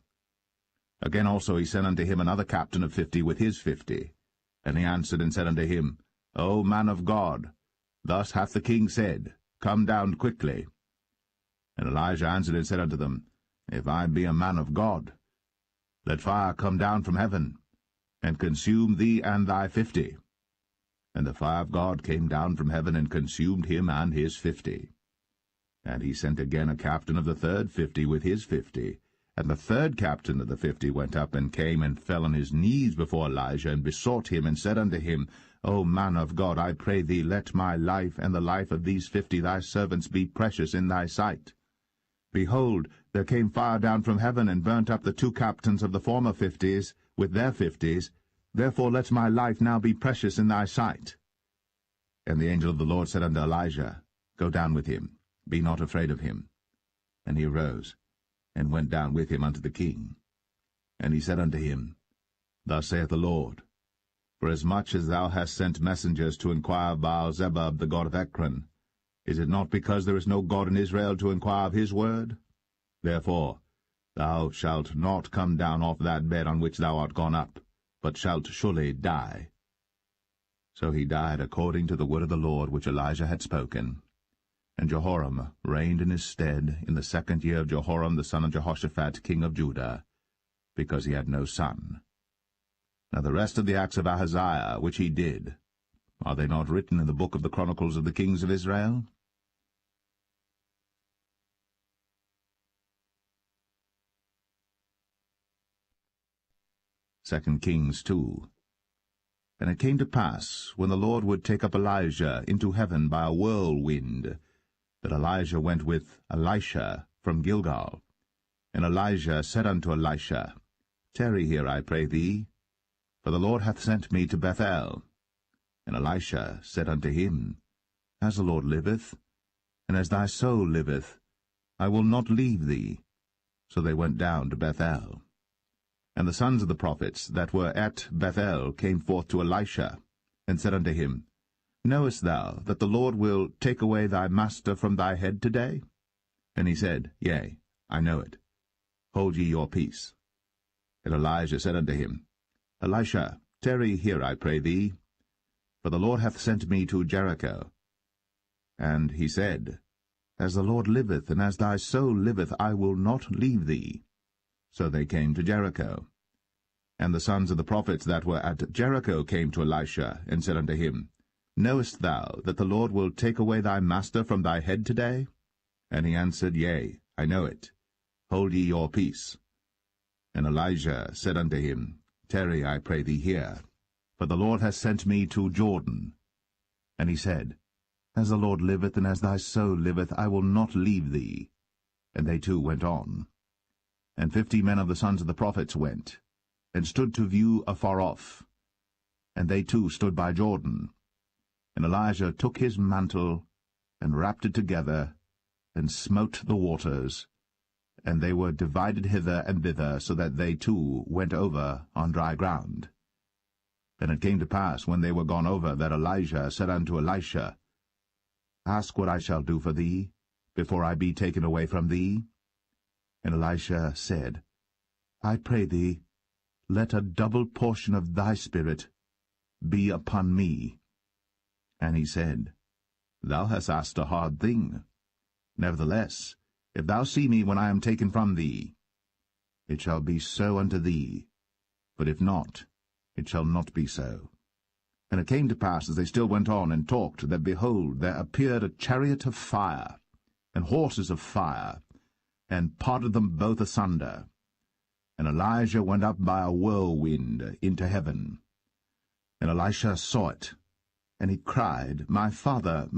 Again also he sent unto him another captain of 50 with his 50. And he answered and said unto him, O man of God, thus hath the king said, Come down quickly. And Elijah answered and said unto them, If I be a man of God, let fire come down from heaven, and consume thee and thy 50. And the fire of God came down from heaven, and consumed him and his 50. And he sent again a captain of the third 50 with his 50. And the third captain of the 50 went up, and came and fell on his knees before Elijah, and besought him, and said unto him, O man of God, I pray thee, let my life and the life of these 50 thy servants be precious in thy sight. Behold, there came fire down from heaven, and burnt up the 2 captains of the former 50s with their 50s. Therefore let my life now be precious in thy sight. And the angel of the Lord said unto Elijah, Go down with him, be not afraid of him. And he arose, and went down with him unto the king. And he said unto him, Thus saith the Lord, Forasmuch as thou hast sent messengers to inquire of Baal-zebub the god of Ekron, is it not because there is no God in Israel to inquire of his word? Therefore thou shalt not come down off that bed on which thou art gone up, but shalt surely die. So he died according to the word of the Lord which Elijah had spoken. And Jehoram reigned in his stead in the 2nd year of Jehoram the son of Jehoshaphat king of Judah, because he had no son. Now the rest of the acts of Ahaziah which he did, are they not written in the book of the Chronicles of the kings of Israel? 2 Kings 2. And it came to pass, when the Lord would take up Elijah into heaven by a whirlwind, that Elijah went with Elisha from Gilgal. And Elijah said unto Elisha, Tarry here, I pray thee, for the Lord hath sent me to Bethel. And Elisha said unto him, As the Lord liveth, and as thy soul liveth, I will not leave thee. So they went down to Bethel. And the sons of the prophets that were at Bethel came forth to Elisha, and said unto him, Knowest thou that the Lord will take away thy master from thy head today? And he said, Yea, I know it. Hold ye your peace. And Elijah said unto him, Elisha, tarry here, I pray thee, for the Lord hath sent me to Jericho. And he said, As the Lord liveth, and as thy soul liveth, I will not leave thee. So they came to Jericho. And the sons of the prophets that were at Jericho came to Elisha, and said unto him, Knowest thou that the Lord will take away thy master from thy head today? And he answered, Yea, I know it. Hold ye your peace. And Elijah said unto him, Tarry, I pray thee here, for the Lord hath sent me to Jordan. And he said, As the Lord liveth, and as thy soul liveth, I will not leave thee. And they two went on. And 50 men of the sons of the prophets went, and stood to view afar off. And they too stood by Jordan. And Elijah took his mantle, and wrapped it together, and smote the waters, and they were divided hither and thither, so that they too went over on dry ground. And it came to pass, when they were gone over, that Elijah said unto Elisha, Ask what I shall do for thee, before I be taken away from thee. And Elisha said, I pray thee, let a double portion of thy spirit be upon me. And he said, Thou hast asked a hard thing. Nevertheless, if thou see me when I am taken from thee, it shall be so unto thee. But if not, it shall not be so. And it came to pass, as they still went on and talked, that, behold, there appeared a chariot of fire, and horses of fire, and parted them both asunder. And Elijah went up by a whirlwind into heaven. And Elisha saw it, and he cried, My father,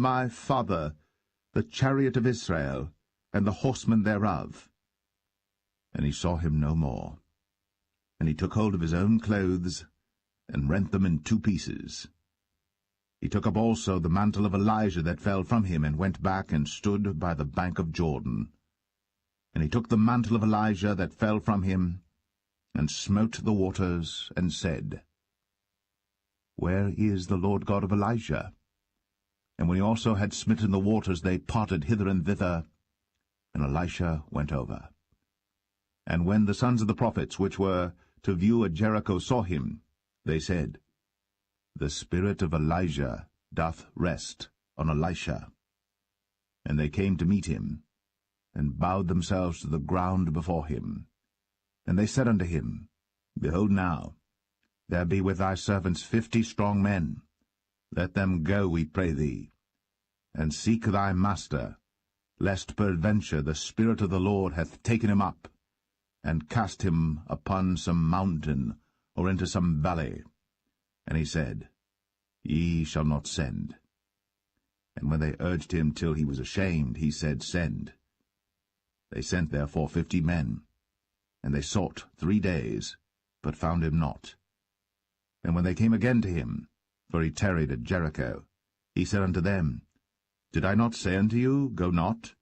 the chariot of Israel, and the horsemen thereof. And he saw him no more. And he took hold of his own clothes, and rent them in 2 pieces. He took up also the mantle of Elijah that fell from him, and went back and stood by the bank of Jordan. And he took the mantle of Elijah that fell from him, and smote the waters, and said, Where is the Lord God of Elijah? And when he also had smitten the waters, they parted hither and thither, and Elisha went over. And when the sons of the prophets which were to view at Jericho saw him, they said, The spirit of Elijah doth rest on Elisha. And they came to meet him, and bowed themselves to the ground before him. And they said unto him, Behold now, there be with thy servants 50 strong men. Let them go, we pray thee, and seek thy master, lest peradventure the Spirit of the Lord hath taken him up, and cast him upon some mountain, or into some valley. And he said, Ye shall not send. And when they urged him till he was ashamed, he said, Send. They sent therefore 50 men, and they sought 3 days, but found him not. And when they came again to him, for he tarried at Jericho, he said unto them, Did I not say unto you, Go not?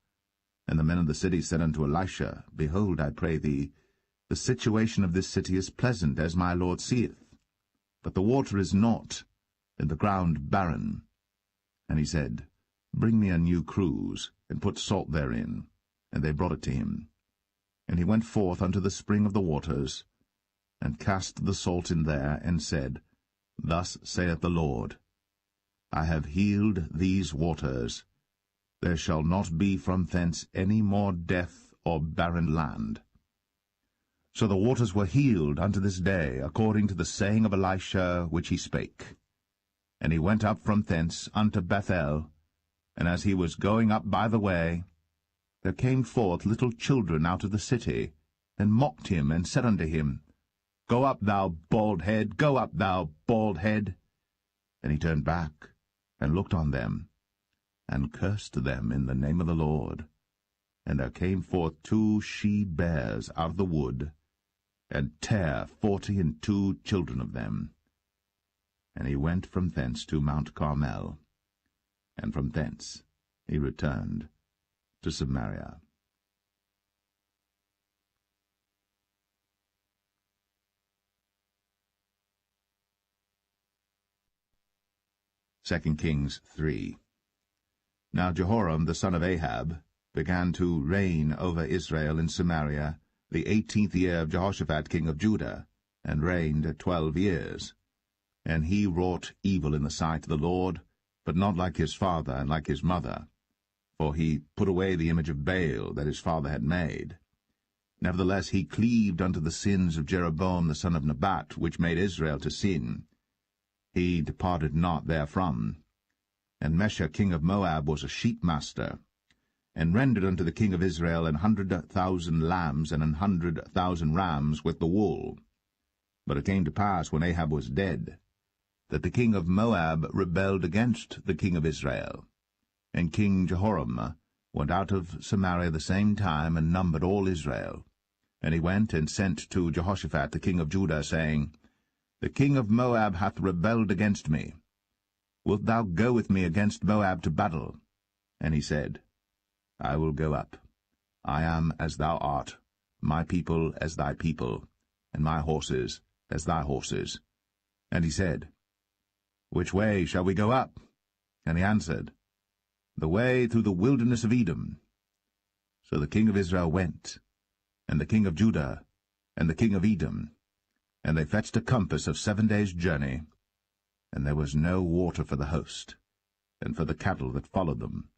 And the men of the city said unto Elisha, Behold, I pray thee, the situation of this city is pleasant, as my Lord seeth. But the water is not, and the ground barren. And he said, Bring me a new cruse, and put salt therein. And they brought it to him. And he went forth unto the spring of the waters, and cast the salt in there, and said, Thus saith the Lord, I have healed these waters. There shall not be from thence any more death or barren land. So the waters were healed unto this day, according to the saying of Elisha which he spake. And he went up from thence unto Bethel, and as he was going up by the way, there came forth little children out of the city, and mocked him, and said unto him, Go up, thou bald head, go up, thou bald head. And he turned back, and looked on them, and cursed them in the name of the Lord. And there came forth 2 she-bears out of the wood, and tare 42 children of them. And he went from thence to Mount Carmel, and from thence he returned to Samaria. 2 Kings 3. Now Jehoram the son of Ahab began to reign over Israel in Samaria the 18th year of Jehoshaphat king of Judah, and reigned 12 years. And he wrought evil in the sight of the Lord, but not like his father and like his mother. For he put away the image of Baal that his father had made. Nevertheless he cleaved unto the sins of Jeroboam the son of Nebat, which made Israel to sin. He departed not therefrom. And Mesha king of Moab was a sheepmaster, and rendered unto the king of Israel 100,000 lambs and 100,000 rams with the wool. But it came to pass, when Ahab was dead, that the king of Moab rebelled against the king of Israel. And King Jehoram went out of Samaria the same time, and numbered all Israel. And he went and sent to Jehoshaphat the king of Judah, saying, The king of Moab hath rebelled against me. Wilt thou go with me against Moab to battle? And he said, I will go up. I am as thou art, my people as thy people, and my horses as thy horses. And he said, Which way shall we go up? And he answered, The way through the wilderness of Edom. So the king of Israel went, and the king of Judah, and the king of Edom, and they fetched a compass of 7 days' journey, and there was no water for the host, and for the cattle that followed them.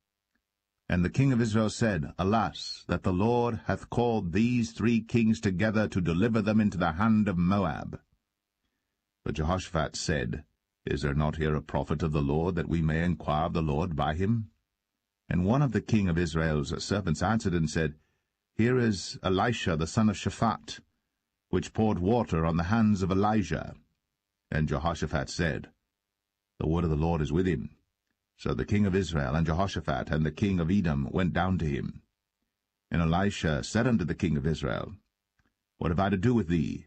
And the king of Israel said, Alas, that the Lord hath called these 3 kings together to deliver them into the hand of Moab. But Jehoshaphat said, Is there not here a prophet of the Lord, that we may inquire of the Lord by him? And one of the king of Israel's servants answered and said, Here is Elisha the son of Shaphat, which poured water on the hands of Elijah. And Jehoshaphat said, The word of the Lord is with him. So the king of Israel and Jehoshaphat and the king of Edom went down to him. And Elisha said unto the king of Israel, What have I to do with thee?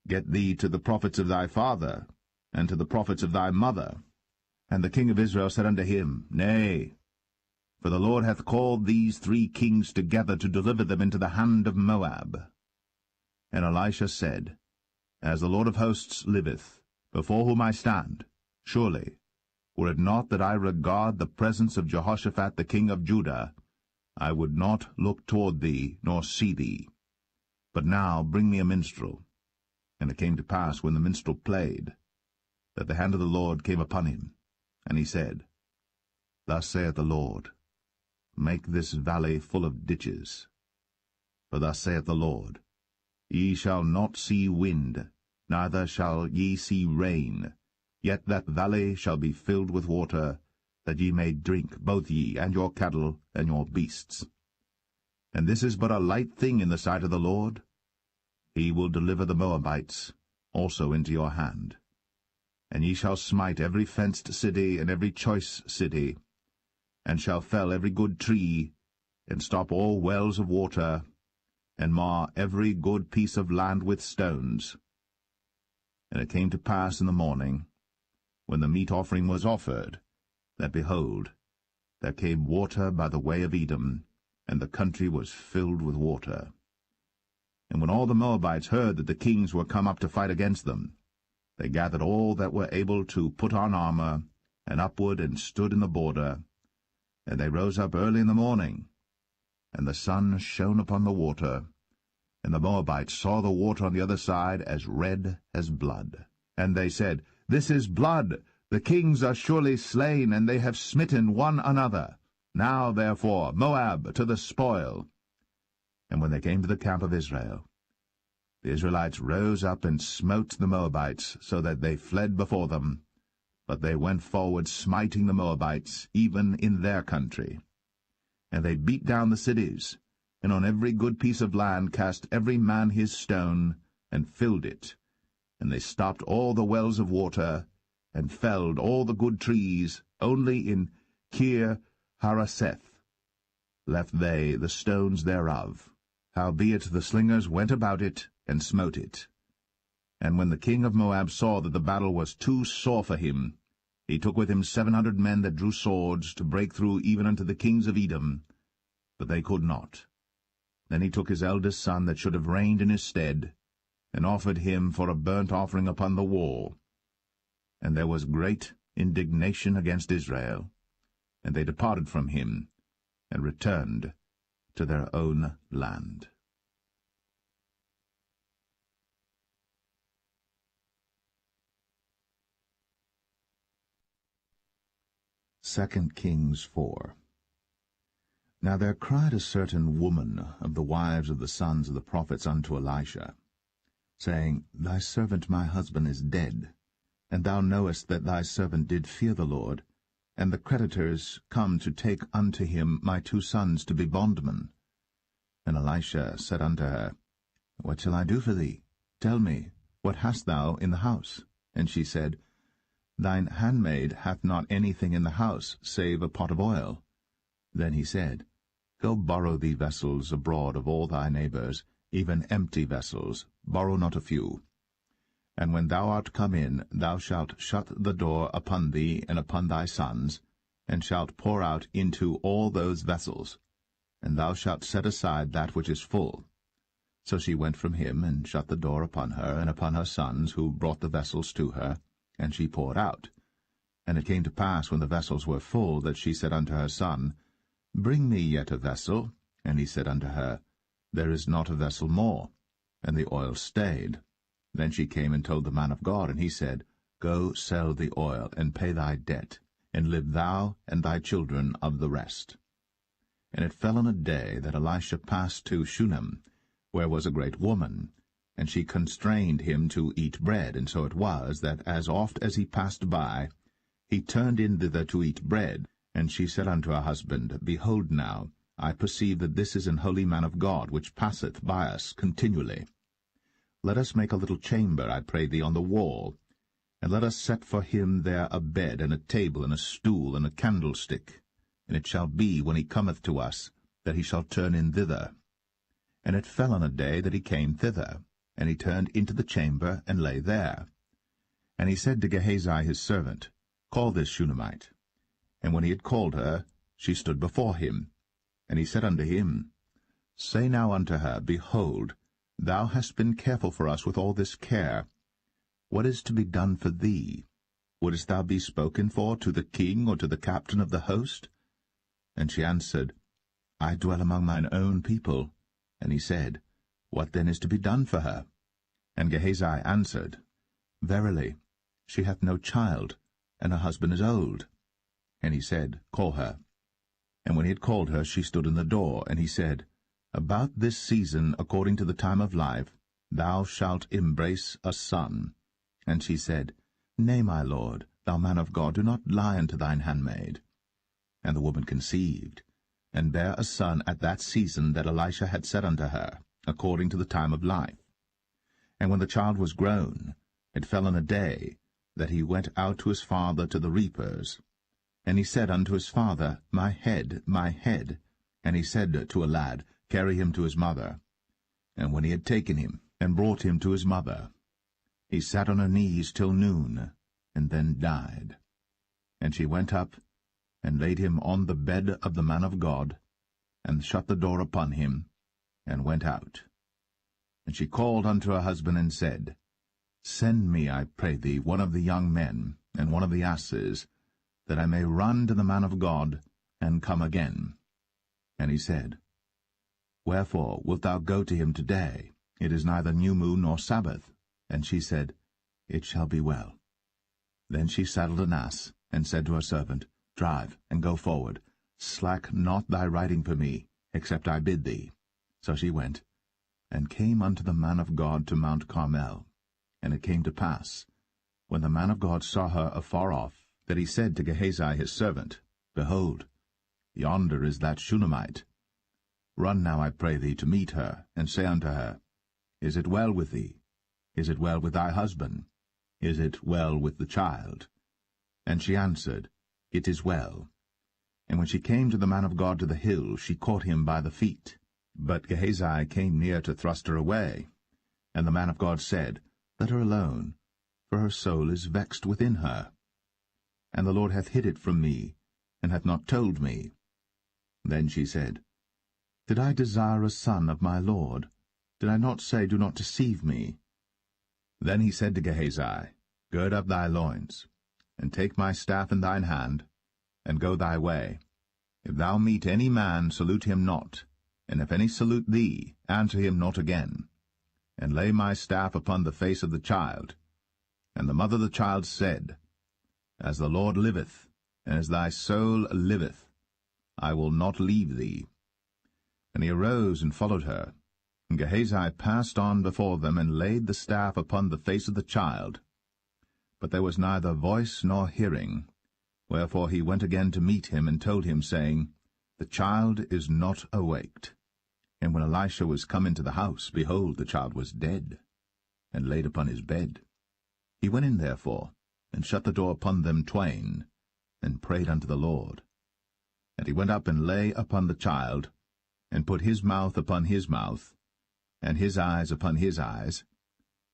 Get thee to the prophets of thy father, and to the prophets of thy mother. And the king of Israel said unto him, Nay, for the Lord hath called these 3 kings together to deliver them into the hand of Moab. And Elisha said, As the Lord of hosts liveth, before whom I stand, surely, Were it not that I regard the presence of Jehoshaphat the king of Judah, I would not look toward thee, nor see thee. But now bring me a minstrel. And it came to pass, when the minstrel played, that the hand of the Lord came upon him, and he said, Thus saith the Lord, Make this valley full of ditches. For thus saith the Lord, Ye shall not see wind, neither shall ye see rain, yet that valley shall be filled with water, that ye may drink, both ye, and your cattle, and your beasts. And this is but a light thing in the sight of the Lord. He will deliver the Moabites also into your hand. And ye shall smite every fenced city and every choice city, and shall fell every good tree, and stop all wells of water, and mar every good piece of land with stones. And it came to pass in the morning, when the meat offering was offered, that, behold, there came water by the way of Edom, and the country was filled with water. And when all the Moabites heard that the kings were come up to fight against them, they gathered all that were able to put on armor, and upward and stood in the border. And they rose up early in the morning, and the sun shone upon the water, and the Moabites saw the water on the other side as red as blood. And they said, This is blood, the kings are surely slain, and they have smitten one another. Now, therefore, Moab to the spoil. And when they came to the camp of Israel, the Israelites rose up and smote the Moabites, so that they fled before them. But they went forward, smiting the Moabites, even in their country. And they beat down the cities, and on every good piece of land cast every man his stone, and filled it. And they stopped all the wells of water, and felled all the good trees. Only in Kir Hareseth left they the stones thereof. Howbeit the slingers went about it, and smote it. And when the king of Moab saw that the battle was too sore for him, he took with him 700 men that drew swords, to break through even unto the kings of Edom, but they could not. Then he took his eldest son that should have reigned in his stead, and offered him for a burnt offering upon the wall. And there was great indignation against Israel, and they departed from him, and returned to their own land. 2 Kings 4. Now there cried a certain woman of the wives of the sons of the prophets unto Elisha, saying, Thy servant my husband is dead, and thou knowest that thy servant did fear the Lord, and the creditors come to take unto him my 2 sons to be bondmen. And Elisha said unto her, What shall I do for thee? Tell me, what hast thou in the house? And she said, Thine handmaid hath not anything in the house, save a pot of oil. Then he said, Go borrow thee vessels abroad of all thy neighbors, even empty vessels, borrow not a few. And when thou art come in, thou shalt shut the door upon thee and upon thy sons, and shalt pour out into all those vessels, and thou shalt set aside that which is full. So she went from him, and shut the door upon her and upon her sons, who brought the vessels to her, and she poured out. And it came to pass, when the vessels were full, that she said unto her son, Bring me yet a vessel. And he said unto her, There is not a vessel more. And the oil stayed. Then she came and told the man of God, and he said, Go sell the oil, and pay thy debt, and live thou and thy children of the rest. And it fell on a day that Elisha passed to Shunem, where was a great woman, and she constrained him to eat bread. And so it was, that as oft as he passed by, he turned in thither to eat bread. And she said unto her husband, Behold now, I perceive that this is an holy man of God, which passeth by us continually. Let us make a little chamber, I pray thee, on the wall, and let us set for him there a bed, and a table, and a stool, and a candlestick. And it shall be, when he cometh to us, that he shall turn in thither. And it fell on a day that he came thither, and he turned into the chamber, and lay there. And he said to Gehazi his servant, Call this Shunammite. And when he had called her, she stood before him. And he said unto him, Say now unto her, Behold, thou hast been careful for us with all this care. What is to be done for thee? Wouldst thou be spoken for to the king or to the captain of the host? And she answered, I dwell among mine own people. And he said, What then is to be done for her? And Gehazi answered, Verily, she hath no child, and her husband is old. And he said, Call her. And when he had called her, she stood in the door. And he said, About this season, according to the time of life, thou shalt embrace a son. And she said, Nay, my lord, thou man of God, do not lie unto thine handmaid. And the woman conceived, and bare a son at that season that Elisha had said unto her, according to the time of life. And when the child was grown, it fell on a day that he went out to his father to the reapers. And he said unto his father, My head, my head. And he said to a lad, Carry him to his mother. And when he had taken him, and brought him to his mother, he sat on her knees till noon, and then died. And she went up, and laid him on the bed of the man of God, and shut the door upon him, and went out. And she called unto her husband, and said, Send me, I pray thee, one of the young men, and one of the asses, that I may run to the man of God, and come again. And he said, Wherefore wilt thou go to him today? It is neither new moon nor Sabbath. And she said, It shall be well. Then she saddled an ass, and said to her servant, Drive, and go forward. Slack not thy riding for me, except I bid thee. So she went, and came unto the man of God to Mount Carmel. And it came to pass, when the man of God saw her afar off, that he said to Gehazi his servant, Behold, yonder is that Shunammite. Run now, I pray thee, to meet her, and say unto her, Is it well with thee? Is it well with thy husband? Is it well with the child? And she answered, It is well. And when she came to the man of God to the hill, she caught him by the feet. But Gehazi came near to thrust her away. And the man of God said, Let her alone, for her soul is vexed within her. And the Lord hath hid it from me, and hath not told me. Then she said, Did I desire a son of my Lord? Did I not say, Do not deceive me? Then he said to Gehazi, Gird up thy loins, and take my staff in thine hand, and go thy way. If thou meet any man, salute him not, and if any salute thee, answer him not again. And lay my staff upon the face of the child. And the mother of the child said, As the Lord liveth, and as thy soul liveth, I will not leave thee. And he arose and followed her. And Gehazi passed on before them, and laid the staff upon the face of the child. But there was neither voice nor hearing. Wherefore he went again to meet him, and told him, saying, The child is not awaked. And when Elisha was come into the house, behold, the child was dead, and laid upon his bed. He went in therefore, and shut the door upon them twain, and prayed unto the Lord. And he went up and lay upon the child, and put his mouth upon his mouth, and his eyes upon his eyes,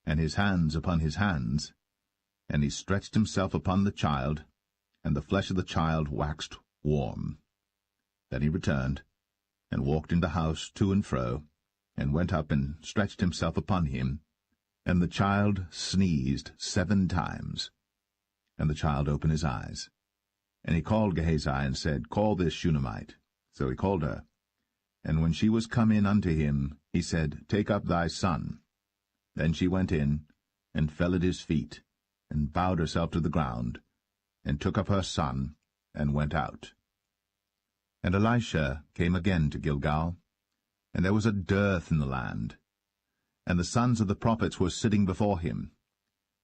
and his hands upon his hands. And he stretched himself upon the child, and the flesh of the child waxed warm. Then he returned, and walked in the house to and fro, and went up and stretched himself upon him. And the child sneezed 7 times. And the child opened his eyes. And he called Gehazi, and said, Call this Shunammite. So he called her. And when she was come in unto him, he said, Take up thy son. Then she went in, and fell at his feet, and bowed herself to the ground, and took up her son, and went out. And Elisha came again to Gilgal, and there was a dearth in the land. And the sons of the prophets were sitting before him.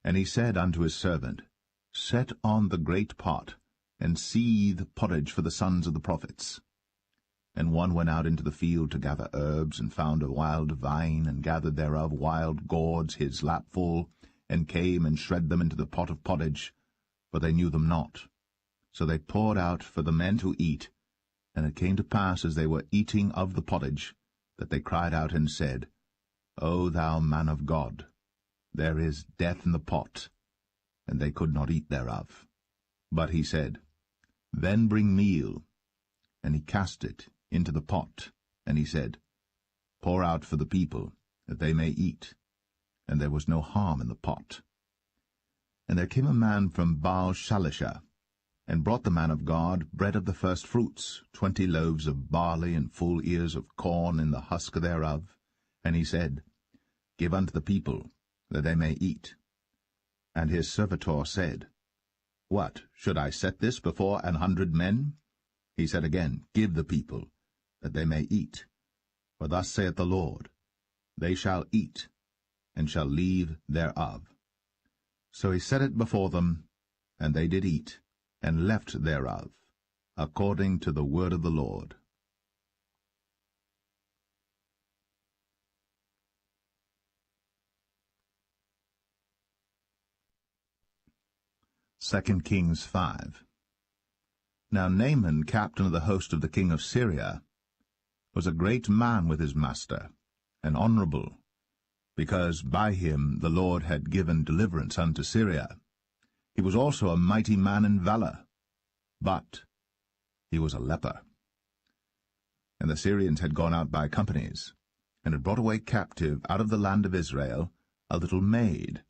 And he said unto his servant, Set on the great pot, and seethe pottage for the sons of the prophets. And one went out into the field to gather herbs, and found a wild vine, and gathered thereof wild gourds his lapful, and came and shred them into the pot of pottage, but they knew them not. So they poured out for the men to eat. And it came to pass, as they were eating of the pottage, that they cried out and said, O thou man of God, there is death in the pot. And they could not eat thereof. But he said, Then bring meal. And he cast it into the pot, and he said, Pour out for the people, that they may eat. And there was no harm in the pot. And there came a man from Baal-Shalisha, and brought the man of God bread of the first fruits, 20 loaves of barley, and full ears of corn in the husk thereof. And he said, Give unto the people, that they may eat. And his servitor said, What, should I set this before 100 men? He said again, Give the people, that they may eat. For thus saith the Lord, They shall eat, and shall leave thereof. So he set it before them, and they did eat, and left thereof, according to the word of the Lord. Second Kings 5. Now Naaman, captain of the host of the king of Syria, was a great man with his master, and honorable, because by him the Lord had given deliverance unto Syria. He was also a mighty man in valor, but he was a leper. And the Syrians had gone out by companies, and had brought away captive out of the land of Israel a little maid,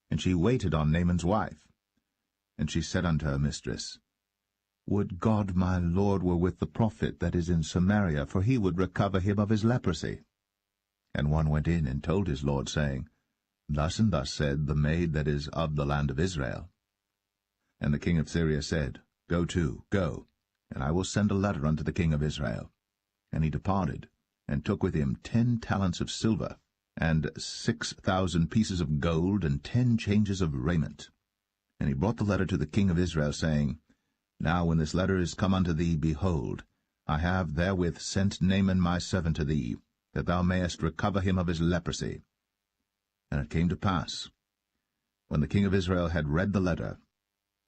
and she waited on Naaman's wife. And she said unto her mistress, Would God my lord were with the prophet that is in Samaria, for he would recover him of his leprosy. And one went in and told his lord, saying, Thus and thus said the maid that is of the land of Israel. And the king of Syria said, Go to, go, and I will send a letter unto the king of Israel. And he departed, and took with him 10 talents of silver, and 6,000 pieces of gold, and 10 changes of raiment. And he brought the letter to the king of Israel, saying, Now when this letter is come unto thee, behold, I have therewith sent Naaman my servant to thee, that thou mayest recover him of his leprosy. And it came to pass, when the king of Israel had read the letter,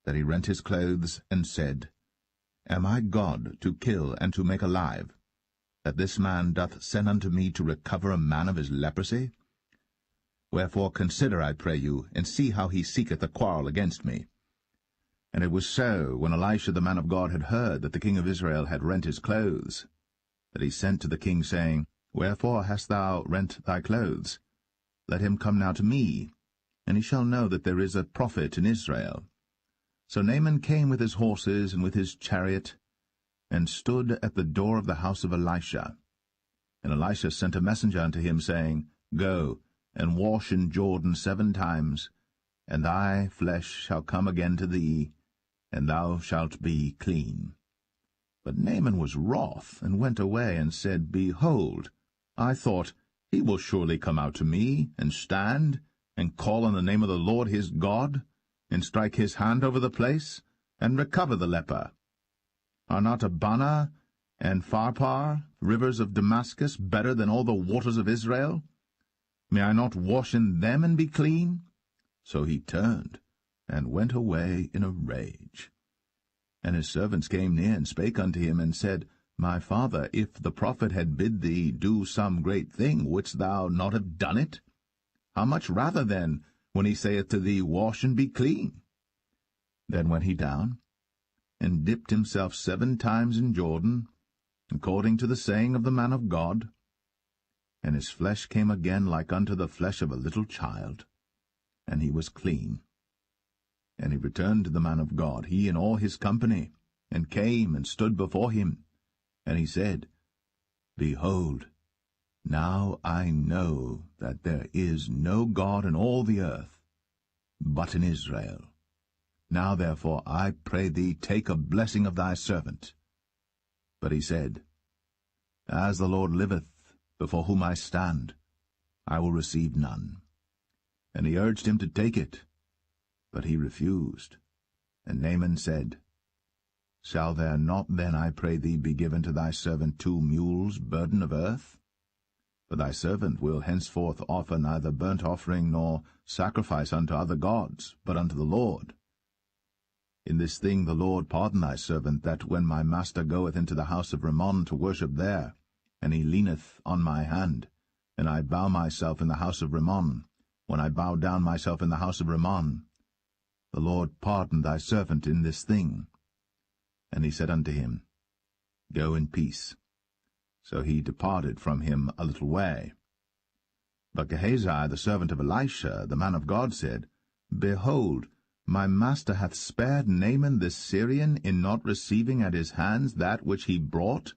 that he rent his clothes, and said, Am I God to kill and to make alive, that this man doth send unto me to recover a man of his leprosy? Wherefore consider, I pray you, and see how he seeketh a quarrel against me. And it was so, when Elisha the man of God had heard that the king of Israel had rent his clothes, that he sent to the king, saying, Wherefore hast thou rent thy clothes? Let him come now to me, and he shall know that there is a prophet in Israel. So Naaman came with his horses and with his chariot, and stood at the door of the house of Elisha. And Elisha sent a messenger unto him, saying, Go, and wash in Jordan 7 times, and thy flesh shall come again to thee, and thou shalt be clean. But Naaman was wroth, and went away, and said, Behold, I thought, he will surely come out to me, and stand, and call on the name of the Lord his God, and strike his hand over the place, and recover the leper. Are not Abana and Pharpar, rivers of Damascus, better than all the waters of Israel? May I not wash in them and be clean? So he turned, and went away in a rage. And his servants came near, and spake unto him, and said, My father, if the prophet had bid thee do some great thing, wouldst thou not have done it? How much rather then, when he saith to thee, Wash and be clean? Then went he down, and dipped himself 7 times in Jordan, according to the saying of the man of God. And his flesh came again like unto the flesh of a little child, and he was clean. And he returned to the man of God, he and all his company, and came and stood before him. And he said, Behold, now I know that there is no God in all the earth, but in Israel. Now therefore I pray thee, take a blessing of thy servant. But he said, As the Lord liveth, before whom I stand, I will receive none. And he urged him to take it, but he refused. And Naaman said, Shall there not then, I pray thee, be given to thy servant 2 mules burden of earth? For thy servant will henceforth offer neither burnt offering nor sacrifice unto other gods, but unto the Lord. In this thing the Lord pardon thy servant, that when my master goeth into the house of Rimmon to worship there, and he leaneth on my hand, and I bow myself in the house of Rimmon, when I bow down myself in the house of Rimmon, the Lord pardon thy servant in this thing. And he said unto him, Go in peace. So he departed from him a little way. But Gehazi, the servant of Elisha, the man of God, said, Behold, My master hath spared Naaman this Syrian in not receiving at his hands that which he brought?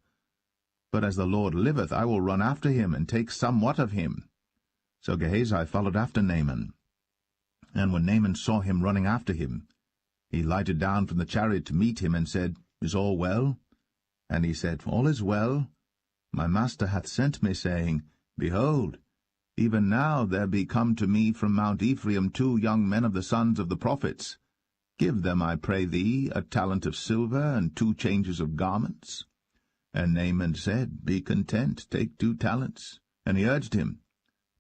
But as the Lord liveth, I will run after him, and take somewhat of him. So Gehazi followed after Naaman. And when Naaman saw him running after him, he lighted down from the chariot to meet him, and said, Is all well? And he said, All is well. My master hath sent me, saying, Behold, even now there be come to me from Mount Ephraim 2 young men of the sons of the prophets. Give them, I pray thee, a talent of silver, and 2 changes of garments. And Naaman said, Be content, take 2 talents. And he urged him,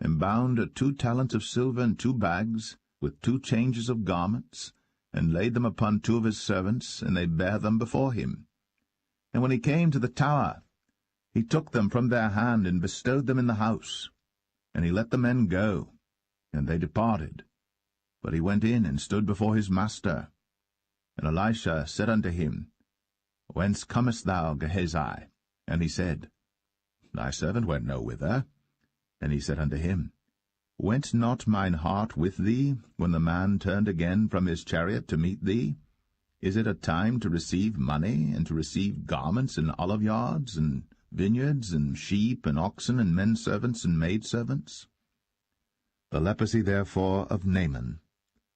and bound 2 talents of silver in 2 bags, with 2 changes of garments, and laid them upon 2 of his servants, and they bare them before him. And when he came to the tower, he took them from their hand, and bestowed them in the house. And he let the men go, and they departed. But he went in, and stood before his master. And Elisha said unto him, Whence comest thou, Gehazi? And he said, Thy servant went no whither. And he said unto him, Went not mine heart with thee, when the man turned again from his chariot to meet thee? Is it a time to receive money, and to receive garments and oliveyards, and vineyards, and sheep, and oxen, and men servants, and maidservants? The leprosy therefore of Naaman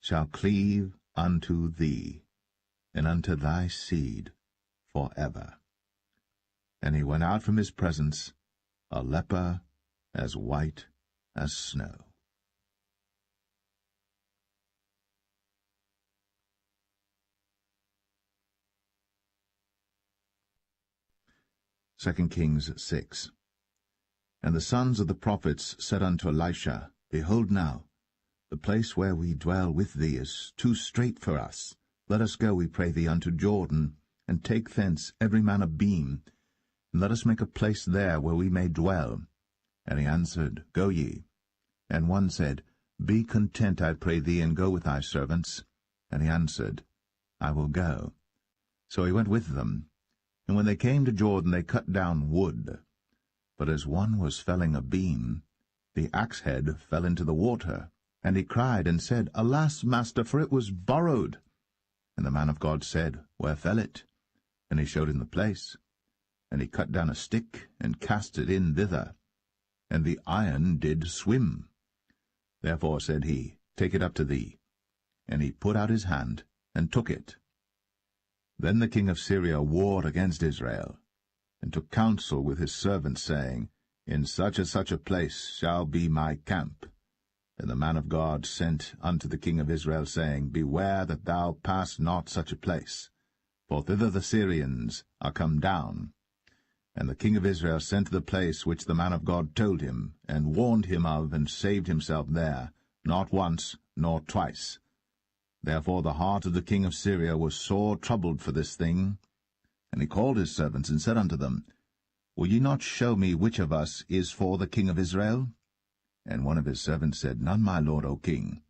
shall cleave unto thee, and unto thy seed for ever. And he went out from his presence, a leper as white as snow. 2 Kings 6. And the sons of the prophets said unto Elisha, Behold now, the place where we dwell with thee is too strait for us. Let us go, we pray thee, unto Jordan, and take thence every man a beam, and let us make a place there where we may dwell. And he answered, Go ye. And one said, Be content, I pray thee, and go with thy servants. And he answered, I will go. So he went with them. And when they came to Jordan, they cut down wood. But as one was felling a beam, the axe-head fell into the water. And he cried and said, Alas, master, for it was borrowed. And the man of God said, Where fell it? And he showed him the place. And he cut down a stick, and cast it in thither. And the iron did swim. Therefore said he, Take it up to thee. And he put out his hand, and took it. Then the king of Syria warred against Israel, and took counsel with his servants, saying, In such and such a place shall be my camp. And the man of God sent unto the king of Israel, saying, Beware that thou pass not such a place, for thither the Syrians are come down. And the king of Israel sent to the place which the man of God told him, and warned him of, and saved himself there, not once nor twice. Therefore the heart of the king of Syria was sore troubled for this thing. And he called his servants, and said unto them, Will ye not show me which of us is for the king of Israel? And one of his servants said, None, my lord, O king.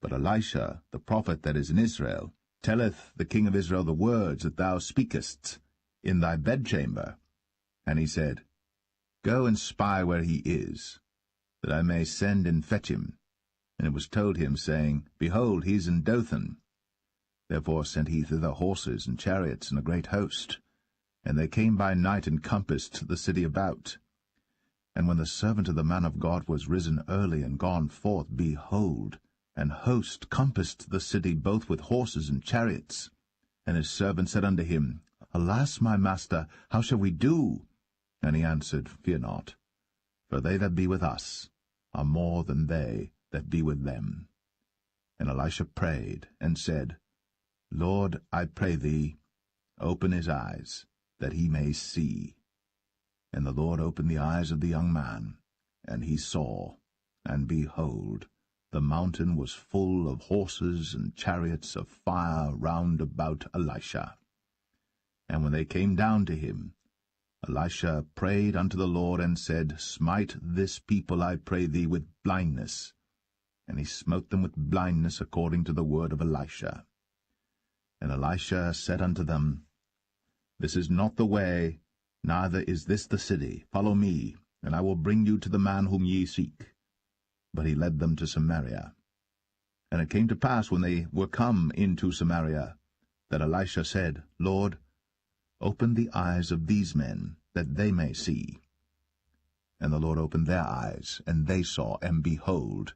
But Elisha, the prophet that is in Israel, telleth the king of Israel the words that thou speakest in thy bedchamber. And he said, Go and spy where he is, that I may send and fetch him. And it was told him, saying, Behold, he is in Dothan. Therefore sent he thither horses and chariots and a great host. And they came by night and compassed the city about. And when the servant of the man of God was risen early and gone forth, behold, an host compassed the city both with horses and chariots. And his servant said unto him, Alas, my master, how shall we do? And he answered, Fear not, for they that be with us are more than they that be with them. And Elisha prayed, and said, Lord, I pray thee, open his eyes, that he may see. And the Lord opened the eyes of the young man, and he saw, and behold, the mountain was full of horses and chariots of fire round about Elisha. And when they came down to him, Elisha prayed unto the Lord, and said, Smite this people, I pray thee, with blindness. And he smote them with blindness according to the word of Elisha. And Elisha said unto them, This is not the way, neither is this the city. Follow me, and I will bring you to the man whom ye seek. But he led them to Samaria. And it came to pass, when they were come into Samaria, that Elisha said, Lord, open the eyes of these men, that they may see. And the Lord opened their eyes, and they saw, and behold,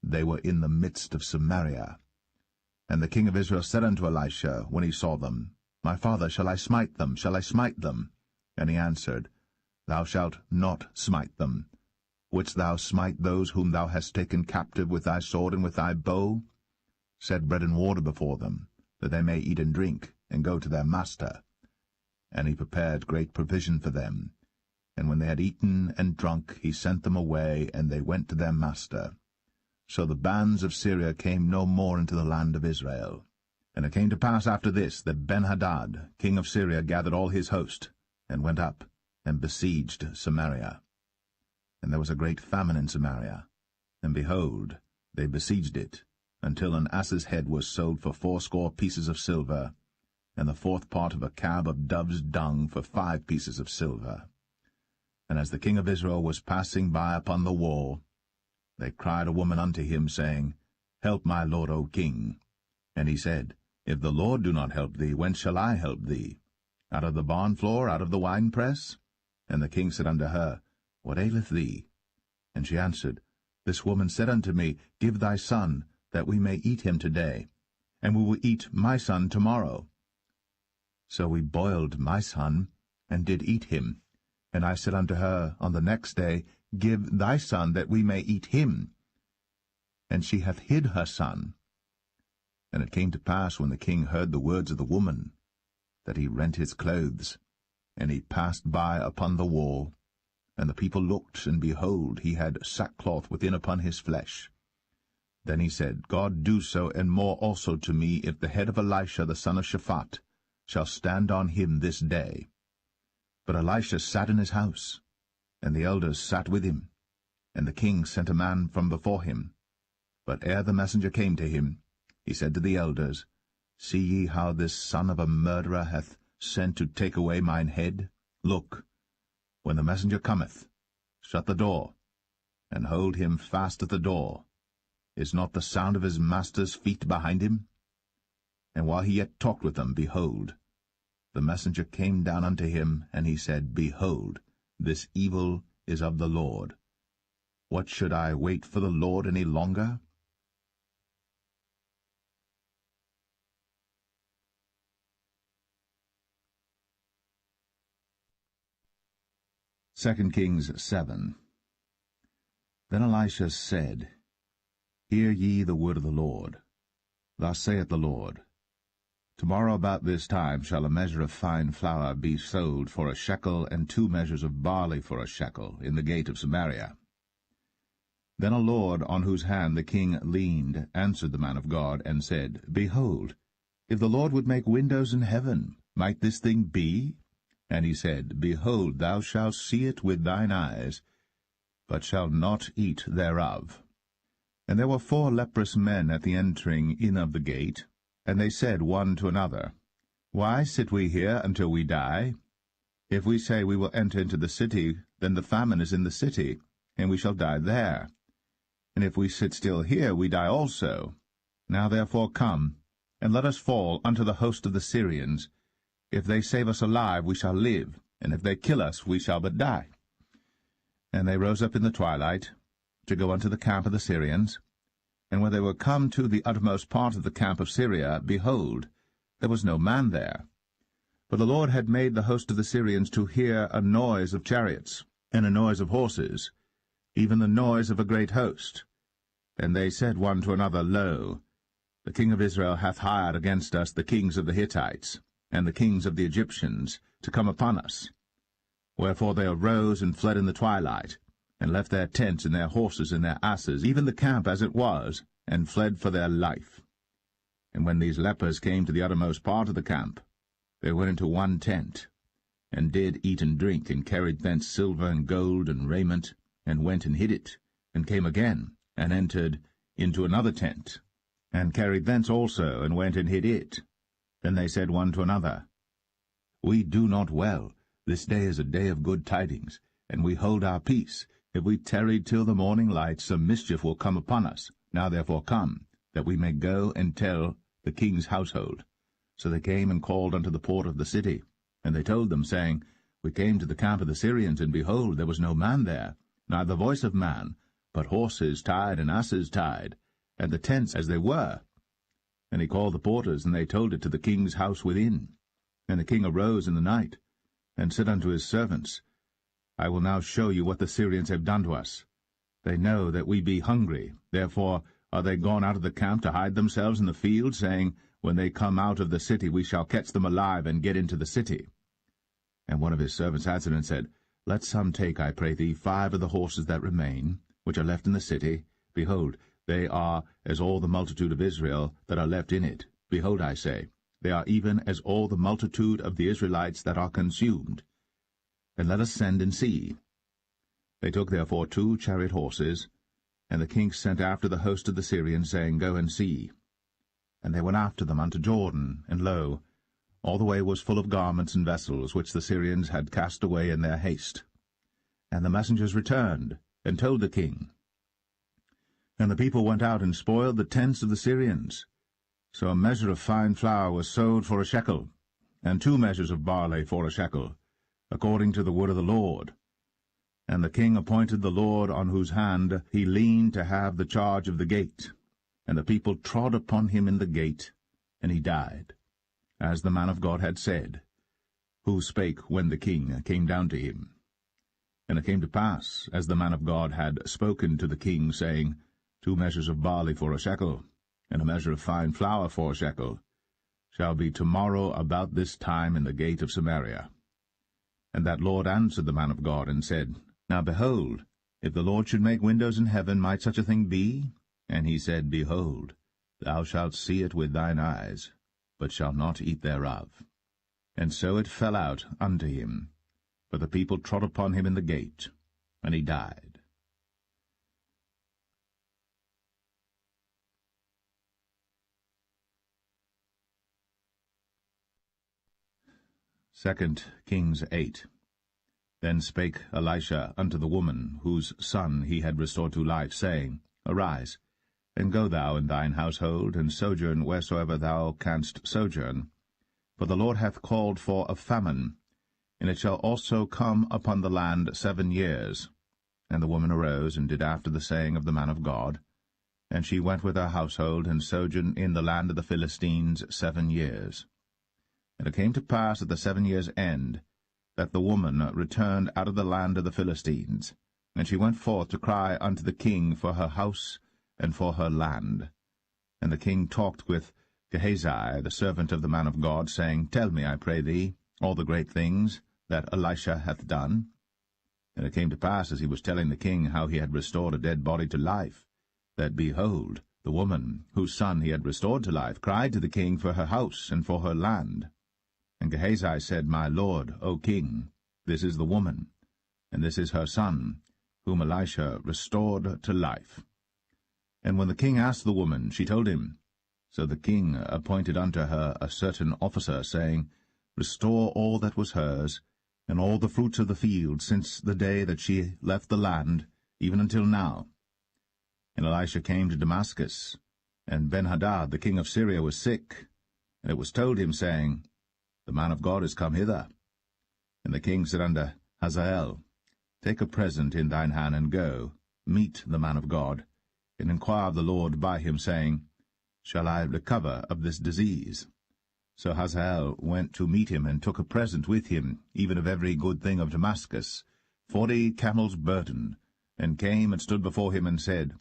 they were in the midst of Samaria. And the king of Israel said unto Elisha, when he saw them, My father, shall I smite them? Shall I smite them? And he answered, Thou shalt not smite them. Wouldst thou smite those whom thou hast taken captive with thy sword and with thy bow? Set bread and water before them, that they may eat and drink, and go to their master. And he prepared great provision for them. And when they had eaten and drunk, he sent them away, and they went to their master. So the bands of Syria came no more into the land of Israel. And it came to pass after this, that Benhadad, king of Syria, gathered all his host, and went up, and besieged Samaria. And there was a great famine in Samaria, and behold, they besieged it, until an ass's head was sold for 80 pieces of silver, and the 4th part of a cab of dove's dung for 5 pieces of silver. And as the king of Israel was passing by upon the wall, they cried a woman unto him, saying, Help my lord, O king. And he said, If the Lord do not help thee, whence shall I help thee? Out of the barn floor, out of the winepress? And the king said unto her, What aileth thee? And she answered, This woman said unto me, Give thy son, that we may eat him today, and we will eat my son tomorrow. So we boiled my son, and did eat him. And I said unto her on the next day, Give thy son, that we may eat him. And she hath hid her son. And it came to pass, when the king heard the words of the woman, that he rent his clothes, and he passed by upon the wall. And the people looked, and behold, he had sackcloth within upon his flesh. Then he said, God do so, and more also to me, if the head of Elisha the son of Shaphat shall stand on him this day. But Elisha sat in his house, and the elders sat with him. And the king sent a man from before him. But ere the messenger came to him, he said to the elders, See ye how this son of a murderer hath sent to take away mine head? Look, when the messenger cometh, shut the door, and hold him fast at the door. Is not the sound of his master's feet behind him? And while he yet talked with them, behold, the messenger came down unto him, and he said, Behold, this evil is of the Lord. What should I wait for the Lord any longer? Second Kings 7. Then Elisha said, Hear ye the word of the Lord. Thus saith the Lord, Tomorrow about this time shall a measure of fine flour be sold for a shekel, and 2 measures of barley for a shekel, in the gate of Samaria. Then a lord, on whose hand the king leaned, answered the man of God, and said, Behold, if the Lord would make windows in heaven, might this thing be? And he said, Behold, thou shalt see it with thine eyes, but shalt not eat thereof. And there were 4 leprous men at the entering in of the gate, and they said one to another, Why sit we here until we die? If we say we will enter into the city, then the famine is in the city, and we shall die there. And if we sit still here, we die also. Now therefore come, and let us fall unto the host of the Syrians. If they save us alive, we shall live, and if they kill us, we shall but die. And they rose up in the twilight, to go unto the camp of the Syrians. And when they were come to the uttermost part of the camp of Syria, behold, there was no man there. For the Lord had made the host of the Syrians to hear a noise of chariots, and a noise of horses, even the noise of a great host. And they said one to another, Lo, the king of Israel hath hired against us the kings of the Hittites, and the kings of the Egyptians, to come upon us. Wherefore they arose and fled in the twilight, and left their tents and their horses and their asses, even the camp as it was, and fled for their life. And when these lepers came to the uttermost part of the camp, they went into one tent, and did eat and drink, and carried thence silver and gold and raiment, and went and hid it, and came again, and entered into another tent, and carried thence also, and went and hid it. Then they said one to another, We do not well. This day is a day of good tidings, and we hold our peace. If we tarry till the morning light, some mischief will come upon us. Now therefore come, that we may go and tell the king's household. So they came and called unto the port of the city. And they told them, saying, We came to the camp of the Syrians, and behold, there was no man there, neither voice of man, but horses tied and asses tied, and the tents as they were. And he called the porters, and they told it to the king's house within. And the king arose in the night, and said unto his servants, I will now show you what the Syrians have done to us. They know that we be hungry, therefore are they gone out of the camp to hide themselves in the field, saying, When they come out of the city we shall catch them alive, and get into the city. And one of his servants answered and said, Let some take, I pray thee, 5 of the horses that remain, which are left in the city. Behold, they are as all the multitude of Israel that are left in it. Behold, I say, they are even as all the multitude of the Israelites that are consumed. And let us send and see. They took therefore 2 chariot horses, and the king sent after the host of the Syrians, saying, Go and see. And they went after them unto Jordan, and lo, all the way was full of garments and vessels, which the Syrians had cast away in their haste. And the messengers returned, and told the king. And the people went out and spoiled the tents of the Syrians. So a measure of fine flour was sold for a shekel, and 2 measures of barley for a shekel, according to the word of the Lord. And the king appointed the Lord on whose hand he leaned to have the charge of the gate. And the people trod upon him in the gate, and he died, as the man of God had said, who spake when the king came down to him. And it came to pass, as the man of God had spoken to the king, saying, 2 measures of barley for a shekel, and a measure of fine flour for a shekel, shall be tomorrow about this time in the gate of Samaria. And that Lord answered the man of God, and said, Now behold, if the Lord should make windows in heaven, might such a thing be? And he said, Behold, thou shalt see it with thine eyes, but shalt not eat thereof. And so it fell out unto him, for the people trod upon him in the gate, and he died. Second Kings 8. Then spake Elisha unto the woman, whose son he had restored to life, saying, Arise, and go thou and thine household, and sojourn wheresoever thou canst sojourn. For the Lord hath called for a famine, and it shall also come upon the land 7 years. And the woman arose, and did after the saying of the man of God. And she went with her household, and sojourned in the land of the Philistines 7 years. And it came to pass at the 7 years' end, that the woman returned out of the land of the Philistines. And she went forth to cry unto the king for her house and for her land. And the king talked with Gehazi, the servant of the man of God, saying, Tell me, I pray thee, all the great things that Elisha hath done. And it came to pass, as he was telling the king how he had restored a dead body to life, that, behold, the woman, whose son he had restored to life, cried to the king for her house and for her land. And Gehazi said, My lord, O king, this is the woman, and this is her son, whom Elisha restored to life. And when the king asked the woman, she told him. So the king appointed unto her a certain officer, saying, Restore all that was hers, and all the fruits of the field, since the day that she left the land, even until now. And Elisha came to Damascus, and Benhadad the king of Syria was sick. And it was told him, saying, The man of God is come hither. And the king said unto Hazael, Take a present in thine hand, and go, meet the man of God, and inquire of the Lord by him, saying, Shall I recover of this disease? So Hazael went to meet him, and took a present with him, even of every good thing of Damascus, 40 camels' burden, and came and stood before him, and said,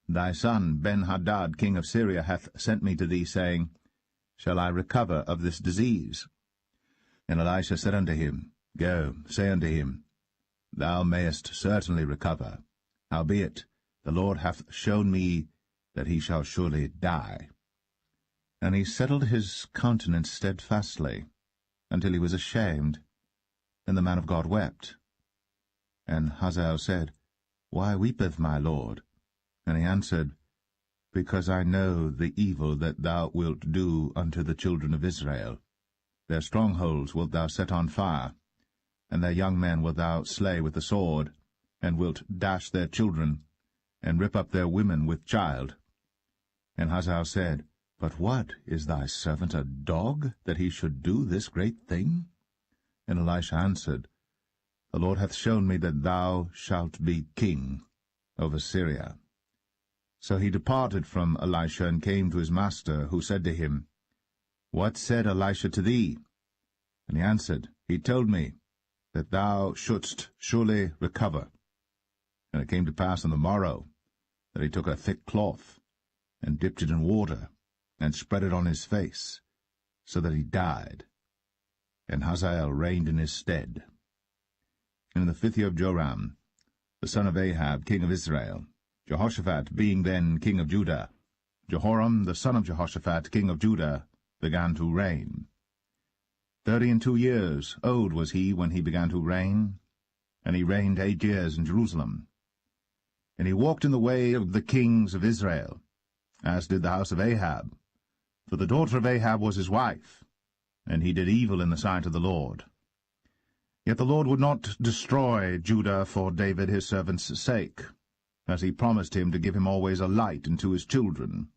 Thy son Ben-Hadad king of Syria hath sent me to thee, saying, Shall I recover of this disease? And Elisha said unto him, Go, say unto him, Thou mayest certainly recover. Howbeit, the Lord hath shown me that he shall surely die. And he settled his countenance steadfastly, until he was ashamed. And the man of God wept. And Hazael said, Why weepeth my lord? And he answered, Because I know the evil that thou wilt do unto the children of Israel. Their strongholds wilt thou set on fire, and their young men wilt thou slay with the sword, and wilt dash their children, and rip up their women with child. And Hazael said, But what, is thy servant a dog, that he should do this great thing? And Elisha answered, The Lord hath shown me that thou shalt be king over Syria. So he departed from Elisha, and came to his master, who said to him, What said Elisha to thee? And he answered, He told me that thou shouldst surely recover. And it came to pass on the morrow that he took a thick cloth, and dipped it in water, and spread it on his face, so that he died. And Hazael reigned in his stead. And in the 5th year of Joram, the son of Ahab, king of Israel, Jehoshaphat being then king of Judah, Jehoram, the son of Jehoshaphat, king of Judah, began to reign. 32 years old was he when he began to reign, and he reigned 8 years in Jerusalem. And he walked in the way of the kings of Israel, as did the house of Ahab, for the daughter of Ahab was his wife, and he did evil in the sight of the Lord. Yet the Lord would not destroy Judah for David his servant's sake, as he promised him to give him always a light unto his children.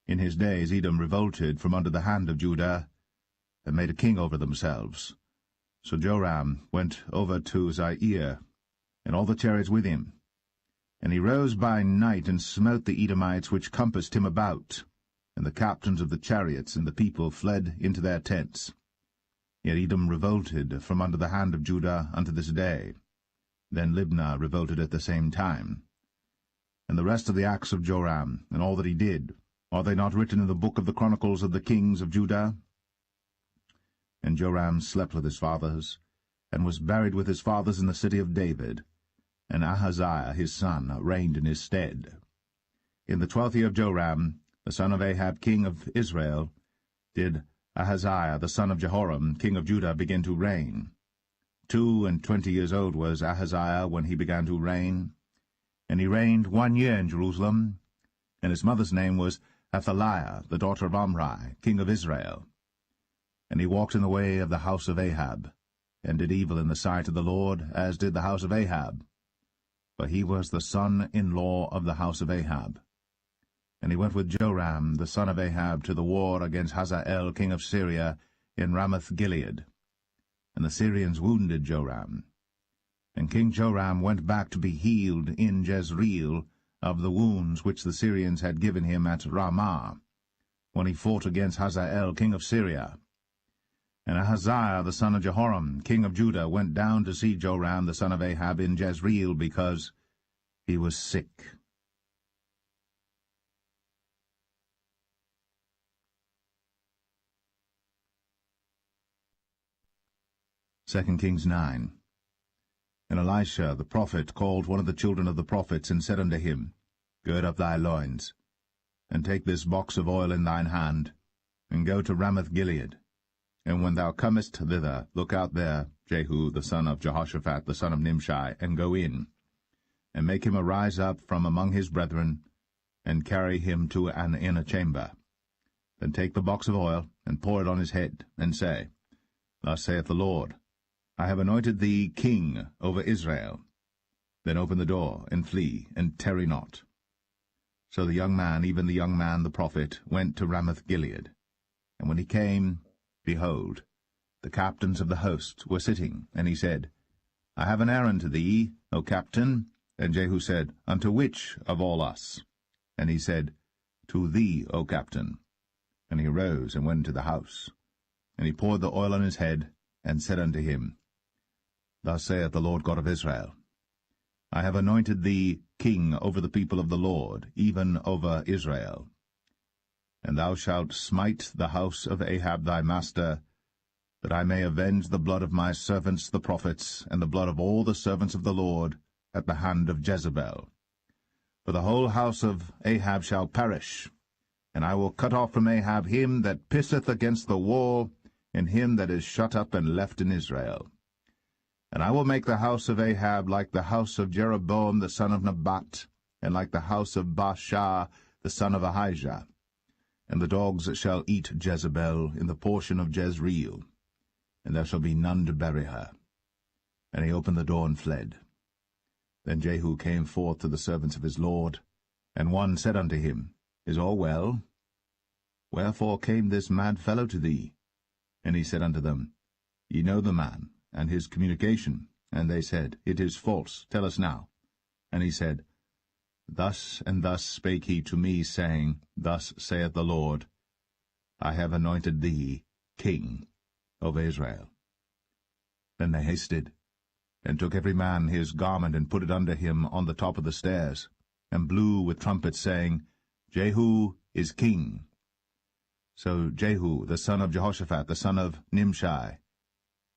In his days Edom revolted from under the hand of Judah, and made a king over themselves. So Joram went over to Zair, and all the chariots with him. And he rose by night, and smote the Edomites which compassed him about, and the captains of the chariots and the people fled into their tents. Yet Edom revolted from under the hand of Judah unto this day. Then Libnah revolted at the same time. And the rest of the acts of Joram, and all that he did, are they not written in the book of the chronicles of the kings of Judah? And Joram slept with his fathers, and was buried with his fathers in the city of David, and Ahaziah his son reigned in his stead. In the 12th year of Joram, the son of Ahab king of Israel, did Ahaziah the son of Jehoram king of Judah begin to reign. 22 years old was Ahaziah when he began to reign, and he reigned 1 year in Jerusalem, and his mother's name was Athaliah, the daughter of Omri, king of Israel. And he walked in the way of the house of Ahab, and did evil in the sight of the Lord, as did the house of Ahab. For he was the son-in-law of the house of Ahab. And he went with Joram the son of Ahab to the war against Hazael king of Syria in Ramoth-Gilead. And the Syrians wounded Joram. And King Joram went back to be healed in Jezreel of the wounds which the Syrians had given him at Ramah, when he fought against Hazael king of Syria. And Ahaziah the son of Jehoram king of Judah went down to see Joram the son of Ahab in Jezreel, because he was sick. Second Kings 9. And Elisha the prophet called one of the children of the prophets, and said unto him, Gird up thy loins, and take this box of oil in thine hand, and go to Ramoth-Gilead. And when thou comest thither, look out there Jehu the son of Jehoshaphat the son of Nimshi, and go in, and make him arise up from among his brethren, and carry him to an inner chamber. Then take the box of oil, and pour it on his head, and say, Thus saith the Lord, I have anointed thee king over Israel. Then open the door, and flee, and tarry not. So the young man, even the young man the prophet, went to Ramoth-Gilead. And when he came, behold, the captains of the host were sitting, and he said, I have an errand to thee, O captain. And Jehu said, Unto which of all us? And he said, To thee, O captain. And he arose and went into the house. And he poured the oil on his head, and said unto him, Thus saith the Lord God of Israel, I have anointed thee king over the people of the Lord, even over Israel. And thou shalt smite the house of Ahab thy master, that I may avenge the blood of my servants the prophets, and the blood of all the servants of the Lord, at the hand of Jezebel. For the whole house of Ahab shall perish, and I will cut off from Ahab him that pisseth against the wall, and him that is shut up and left in Israel. And I will make the house of Ahab like the house of Jeroboam the son of Nebat, and like the house of Baasha the son of Ahijah. And the dogs shall eat Jezebel in the portion of Jezreel, and there shall be none to bury her. And he opened the door and fled. Then Jehu came forth to the servants of his lord, and one said unto him, Is all well? Wherefore came this mad fellow to thee? And he said unto them, Ye know the man, and his communication. And they said, It is false. Tell us now. And he said, Thus and thus spake he to me, saying, Thus saith the Lord, I have anointed thee king over Israel. Then they hasted, and took every man his garment, and put it under him on the top of the stairs, and blew with trumpets, saying, Jehu is king. So Jehu, the son of Jehoshaphat, the son of Nimshi,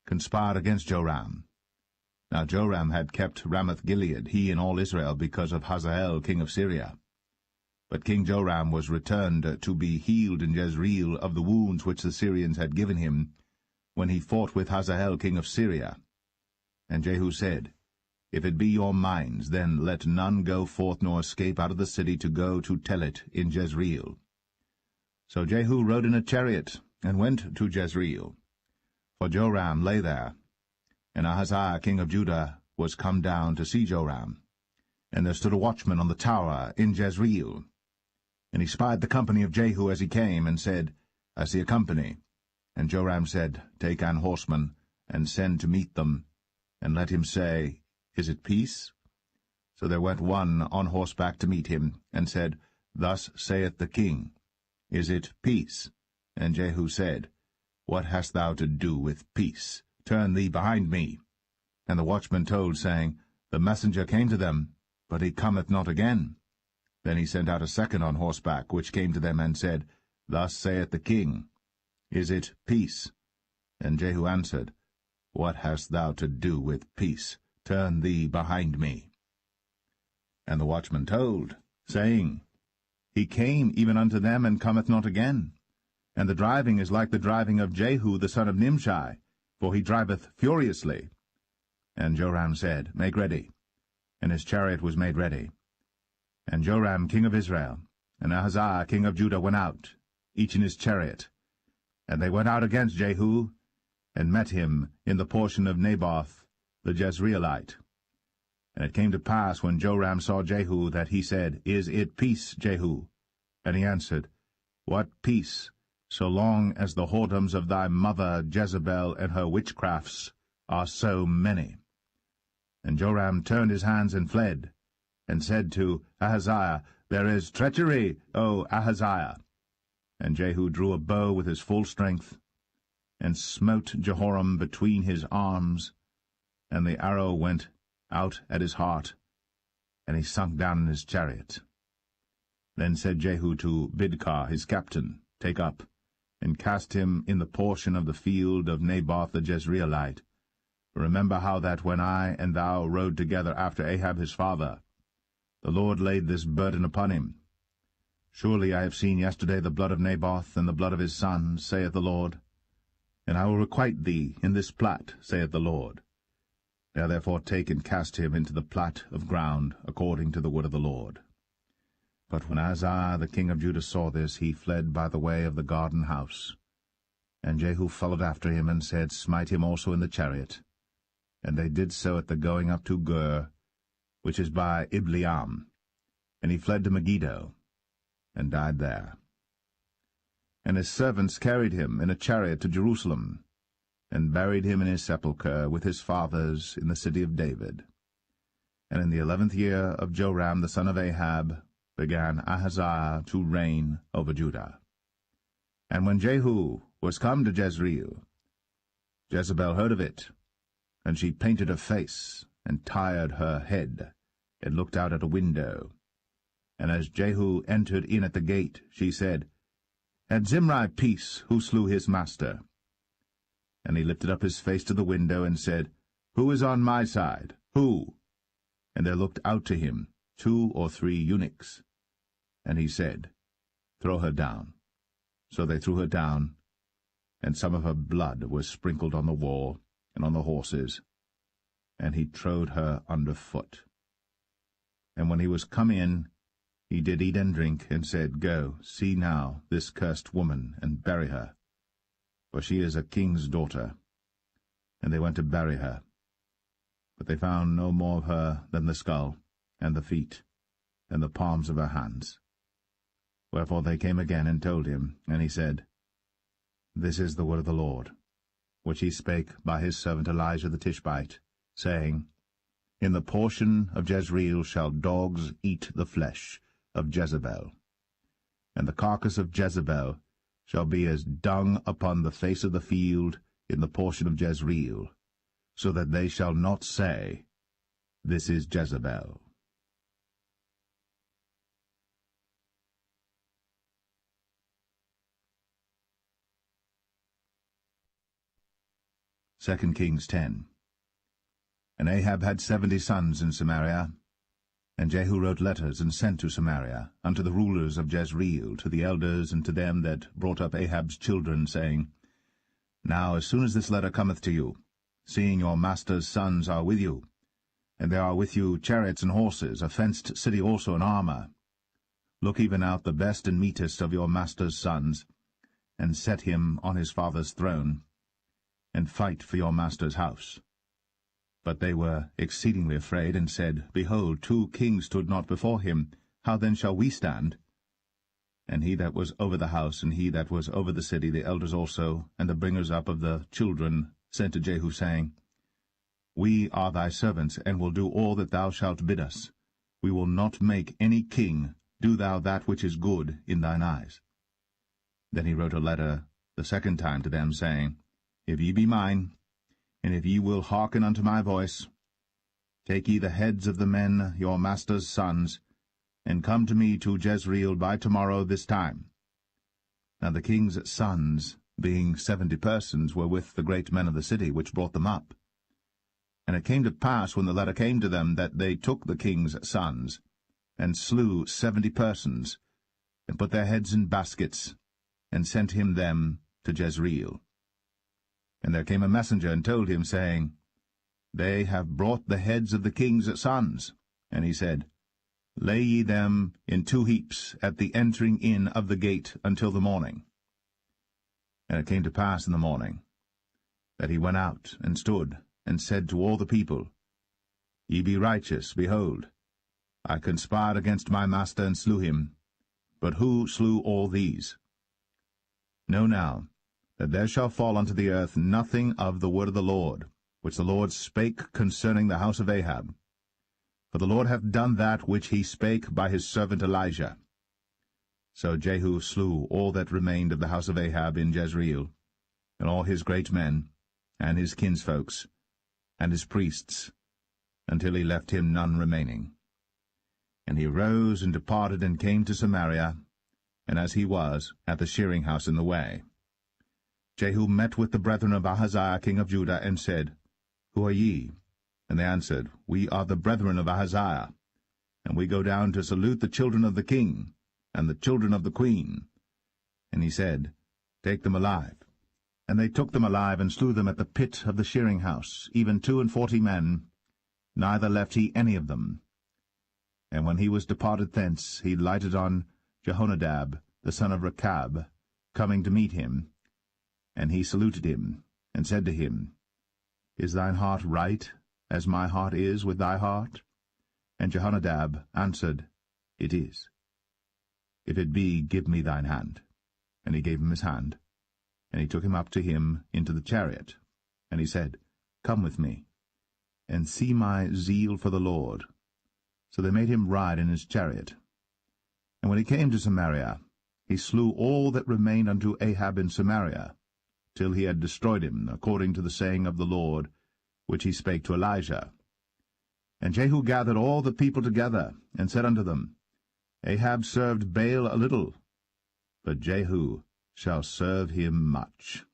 conspired against Joram. Now Joram had kept Ramoth-Gilead, he and all Israel, because of Hazael king of Syria. But King Joram was returned to be healed in Jezreel of the wounds which the Syrians had given him, when he fought with Hazael king of Syria. And Jehu said, If it be your minds, then let none go forth nor escape out of the city to go to tell it in Jezreel. So Jehu rode in a chariot, and went to Jezreel. For Joram lay there, and Ahaziah king of Judah was come down to see Joram. And there stood a watchman on the tower in Jezreel. And he spied the company of Jehu as he came, and said, I see a company. And Joram said, Take an horseman, and send to meet them, and let him say, Is it peace? So there went one on horseback to meet him, and said, Thus saith the king, Is it peace? And Jehu said, What hast thou to do with peace? Turn thee behind me. And the watchman told, saying, The messenger came to them, but he cometh not again. Then he sent out a second on horseback, which came to them, and said, Thus saith the king, Is it peace? And Jehu answered, What hast thou to do with peace? Turn thee behind me. And the watchman told, saying, He came even unto them, and cometh not again. And the driving is like the driving of Jehu the son of Nimshi, for he driveth furiously. And Joram said, Make ready. And his chariot was made ready. And Joram king of Israel, and Ahaziah king of Judah went out, each in his chariot. And they went out against Jehu, and met him in the portion of Naboth the Jezreelite. And it came to pass, when Joram saw Jehu, that he said, Is it peace, Jehu? And he answered, What peace, so long as the whoredoms of thy mother Jezebel and her witchcrafts are so many? And Joram turned his hands and fled, and said to Ahaziah, There is treachery, O Ahaziah. And Jehu drew a bow with his full strength, and smote Jehoram between his arms, and the arrow went out at his heart, and he sunk down in his chariot. Then said Jehu to Bidkar his captain, Take up, and cast him in the portion of the field of Naboth the Jezreelite. Remember how that when I and thou rode together after Ahab his father, the Lord laid this burden upon him. Surely I have seen yesterday the blood of Naboth and the blood of his sons, saith the Lord. And I will requite thee in this plat, saith the Lord. Now therefore take and cast him into the plat of ground, according to the word of the Lord. But when Ahaziah the king of Judah saw this, he fled by the way of the garden house. And Jehu followed after him, and said, Smite him also in the chariot. And they did so at the going up to Gur, which is by Ibleam. And he fled to Megiddo, and died there. And his servants carried him in a chariot to Jerusalem, and buried him in his sepulchre with his fathers in the city of David. And in the 11th year of Joram the son of Ahab began Ahaziah to reign over Judah. And when Jehu was come to Jezreel, Jezebel heard of it, and she painted her face, and tired her head, and looked out at a window. And as Jehu entered in at the gate, she said, Had Zimri peace, who slew his master? And he lifted up his face to the window, and said, Who is on my side? Who? And there looked out to him 2 or 3 eunuchs. And he said, Throw her down. So they threw her down, and some of her blood was sprinkled on the wall and on the horses, and he trode her under foot. And when he was come in, he did eat and drink, and said, Go, see now this cursed woman, and bury her, for she is a king's daughter. And they went to bury her. But they found no more of her than the skull, and the feet, and the palms of her hands. Wherefore they came again and told him, and he said, This is the word of the Lord, which he spake by his servant Elijah the Tishbite, saying, In the portion of Jezreel shall dogs eat the flesh of Jezebel, and the carcass of Jezebel shall be as dung upon the face of the field in the portion of Jezreel, so that they shall not say, This is Jezebel. 2 Kings 10. And Ahab had 70 sons in Samaria. And Jehu wrote letters and sent to Samaria unto the rulers of Jezreel, to the elders, and to them that brought up Ahab's children, saying, Now as soon as this letter cometh to you, seeing your master's sons are with you, and there are with you chariots and horses, a fenced city also in armor, look even out the best and meetest of your master's sons, and set him on his father's throne, and fight for your master's house. But they were exceedingly afraid, and said, Behold, 2 kings stood not before him. How then shall we stand? And he that was over the house, and he that was over the city, the elders also, and the bringers up of the children, sent to Jehu, saying, We are thy servants, and will do all that thou shalt bid us. We will not make any king. Do thou that which is good in thine eyes. Then he wrote a letter the second time to them, saying, If ye be mine, and if ye will hearken unto my voice, take ye the heads of the men your master's sons, and come to me to Jezreel by tomorrow this time. Now the king's sons, being 70 persons, were with the great men of the city, which brought them up. And it came to pass, when the letter came to them, that they took the king's sons, and slew 70 persons, and put their heads in baskets, and sent him them to Jezreel. And there came a messenger, and told him, saying, They have brought the heads of the king's sons. And he said, Lay ye them in 2 heaps at the entering in of the gate until the morning. And it came to pass in the morning, that he went out, and stood, and said to all the people, Ye be righteous, behold, I conspired against my master, and slew him. But who slew all these? Know now, that there shall fall unto the earth nothing of the word of the Lord, which the Lord spake concerning the house of Ahab. For the Lord hath done that which he spake by his servant Elijah. So Jehu slew all that remained of the house of Ahab in Jezreel, and all his great men, and his kinsfolks, and his priests, until he left him none remaining. And he rose and departed, and came to Samaria, and as he was, at the shearing house in the way. Jehu met with the brethren of Ahaziah king of Judah, and said, Who are ye? And they answered, We are the brethren of Ahaziah, and we go down to salute the children of the king, and the children of the queen. And he said, Take them alive. And they took them alive, and slew them at the pit of the shearing house, even 42 men, neither left he any of them. And when he was departed thence, he lighted on Jehonadab, the son of Rechab, coming to meet him. And he saluted him, and said to him, Is thine heart right, as my heart is with thy heart? And Jehonadab answered, It is. If it be, give me thine hand. And he gave him his hand. And he took him up to him into the chariot. And he said, Come with me, and see my zeal for the Lord. So they made him ride in his chariot. And when he came to Samaria, he slew all that remained unto Ahab in Samaria, till he had destroyed him, according to the saying of the Lord, which he spake to Elijah. And Jehu gathered all the people together, and said unto them, Ahab served Baal a little, but Jehu shall serve him much.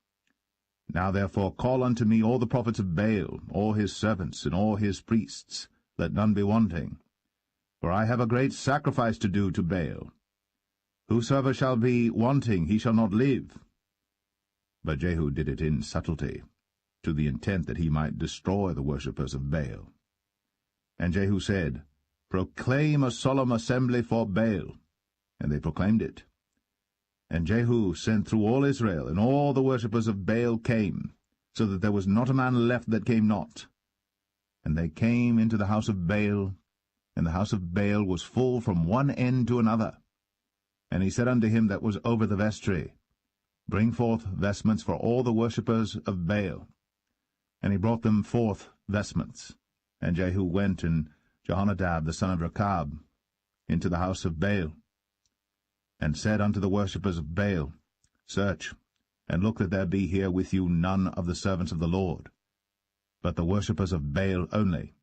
Now therefore call unto me all the prophets of Baal, all his servants, and all his priests, let none be wanting. For I have a great sacrifice to do to Baal. Whosoever shall be wanting, he shall not live. But Jehu did it in subtlety, to the intent that he might destroy the worshippers of Baal. And Jehu said, Proclaim a solemn assembly for Baal. And they proclaimed it. And Jehu sent through all Israel, and all the worshippers of Baal came, so that there was not a man left that came not. And they came into the house of Baal, and the house of Baal was full from one end to another. And he said unto him that was over the vestry, Bring forth vestments for all the worshippers of Baal. And he brought them forth vestments. And Jehu went, and Jehonadab the son of Rechab, into the house of Baal, and said unto the worshippers of Baal, Search, and look that there be here with you none of the servants of the Lord, but the worshippers of Baal only.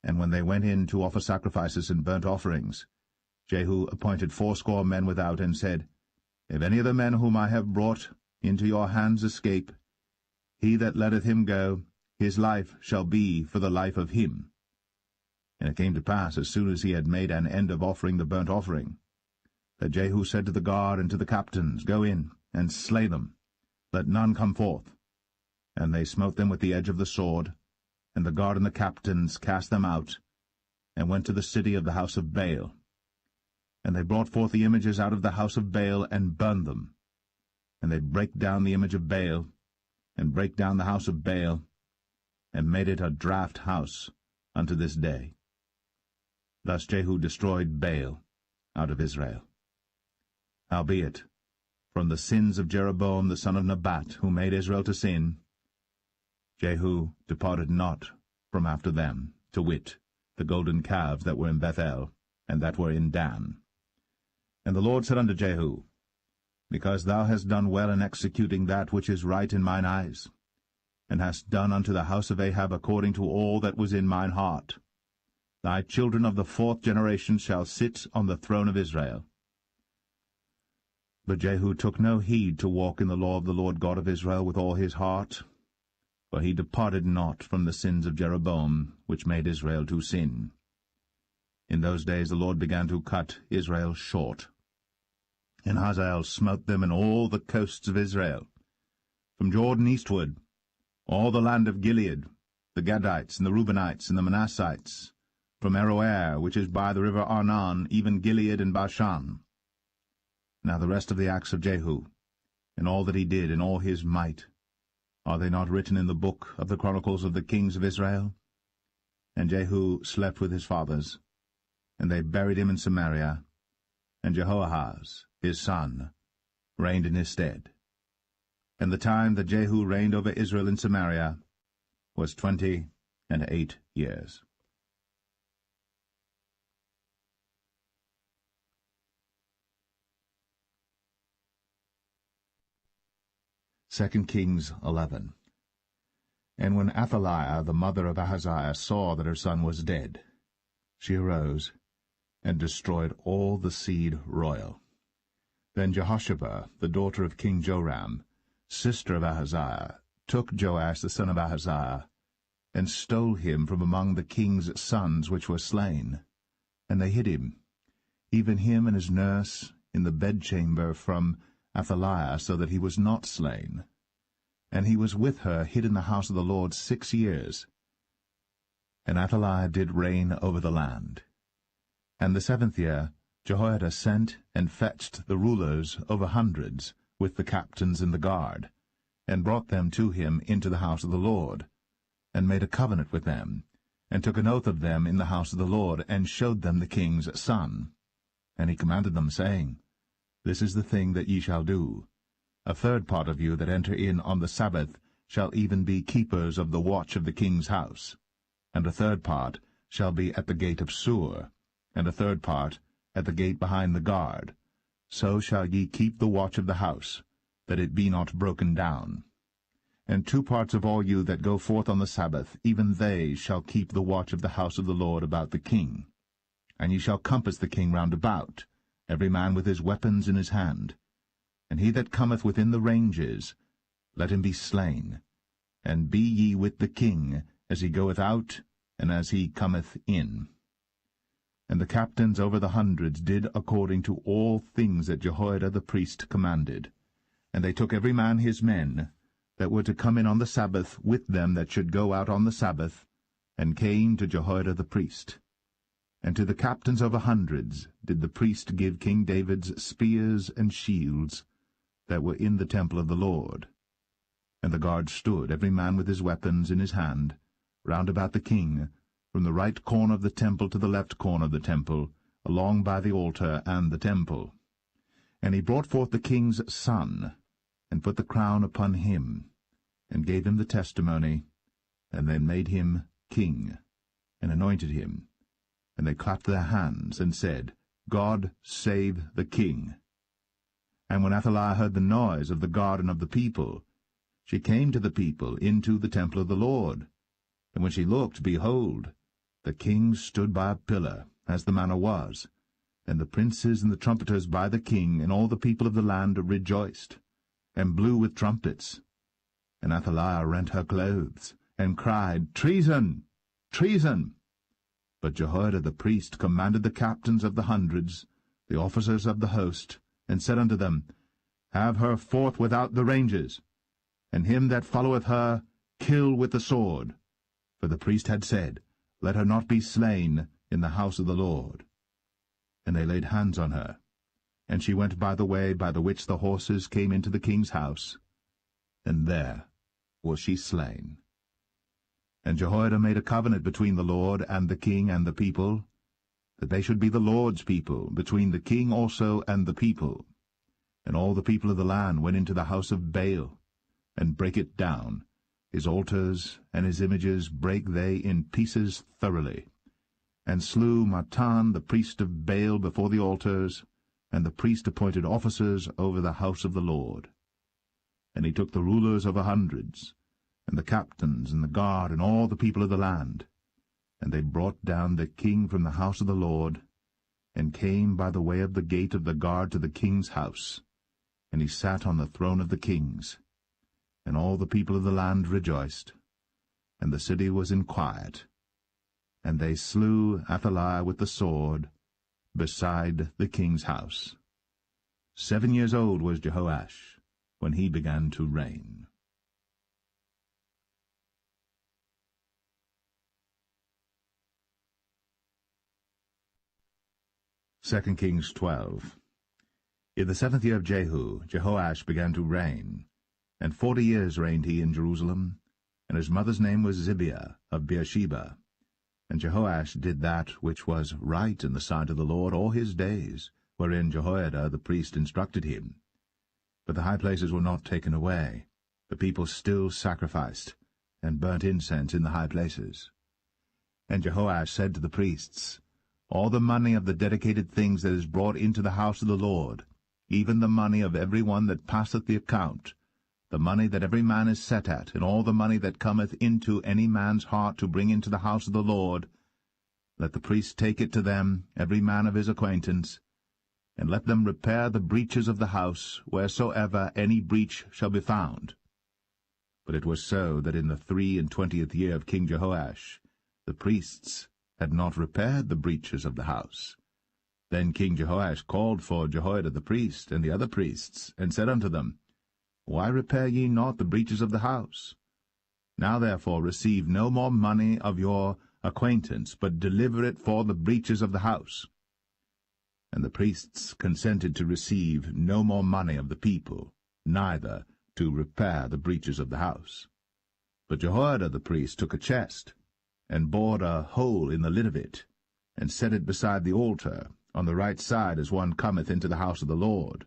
And when they went in to offer sacrifices and burnt offerings, Jehu appointed 80 men without, and said, If any of the men whom I have brought into your hands escape, he that letteth him go, his life shall be for the life of him. And it came to pass, as soon as he had made an end of offering the burnt offering, that Jehu said to the guard and to the captains, Go in, and slay them, let none come forth. And they smote them with the edge of the sword, and the guard and the captains cast them out, and went to the city of the house of Baal. And they brought forth the images out of the house of Baal, and burned them. And they brake down the image of Baal, and brake down the house of Baal, and made it a draught house unto this day. Thus Jehu destroyed Baal out of Israel. Howbeit, from the sins of Jeroboam the son of Nebat, who made Israel to sin, Jehu departed not from after them, to wit, the golden calves that were in Bethel, and that were in Dan. And the Lord said unto Jehu, Because thou hast done well in executing that which is right in mine eyes, and hast done unto the house of Ahab according to all that was in mine heart, thy children of the 4th generation shall sit on the throne of Israel. But Jehu took no heed to walk in the law of the Lord God of Israel with all his heart, for he departed not from the sins of Jeroboam, which made Israel to sin. In those days the Lord began to cut Israel short. And Hazael smote them in all the coasts of Israel, from Jordan eastward, all the land of Gilead, the Gadites, and the Reubenites, and the Manassites, from Aroer, which is by the river Arnon, even Gilead and Bashan. Now the rest of the acts of Jehu, and all that he did, and all his might, are they not written in the book of the chronicles of the kings of Israel? And Jehu slept with his fathers, and they buried him in Samaria, and Jehoahaz his son reigned in his stead. And the time that Jehu reigned over Israel in Samaria was 28 years. 2 Kings 11. And when Athaliah, the mother of Ahaziah, saw that her son was dead, she arose and destroyed all the seed royal. Then Jehosheba, the daughter of King Joram, sister of Ahaziah, took Joash the son of Ahaziah, and stole him from among the king's sons which were slain. And they hid him, even him and his nurse, in the bedchamber from Athaliah, so that he was not slain. And he was with her hid in the house of the Lord 6 years. And Athaliah did reign over the land. And the 7th year Jehoiada sent and fetched the rulers over hundreds, with the captains and the guard, and brought them to him into the house of the Lord, and made a covenant with them, and took an oath of them in the house of the Lord, and showed them the king's son. And he commanded them, saying, This is the thing that ye shall do. 1/3 part of you that enter in on the Sabbath shall even be keepers of the watch of the king's house, and 1/3 part shall be at the gate of Sur, and 1/3 part at the gate behind the guard. So shall ye keep the watch of the house, that it be not broken down. And 2 parts of all you that go forth on the Sabbath, even they shall keep the watch of the house of the Lord about the king. And ye shall compass the king round about, every man with his weapons in his hand. And he that cometh within the ranges, let him be slain. And be ye with the king, as he goeth out, and as he cometh in. And the captains over the hundreds did according to all things that Jehoiada the priest commanded. And they took every man his men, that were to come in on the Sabbath, with them that should go out on the Sabbath, and came to Jehoiada the priest. And to the captains over hundreds did the priest give King David's spears and shields, that were in the temple of the Lord. And the guard stood, every man with his weapons in his hand, round about the king, from the right corner of the temple to the left corner of the temple, along by the altar and the temple. And he brought forth the king's son, and put the crown upon him, and gave him the testimony, and then made him king, and anointed him. And they clapped their hands, and said, God save the king. And when Athaliah heard the noise of the guard and of the people, she came to the people into the temple of the Lord. And when she looked, behold, the king stood by a pillar, as the manner was, and the princes and the trumpeters by the king, and all the people of the land rejoiced, and blew with trumpets. And Athaliah rent her clothes, and cried, Treason! Treason! But Jehoiada the priest commanded the captains of the hundreds, the officers of the host, and said unto them, Have her forth without the ranges, and him that followeth her kill with the sword. For the priest had said, Let her not be slain in the house of the Lord. And they laid hands on her, and she went by the way by the which the horses came into the king's house, and there was she slain. And Jehoiada made a covenant between the Lord and the king and the people, that they should be the Lord's people, between the king also and the people. And all the people of the land went into the house of Baal, and brake it down. His altars and his images brake they in pieces thoroughly, and slew Mattan the priest of Baal before the altars, and the priest appointed officers over the house of the Lord. And he took the rulers of 100s, and the captains, and the guard, and all the people of the land. And they brought down the king from the house of the Lord, and came by the way of the gate of the guard to the king's house. And he sat on the throne of the kings. And all the people of the land rejoiced, and the city was in quiet. And they slew Athaliah with the sword beside the king's house. 7 years old was Jehoash when he began to reign. 2 Kings 12. In the 7th year of Jehu, Jehoash began to reign, and 40 years reigned he in Jerusalem, and his mother's name was Zibiah of Beersheba. And Jehoash did that which was right in the sight of the Lord all his days, wherein Jehoiada the priest instructed him. But the high places were not taken away. The people still sacrificed, and burnt incense in the high places. And Jehoash said to the priests, All the money of the dedicated things that is brought into the house of the Lord, even the money of every one that passeth the account, the money that every man is set at, and all the money that cometh into any man's heart to bring into the house of the Lord, let the priests take it to them, every man of his acquaintance, and let them repair the breaches of the house, wheresoever any breach shall be found. But it was so that in the 23 year of King Jehoash the priests had not repaired the breaches of the house. Then King Jehoash called for Jehoiada the priest and the other priests, and said unto them, Why repair ye not the breaches of the house? Now therefore receive no more money of your acquaintance, but deliver it for the breaches of the house. And the priests consented to receive no more money of the people, neither to repair the breaches of the house. But Jehoiada the priest took a chest, and bored a hole in the lid of it, and set it beside the altar, on the right side as one cometh into the house of the Lord.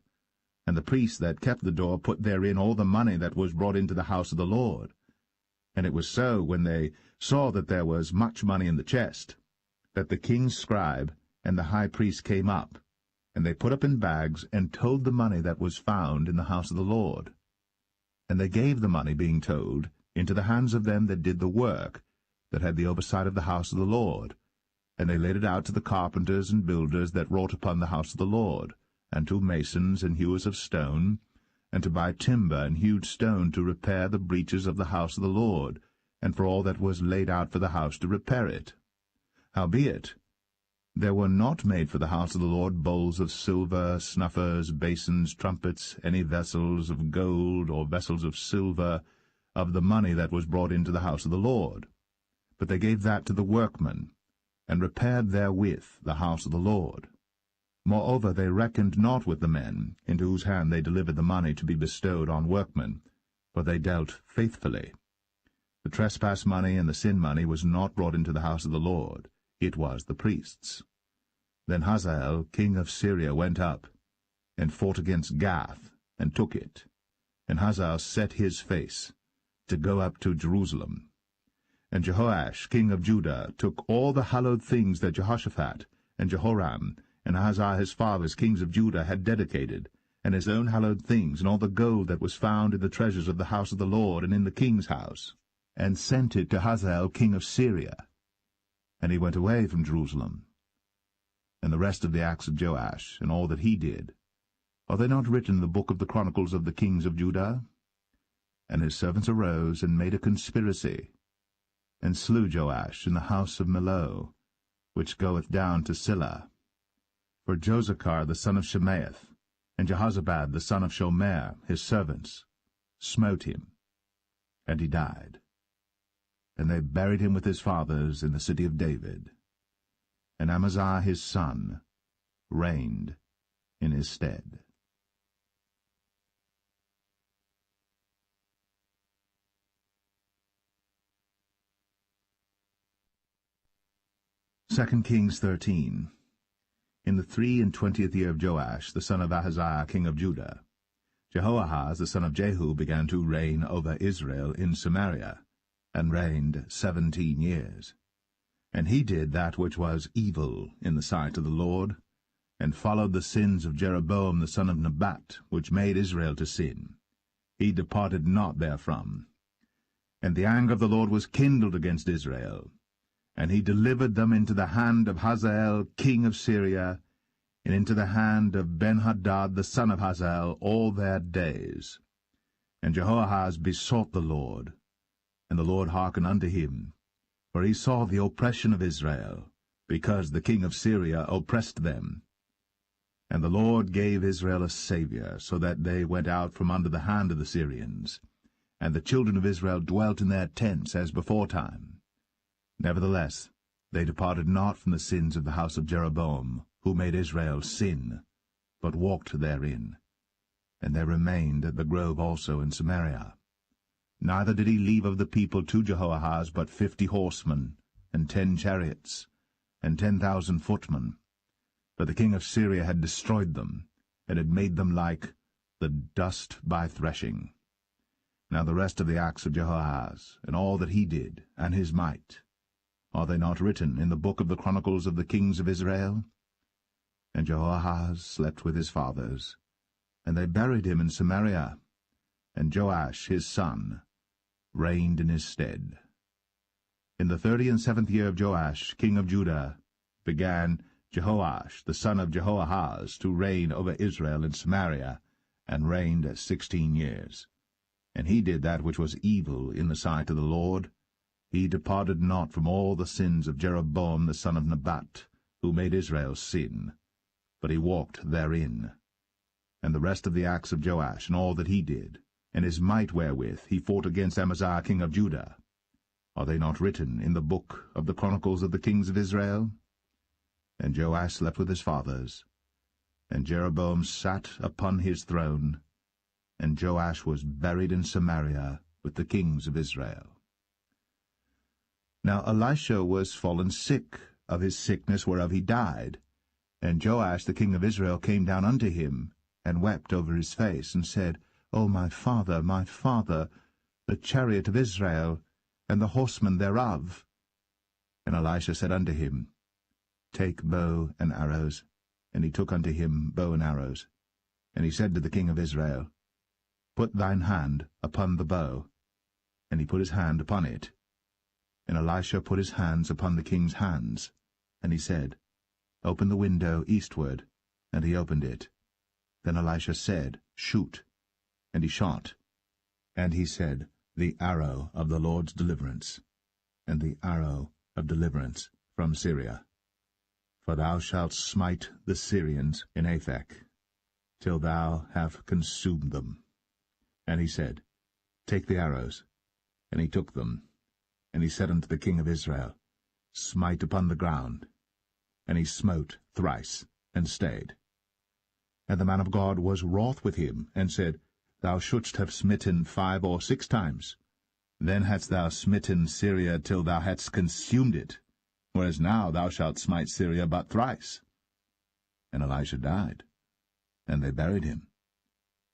And the priests that kept the door put therein all the money that was brought into the house of the Lord. And it was so, when they saw that there was much money in the chest, that the king's scribe and the high priest came up, and they put up in bags, and towed the money that was found in the house of the Lord. And they gave the money, being towed, into the hands of them that did the work, that had the oversight of the house of the Lord. And they laid it out to the carpenters and builders that wrought upon the house of the Lord, and to masons and hewers of stone, and to buy timber and hewed stone to repair the breaches of the house of the Lord, and for all that was laid out for the house to repair it. Howbeit, there were not made for the house of the Lord bowls of silver, snuffers, basins, trumpets, any vessels of gold, or vessels of silver, of the money that was brought into the house of the Lord. But they gave that to the workmen, and repaired therewith the house of the Lord. Moreover, they reckoned not with the men, into whose hand they delivered the money to be bestowed on workmen, for they dealt faithfully. The trespass money and the sin money was not brought into the house of the Lord, it was the priests. Then Hazael king of Syria went up, and fought against Gath, and took it. And Hazael set his face to go up to Jerusalem. And Jehoash king of Judah took all the hallowed things that Jehoshaphat and Jehoram and Ahaziah his fathers, kings of Judah, had dedicated, and his own hallowed things, and all the gold that was found in the treasures of the house of the Lord and in the king's house, and sent it to Hazael king of Syria. And he went away from Jerusalem. And the rest of the acts of Joash, and all that he did, are they not written in the book of the chronicles of the kings of Judah? And his servants arose and made a conspiracy, and slew Joash in the house of Millo, which goeth down to Silla. For Josachar the son of Shemaeth, and Jehozabad the son of Shomer, his servants, smote him, and he died. And they buried him with his fathers in the city of David. And Amaziah his son reigned in his stead. 2 Kings 13. In the 23 year of Joash, the son of Ahaziah, king of Judah, Jehoahaz, the son of Jehu, began to reign over Israel in Samaria, and reigned 17 years. And he did that which was evil in the sight of the Lord, and followed the sins of Jeroboam the son of Nebat, which made Israel to sin. He departed not therefrom. And the anger of the Lord was kindled against Israel, and he delivered them into the hand of Hazael king of Syria, and into the hand of Benhadad the son of Hazael all their days. And Jehoahaz besought the Lord, and the Lord hearkened unto him, for he saw the oppression of Israel, because the king of Syria oppressed them. And the Lord gave Israel a Saviour, so that they went out from under the hand of the Syrians, and the children of Israel dwelt in their tents as beforetime. Nevertheless, they departed not from the sins of the house of Jeroboam, who made Israel sin, but walked therein. And they remained at the grove also in Samaria. Neither did he leave of the people to Jehoahaz but 50 horsemen, and 10 chariots, and 10,000 footmen. For the king of Syria had destroyed them, and had made them like the dust by threshing. Now the rest of the acts of Jehoahaz, and all that he did, and his might, are they not written in the book of the chronicles of the kings of Israel? And Jehoahaz slept with his fathers, and they buried him in Samaria, and Joash his son reigned in his stead. In the 37th year of Joash king of Judah began Jehoash the son of Jehoahaz to reign over Israel in Samaria, and reigned 16 years. And he did that which was evil in the sight of the Lord. He departed not from all the sins of Jeroboam the son of Nebat, who made Israel sin, but he walked therein. And the rest of the acts of Joash, and all that he did, and his might wherewith he fought against Amaziah king of Judah, are they not written in the book of the chronicles of the kings of Israel? And Joash slept with his fathers, and Jeroboam sat upon his throne, and Joash was buried in Samaria with the kings of Israel. Now Elisha was fallen sick of his sickness whereof he died. And Joash the king of Israel came down unto him, and wept over his face, and said, O my father, the chariot of Israel, and the horsemen thereof. And Elisha said unto him, Take bow and arrows. And he took unto him bow and arrows. And he said to the king of Israel, Put thine hand upon the bow. And he put his hand upon it. And Elisha put his hands upon the king's hands. And he said, Open the window eastward. And he opened it. Then Elisha said, Shoot. And he shot. And he said, The arrow of the Lord's deliverance, and the arrow of deliverance from Syria. For thou shalt smite the Syrians in Aphek, till thou have consumed them. And he said, Take the arrows. And he took them. And he said unto the king of Israel, Smite upon the ground. And he smote thrice, and stayed. And the man of God was wroth with him, and said, Thou shouldst have smitten 5 or 6 times. Then hadst thou smitten Syria till thou hadst consumed it, whereas now thou shalt smite Syria but thrice. And Elisha died. and they buried him.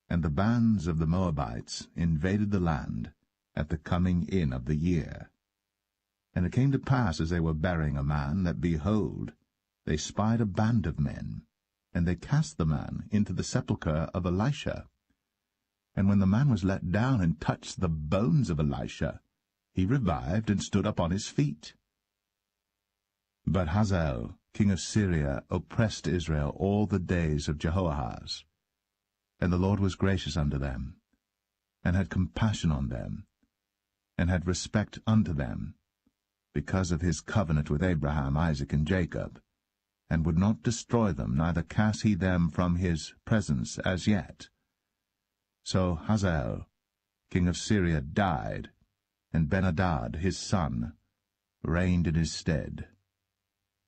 And the bands of the Moabites invaded the land at the coming in of the year. And it came to pass, as they were burying a man, that, behold, they spied a band of men, and they cast the man into the sepulchre of Elisha. And when the man was let down and touched the bones of Elisha, he revived and stood up on his feet. But Hazael, king of Syria, oppressed Israel all the days of Jehoahaz. And the Lord was gracious unto them, and had compassion on them, and had respect unto them, because of his covenant with Abraham, Isaac, and Jacob, and would not destroy them, neither cast he them from his presence as yet. So Hazael, king of Syria, died, and Ben-Hadad his son reigned in his stead.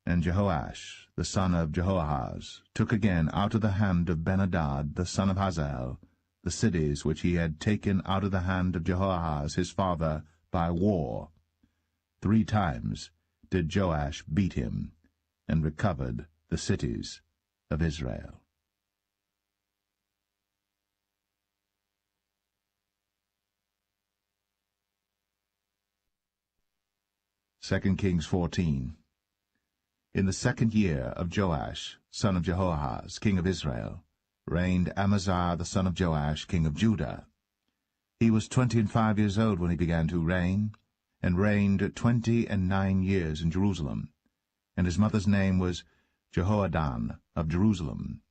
And Jehoash, the son of Jehoahaz, took again out of the hand of Ben-Hadad the son of Hazael the cities which he had taken out of the hand of Jehoahaz his father by war. 3 times did Joash beat him, and recovered the cities of Israel. Second Kings 14. In the 2nd year of Joash, son of Jehoahaz, king of Israel, reigned Amaziah the son of Joash, king of Judah. He was 25 years old when he began to reign, and reigned 29 years in Jerusalem. And his mother's name was Jehoadan of Jerusalem.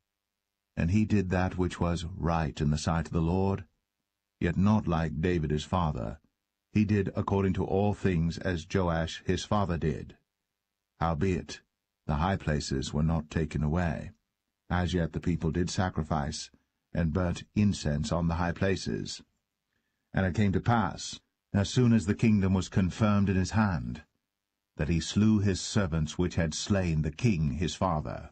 And he did that which was right in the sight of the Lord, yet not like David his father. He did according to all things as Joash his father did. Howbeit, the high places were not taken away. As yet the people did sacrifice, and burnt incense on the high places. And it came to pass, as soon as the kingdom was confirmed in his hand, that he slew his servants which had slain the king his father.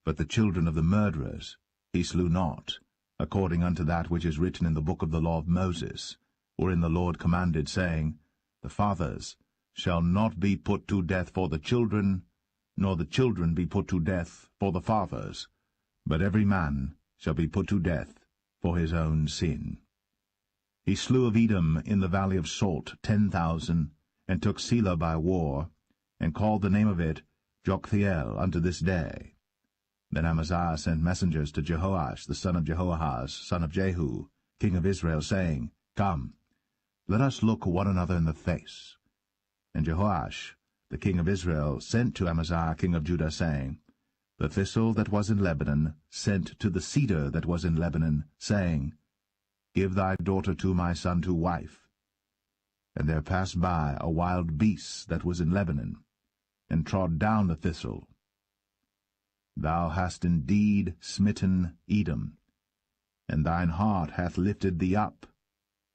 But the children of the murderers he slew not, according unto that which is written in the book of the law of Moses, wherein the Lord commanded, saying, The fathers shall not be put to death for the children, nor the children be put to death for the fathers, but every man shall be put to death for his own sin. He slew of Edom in the valley of Salt 10,000, and took Selah by war, and called the name of it Joktheel unto this day. Then Amaziah sent messengers to Jehoash the son of Jehoahaz, son of Jehu, king of Israel, saying, Come, let us look one another in the face. And Jehoash the king of Israel sent to Amaziah king of Judah, saying, The thistle that was in Lebanon sent to the cedar that was in Lebanon, saying, Give thy daughter to my son to wife. And there passed by a wild beast that was in Lebanon, and trod down the thistle. Thou hast indeed smitten Edom, and thine heart hath lifted thee up.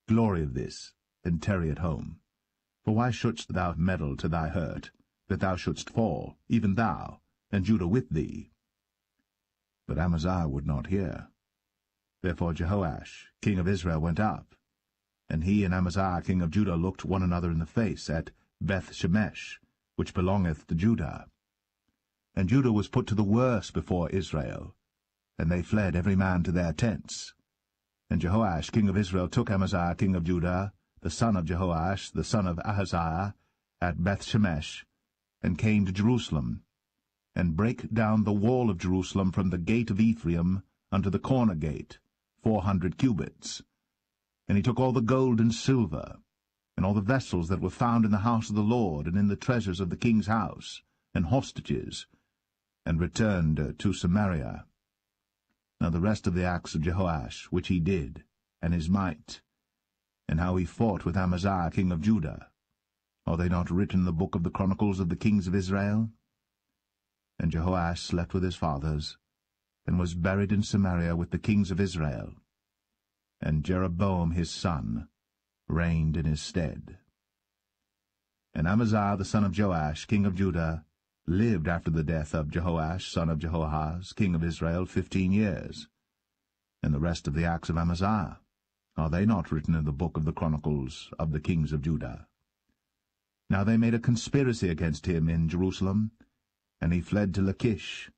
Glory of this, and tarry at home. For why shouldst thou meddle to thy hurt, that thou shouldst fall, even thou, and Judah with thee? But Amaziah would not hear. Therefore Jehoash, king of Israel, went up, and he and Amaziah king of Judah looked one another in the face at Beth-shemesh, which belongeth to Judah. And Judah was put to the worse before Israel, and they fled every man to their tents. And Jehoash king of Israel took Amaziah king of Judah, the son of Jehoash, the son of Ahaziah, at Beth-shemesh, and came to Jerusalem, and brake down the wall of Jerusalem from the gate of Ephraim unto the corner gate, 400 cubits. And he took all the gold and silver, and all the vessels that were found in the house of the Lord, and in the treasures of the king's house, and hostages, and returned to Samaria. Now the rest of the acts of Jehoash, which he did, and his might, and how he fought with Amaziah king of Judah, are they not written in the book of the Chronicles of the kings of Israel? And Jehoash slept with his fathers, and was buried in Samaria with the kings of Israel. And Jeroboam his son reigned in his stead. And Amaziah the son of Joash, king of Judah, lived after the death of Jehoash son of Jehoahaz, king of Israel, 15 years. And the rest of the acts of Amaziah, are they not written in the book of the Chronicles of the kings of Judah? Now they made a conspiracy against him in Jerusalem, and he fled to Lachish.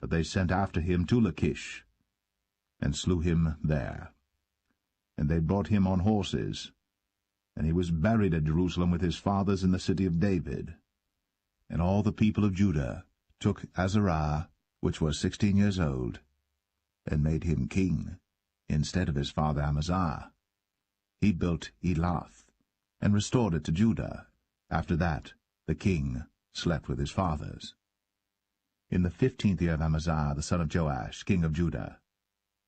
But they sent after him to Lachish, and slew him there. And they brought him on horses, and he was buried at Jerusalem with his fathers in the city of David. And all the people of Judah took Azariah, which was 16 years old, and made him king instead of his father Amaziah. He built Elath, and restored it to Judah. After that the king slept with his fathers. In the 15th year of Amaziah the son of Joash, king of Judah,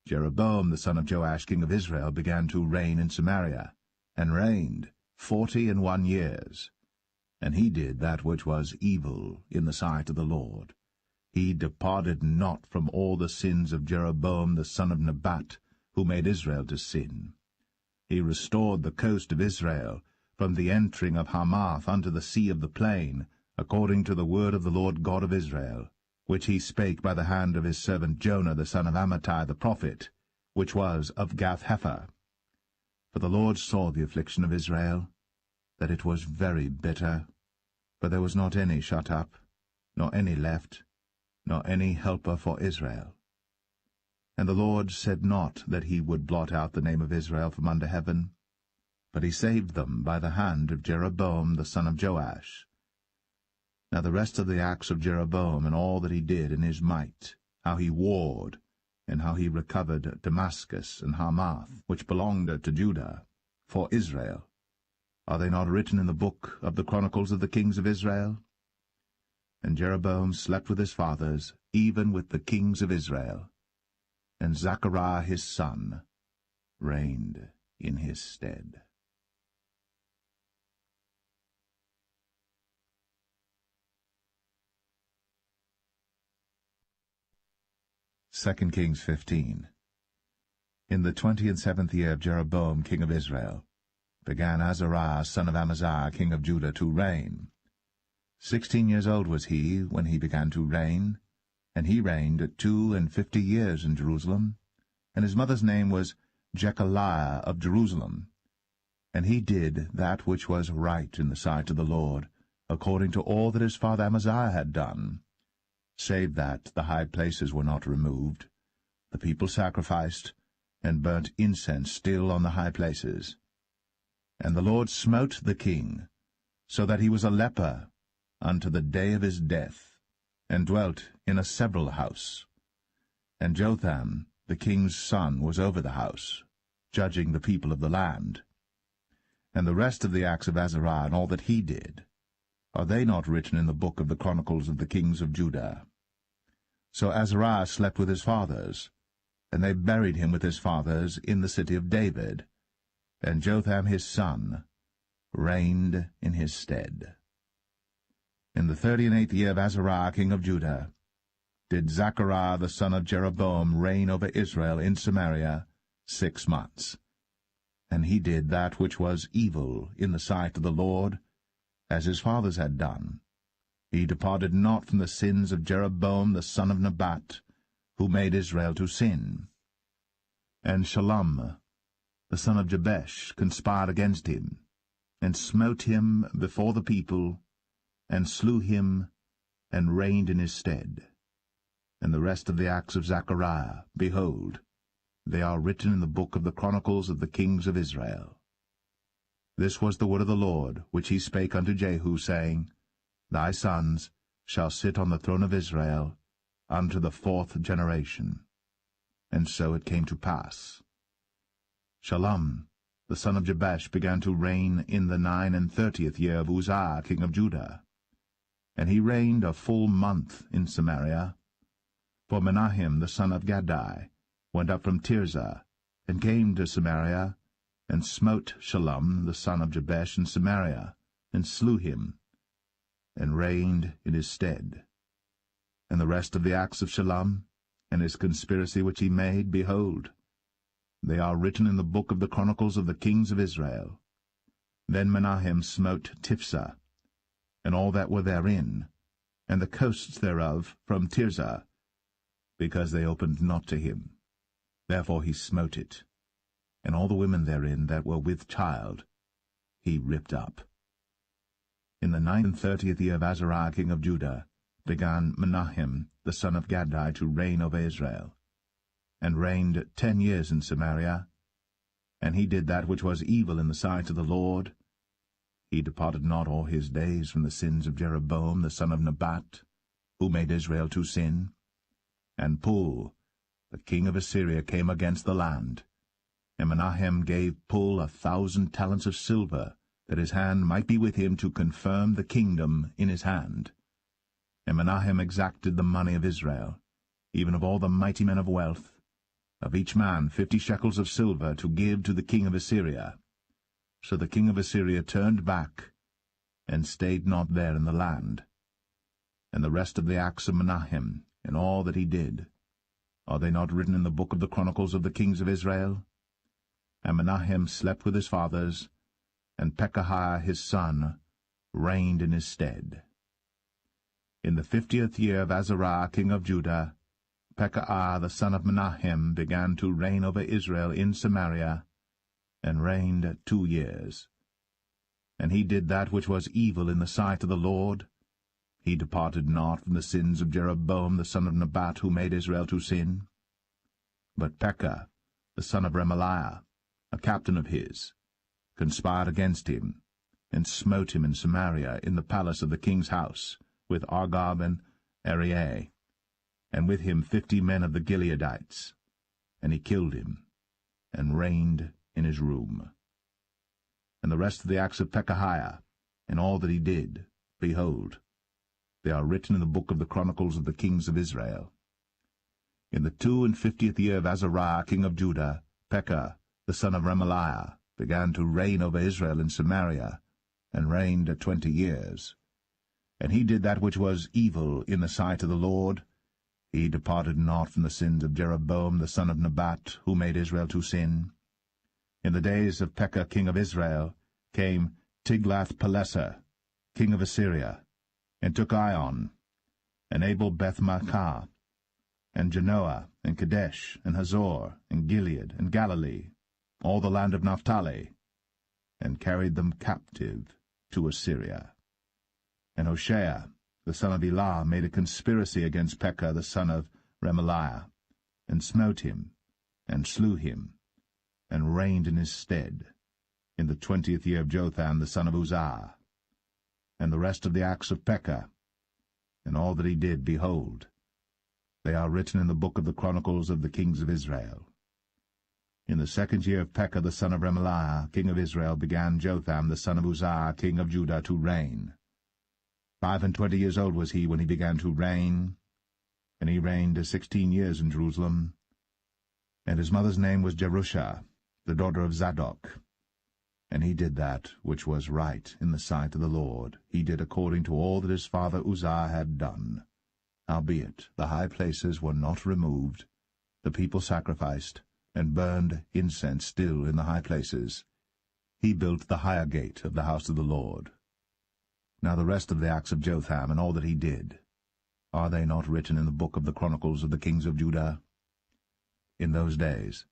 Jeroboam the son of Joash, king of Israel, began to reign in Samaria, and reigned 41 years. And he did that which was evil in the sight of the Lord. He departed not from all the sins of Jeroboam the son of Nebat, who made Israel to sin. He restored the coast of Israel, from the entering of Hamath unto the sea of the plain, according to the word of the Lord God of Israel, which he spake by the hand of his servant Jonah the son of Amittai the prophet, which was of Gath-hepher. For the Lord saw the affliction of Israel, that it was very bitter, for there was not any shut up, nor any left, nor any helper for Israel. And the Lord said not that he would blot out the name of Israel from under heaven, but he saved them by the hand of Jeroboam the son of Joash. Now the rest of the acts of Jeroboam, and all that he did in his might, how he warred, and how he recovered Damascus and Hamath, which belonged to Judah, for Israel, are they not written in the book of the chronicles of the kings of Israel? And Jeroboam slept with his fathers, even with the kings of Israel, and Zechariah his son reigned in his stead. 2 Kings 15. In the 27th year of Jeroboam king of Israel began Azariah son of Amaziah king of Judah to reign. 16 years old was he when he began to reign, and he reigned 52 years in Jerusalem, and his mother's name was Jechaliah of Jerusalem. And he did that which was right in the sight of the Lord, according to all that his father Amaziah had done, save that the high places were not removed. The people sacrificed, and burnt incense still on the high places. And the Lord smote the king, so that he was a leper unto the day of his death, and dwelt in a several house. And Jotham the king's son was over the house, judging the people of the land. And the rest of the acts of Azariah, and all that he did, are they not written in the book of the chronicles of the kings of Judah? So Azariah slept with his fathers, and they buried him with his fathers in the city of David, and Jotham his son reigned in his stead. In the 38th year of Azariah king of Judah did Zechariah the son of Jeroboam reign over Israel in Samaria 6 months. And he did that which was evil in the sight of the Lord, as his fathers had done. He departed not from the sins of Jeroboam the son of Nebat, who made Israel to sin. And Shallum the son of Jabesh conspired against him, and smote him before the people, and slew him, and reigned in his stead. And the rest of the acts of Zechariah, behold, they are written in the book of the chronicles of the kings of Israel. This was the word of the Lord, which he spake unto Jehu, saying, Thy sons shall sit on the throne of Israel unto the 4th generation. And so it came to pass. Shallum the son of Jabesh began to reign in the 39th year of Uzziah king of Judah. And he reigned a full month in Samaria. For Menahem the son of Gadai went up from Tirzah, and came to Samaria, and smote Shallum the son of Jabesh in Samaria, and slew him, and reigned in his stead. And the rest of the acts of Shallum, and his conspiracy which he made, behold, they are written in the book of the chronicles of the kings of Israel. Then Menahem smote Tiphsah, and all that were therein, and the coasts thereof from Tirzah, because they opened not to him. Therefore he smote it, and all the women therein that were with child he ripped up. In the 39th year of Azariah king of Judah began Menahem the son of Gadai to reign over Israel. and reigned 10 years in Samaria. And he did that which was evil in the sight of the Lord. He departed not all his days from the sins of Jeroboam the son of Nebat, who made Israel to sin. And Pul, the king of Assyria, came against the land. And Menahem gave Pul 1,000 talents of silver, that his hand might be with him to confirm the kingdom in his hand. And Menahem exacted the money of Israel, even of all the mighty men of wealth, of each man 50 shekels of silver, to give to the king of Assyria. So the king of Assyria turned back, and stayed not there in the land. And the rest of the acts of Menahem, and all that he did, are they not written in the book of the Chronicles of the kings of Israel? And Menahem slept with his fathers, and Pekahiah his son reigned in his stead. In the 50th year of Azariah king of Judah, Pekahiah the son of Menahem began to reign over Israel in Samaria, and reigned 2 years. And he did that which was evil in the sight of the Lord. He departed not from the sins of Jeroboam the son of Nebat, who made Israel to sin. But Pekah, the son of Remaliah, a captain of his, conspired against him, and smote him in Samaria in the palace of the king's house, with Argob and Arieh, and with him 50 men of the Gileadites. And he killed him, and reigned in his room. And the rest of the acts of Pekahiah, and all that he did, behold, they are written in the book of the Chronicles of the kings of Israel. In the 52nd year of Azariah king of Judah, Pekah, the son of Remaliah, began to reign over Israel in Samaria, and reigned 20 years. And he did that which was evil in the sight of the Lord. He departed not from the sins of Jeroboam the son of Nebat, who made Israel to sin. In the days of Pekah king of Israel came Tiglath-Pileser, king of Assyria, and took Ion, and Abel-Beth-Maachah, and Genoa, and Kadesh, and Hazor, and Gilead, and Galilee, all the land of Naphtali, and carried them captive to Assyria. And Hoshea, the son of Elah, made a conspiracy against Pekah the son of Remaliah, and smote him, and slew him, and reigned in his stead, in the 20th year of Jotham the son of Uzziah. And the rest of the acts of Pekah, and all that he did, behold, they are written in the book of the Chronicles of the kings of Israel. In the 2nd year of Pekah the son of Remaliah, king of Israel, began Jotham the son of Uzziah, king of Judah, to reign. 25 years old was he when he began to reign, and he reigned 16 years in Jerusalem. And his mother's name was Jerusha, the daughter of Zadok. And he did that which was right in the sight of the Lord. He did according to all that his father Uzziah had done. Howbeit the high places were not removed. The people sacrificed, and burned incense still in the high places. He built the higher gate of the house of the Lord. Now the rest of the acts of Jotham, and all that he did, are they not written in the book of the Chronicles of the kings of Judah? In those days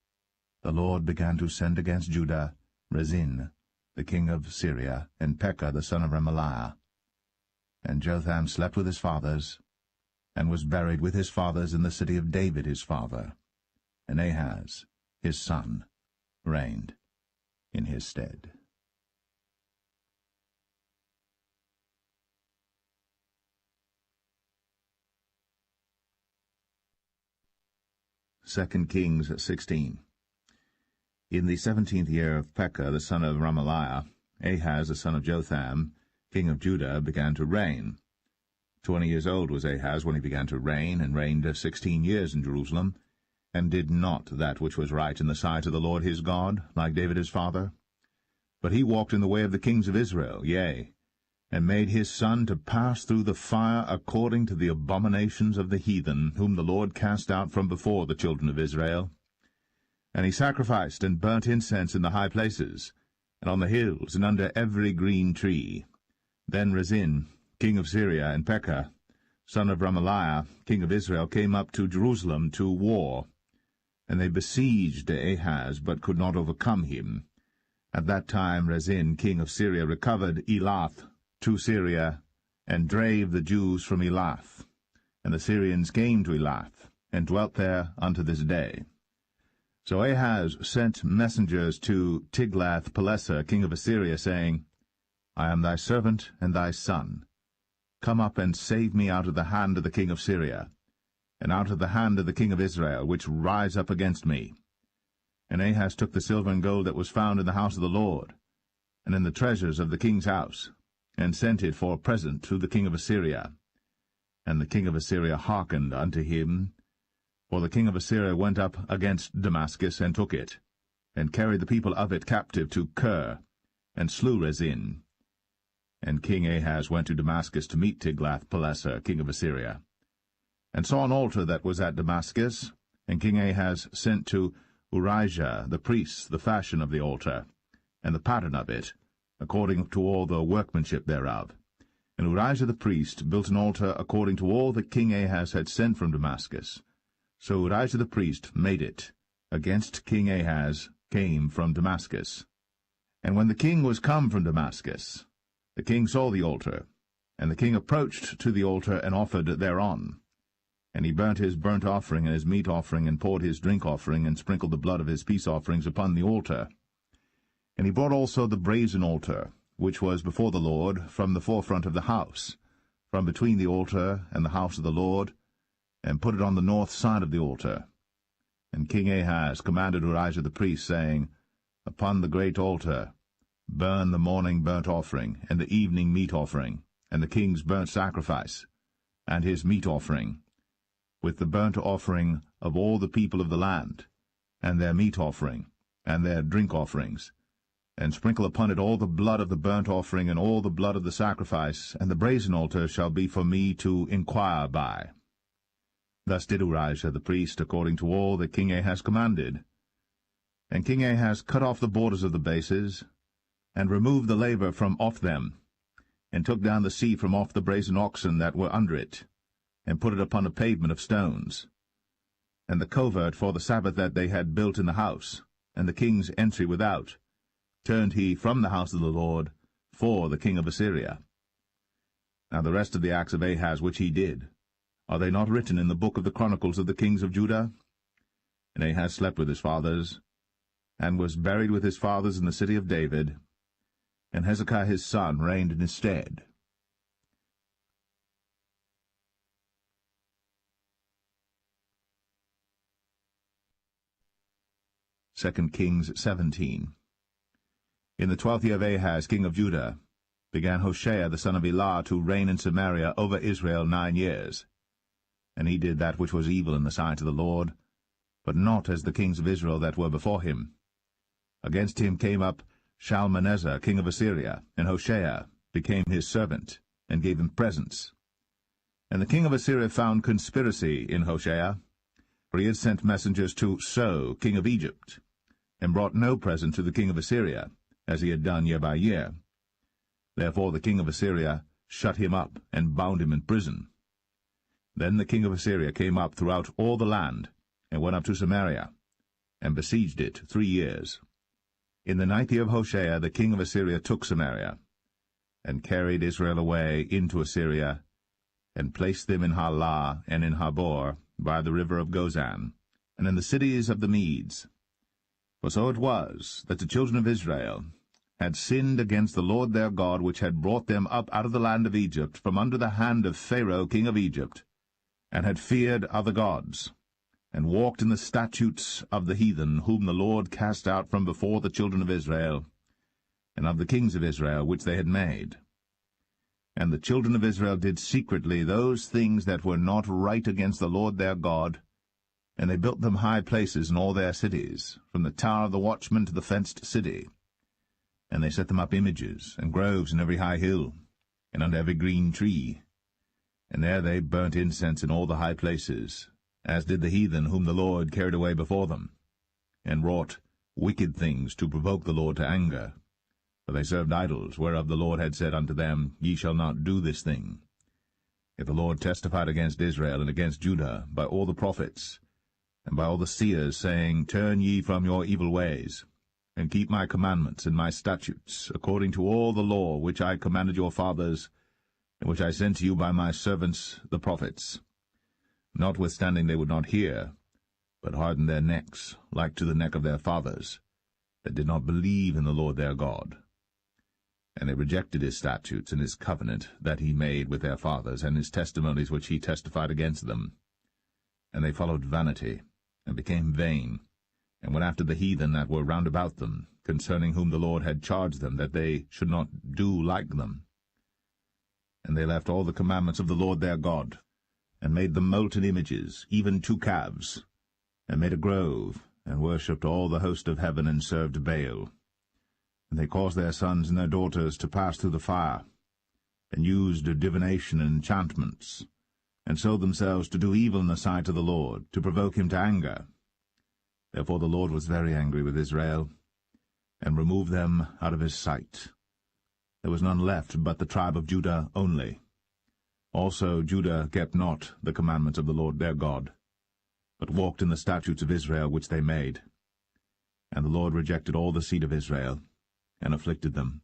the Lord began to send against Judah Rezin, the king of Syria, and Pekah the son of Remaliah. And Jotham slept with his fathers, and was buried with his fathers in the city of David his father. And Ahaz, his son, reigned in his stead. Second Kings 16. In the 17th year of Pekah the son of Remaliah, Ahaz the son of Jotham, king of Judah, began to reign. 20 years old was Ahaz when he began to reign, and reigned 16 years in Jerusalem, and did not that which was right in the sight of the Lord his God, like David his father. But he walked in the way of the kings of Israel, yea, and made his son to pass through the fire according to the abominations of the heathen, whom the Lord cast out from before the children of Israel. And he sacrificed and burnt incense in the high places, and on the hills, and under every green tree. Then Rezin, king of Syria, and Pekah, son of Remaliah, king of Israel, came up to Jerusalem to war. And they besieged Ahaz, but could not overcome him. At that time Rezin, king of Syria, recovered Elath to Syria, and drave the Jews from Elath. And the Syrians came to Elath, and dwelt there unto this day. So Ahaz sent messengers to Tiglath-Pileser, king of Assyria, saying, I am thy servant and thy son. Come up and save me out of the hand of the king of Syria, and out of the hand of the king of Israel, which rise up against me. And Ahaz took the silver and gold that was found in the house of the Lord, and in the treasures of the king's house, and sent it for a present to the king of Assyria. And the king of Assyria hearkened unto him, for the king of Assyria went up against Damascus, and took it, and carried the people of it captive to Kir, and slew Rezin. And King Ahaz went to Damascus to meet Tiglath-Pileser, king of Assyria, and saw an altar that was at Damascus, and King Ahaz sent to Urijah the priest the fashion of the altar, and the pattern of it, according to all the workmanship thereof. And Urijah the priest built an altar according to all that King Ahaz had sent from Damascus. So Urijah the priest made it, against King Ahaz came from Damascus. And when the king was come from Damascus, the king saw the altar, and the king approached to the altar and offered thereon. And he burnt his burnt offering and his meat offering, and poured his drink offering, and sprinkled the blood of his peace offerings upon the altar. And he brought also the brazen altar, which was before the Lord, from the forefront of the house, from between the altar and the house of the Lord, and put it on the north side of the altar. And King Ahaz commanded Urijah the priest, saying, Upon the great altar burn the morning burnt offering, and the evening meat offering, and the king's burnt sacrifice, and his meat offering, with the burnt offering of all the people of the land, and their meat offering, and their drink offerings, and sprinkle upon it all the blood of the burnt offering, and all the blood of the sacrifice, and the brazen altar shall be for me to inquire by. Thus did Urijah the priest, according to all that King Ahaz commanded. And King Ahaz cut off the borders of the bases, and removed the laver from off them, and took down the sea from off the brazen oxen that were under it, and put it upon a pavement of stones. And the covert for the Sabbath that they had built in the house, and the king's entry without, turned he from the house of the Lord for the king of Assyria. Now the rest of the acts of Ahaz which he did, are they not written in the book of the chronicles of the kings of Judah? And Ahaz slept with his fathers, and was buried with his fathers in the city of David, and Hezekiah his son reigned in his stead. 2 Kings 17. In the 12th year of Ahaz, king of Judah, began Hoshea the son of Elah to reign in Samaria over Israel 9 years. And he did that which was evil in the sight of the Lord, but not as the kings of Israel that were before him. Against him came up Shalmaneser, king of Assyria, and Hoshea became his servant, and gave him presents. And the king of Assyria found conspiracy in Hoshea, for he had sent messengers to So, king of Egypt, and brought no present to the king of Assyria, as he had done year by year. Therefore the king of Assyria shut him up, and bound him in prison. Then the king of Assyria came up throughout all the land, and went up to Samaria, and besieged it 3 years. In the 9th year of Hoshea the king of Assyria took Samaria, and carried Israel away into Assyria, and placed them in Halah and in Habor, by the river of Gozan, and in the cities of the Medes. For so it was, that the children of Israel had sinned against the Lord their God, which had brought them up out of the land of Egypt, from under the hand of Pharaoh king of Egypt, and had feared other gods, and walked in the statutes of the heathen, whom the Lord cast out from before the children of Israel, and of the kings of Israel which they had made. And the children of Israel did secretly those things that were not right against the Lord their God, and they built them high places in all their cities, from the tower of the watchman to the fenced city. And they set them up images and groves in every high hill, and under every green tree. And there they burnt incense in all the high places, as did the heathen whom the Lord carried away before them, and wrought wicked things to provoke the Lord to anger. For they served idols, whereof the Lord had said unto them, Ye shall not do this thing. Yet the Lord testified against Israel and against Judah by all the prophets, and by all the seers, saying, Turn ye from your evil ways, and keep my commandments and my statutes, according to all the law which I commanded your fathers, and which I sent to you by my servants the prophets. Notwithstanding they would not hear, but hardened their necks, like to the neck of their fathers, that did not believe in the Lord their God. And they rejected his statutes and his covenant that he made with their fathers, and his testimonies which he testified against them. And they followed vanity, and became vain, and went after the heathen that were round about them, concerning whom the Lord had charged them, that they should not do like them. And they left all the commandments of the Lord their God, and made them molten images, even 2 calves, and made a grove, and worshipped all the host of heaven, and served Baal. And they caused their sons and their daughters to pass through the fire, and used divination and enchantments, and sold themselves to do evil in the sight of the Lord, to provoke him to anger. Therefore the Lord was very angry with Israel, and removed them out of his sight. There was none left but the tribe of Judah only. Also Judah kept not the commandments of the Lord their God, but walked in the statutes of Israel which they made. And the Lord rejected all the seed of Israel, and afflicted them,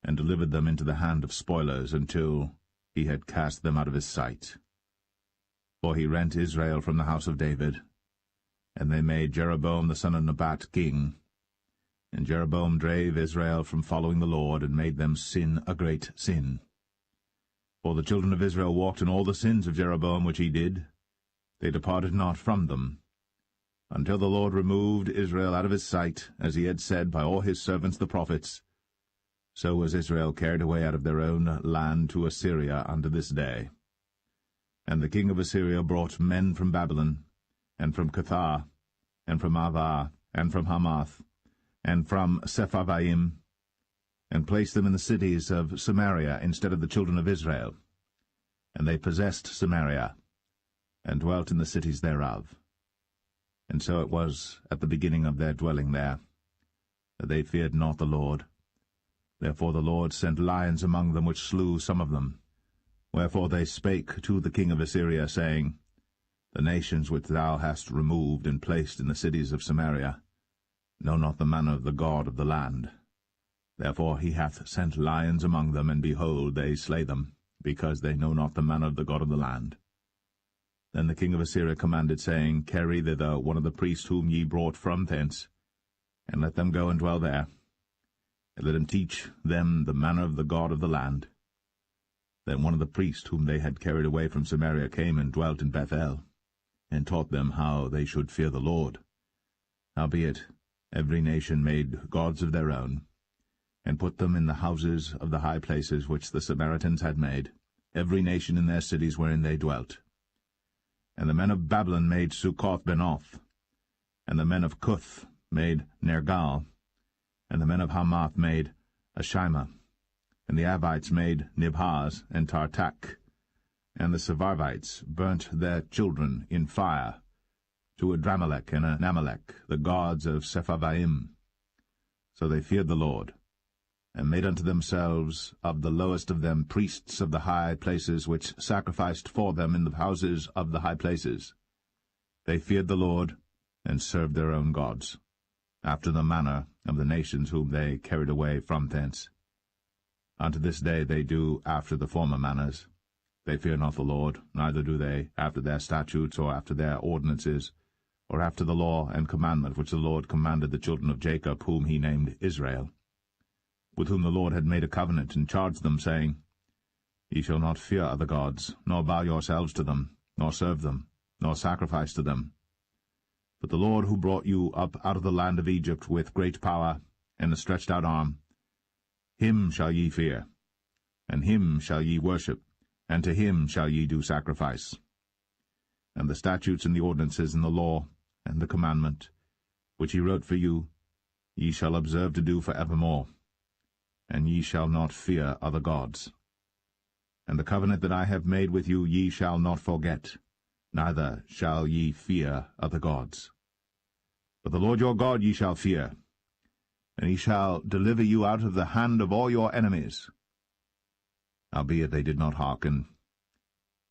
and delivered them into the hand of spoilers, until he had cast them out of his sight. For he rent Israel from the house of David, and they made Jeroboam the son of Nebat king. And Jeroboam drave Israel from following the Lord, and made them sin a great sin. For the children of Israel walked in all the sins of Jeroboam which he did. They departed not from them, until the Lord removed Israel out of his sight, as he had said by all his servants the prophets. So was Israel carried away out of their own land to Assyria unto this day. And the king of Assyria brought men from Babylon, and from Cuthah, and from Avah, and from Hamath, and from Sepharvaim, and placed them in the cities of Samaria instead of the children of Israel. And they possessed Samaria, and dwelt in the cities thereof. And so it was at the beginning of their dwelling there, that they feared not the Lord. Therefore the Lord sent lions among them, which slew some of them. Wherefore they spake to the king of Assyria, saying, The nations which thou hast removed and placed in the cities of Samaria know not the manner of the God of the land. Therefore he hath sent lions among them, and behold, they slay them, because they know not the manner of the God of the land. Then the king of Assyria commanded, saying, Carry thither one of the priests whom ye brought from thence, and let them go and dwell there, and let him teach them the manner of the God of the land. Then one of the priests whom they had carried away from Samaria came and dwelt in Bethel, and taught them how they should fear the Lord. Howbeit every nation made gods of their own, and put them in the houses of the high places which the Samaritans had made, every nation in their cities wherein they dwelt. And the men of Babylon made Succoth-Benoth, and the men of Cuth made Nergal, and the men of Hamath made Ashima, and the Avites made Nibhaz and Tartak, and the Sepharvites burnt their children in fire to Adramelech and Anamelech, the gods of Sepharvaim. So they feared the Lord, and made unto themselves of the lowest of them priests of the high places, which sacrificed for them in the houses of the high places. They feared the Lord, and served their own gods, after the manner of the nations whom they carried away from thence. Unto this day they do after the former manners. They fear not the Lord, neither do they after their statutes, or after their ordinances, or after the law and commandment which the Lord commanded the children of Jacob, whom he named Israel, with whom the Lord had made a covenant, and charged them, saying, Ye shall not fear other gods, nor bow yourselves to them, nor serve them, nor sacrifice to them. But the Lord who brought you up out of the land of Egypt with great power and a stretched out arm, him shall ye fear, and him shall ye worship, and to him shall ye do sacrifice. And the statutes and the ordinances and the law and the commandment, which he wrote for you, ye shall observe to do for evermore, and ye shall not fear other gods. And the covenant that I have made with you ye shall not forget, neither shall ye fear other gods. But the Lord your God ye shall fear, and he shall deliver you out of the hand of all your enemies. Howbeit they did not hearken,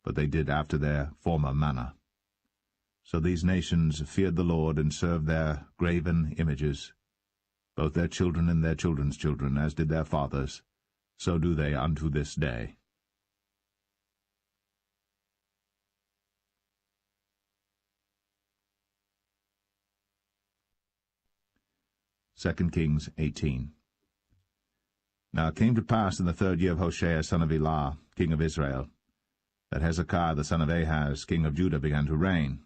but they did after their former manner. So these nations feared the Lord, and served their graven images, both their children and their children's children, as did their fathers, so do they unto this day. 2 Kings 18. Now it came to pass in the 3rd year of Hoshea son of Elah, king of Israel, that Hezekiah the son of Ahaz, king of Judah, began to reign.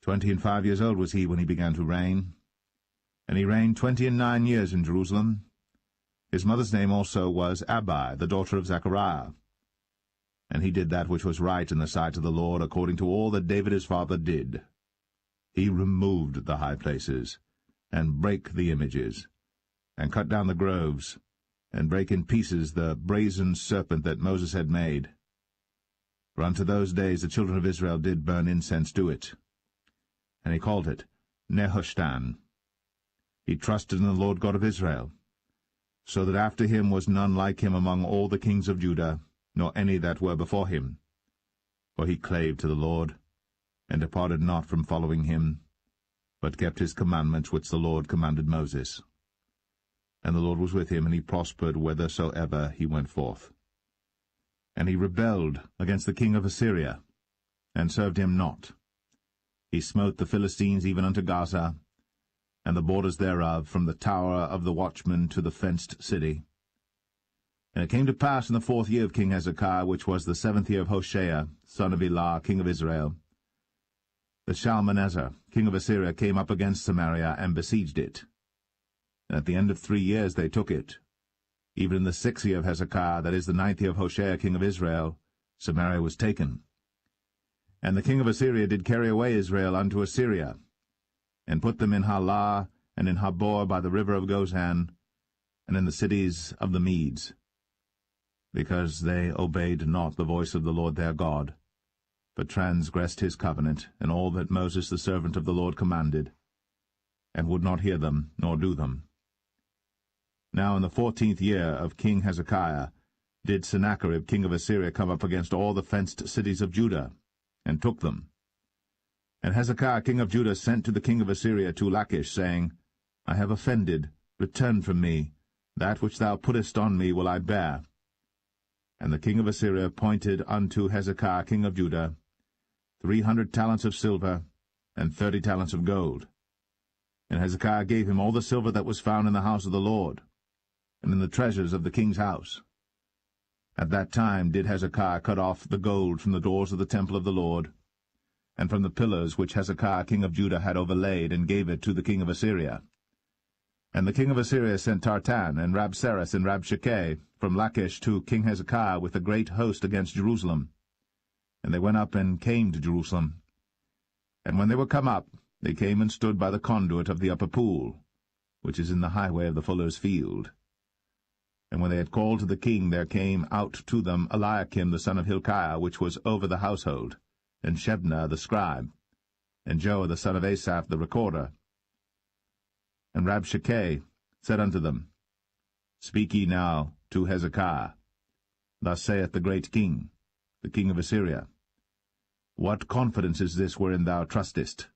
25 years old was he when he began to reign, and he reigned 29 years in Jerusalem. His mother's name also was Abi, the daughter of Zechariah. And he did that which was right in the sight of the Lord, according to all that David his father did. He removed the high places, and brake the images, and cut down the groves, and brake in pieces the brazen serpent that Moses had made. For unto those days the children of Israel did burn incense to it. And he called it Nehushtan. He trusted in the Lord God of Israel, so that after him was none like him among all the kings of Judah, nor any that were before him. For he clave to the Lord, and departed not from following him, but kept his commandments which the Lord commanded Moses. And the Lord was with him, and he prospered whithersoever he went forth. And he rebelled against the king of Assyria, and served him not. He smote the Philistines even unto Gaza, and the borders thereof, from the tower of the watchman to the fenced city. And it came to pass in the 4th year of King Hezekiah, which was the 7th year of Hoshea, son of Elah, king of Israel, that Shalmaneser, king of Assyria, came up against Samaria, and besieged it. And at the end of 3 years they took it. Even in the 6th year of Hezekiah, that is the 9th year of Hoshea, king of Israel, Samaria was taken. And the king of Assyria did carry away Israel unto Assyria, and put them in Halah, and in Habor by the river of Gozan, and in the cities of the Medes, because they obeyed not the voice of the Lord their God, but transgressed his covenant, and all that Moses the servant of the Lord commanded, and would not hear them, nor do them. Now in the 14th year of King Hezekiah did Sennacherib king of Assyria come up against all the fenced cities of Judah, and took them. And Hezekiah king of Judah sent to the king of Assyria to Lachish, saying, I have offended, return from me, that which thou puttest on me will I bear. And the king of Assyria appointed unto Hezekiah king of Judah 300 talents of silver, and 30 talents of gold. And Hezekiah gave him all the silver that was found in the house of the Lord, and in the treasures of the king's house. At that time did Hezekiah cut off the gold from the doors of the temple of the Lord, and from the pillars which Hezekiah king of Judah had overlaid, and gave it to the king of Assyria. And the king of Assyria sent Tartan, and Rabsaris, and Rabshakeh from Lachish to King Hezekiah with a great host against Jerusalem. And they went up and came to Jerusalem. And when they were come up, they came and stood by the conduit of the upper pool, which is in the highway of the fuller's field. And when they had called to the king, there came out to them Eliakim the son of Hilkiah, which was over the household, and Shebna the scribe, and Joah the son of Asaph the recorder. And Rabshakeh said unto them, Speak ye now to Hezekiah. Thus saith the great king, the king of Assyria, What confidence is this wherein thou trustest?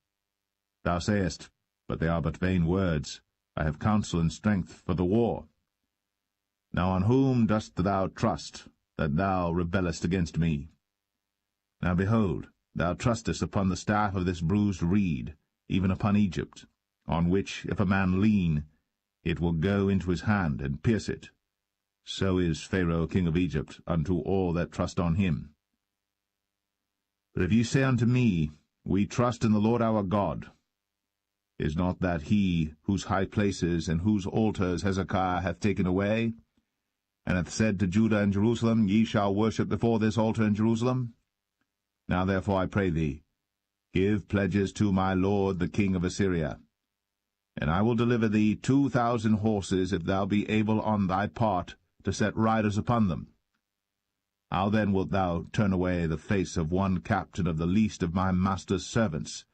Thou sayest, But they are but vain words. I have counsel and strength for the war. Now on whom dost thou trust, that thou rebellest against me? Now behold, thou trustest upon the staff of this bruised reed, even upon Egypt, on which, if a man lean, it will go into his hand, and pierce it. So is Pharaoh king of Egypt unto all that trust on him. But if ye say unto me, We trust in the Lord our God, is not that he whose high places and whose altars Hezekiah hath taken away, and hath said to Judah and Jerusalem, Ye shall worship before this altar in Jerusalem? Now therefore I pray thee, give pledges to my lord the king of Assyria, and I will deliver thee 2,000 horses, if thou be able on thy part to set riders upon them. How then wilt thou turn away the face of one captain of the least of my master's servants,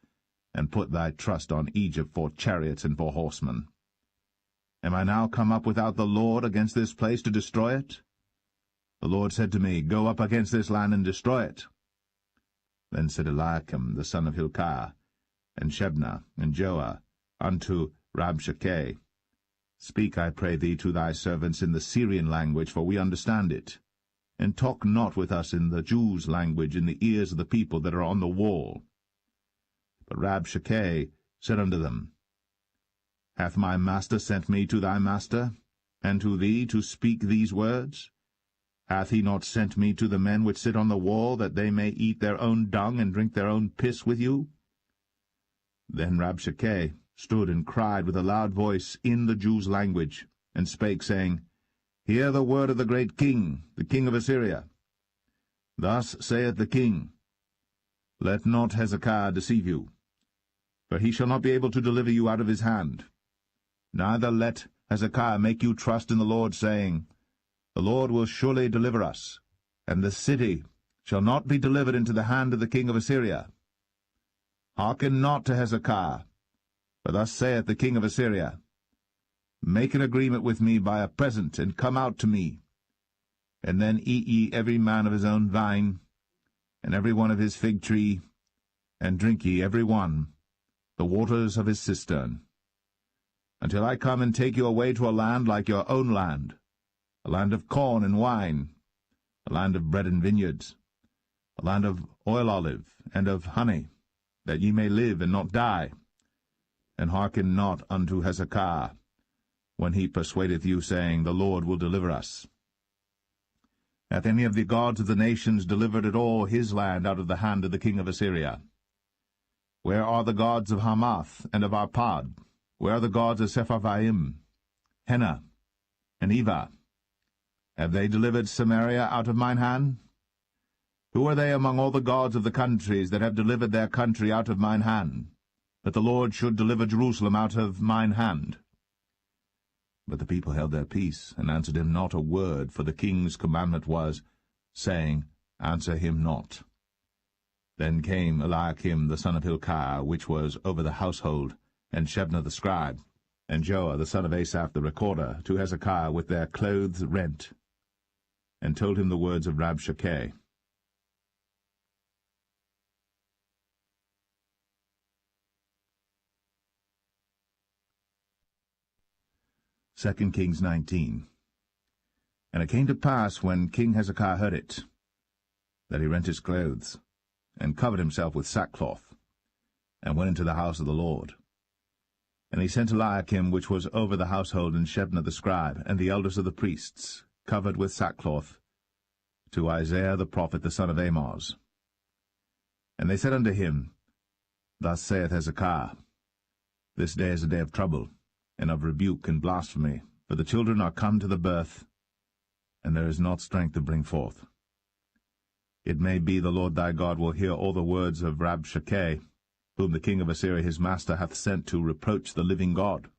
and put thy trust on Egypt for chariots and for horsemen? Am I now come up without the Lord against this place to destroy it? The Lord said to me, Go up against this land and destroy it. Then said Eliakim the son of Hilkiah, and Shebna, and Joah, unto Rabshakeh, Speak, I pray thee, to thy servants in the Syrian language, for we understand it, and talk not with us in the Jews' language in the ears of the people that are on the wall. But Rabshakeh said unto them, Hath my master sent me to thy master, and to thee to speak these words? Hath he not sent me to the men which sit on the wall, that they may eat their own dung and drink their own piss with you? Then Rabshakeh stood and cried with a loud voice in the Jews' language, and spake, saying, Hear the word of the great king, the king of Assyria. Thus saith the king, Let not Hezekiah deceive you, for he shall not be able to deliver you out of his hand. Neither let Hezekiah make you trust in the Lord, saying, The Lord will surely deliver us, and the city shall not be delivered into the hand of the king of Assyria. Hearken not to Hezekiah, for thus saith the king of Assyria, Make an agreement with me by a present, and come out to me. And then eat ye every man of his own vine, and every one of his fig tree, and drink ye every one the waters of his cistern, until I come and take you away to a land like your own land, a land of corn and wine, a land of bread and vineyards, a land of oil olive and of honey, that ye may live and not die. And hearken not unto Hezekiah, when he persuadeth you, saying, The Lord will deliver us. Hath any of the gods of the nations delivered at all his land out of the hand of the king of Assyria? Where are the gods of Hamath and of Arpad? Where are the gods of Sepharvaim, Hena, and Eva? Have they delivered Samaria out of mine hand? Who are they among all the gods of the countries that have delivered their country out of mine hand, that the Lord should deliver Jerusalem out of mine hand? But the people held their peace, and answered him not a word, for the king's commandment was, saying, Answer him not. Then came Eliakim the son of Hilkiah, which was over the household, and Shebna the scribe, and Joah the son of Asaph the recorder, to Hezekiah with their clothes rent, and told him the words of Rabshakeh. 2 Kings 19. And it came to pass, when King Hezekiah heard it, that he rent his clothes, and covered himself with sackcloth, and went into the house of the Lord. And he sent Eliakim, which was over the household, and Shebna the scribe, and the elders of the priests, covered with sackcloth, to Isaiah the prophet, the son of Amoz. And they said unto him, Thus saith Hezekiah, This day is a day of trouble, and of rebuke and blasphemy, for the children are come to the birth, and there is not strength to bring forth. It may be the Lord thy God will hear all the words of Rabshakeh, whom the king of Assyria his master hath sent to reproach the living God,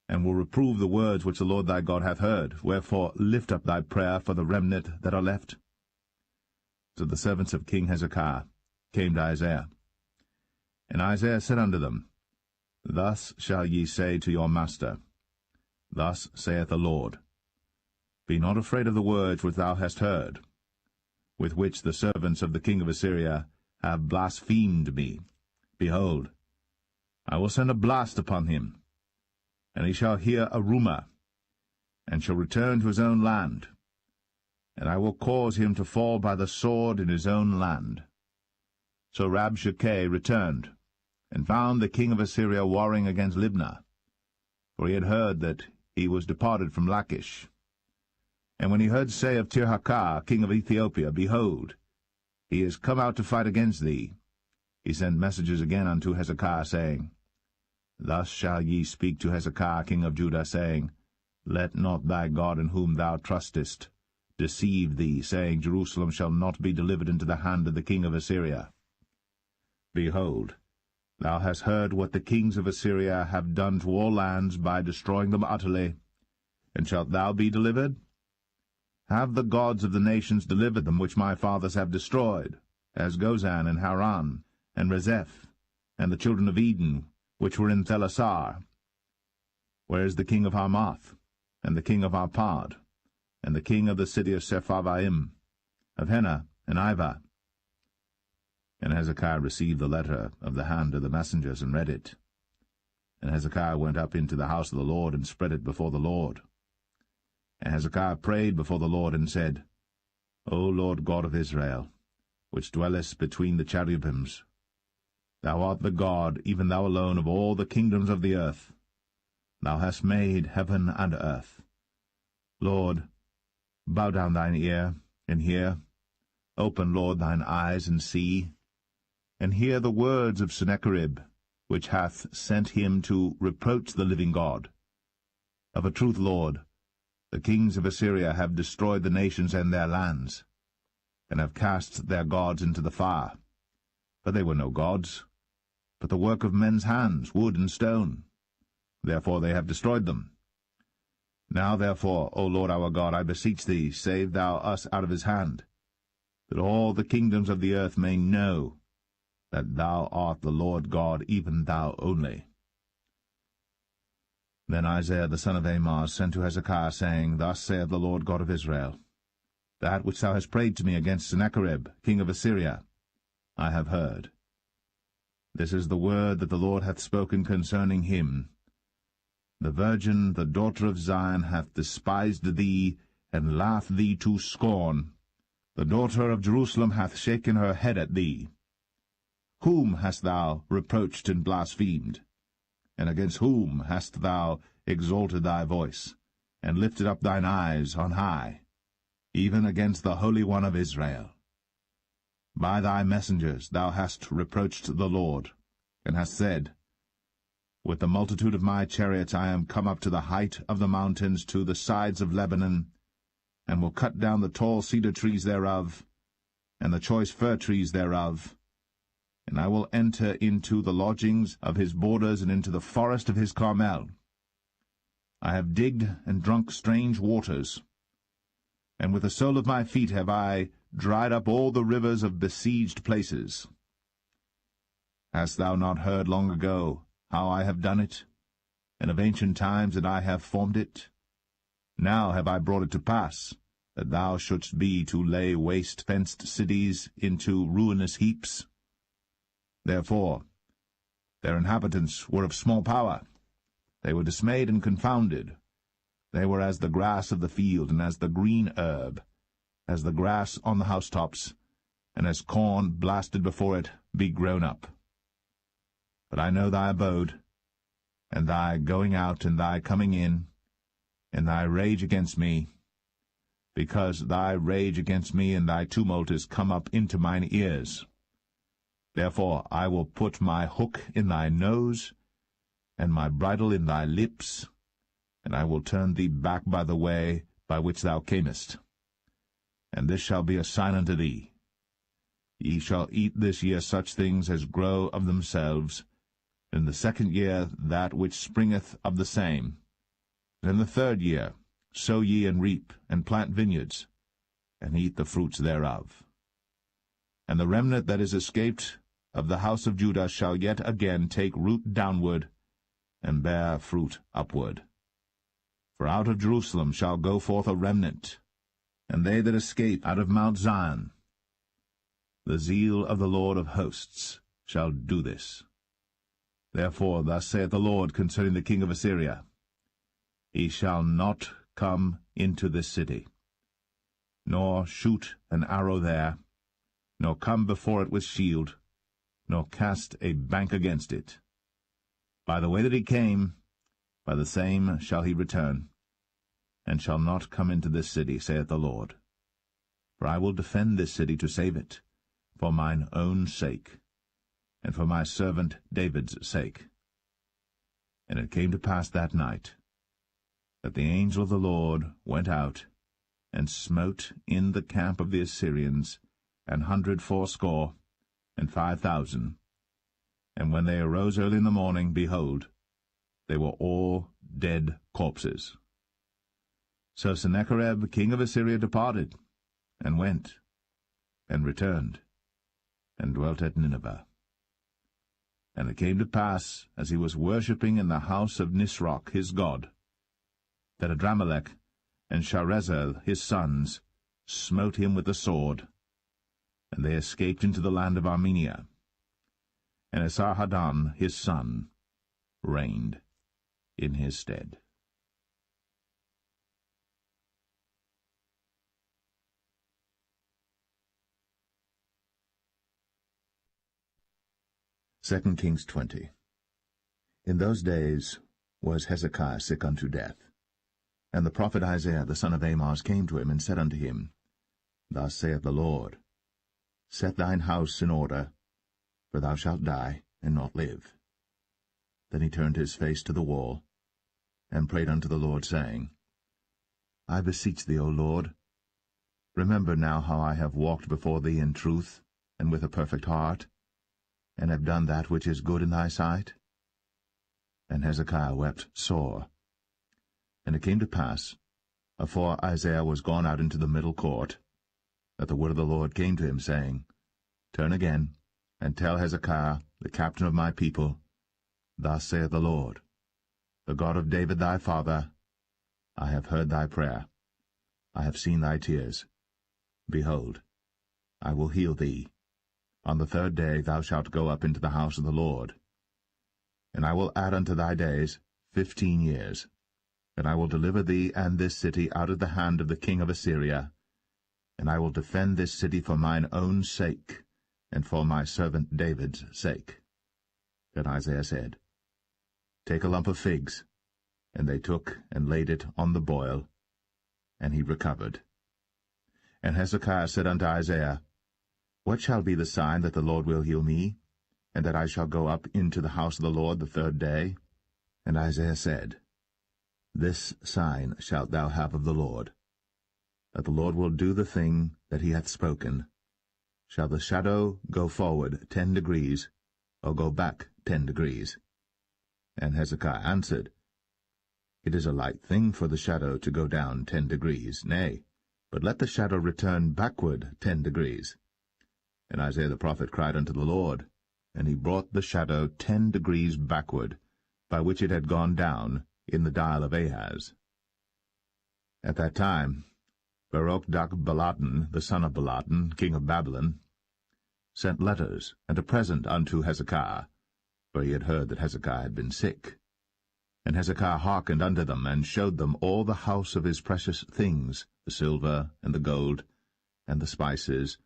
and will reprove the words which the Lord thy God hath heard. Wherefore lift up thy prayer for the remnant that are left. So the servants of King Hezekiah came to Isaiah. And Isaiah said unto them, Thus shall ye say to your master, Thus saith the Lord, Be not afraid of the words which thou hast heard, with which the servants of the king of Assyria have blasphemed me. Behold, I will send a blast upon him, and he shall hear a rumour, and shall return to his own land, and I will cause him to fall by the sword in his own land. So Rabshakeh returned, and found the king of Assyria warring against Libnah, for he had heard that he was departed from Lachish. And when he heard say of Tirhakah, king of Ethiopia, Behold, he is come out to fight against thee, he sent messages again unto Hezekiah, saying, Thus shall ye speak to Hezekiah king of Judah, saying, Let not thy God in whom thou trustest deceive thee, saying, Jerusalem shall not be delivered into the hand of the king of Assyria. Behold, thou hast heard what the kings of Assyria have done to all lands by destroying them utterly, and shalt thou be delivered? Have the gods of the nations delivered them which my fathers have destroyed, as Gozan and Haran, and Rezeph, and the children of Eden, which were in Thelasar? Where is the king of Hamath, and the king of Arpad, and the king of the city of Sepharvaim, of Hena and Ivah? And Hezekiah received the letter of the hand of the messengers, and read it. And Hezekiah went up into the house of the Lord, and spread it before the Lord. And Hezekiah prayed before the Lord, and said, O Lord God of Israel, which dwellest between the cherubims, thou art the God, even thou alone, of all the kingdoms of the earth. Thou hast made heaven and earth. Lord, bow down thine ear, and hear. Open, Lord, thine eyes, and see. And hear the words of Sennacherib, which hath sent him to reproach the living God. Of a truth, Lord, the kings of Assyria have destroyed the nations and their lands, and have cast their gods into the fire. For they were no gods, but the work of men's hands, wood and stone. Therefore they have destroyed them. Now therefore, O Lord our God, I beseech thee, save thou us out of his hand, that all the kingdoms of the earth may know that thou art the Lord God, even thou only. Then Isaiah the son of Amoz sent to Hezekiah, saying, Thus saith the Lord God of Israel, That which thou hast prayed to me against Sennacherib, king of Assyria, I have heard. This is the word that the Lord hath spoken concerning him. The virgin, the daughter of Zion, hath despised thee, and laughed thee to scorn. The daughter of Jerusalem hath shaken her head at thee. Whom hast thou reproached and blasphemed? And against whom hast thou exalted thy voice, and lifted up thine eyes on high? Even against the Holy One of Israel. By thy messengers thou hast reproached the Lord, and hast said, With the multitude of my chariots I am come up to the height of the mountains, to the sides of Lebanon, and will cut down the tall cedar trees thereof, and the choice fir trees thereof, and I will enter into the lodgings of his borders, and into the forest of his Carmel. I have digged and drunk strange waters, and with the sole of my feet have I dried up all the rivers of besieged places. Hast thou not heard long ago how I have done it, and of ancient times that I have formed it? Now have I brought it to pass, that thou shouldst be to lay waste fenced cities into ruinous heaps. Therefore their inhabitants were of small power. They were dismayed and confounded. They were as the grass of the field, and as the green herb, as the grass on the housetops, and as corn blasted before it be grown up. But I know thy abode, and thy going out and thy coming in, and thy rage against me, because thy rage against me and thy tumult is come up into mine ears. Therefore I will put my hook in thy nose, and my bridle in thy lips, and I will turn thee back by the way by which thou camest. And this shall be a sign unto thee. Ye shall eat this year such things as grow of themselves, in the second year that which springeth of the same. And in the third year sow ye and reap, and plant vineyards, and eat the fruits thereof. And the remnant that is escaped of the house of Judah shall yet again take root downward, and bear fruit upward. For out of Jerusalem shall go forth a remnant, and they that escape out of Mount Zion. The zeal of the Lord of hosts shall do this. Therefore thus saith the Lord concerning the king of Assyria, He shall not come into this city, nor shoot an arrow there, nor come before it with shield, nor cast a bank against it. By the way that he came, by the same shall he return, and shall not come into this city, saith the Lord. For I will defend this city to save it, for mine own sake, and for my servant David's sake. And it came to pass that night, that the angel of the Lord went out, and smote in the camp of the Assyrians 180 and 5,000. And when they arose early in the morning, behold, they were all dead corpses. So Sennacherib king of Assyria departed, and went, and returned, and dwelt at Nineveh. And it came to pass, as he was worshipping in the house of Nisroch his god, that Adramelech and Sharezer his sons smote him with the sword, and they escaped into the land of Armenia. And Esarhaddon his son reigned in his stead. Second Kings 20. In those days was Hezekiah sick unto death. And the prophet Isaiah the son of Amoz came to him, and said unto him, Thus saith the Lord, Set thine house in order, for thou shalt die, and not live. Then he turned his face to the wall, and prayed unto the Lord, saying, I beseech thee, O Lord, remember now how I have walked before thee in truth, and with a perfect heart, and have done that which is good in thy sight. And Hezekiah wept sore. And it came to pass, afore Isaiah was gone out into the middle court, that the word of the Lord came to him, saying, Turn again, and tell Hezekiah, the captain of my people, Thus saith the Lord, the God of David thy father, I have heard thy prayer, I have seen thy tears. Behold, I will heal thee. On the 3rd day thou shalt go up into the house of the Lord. And I will add unto thy days 15 years. And I will deliver thee and this city out of the hand of the king of Assyria. And I will defend this city for mine own sake, and for my servant David's sake. Then Isaiah said, Take a lump of figs. And they took and laid it on the boil, and he recovered. And Hezekiah said unto Isaiah, What shall be the sign that the Lord will heal me, and that I shall go up into the house of the Lord the 3rd day? And Isaiah said, This sign shalt thou have of the Lord, that the Lord will do the thing that he hath spoken. Shall the shadow go forward 10 degrees, or go back 10 degrees? And Hezekiah answered, It is a light thing for the shadow to go down 10 degrees, nay, but let the shadow return backward 10 degrees. And Isaiah the prophet cried unto the Lord, and he brought the shadow 10 degrees backward, by which it had gone down in the dial of Ahaz. At that time Baruch-Baladan, the son of Baladan, king of Babylon, sent letters and a present unto Hezekiah, for he had heard that Hezekiah had been sick. And Hezekiah hearkened unto them, and showed them all the house of his precious things, the silver, and the gold, and the spices,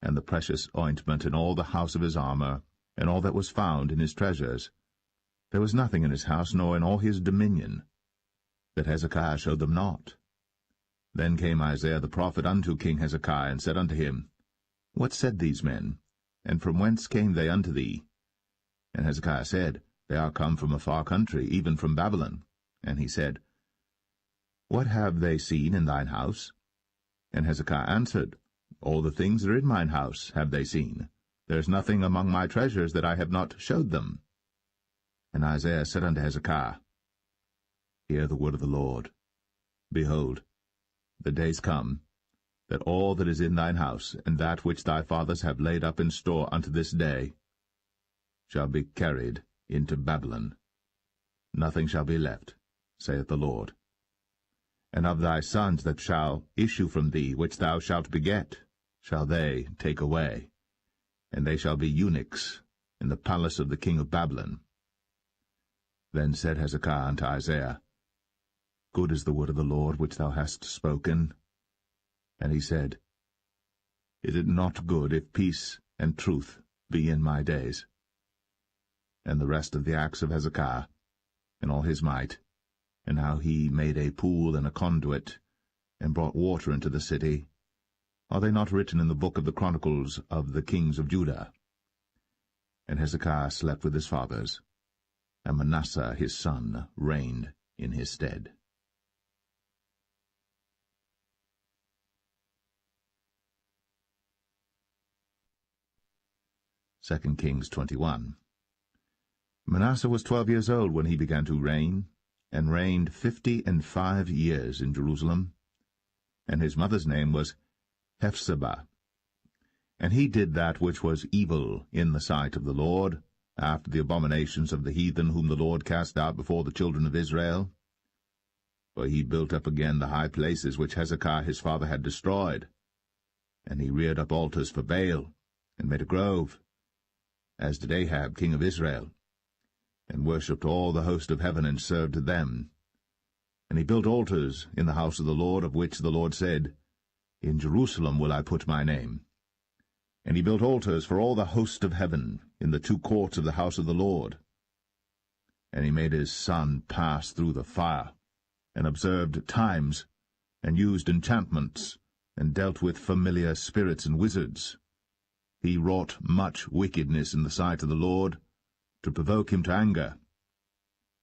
and the precious ointment, and all the house of his armor, and all that was found in his treasures. There was nothing in his house, nor in all his dominion, that Hezekiah showed them not. Then came Isaiah the prophet unto King Hezekiah, and said unto him, What said these men, and from whence came they unto thee? And Hezekiah said, They are come from a far country, even from Babylon. And he said, What have they seen in thine house? And Hezekiah answered, All the things that are in mine house have they seen. There is nothing among my treasures that I have not showed them. And Isaiah said unto Hezekiah, Hear the word of the Lord. Behold, the days come, that all that is in thine house, and that which thy fathers have laid up in store unto this day, shall be carried into Babylon. Nothing shall be left, saith the Lord. And of thy sons that shall issue from thee, which thou shalt beget, shall they take away, and they shall be eunuchs in the palace of the king of Babylon. Then said Hezekiah unto Isaiah, Good is the word of the Lord which thou hast spoken. And he said, Is it not good if peace and truth be in my days? And the rest of the acts of Hezekiah, and all his might, and how he made a pool and a conduit, and brought water into the city, are they not written in the book of the chronicles of the kings of Judah? And Hezekiah slept with his fathers, and Manasseh his son reigned in his stead. 2 Kings 21. Manasseh was 12 years old when he began to reign, and reigned 55 years in Jerusalem. And his mother's name was Hephzibah. And he did that which was evil in the sight of the Lord, after the abominations of the heathen whom the Lord cast out before the children of Israel. For he built up again the high places which Hezekiah his father had destroyed. And he reared up altars for Baal, and made a grove, as did Ahab king of Israel, and worshipped all the host of heaven, and served them. And he built altars in the house of the Lord, of which the Lord said, In Jerusalem will I put my name. And he built altars for all the host of heaven in the 2 courts of the house of the Lord. And he made his son pass through the fire, and observed times, and used enchantments, and dealt with familiar spirits and wizards. He wrought much wickedness in the sight of the Lord, to provoke him to anger.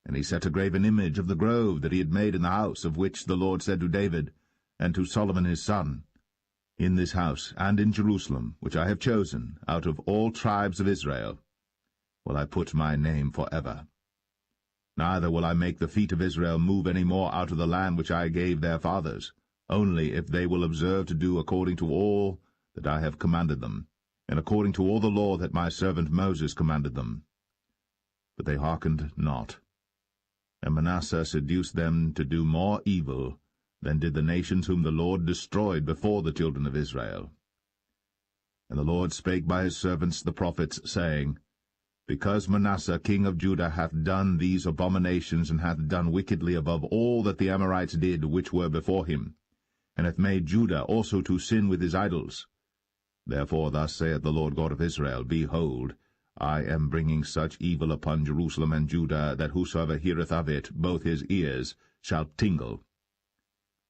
And he set a graven image of the grove that he had made in the house, of which the Lord said to David, and to Solomon his son, In this house, and in Jerusalem, which I have chosen, out of all tribes of Israel, will I put my name for ever. Neither will I make the feet of Israel move any more out of the land which I gave their fathers, only if they will observe to do according to all that I have commanded them, and according to all the law that my servant Moses commanded them. But they hearkened not. And Manasseh seduced them to do more evil than did the nations whom the Lord destroyed before the children of Israel. And the Lord spake by his servants the prophets, saying, Because Manasseh king of Judah hath done these abominations, and hath done wickedly above all that the Amorites did which were before him, and hath made Judah also to sin with his idols. Therefore thus saith the Lord God of Israel, Behold, I am bringing such evil upon Jerusalem and Judah, that whosoever heareth of it, both his ears shall tingle.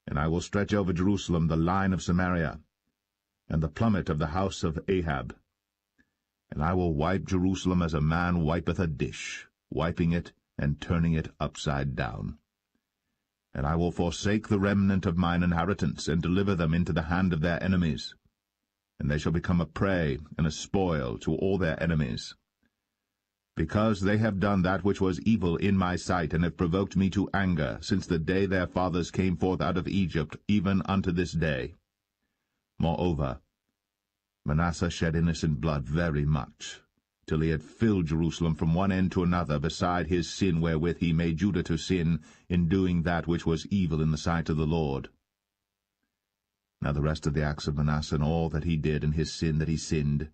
And I will stretch over Jerusalem the line of Samaria, and the plummet of the house of Ahab. And I will wipe Jerusalem as a man wipeth a dish, wiping it and turning it upside down. And I will forsake the remnant of mine inheritance, and deliver them into the hand of their enemies. And they shall become a prey and a spoil to all their enemies. Because they have done that which was evil in my sight, and have provoked me to anger, since the day their fathers came forth out of Egypt, even unto this day. Moreover, Manasseh shed innocent blood very much, till he had filled Jerusalem from one end to another, beside his sin wherewith he made Judah to sin, in doing that which was evil in the sight of the Lord. Now the rest of the acts of Manasseh, and all that he did, and his sin that he sinned,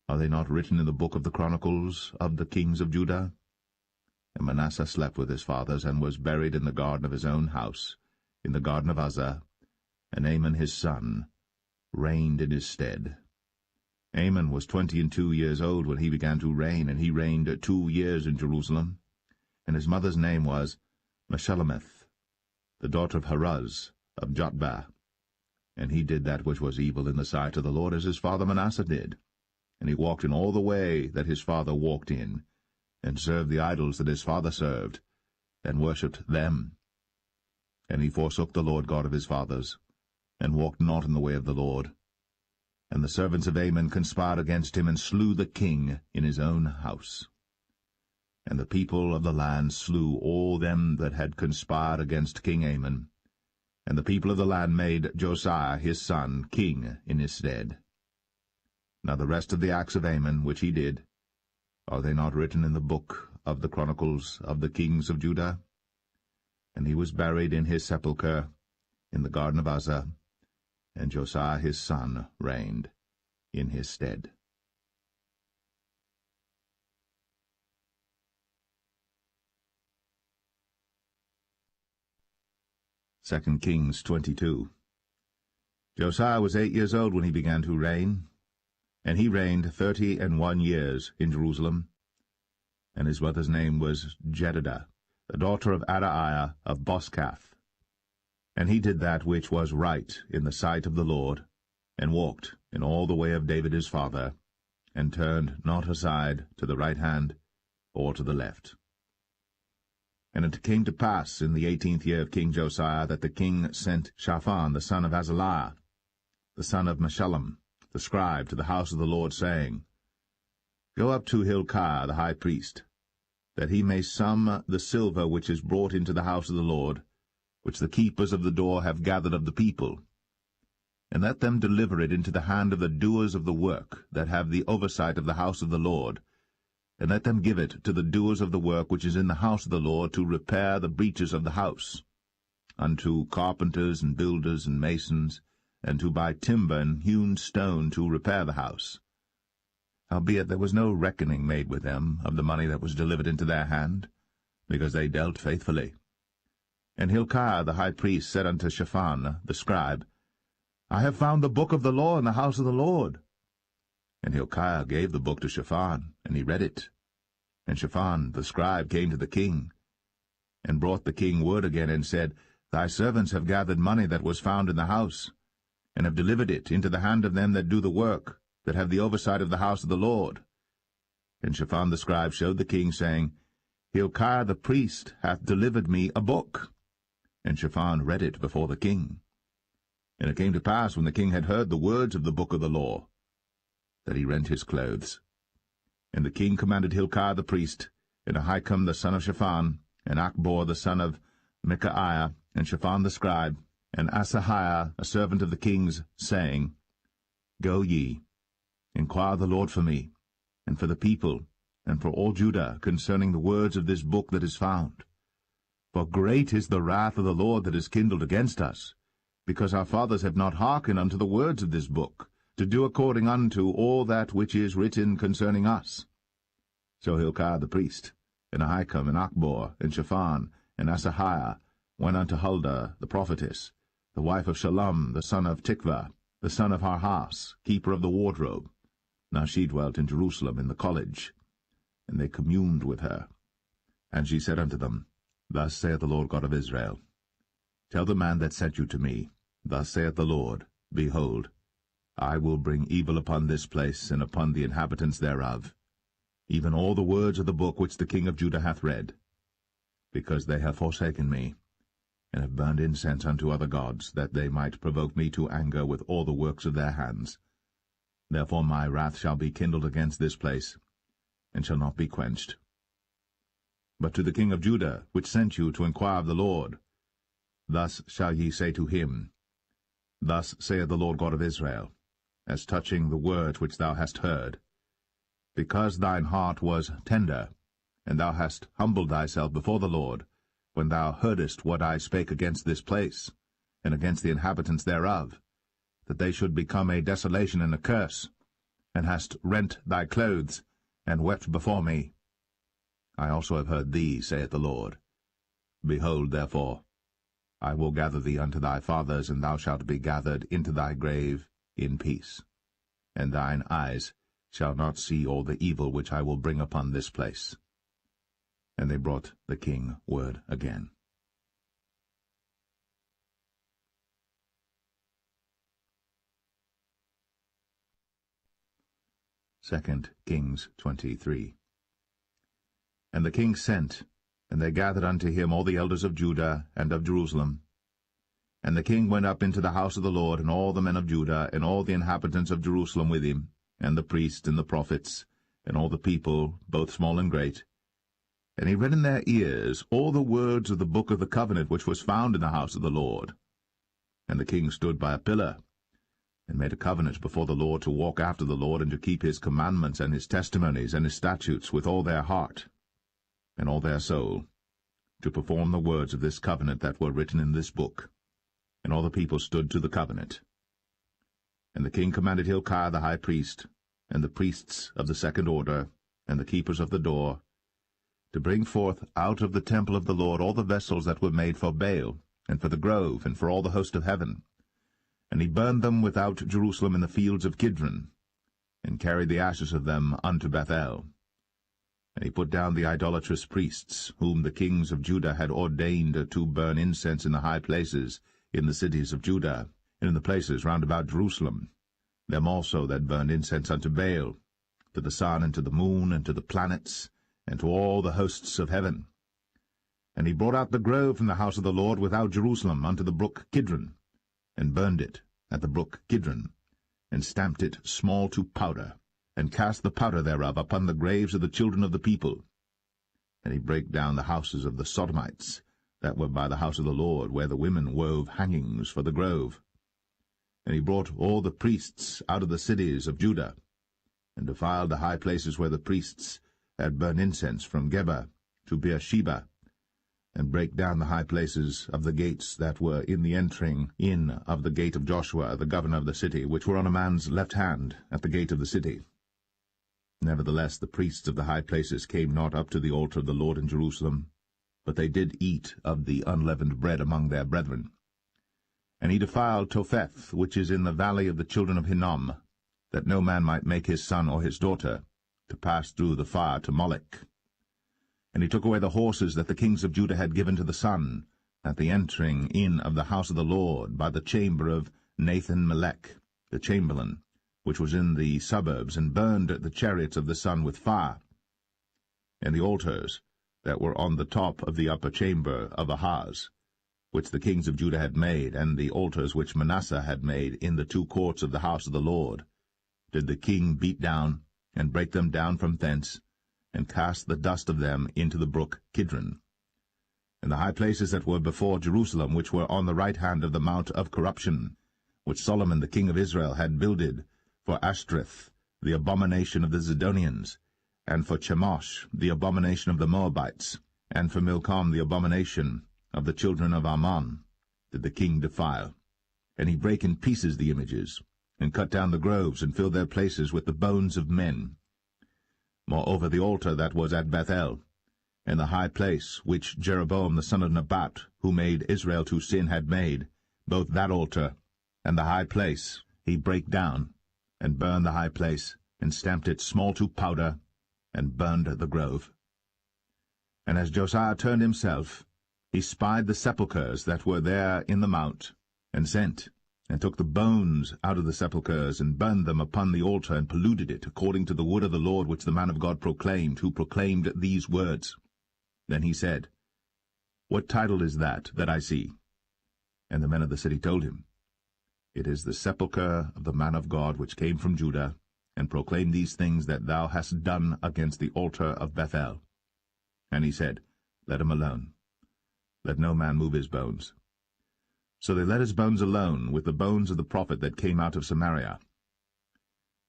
are they not written in the book of the Chronicles of the kings of Judah? And Manasseh slept with his fathers, and was buried in the garden of his own house, in the garden of Uzzah, and Amon his son reigned in his stead. Amon was 22 years old when he began to reign, and he reigned 2 years in Jerusalem. And his mother's name was Meshullemeth, the daughter of Haruz of Jotbah. And he did that which was evil in the sight of the Lord, as his father Manasseh did. And he walked in all the way that his father walked in, and served the idols that his father served, and worshipped them. And he forsook the Lord God of his fathers, and walked not in the way of the Lord. And the servants of Amon conspired against him, and slew the king in his own house. And the people of the land slew all them that had conspired against King Amon. And the people of the land made Josiah his son king in his stead. Now the rest of the acts of Amon which he did, are they not written in the book of the Chronicles of the kings of Judah? And he was buried in his sepulchre in the garden of Uzzah, and Josiah his son reigned in his stead. 2 Kings 22. Josiah was 8 years old when he began to reign, and he reigned 31 years in Jerusalem. And his mother's name was Jedidah, the daughter of Adaiah of Boscath. And he did that which was right in the sight of the Lord, and walked in all the way of David his father, and turned not aside to the right hand or to the left. And it came to pass in the 18th year of King Josiah that the king sent Shaphan the son of Azaliah, the son of Meshullam, the scribe, to the house of the Lord, saying, Go up to Hilkiah the high priest, that he may sum the silver which is brought into the house of the Lord, which the keepers of the door have gathered of the people, and let them deliver it into the hand of the doers of the work that have the oversight of the house of the Lord, and let them give it to the doers of the work which is in the house of the Lord, to repair the breaches of the house, unto carpenters and builders and masons, and to buy timber and hewn stone to repair the house. Howbeit there was no reckoning made with them of the money that was delivered into their hand, because they dealt faithfully. And Hilkiah the high priest said unto Shaphan the scribe, I have found the book of the law in the house of the Lord. And Hilkiah gave the book to Shaphan, and he read it. And Shaphan the scribe came to the king, and brought the king word again, and said, Thy servants have gathered money that was found in the house, and have delivered it into the hand of them that do the work, that have the oversight of the house of the Lord. And Shaphan the scribe showed the king, saying, Hilkiah the priest hath delivered me a book. And Shaphan read it before the king. And it came to pass, when the king had heard the words of the book of the law, that he rent his clothes. And the king commanded Hilkiah the priest, and Ahikam the son of Shaphan, and Achbor the son of Micaiah, and Shaphan the scribe, and Asahiah a servant of the king's, saying, Go ye, inquire the Lord for me, and for the people, and for all Judah, concerning the words of this book that is found. For great is the wrath of the Lord that is kindled against us, because our fathers have not hearkened unto the words of this book, to do according unto all that which is written concerning us. So Hilkiah the priest, and Ahikam, and Achbor, and Shaphan, and Asahiah, went unto Huldah the prophetess, the wife of Shallum the son of Tikvah, the son of Harhas, keeper of the wardrobe. Now she dwelt in Jerusalem in the college. And they communed with her. And she said unto them, Thus saith the Lord God of Israel, Tell the man that sent you to me, Thus saith the Lord, Behold, I will bring evil upon this place, and upon the inhabitants thereof, even all the words of the book which the king of Judah hath read, because they have forsaken me, and have burned incense unto other gods, that they might provoke me to anger with all the works of their hands. Therefore my wrath shall be kindled against this place, and shall not be quenched. But to the king of Judah, which sent you to inquire of the Lord, thus shall ye say to him, Thus saith the Lord God of Israel, as touching the words which thou hast heard, because thine heart was tender, and thou hast humbled thyself before the Lord, when thou heardest what I spake against this place, and against the inhabitants thereof, that they should become a desolation and a curse, and hast rent thy clothes, and wept before me. I also have heard thee, saith the Lord. Behold, therefore, I will gather thee unto thy fathers, and thou shalt be gathered into thy grave in peace. And thine eyes shall not see all the evil which I will bring upon this place. And they brought the king word again. 2 Kings 23. And the king sent, and they gathered unto him all the elders of Judah and of Jerusalem. And the king went up into the house of the Lord, and all the men of Judah, and all the inhabitants of Jerusalem with him, and the priests and the prophets, and all the people, both small and great. And he read in their ears all the words of the book of the covenant which was found in the house of the Lord. And the king stood by a pillar, and made a covenant before the Lord to walk after the Lord, and to keep his commandments and his testimonies and his statutes with all their heart and all their soul, to perform the words of this covenant that were written in this book. And all the people stood to the covenant. And the king commanded Hilkiah the high priest, and the priests of the second order, and the keepers of the door, to bring forth out of the temple of the Lord all the vessels that were made for Baal, and for the grove, and for all the host of heaven. And he burned them without Jerusalem in the fields of Kidron, and carried the ashes of them unto Bethel. And he put down the idolatrous priests, whom the kings of Judah had ordained to burn incense in the high places, in the cities of Judah, and in the places round about Jerusalem, them also that burned incense unto Baal, to the sun, and to the moon, and to the planets, and to all the hosts of heaven. And he brought out the grove from the house of the Lord without Jerusalem unto the brook Kidron, and burned it at the brook Kidron, and stamped it small to powder, and cast the powder thereof upon the graves of the children of the people. And he brake down the houses of the Sodomites, that were by the house of the Lord, where the women wove hangings for the grove. And he brought all the priests out of the cities of Judah, and defiled the high places where the priests had burned incense, from Geba to Beersheba, and brake down the high places of the gates that were in the entering in of the gate of Joshua, the governor of the city, which were on a man's left hand at the gate of the city. Nevertheless the priests of the high places came not up to the altar of the Lord in Jerusalem, but they did eat of the unleavened bread among their brethren. And he defiled Topheth, which is in the valley of the children of Hinnom, that no man might make his son or his daughter to pass through the fire to Molech, And he took away the horses that the kings of Judah had given to the sun, at the entering in of the house of the Lord, by the chamber of Nathan-Melech, the chamberlain, which was in the suburbs, and burned the chariots of the sun with fire. And the altars that were on the top of the upper chamber of Ahaz, which the kings of Judah had made, and the altars which Manasseh had made in the two courts of the house of the Lord, did the king beat down, and break them down from thence, and cast the dust of them into the brook Kidron. And the high places that were before Jerusalem, which were on the right hand of the mount of corruption, which Solomon the king of Israel had builded for Ashtoreth, the abomination of the Zidonians, and for Chemosh, the abomination of the Moabites, and for Milcom, the abomination of the children of Ammon, did the king defile. And he brake in pieces the images, and cut down the groves, and filled their places with the bones of men. Moreover, the altar that was at Bethel, and the high place which Jeroboam the son of Nebat, who made Israel to sin, had made, both that altar and the high place he brake down, and burned the high place, and stamped it small to powder, and burned the grove. And as Josiah turned himself, he spied the sepulchres that were there in the mount, and sent, and took the bones out of the sepulchres, and burned them upon the altar, and polluted it, according to the word of the Lord which the man of God proclaimed, who proclaimed these words. Then he said, What title is that I see? And the men of the city told him, It is the sepulchre of the man of God which came from Judah, and proclaimed these things that thou hast done against the altar of Bethel. And he said, Let him alone. Let no man move his bones. So they let his bones alone, with the bones of the prophet that came out of Samaria.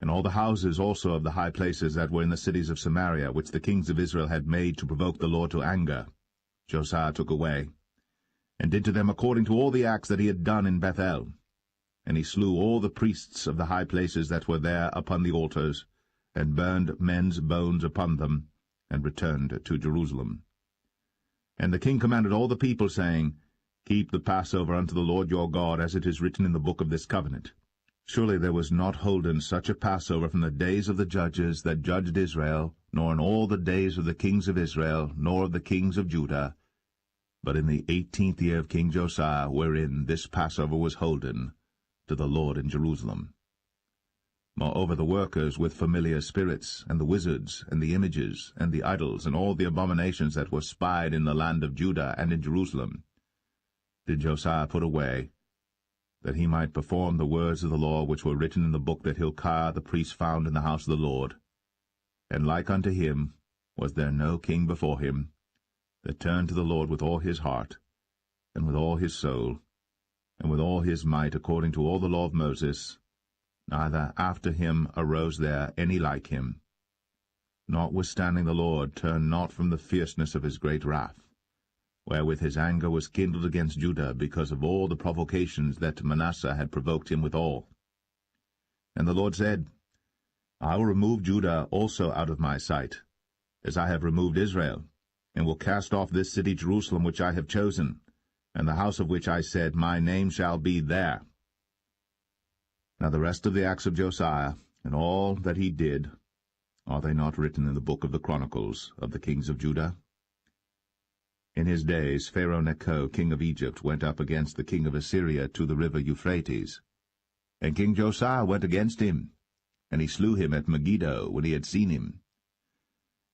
And all the houses also of the high places that were in the cities of Samaria, which the kings of Israel had made to provoke the Lord to anger, Josiah took away, and did to them according to all the acts that he had done in Bethel. And he slew all the priests of the high places that were there upon the altars, and burned men's bones upon them, and returned to Jerusalem. And the king commanded all the people, saying, Keep the Passover unto the Lord your God, as it is written in the book of this covenant. Surely there was not holden such a Passover from the days of the judges that judged Israel, nor in all the days of the kings of Israel, nor of the kings of Judah, but in the 18th year of King Josiah, wherein this Passover was holden to the Lord in Jerusalem. Moreover, the workers with familiar spirits, and the wizards, and the images, and the idols, and all the abominations that were spied in the land of Judah and in Jerusalem, did Josiah put away, that he might perform the words of the law which were written in the book that Hilkiah the priest found in the house of the Lord. And like unto him was there no king before him, that turned to the Lord with all his heart, and with all his soul, and with all his might, according to all the law of Moses, neither after him arose there any like him. Notwithstanding the Lord turned not from the fierceness of his great wrath, wherewith his anger was kindled against Judah, because of all the provocations that Manasseh had provoked him withal. And the Lord said, I will remove Judah also out of my sight, as I have removed Israel, and will cast off this city Jerusalem which I have chosen, and the house of which I said, My name shall be there. Now the rest of the acts of Josiah, and all that he did, are they not written in the book of the Chronicles of the kings of Judah? In his days Pharaoh Necho, king of Egypt, went up against the king of Assyria to the river Euphrates. And King Josiah went against him, and he slew him at Megiddo when he had seen him.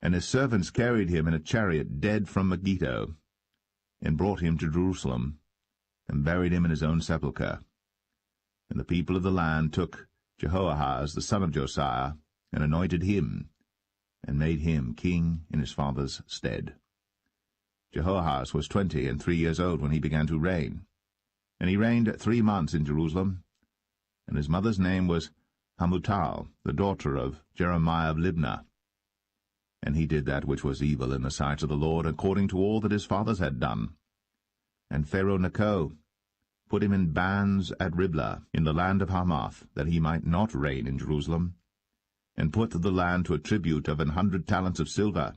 And his servants carried him in a chariot dead from Megiddo, and brought him to Jerusalem, and buried him in his own sepulchre. And the people of the land took Jehoahaz the son of Josiah, and anointed him, and made him king in his father's stead. Jehoahaz was 23 years old when he began to reign, and he reigned 3 months in Jerusalem. And his mother's name was Hamutal, the daughter of Jeremiah of Libnah. And he did that which was evil in the sight of the Lord, according to all that his fathers had done. And Pharaoh Necho put him in bands at Riblah, in the land of Hamath, that he might not reign in Jerusalem, and put the land to a tribute of 100 talents of silver,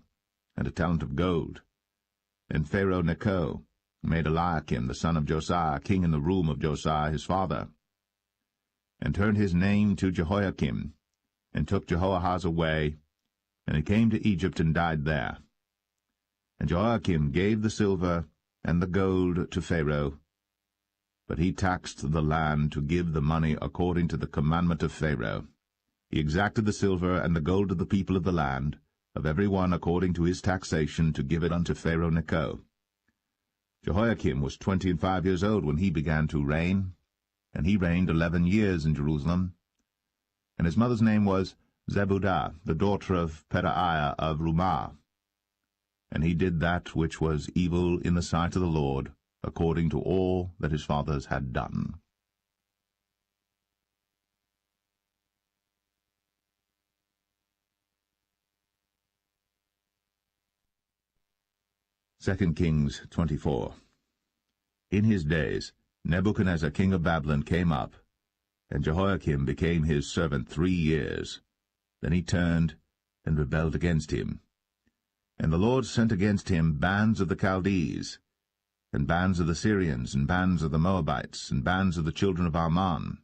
and a talent of gold. And Pharaoh Necho made Eliakim the son of Josiah king in the room of Josiah his father, and turned his name to Jehoiakim, and took Jehoahaz away, and he came to Egypt and died there. And Jehoiakim gave the silver and the gold to Pharaoh, but he taxed the land to give the money according to the commandment of Pharaoh. He exacted the silver and the gold of the people of the land, of every one according to his taxation, to give it unto Pharaoh Necho. Jehoiakim was 25 years old when he began to reign, and he reigned 11 years in Jerusalem. And his mother's name was Zebudah, the daughter of Pedaiah of Rumah. And he did that which was evil in the sight of the Lord, according to all that his fathers had done. Second Kings 24. In his days Nebuchadnezzar king of Babylon came up, and Jehoiakim became his servant 3 years. Then he turned and rebelled against him. And the Lord sent against him bands of the Chaldees, and bands of the Syrians, and bands of the Moabites, and bands of the children of Ammon,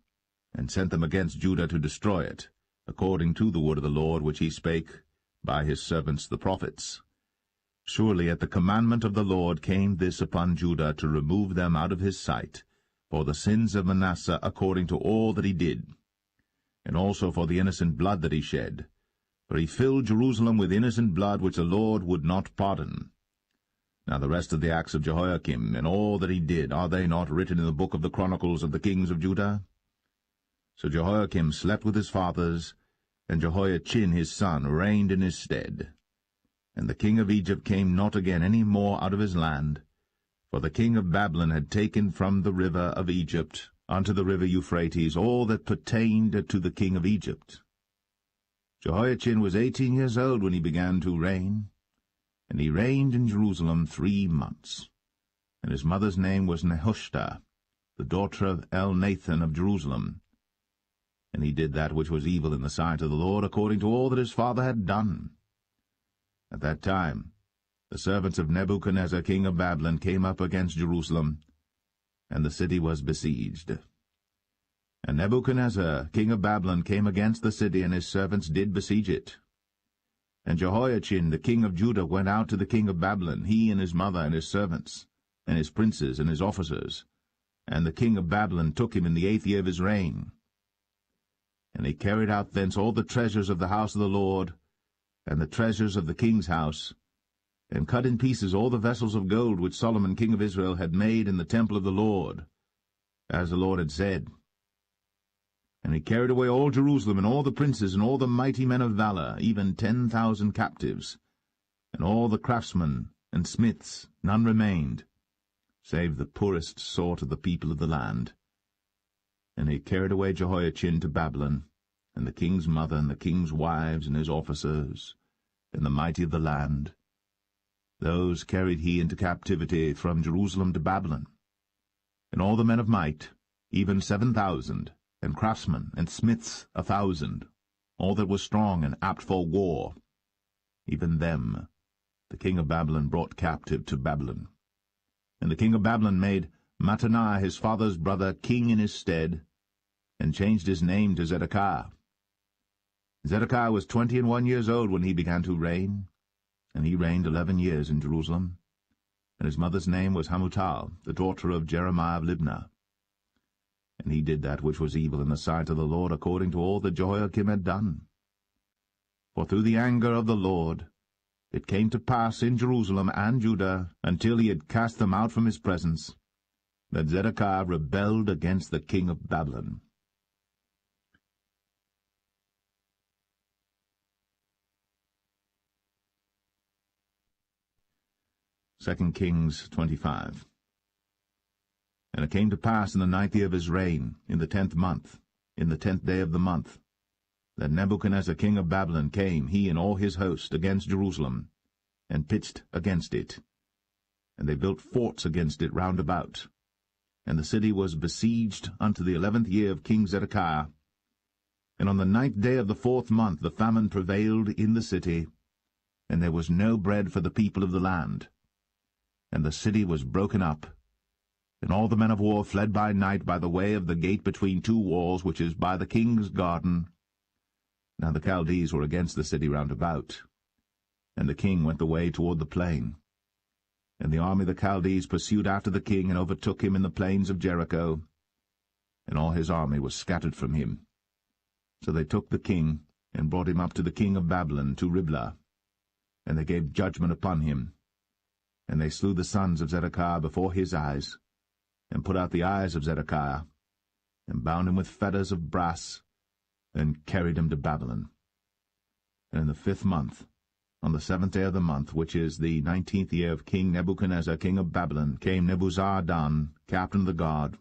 and sent them against Judah to destroy it, according to the word of the Lord which he spake by his servants the prophets. Surely at the commandment of the Lord came this upon Judah, to remove them out of his sight, for the sins of Manasseh according to all that he did, and also for the innocent blood that he shed. For he filled Jerusalem with innocent blood which the Lord would not pardon. Now the rest of the acts of Jehoiakim, and all that he did, are they not written in the book of the Chronicles of the kings of Judah? So Jehoiakim slept with his fathers, and Jehoiachin his son reigned in his stead. And the king of Egypt came not again any more out of his land, for the king of Babylon had taken from the river of Egypt unto the river Euphrates all that pertained to the king of Egypt. Jehoiachin was 18 years old when he began to reign, and he reigned in Jerusalem 3 months. And his mother's name was Nehushta, the daughter of Elnathan of Jerusalem. And he did that which was evil in the sight of the Lord, according to all that his father had done. At that time the servants of Nebuchadnezzar king of Babylon came up against Jerusalem, and the city was besieged. And Nebuchadnezzar king of Babylon came against the city, and his servants did besiege it. And Jehoiachin the king of Judah went out to the king of Babylon, he and his mother and his servants, and his princes and his officers. And the king of Babylon took him in the 8th year of his reign. And he carried out thence all the treasures of the house of the Lord, and the treasures of the king's house, and cut in pieces all the vessels of gold which Solomon king of Israel had made in the temple of the Lord, as the Lord had said. And he carried away all Jerusalem, and all the princes, and all the mighty men of valor, even 10,000 captives, and all the craftsmen and smiths, none remained, save the poorest sort of the people of the land. And he carried away Jehoiachin to Babylon, and the king's mother, and the king's wives, and his officers, and the mighty of the land. Those carried he into captivity from Jerusalem to Babylon. And all the men of might, even 7,000, and craftsmen and smiths 1,000, all that was strong and apt for war, even them the king of Babylon brought captive to Babylon. And the king of Babylon made Mattaniah his father's brother king in his stead, and changed his name to Zedekiah. Zedekiah was 21 years old when he began to reign, and he reigned 11 years in Jerusalem. And his mother's name was Hamutal, the daughter of Jeremiah of Libnah. And he did that which was evil in the sight of the Lord, according to all that Jehoiakim had done. For through the anger of the Lord it came to pass in Jerusalem and Judah, until he had cast them out from his presence, that Zedekiah rebelled against the king of Babylon. Second Kings 25. And it came to pass in the 9th year of his reign, in the 10th month, in the 10th day of the month, that Nebuchadnezzar king of Babylon came, he and all his host, against Jerusalem, and pitched against it. And they built forts against it round about. And the city was besieged unto the 11th year of King Zedekiah. And on the 9th day of the 4th month the famine prevailed in the city, and there was no bread for the people of the land. And the city was broken up, and all the men of war fled by night by the way of the gate between 2 walls, which is by the king's garden. Now the Chaldees were against the city round about, and the king went the way toward the plain, And the army of the Chaldees pursued after the king, and overtook him in the plains of Jericho, and all his army was scattered from him. So they took the king, and brought him up to the king of Babylon, to Riblah, and they gave judgment upon him. And they slew the sons of Zedekiah before his eyes, and put out the eyes of Zedekiah, and bound him with fetters of brass, and carried him to Babylon. And in the 5th month, on the 7th day of the month, which is the 19th year of King Nebuchadnezzar, king of Babylon, came Nebuzaradan, captain of the guard,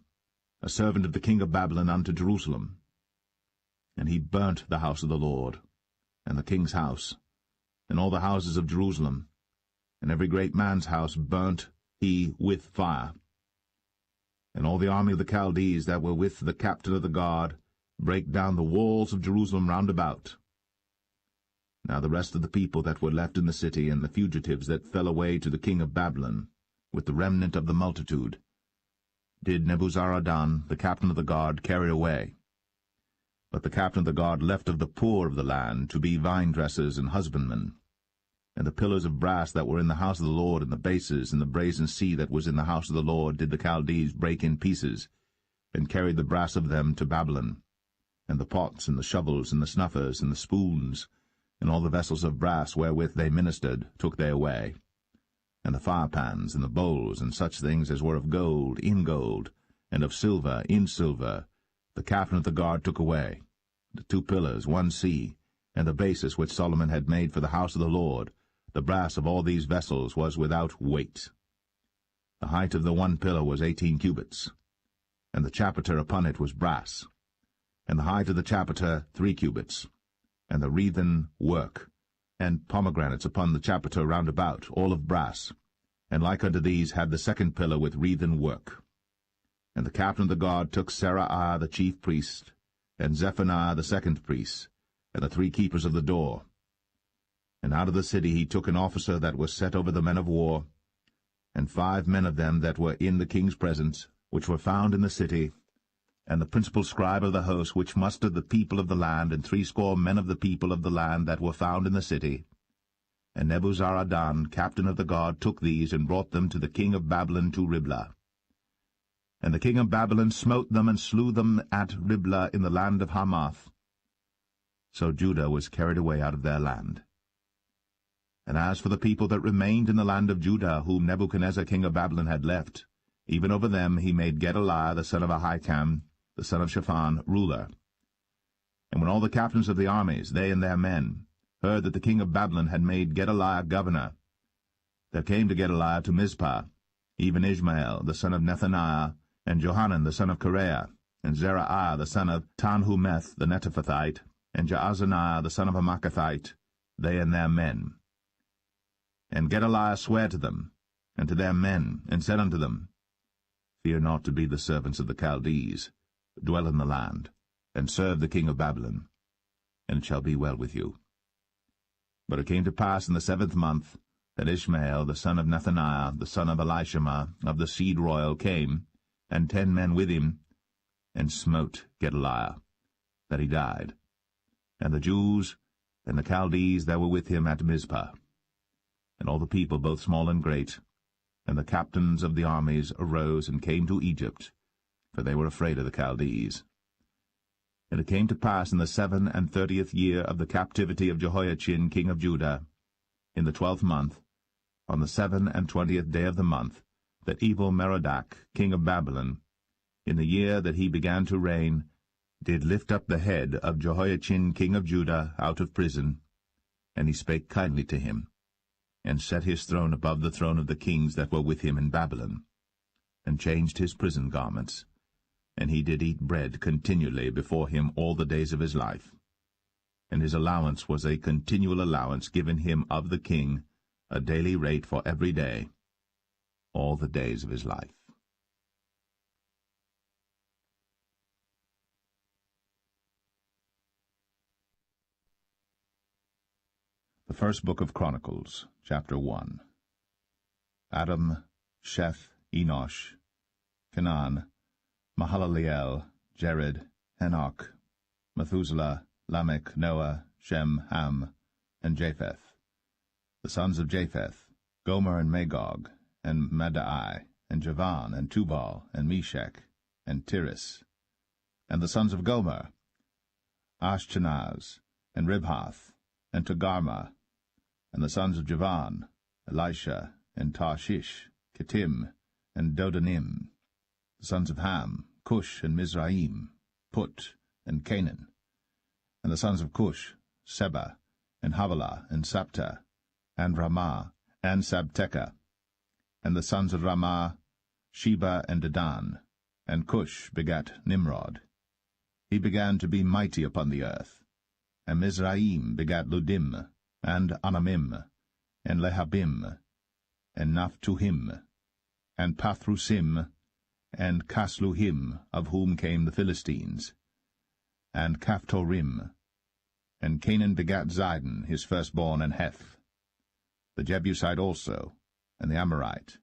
a servant of the king of Babylon, unto Jerusalem. And he burnt the house of the Lord, and the king's house, and all the houses of Jerusalem, and every great man's house burnt he with fire. And all the army of the Chaldees that were with the captain of the guard brake down the walls of Jerusalem round about. Now the rest of the people that were left in the city, and the fugitives that fell away to the king of Babylon, with the remnant of the multitude, did Nebuzaradan, the captain of the guard, carry away. But the captain of the guard left of the poor of the land to be vine-dressers and husbandmen. And the pillars of brass that were in the house of the Lord, and the bases, and the brazen sea that was in the house of the Lord, did the Chaldees break in pieces, and carried the brass of them to Babylon. And the pots, and the shovels, and the snuffers, and the spoons, and all the vessels of brass wherewith they ministered, took they away. And the firepans, and the bowls, and such things as were of gold, in gold, and of silver, in silver, the captain of the guard took away. The 2 pillars, 1 sea, and the bases which Solomon had made for the house of the Lord, the brass of all these vessels was without weight. The height of the 1 pillar was 18 cubits, and the chapiter upon it was brass, and the height of the chapiter 3 cubits, and the wreathen work, and pomegranates upon the chapiter round about, all of brass, and like unto these had the 2nd pillar with wreathen work. And the captain of the guard took Seraiah the chief priest, and Zephaniah the 2nd priest, and the 3 keepers of the door. And out of the city he took an officer that was set over the men of war, and 5 men of them that were in the king's presence, which were found in the city, and the principal scribe of the host, which mustered the people of the land, and 60 men of the people of the land that were found in the city. And Nebuzaradan, captain of the guard, took these, and brought them to the king of Babylon to Riblah. And the king of Babylon smote them, and slew them at Riblah in the land of Hamath. So Judah was carried away out of their land. And as for the people that remained in the land of Judah, whom Nebuchadnezzar king of Babylon had left, even over them he made Gedaliah the son of Ahikam, the son of Shaphan, ruler. And when all the captains of the armies, they and their men, heard that the king of Babylon had made Gedaliah governor, there came to Gedaliah to Mizpah, even Ishmael the son of Nethaniah, and Johanan the son of Kareah, and Zeraiah the son of Tanhumeth the Netophathite, and Jaazaniah the son of a Maacathite, they and their men. And Gedaliah sware to them, and to their men, and said unto them, Fear not to be the servants of the Chaldees, dwell in the land, and serve the king of Babylon, and it shall be well with you. But it came to pass in the 7th month, that Ishmael the son of Nethaniah, the son of Elishama, of the seed royal, came, and 10 men with him, and smote Gedaliah, that he died, and the Jews and the Chaldees that were with him at Mizpah. And all the people, both small and great, and the captains of the armies, arose and came to Egypt, for they were afraid of the Chaldees. And it came to pass in the 37th year of the captivity of Jehoiachin king of Judah, in the 12th month, on the 27th day of the month, that Evil-Merodach king of Babylon, in the year that he began to reign, did lift up the head of Jehoiachin king of Judah out of prison, and he spake kindly to him, and set his throne above the throne of the kings that were with him in Babylon, and changed his prison garments, and he did eat bread continually before him all the days of his life. And his allowance was a continual allowance given him of the king, a daily rate for every day, all the days of his life. The first book of Chronicles, chapter 1. Adam, Sheth, Enosh, Canaan, Mahalaleel, Jared, Enoch, Methuselah, Lamech, Noah, Shem, Ham, and Japheth. The sons of Japheth, Gomer and Magog, and Madai, and Javan, and Tubal, and Meshach, and Tiris. And the sons of Gomer, Ashchenaz, and Ribhath, and Togarmah. And the sons of Javan, Elisha, and Tarshish, Kittim, and Dodanim. The sons of Ham, Cush, and Mizraim, Put, and Canaan. And the sons of Cush, Seba, and Havilah, and Sapta, and Ramah, and Sabteka. And the sons of Ramah, Sheba, and Dedan. And Cush begat Nimrod. He began to be mighty upon the earth. And Mizraim begat Ludim, and Anamim, and Lehabim, and Naphtuhim, and Pathrusim, and Casluhim, of whom came the Philistines, and Caphtorim. And Canaan begat Zidon, his firstborn, and Heth, the Jebusite also, and the Amorite,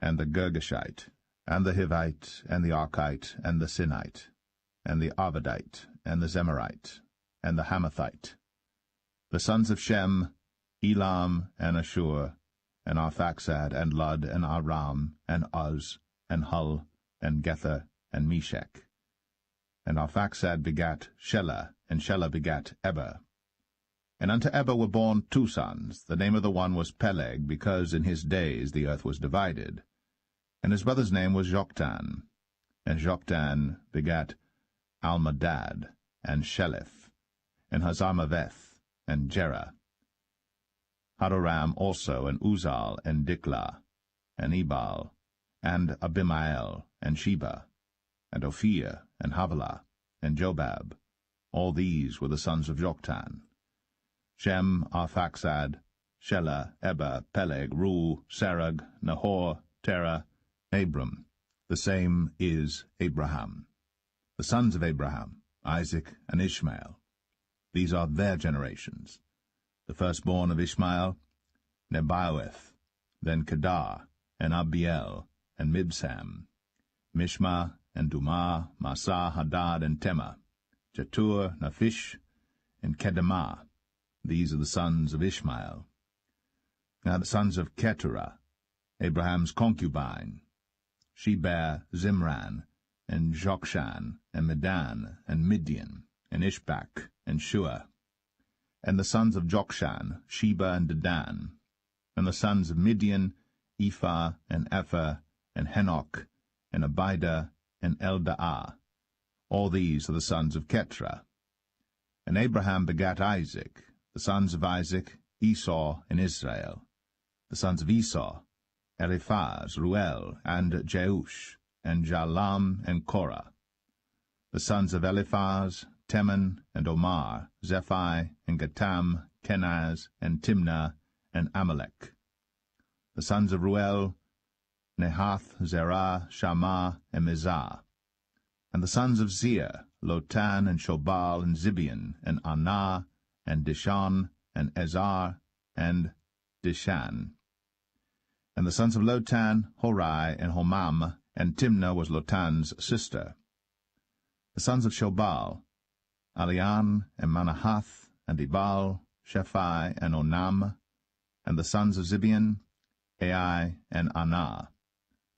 and the Girgashite, and the Hivite, and the Archite, and the Sinite, and the Arvadite, and the Zemarite, and the Hamathite. The sons of Shem, Elam, and Ashur, and Arphaxad, and Lud, and Aram, and Uz, and Hul, and Gether, and Meshach. And Arphaxad begat Shelah, and Shelah begat Eber. And unto Eber were born 2 sons. The name of the one was Peleg, because in his days the earth was divided. And his brother's name was Joktan. And Joktan begat Almadad, and Sheleph, and Hazarmaveth, and Jerah. Hadoram also, and Uzal, and Diklah, and Ebal, and Abimael, and Sheba, and Ophir, and Havilah, and Jobab. All these were the sons of Joktan. Shem, Arphaxad, Shelah, Eber, Peleg, Reu, Serug, Nahor, Terah, Abram. The same is Abraham. The sons of Abraham, Isaac, and Ishmael. These are their generations. The firstborn of Ishmael, Nebaioth, then Kedar, and Abiel, and Mibsam, Mishma, and Dumah, Massa, Hadad, and Tema, Jetur, Naphish, and Kedemah. These are the sons of Ishmael. Now the sons of Keturah, Abraham's concubine. She bare Zimran, and Jokshan, and Medan, and Midian, and Ishbak, and Shua. And the sons of Jokshan, Sheba, and Dedan. And the sons of Midian, Ephah, and Epher, and Henoch, and Abida, and Eldaah. All these are the sons of Keturah. And Abraham begat Isaac. The sons of Isaac, Esau, and Israel. The sons of Esau, Eliphaz, Ruel, and Jeush, and Jalam, and Korah. The sons of Eliphaz, Teman, and Omar, Zephi, and Gatam, Kenaz, and Timnah, and Amalek. The sons of Ruel, Nehath, Zerah, Shammah, and Mizah. And the sons of Zia, Lotan, and Shobal, and Zibeon, and Anah, and Dishan, and Ezar, and Dishan. And the sons of Lotan, Horai, and Homam, and Timnah was Lotan's sister. The sons of Shobal, Alian, and Manahath, and Ebal, Shephi, and Onam. And the sons of Zibeon, Ai, and Anah.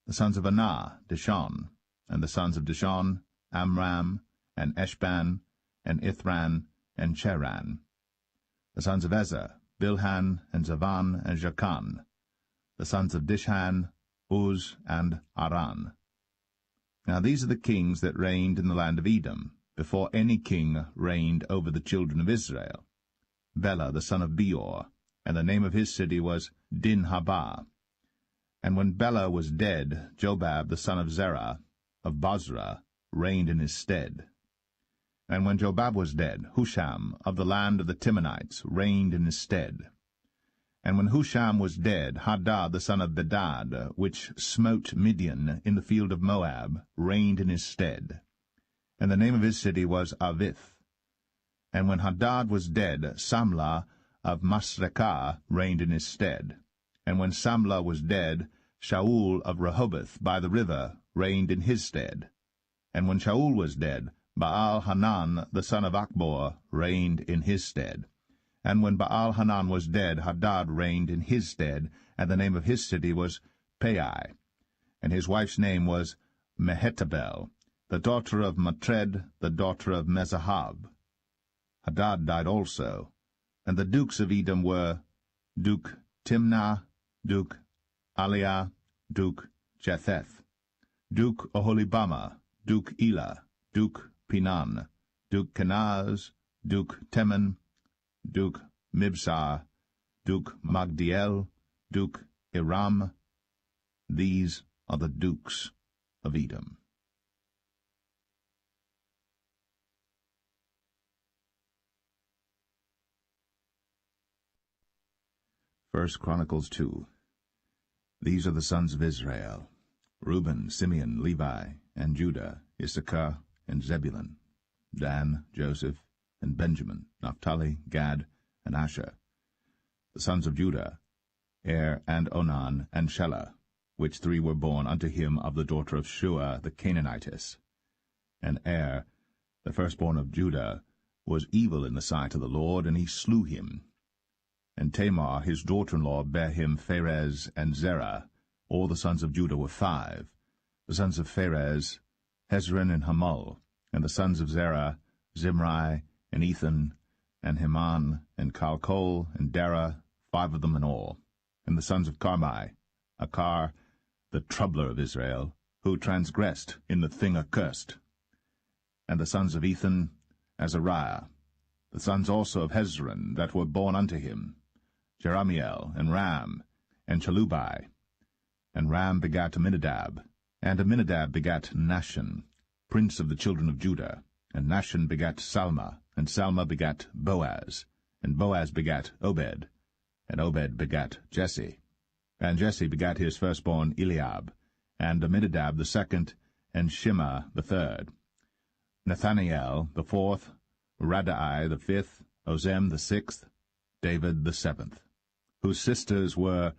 The sons of Anah, Dishon. And the sons of Dishon, Amram, and Eshban, and Ithran, and Cheran. The sons of Ezer, Bilhan, and Zavan, and Jachan. The sons of Dishan, Uz, and Aran. Now these are the kings that reigned in the land of Edom, before any king reigned over the children of Israel. Bela the son of Beor, and the name of his city was Dinhabah. And when Bela was dead, Jobab the son of Zerah, of Bozrah, reigned in his stead. And when Jobab was dead, Husham of the land of the Timonites reigned in his stead. And when Husham was dead, Hadad the son of Bedad, which smote Midian in the field of Moab, reigned in his stead. And the name of his city was Avith. And when Hadad was dead, Samlah of Masrekah reigned in his stead. And when Samlah was dead, Shaul of Rehoboth by the river reigned in his stead. And when Shaul was dead, Baal-Hanan the son of Achbor reigned in his stead. And when Baal-Hanan was dead, Hadad reigned in his stead, and the name of his city was Pai, and his wife's name was Mehetabel, the daughter of Matred, the daughter of Mezahab. Hadad died also, and the dukes of Edom were Duke Timnah, Duke Aliah, Duke Jetheth, Duke Oholibamah, Duke Elah, Duke Pinan, Duke Kenaz, Duke Teman, Duke Mibsar, Duke Magdiel, Duke Iram. These are the dukes of Edom. 1 Chronicles 2. These are the sons of Israel: Reuben, Simeon, Levi, and Judah, Issachar, and Zebulun, Dan, Joseph, and Benjamin, Naphtali, Gad, and Asher. The sons of Judah, Er, and Onan, and Shelah, which three were born unto him of the daughter of Shua the Canaanitess. And Er, the firstborn of Judah, was evil in the sight of the Lord, and he slew him. And Tamar his daughter-in-law bare him Pharez and Zerah. All the sons of Judah were 5. The sons of Pharez, Hezron and Hamul. And the sons of Zerah, Zimri, and Ethan, and Heman, and Calcol, and Dara, 5 of them in all. And the sons of Carmi, Achar, the troubler of Israel, who transgressed in the thing accursed. And the sons of Ethan, Azariah. The sons also of Hezron that were born unto him, Jeramiel, and Ram, and Chelubai. And Ram begat Aminadab, and Aminadab begat Nahshon, prince of the children of Judah. And Nahshon begat Salma, and Salma begat Boaz, and Boaz begat Obed, and Obed begat Jesse. And Jesse begat his firstborn Eliab, and Aminadab the second, and Shimah the third, Nathaniel the fourth, Radai the 5th, Ozem the 6th, David the 7th, whose sisters were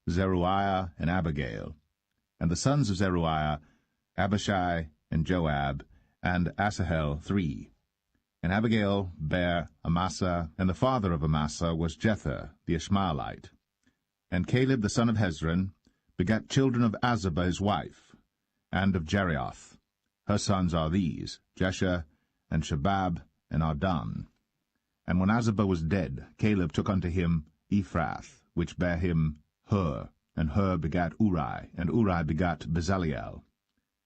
Zeruiah and Abigail. And the sons of Zeruiah, Abishai and Joab, and Asahel 3. And Abigail bare Amasa, and the father of Amasa was Jether the Ishmaelite. And Caleb the son of Hezron begat children of Azabah his wife, and of Jerioth. Her sons are these, Jesher, and Shabab, and Ardan. And when Azabah was dead, Caleb took unto him Ephrath, which bare him Hur, and Hur begat Uri, and Uri begat Bezaleel.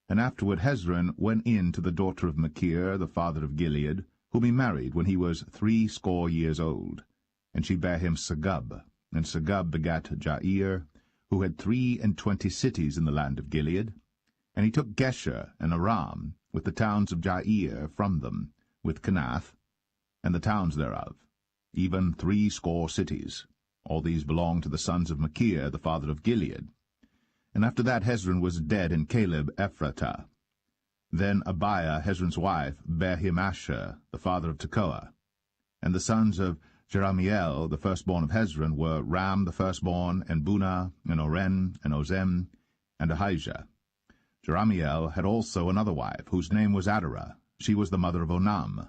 And afterward Hezron went in to the daughter of Machir, the father of Gilead, whom he married when he was 60 years old. And she bare him Segub, and Segub begat Jair, who had 23 cities in the land of Gilead. And he took Gesher and Aram, with the towns of Jair from them, with Kenath, and the towns thereof, even 60 cities. All these belonged to the sons of Machir, the father of Gilead. And after that Hezron was dead, and Caleb Ephratah. Then Abiah, Hezron's wife, bare him Asher, the father of Tekoa. And the sons of Jeramiel, the firstborn of Hezron, were Ram the firstborn, and Bunah, and Oren, and Ozem, and Ahijah. Jeramiel had also another wife, whose name was Adarah. She was the mother of Onam.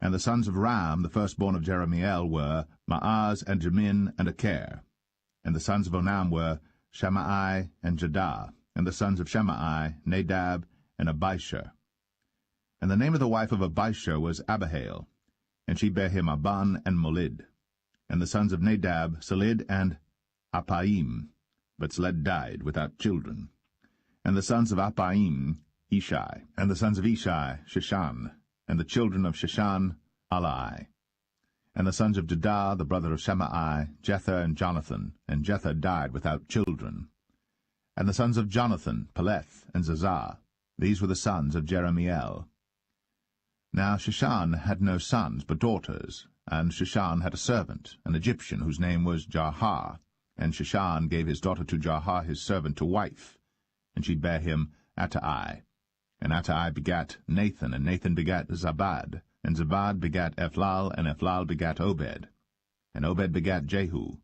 And the sons of Ram, the firstborn of Jeramiel, were Maaz, and Jamin, and Acher. And the sons of Onam were Shammai, and Jadah. And the sons of Shammai, Nadab, and Abishur. And the name of the wife of Abishur was Abihail, and she bare him Aban and Molid. And the sons of Nadab, Seled, and Appaim. But Seled died without children. And the sons of Appaim, Ishai. And the sons of Ishai, Sheshan. And the children of Sheshan, Alai. And the sons of Judah, the brother of Shammai, Jether and Jonathan. And Jether died without children. And the sons of Jonathan, Peleth and Zazah. These were the sons of Jeramiel. Now Sheshan had no sons but daughters, and Sheshan had a servant, an Egyptian, whose name was Jarha. And Sheshan gave his daughter to Jarha his servant to wife, and she bare him Attai. And Attai begat Nathan, and Nathan begat Zabad, and Zabad begat Ephlal, and Ephlal begat Obed. And Obed begat Jehu,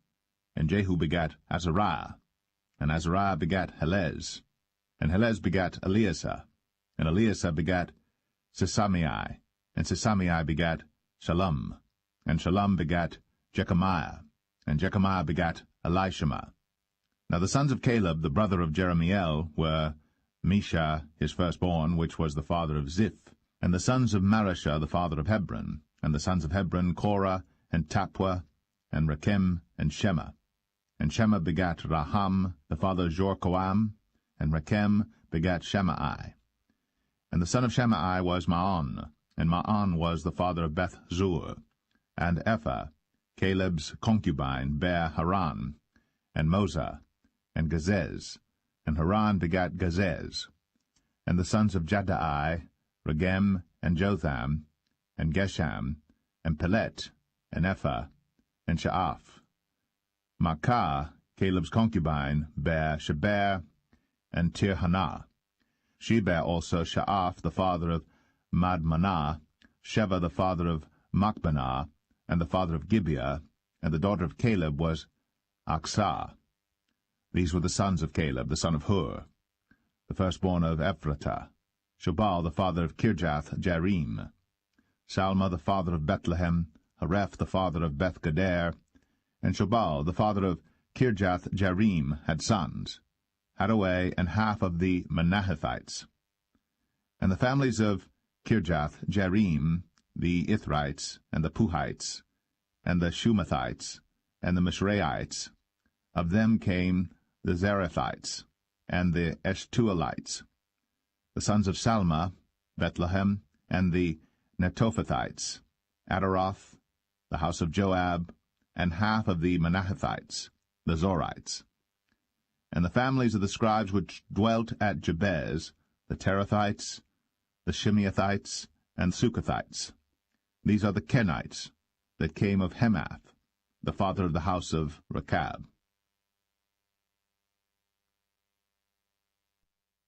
and Jehu begat Azariah, and Azariah begat Helez, and Helez begat Eleazar, and Eleazar begat Sesamei, and Sesamei begat Shalom, and Shalom begat Jechamiah, and Jechamiah begat Elishama. Now the sons of Caleb, the brother of Jeremiel, were Mesha his firstborn, which was the father of Ziph, and the sons of Mareshah, the father of Hebron, and the sons of Hebron, Korah, and Tapua, and Rechem, and Shema. And Shema begat Raham, the father of Jorkoam, and Rechem begat Shemai. And the son of Shemai was Maon, and Maon was the father of Beth-zur. And Ephah, Caleb's concubine, bare Haran, and Moza, and Gazez, and Haran begat Gazez. And the sons of Jaddai, Regem, and Jotham, and Gesham, and Pelet, and Ephah, and Shaaph. Maacah, Caleb's concubine, bare Sheber, and Tirhanah. She bare also Shaaph, the father of Madmanah, Sheva, the father of Machbenah, and the father of Gibeah, and the daughter of Caleb was Aksah. These were the sons of Caleb, the son of Hur, the firstborn of Ephratah, Shobal, the father of Kirjath-Jearim, Salma, the father of Bethlehem, Hareph, the father of Beth-Gader, and Shobal, the father of Kirjath-Jearim, had sons, Haraway, and half of the Manahethites. And the families of Kirjath-Jearim, the Ithrites, and the Puhites, and the Shumathites, and the Mishraites, of them came the Zerethites, and the Eshtuelites. The sons of Salma, Bethlehem, and the Netophathites, Adaroth, the house of Joab, and half of the Manahethites, the Zorites. And the families of the scribes which dwelt at Jabez, the Terathites, the Shimeathites, and Sukathites. These are the Kenites that came of Hemath, the father of the house of Rechab.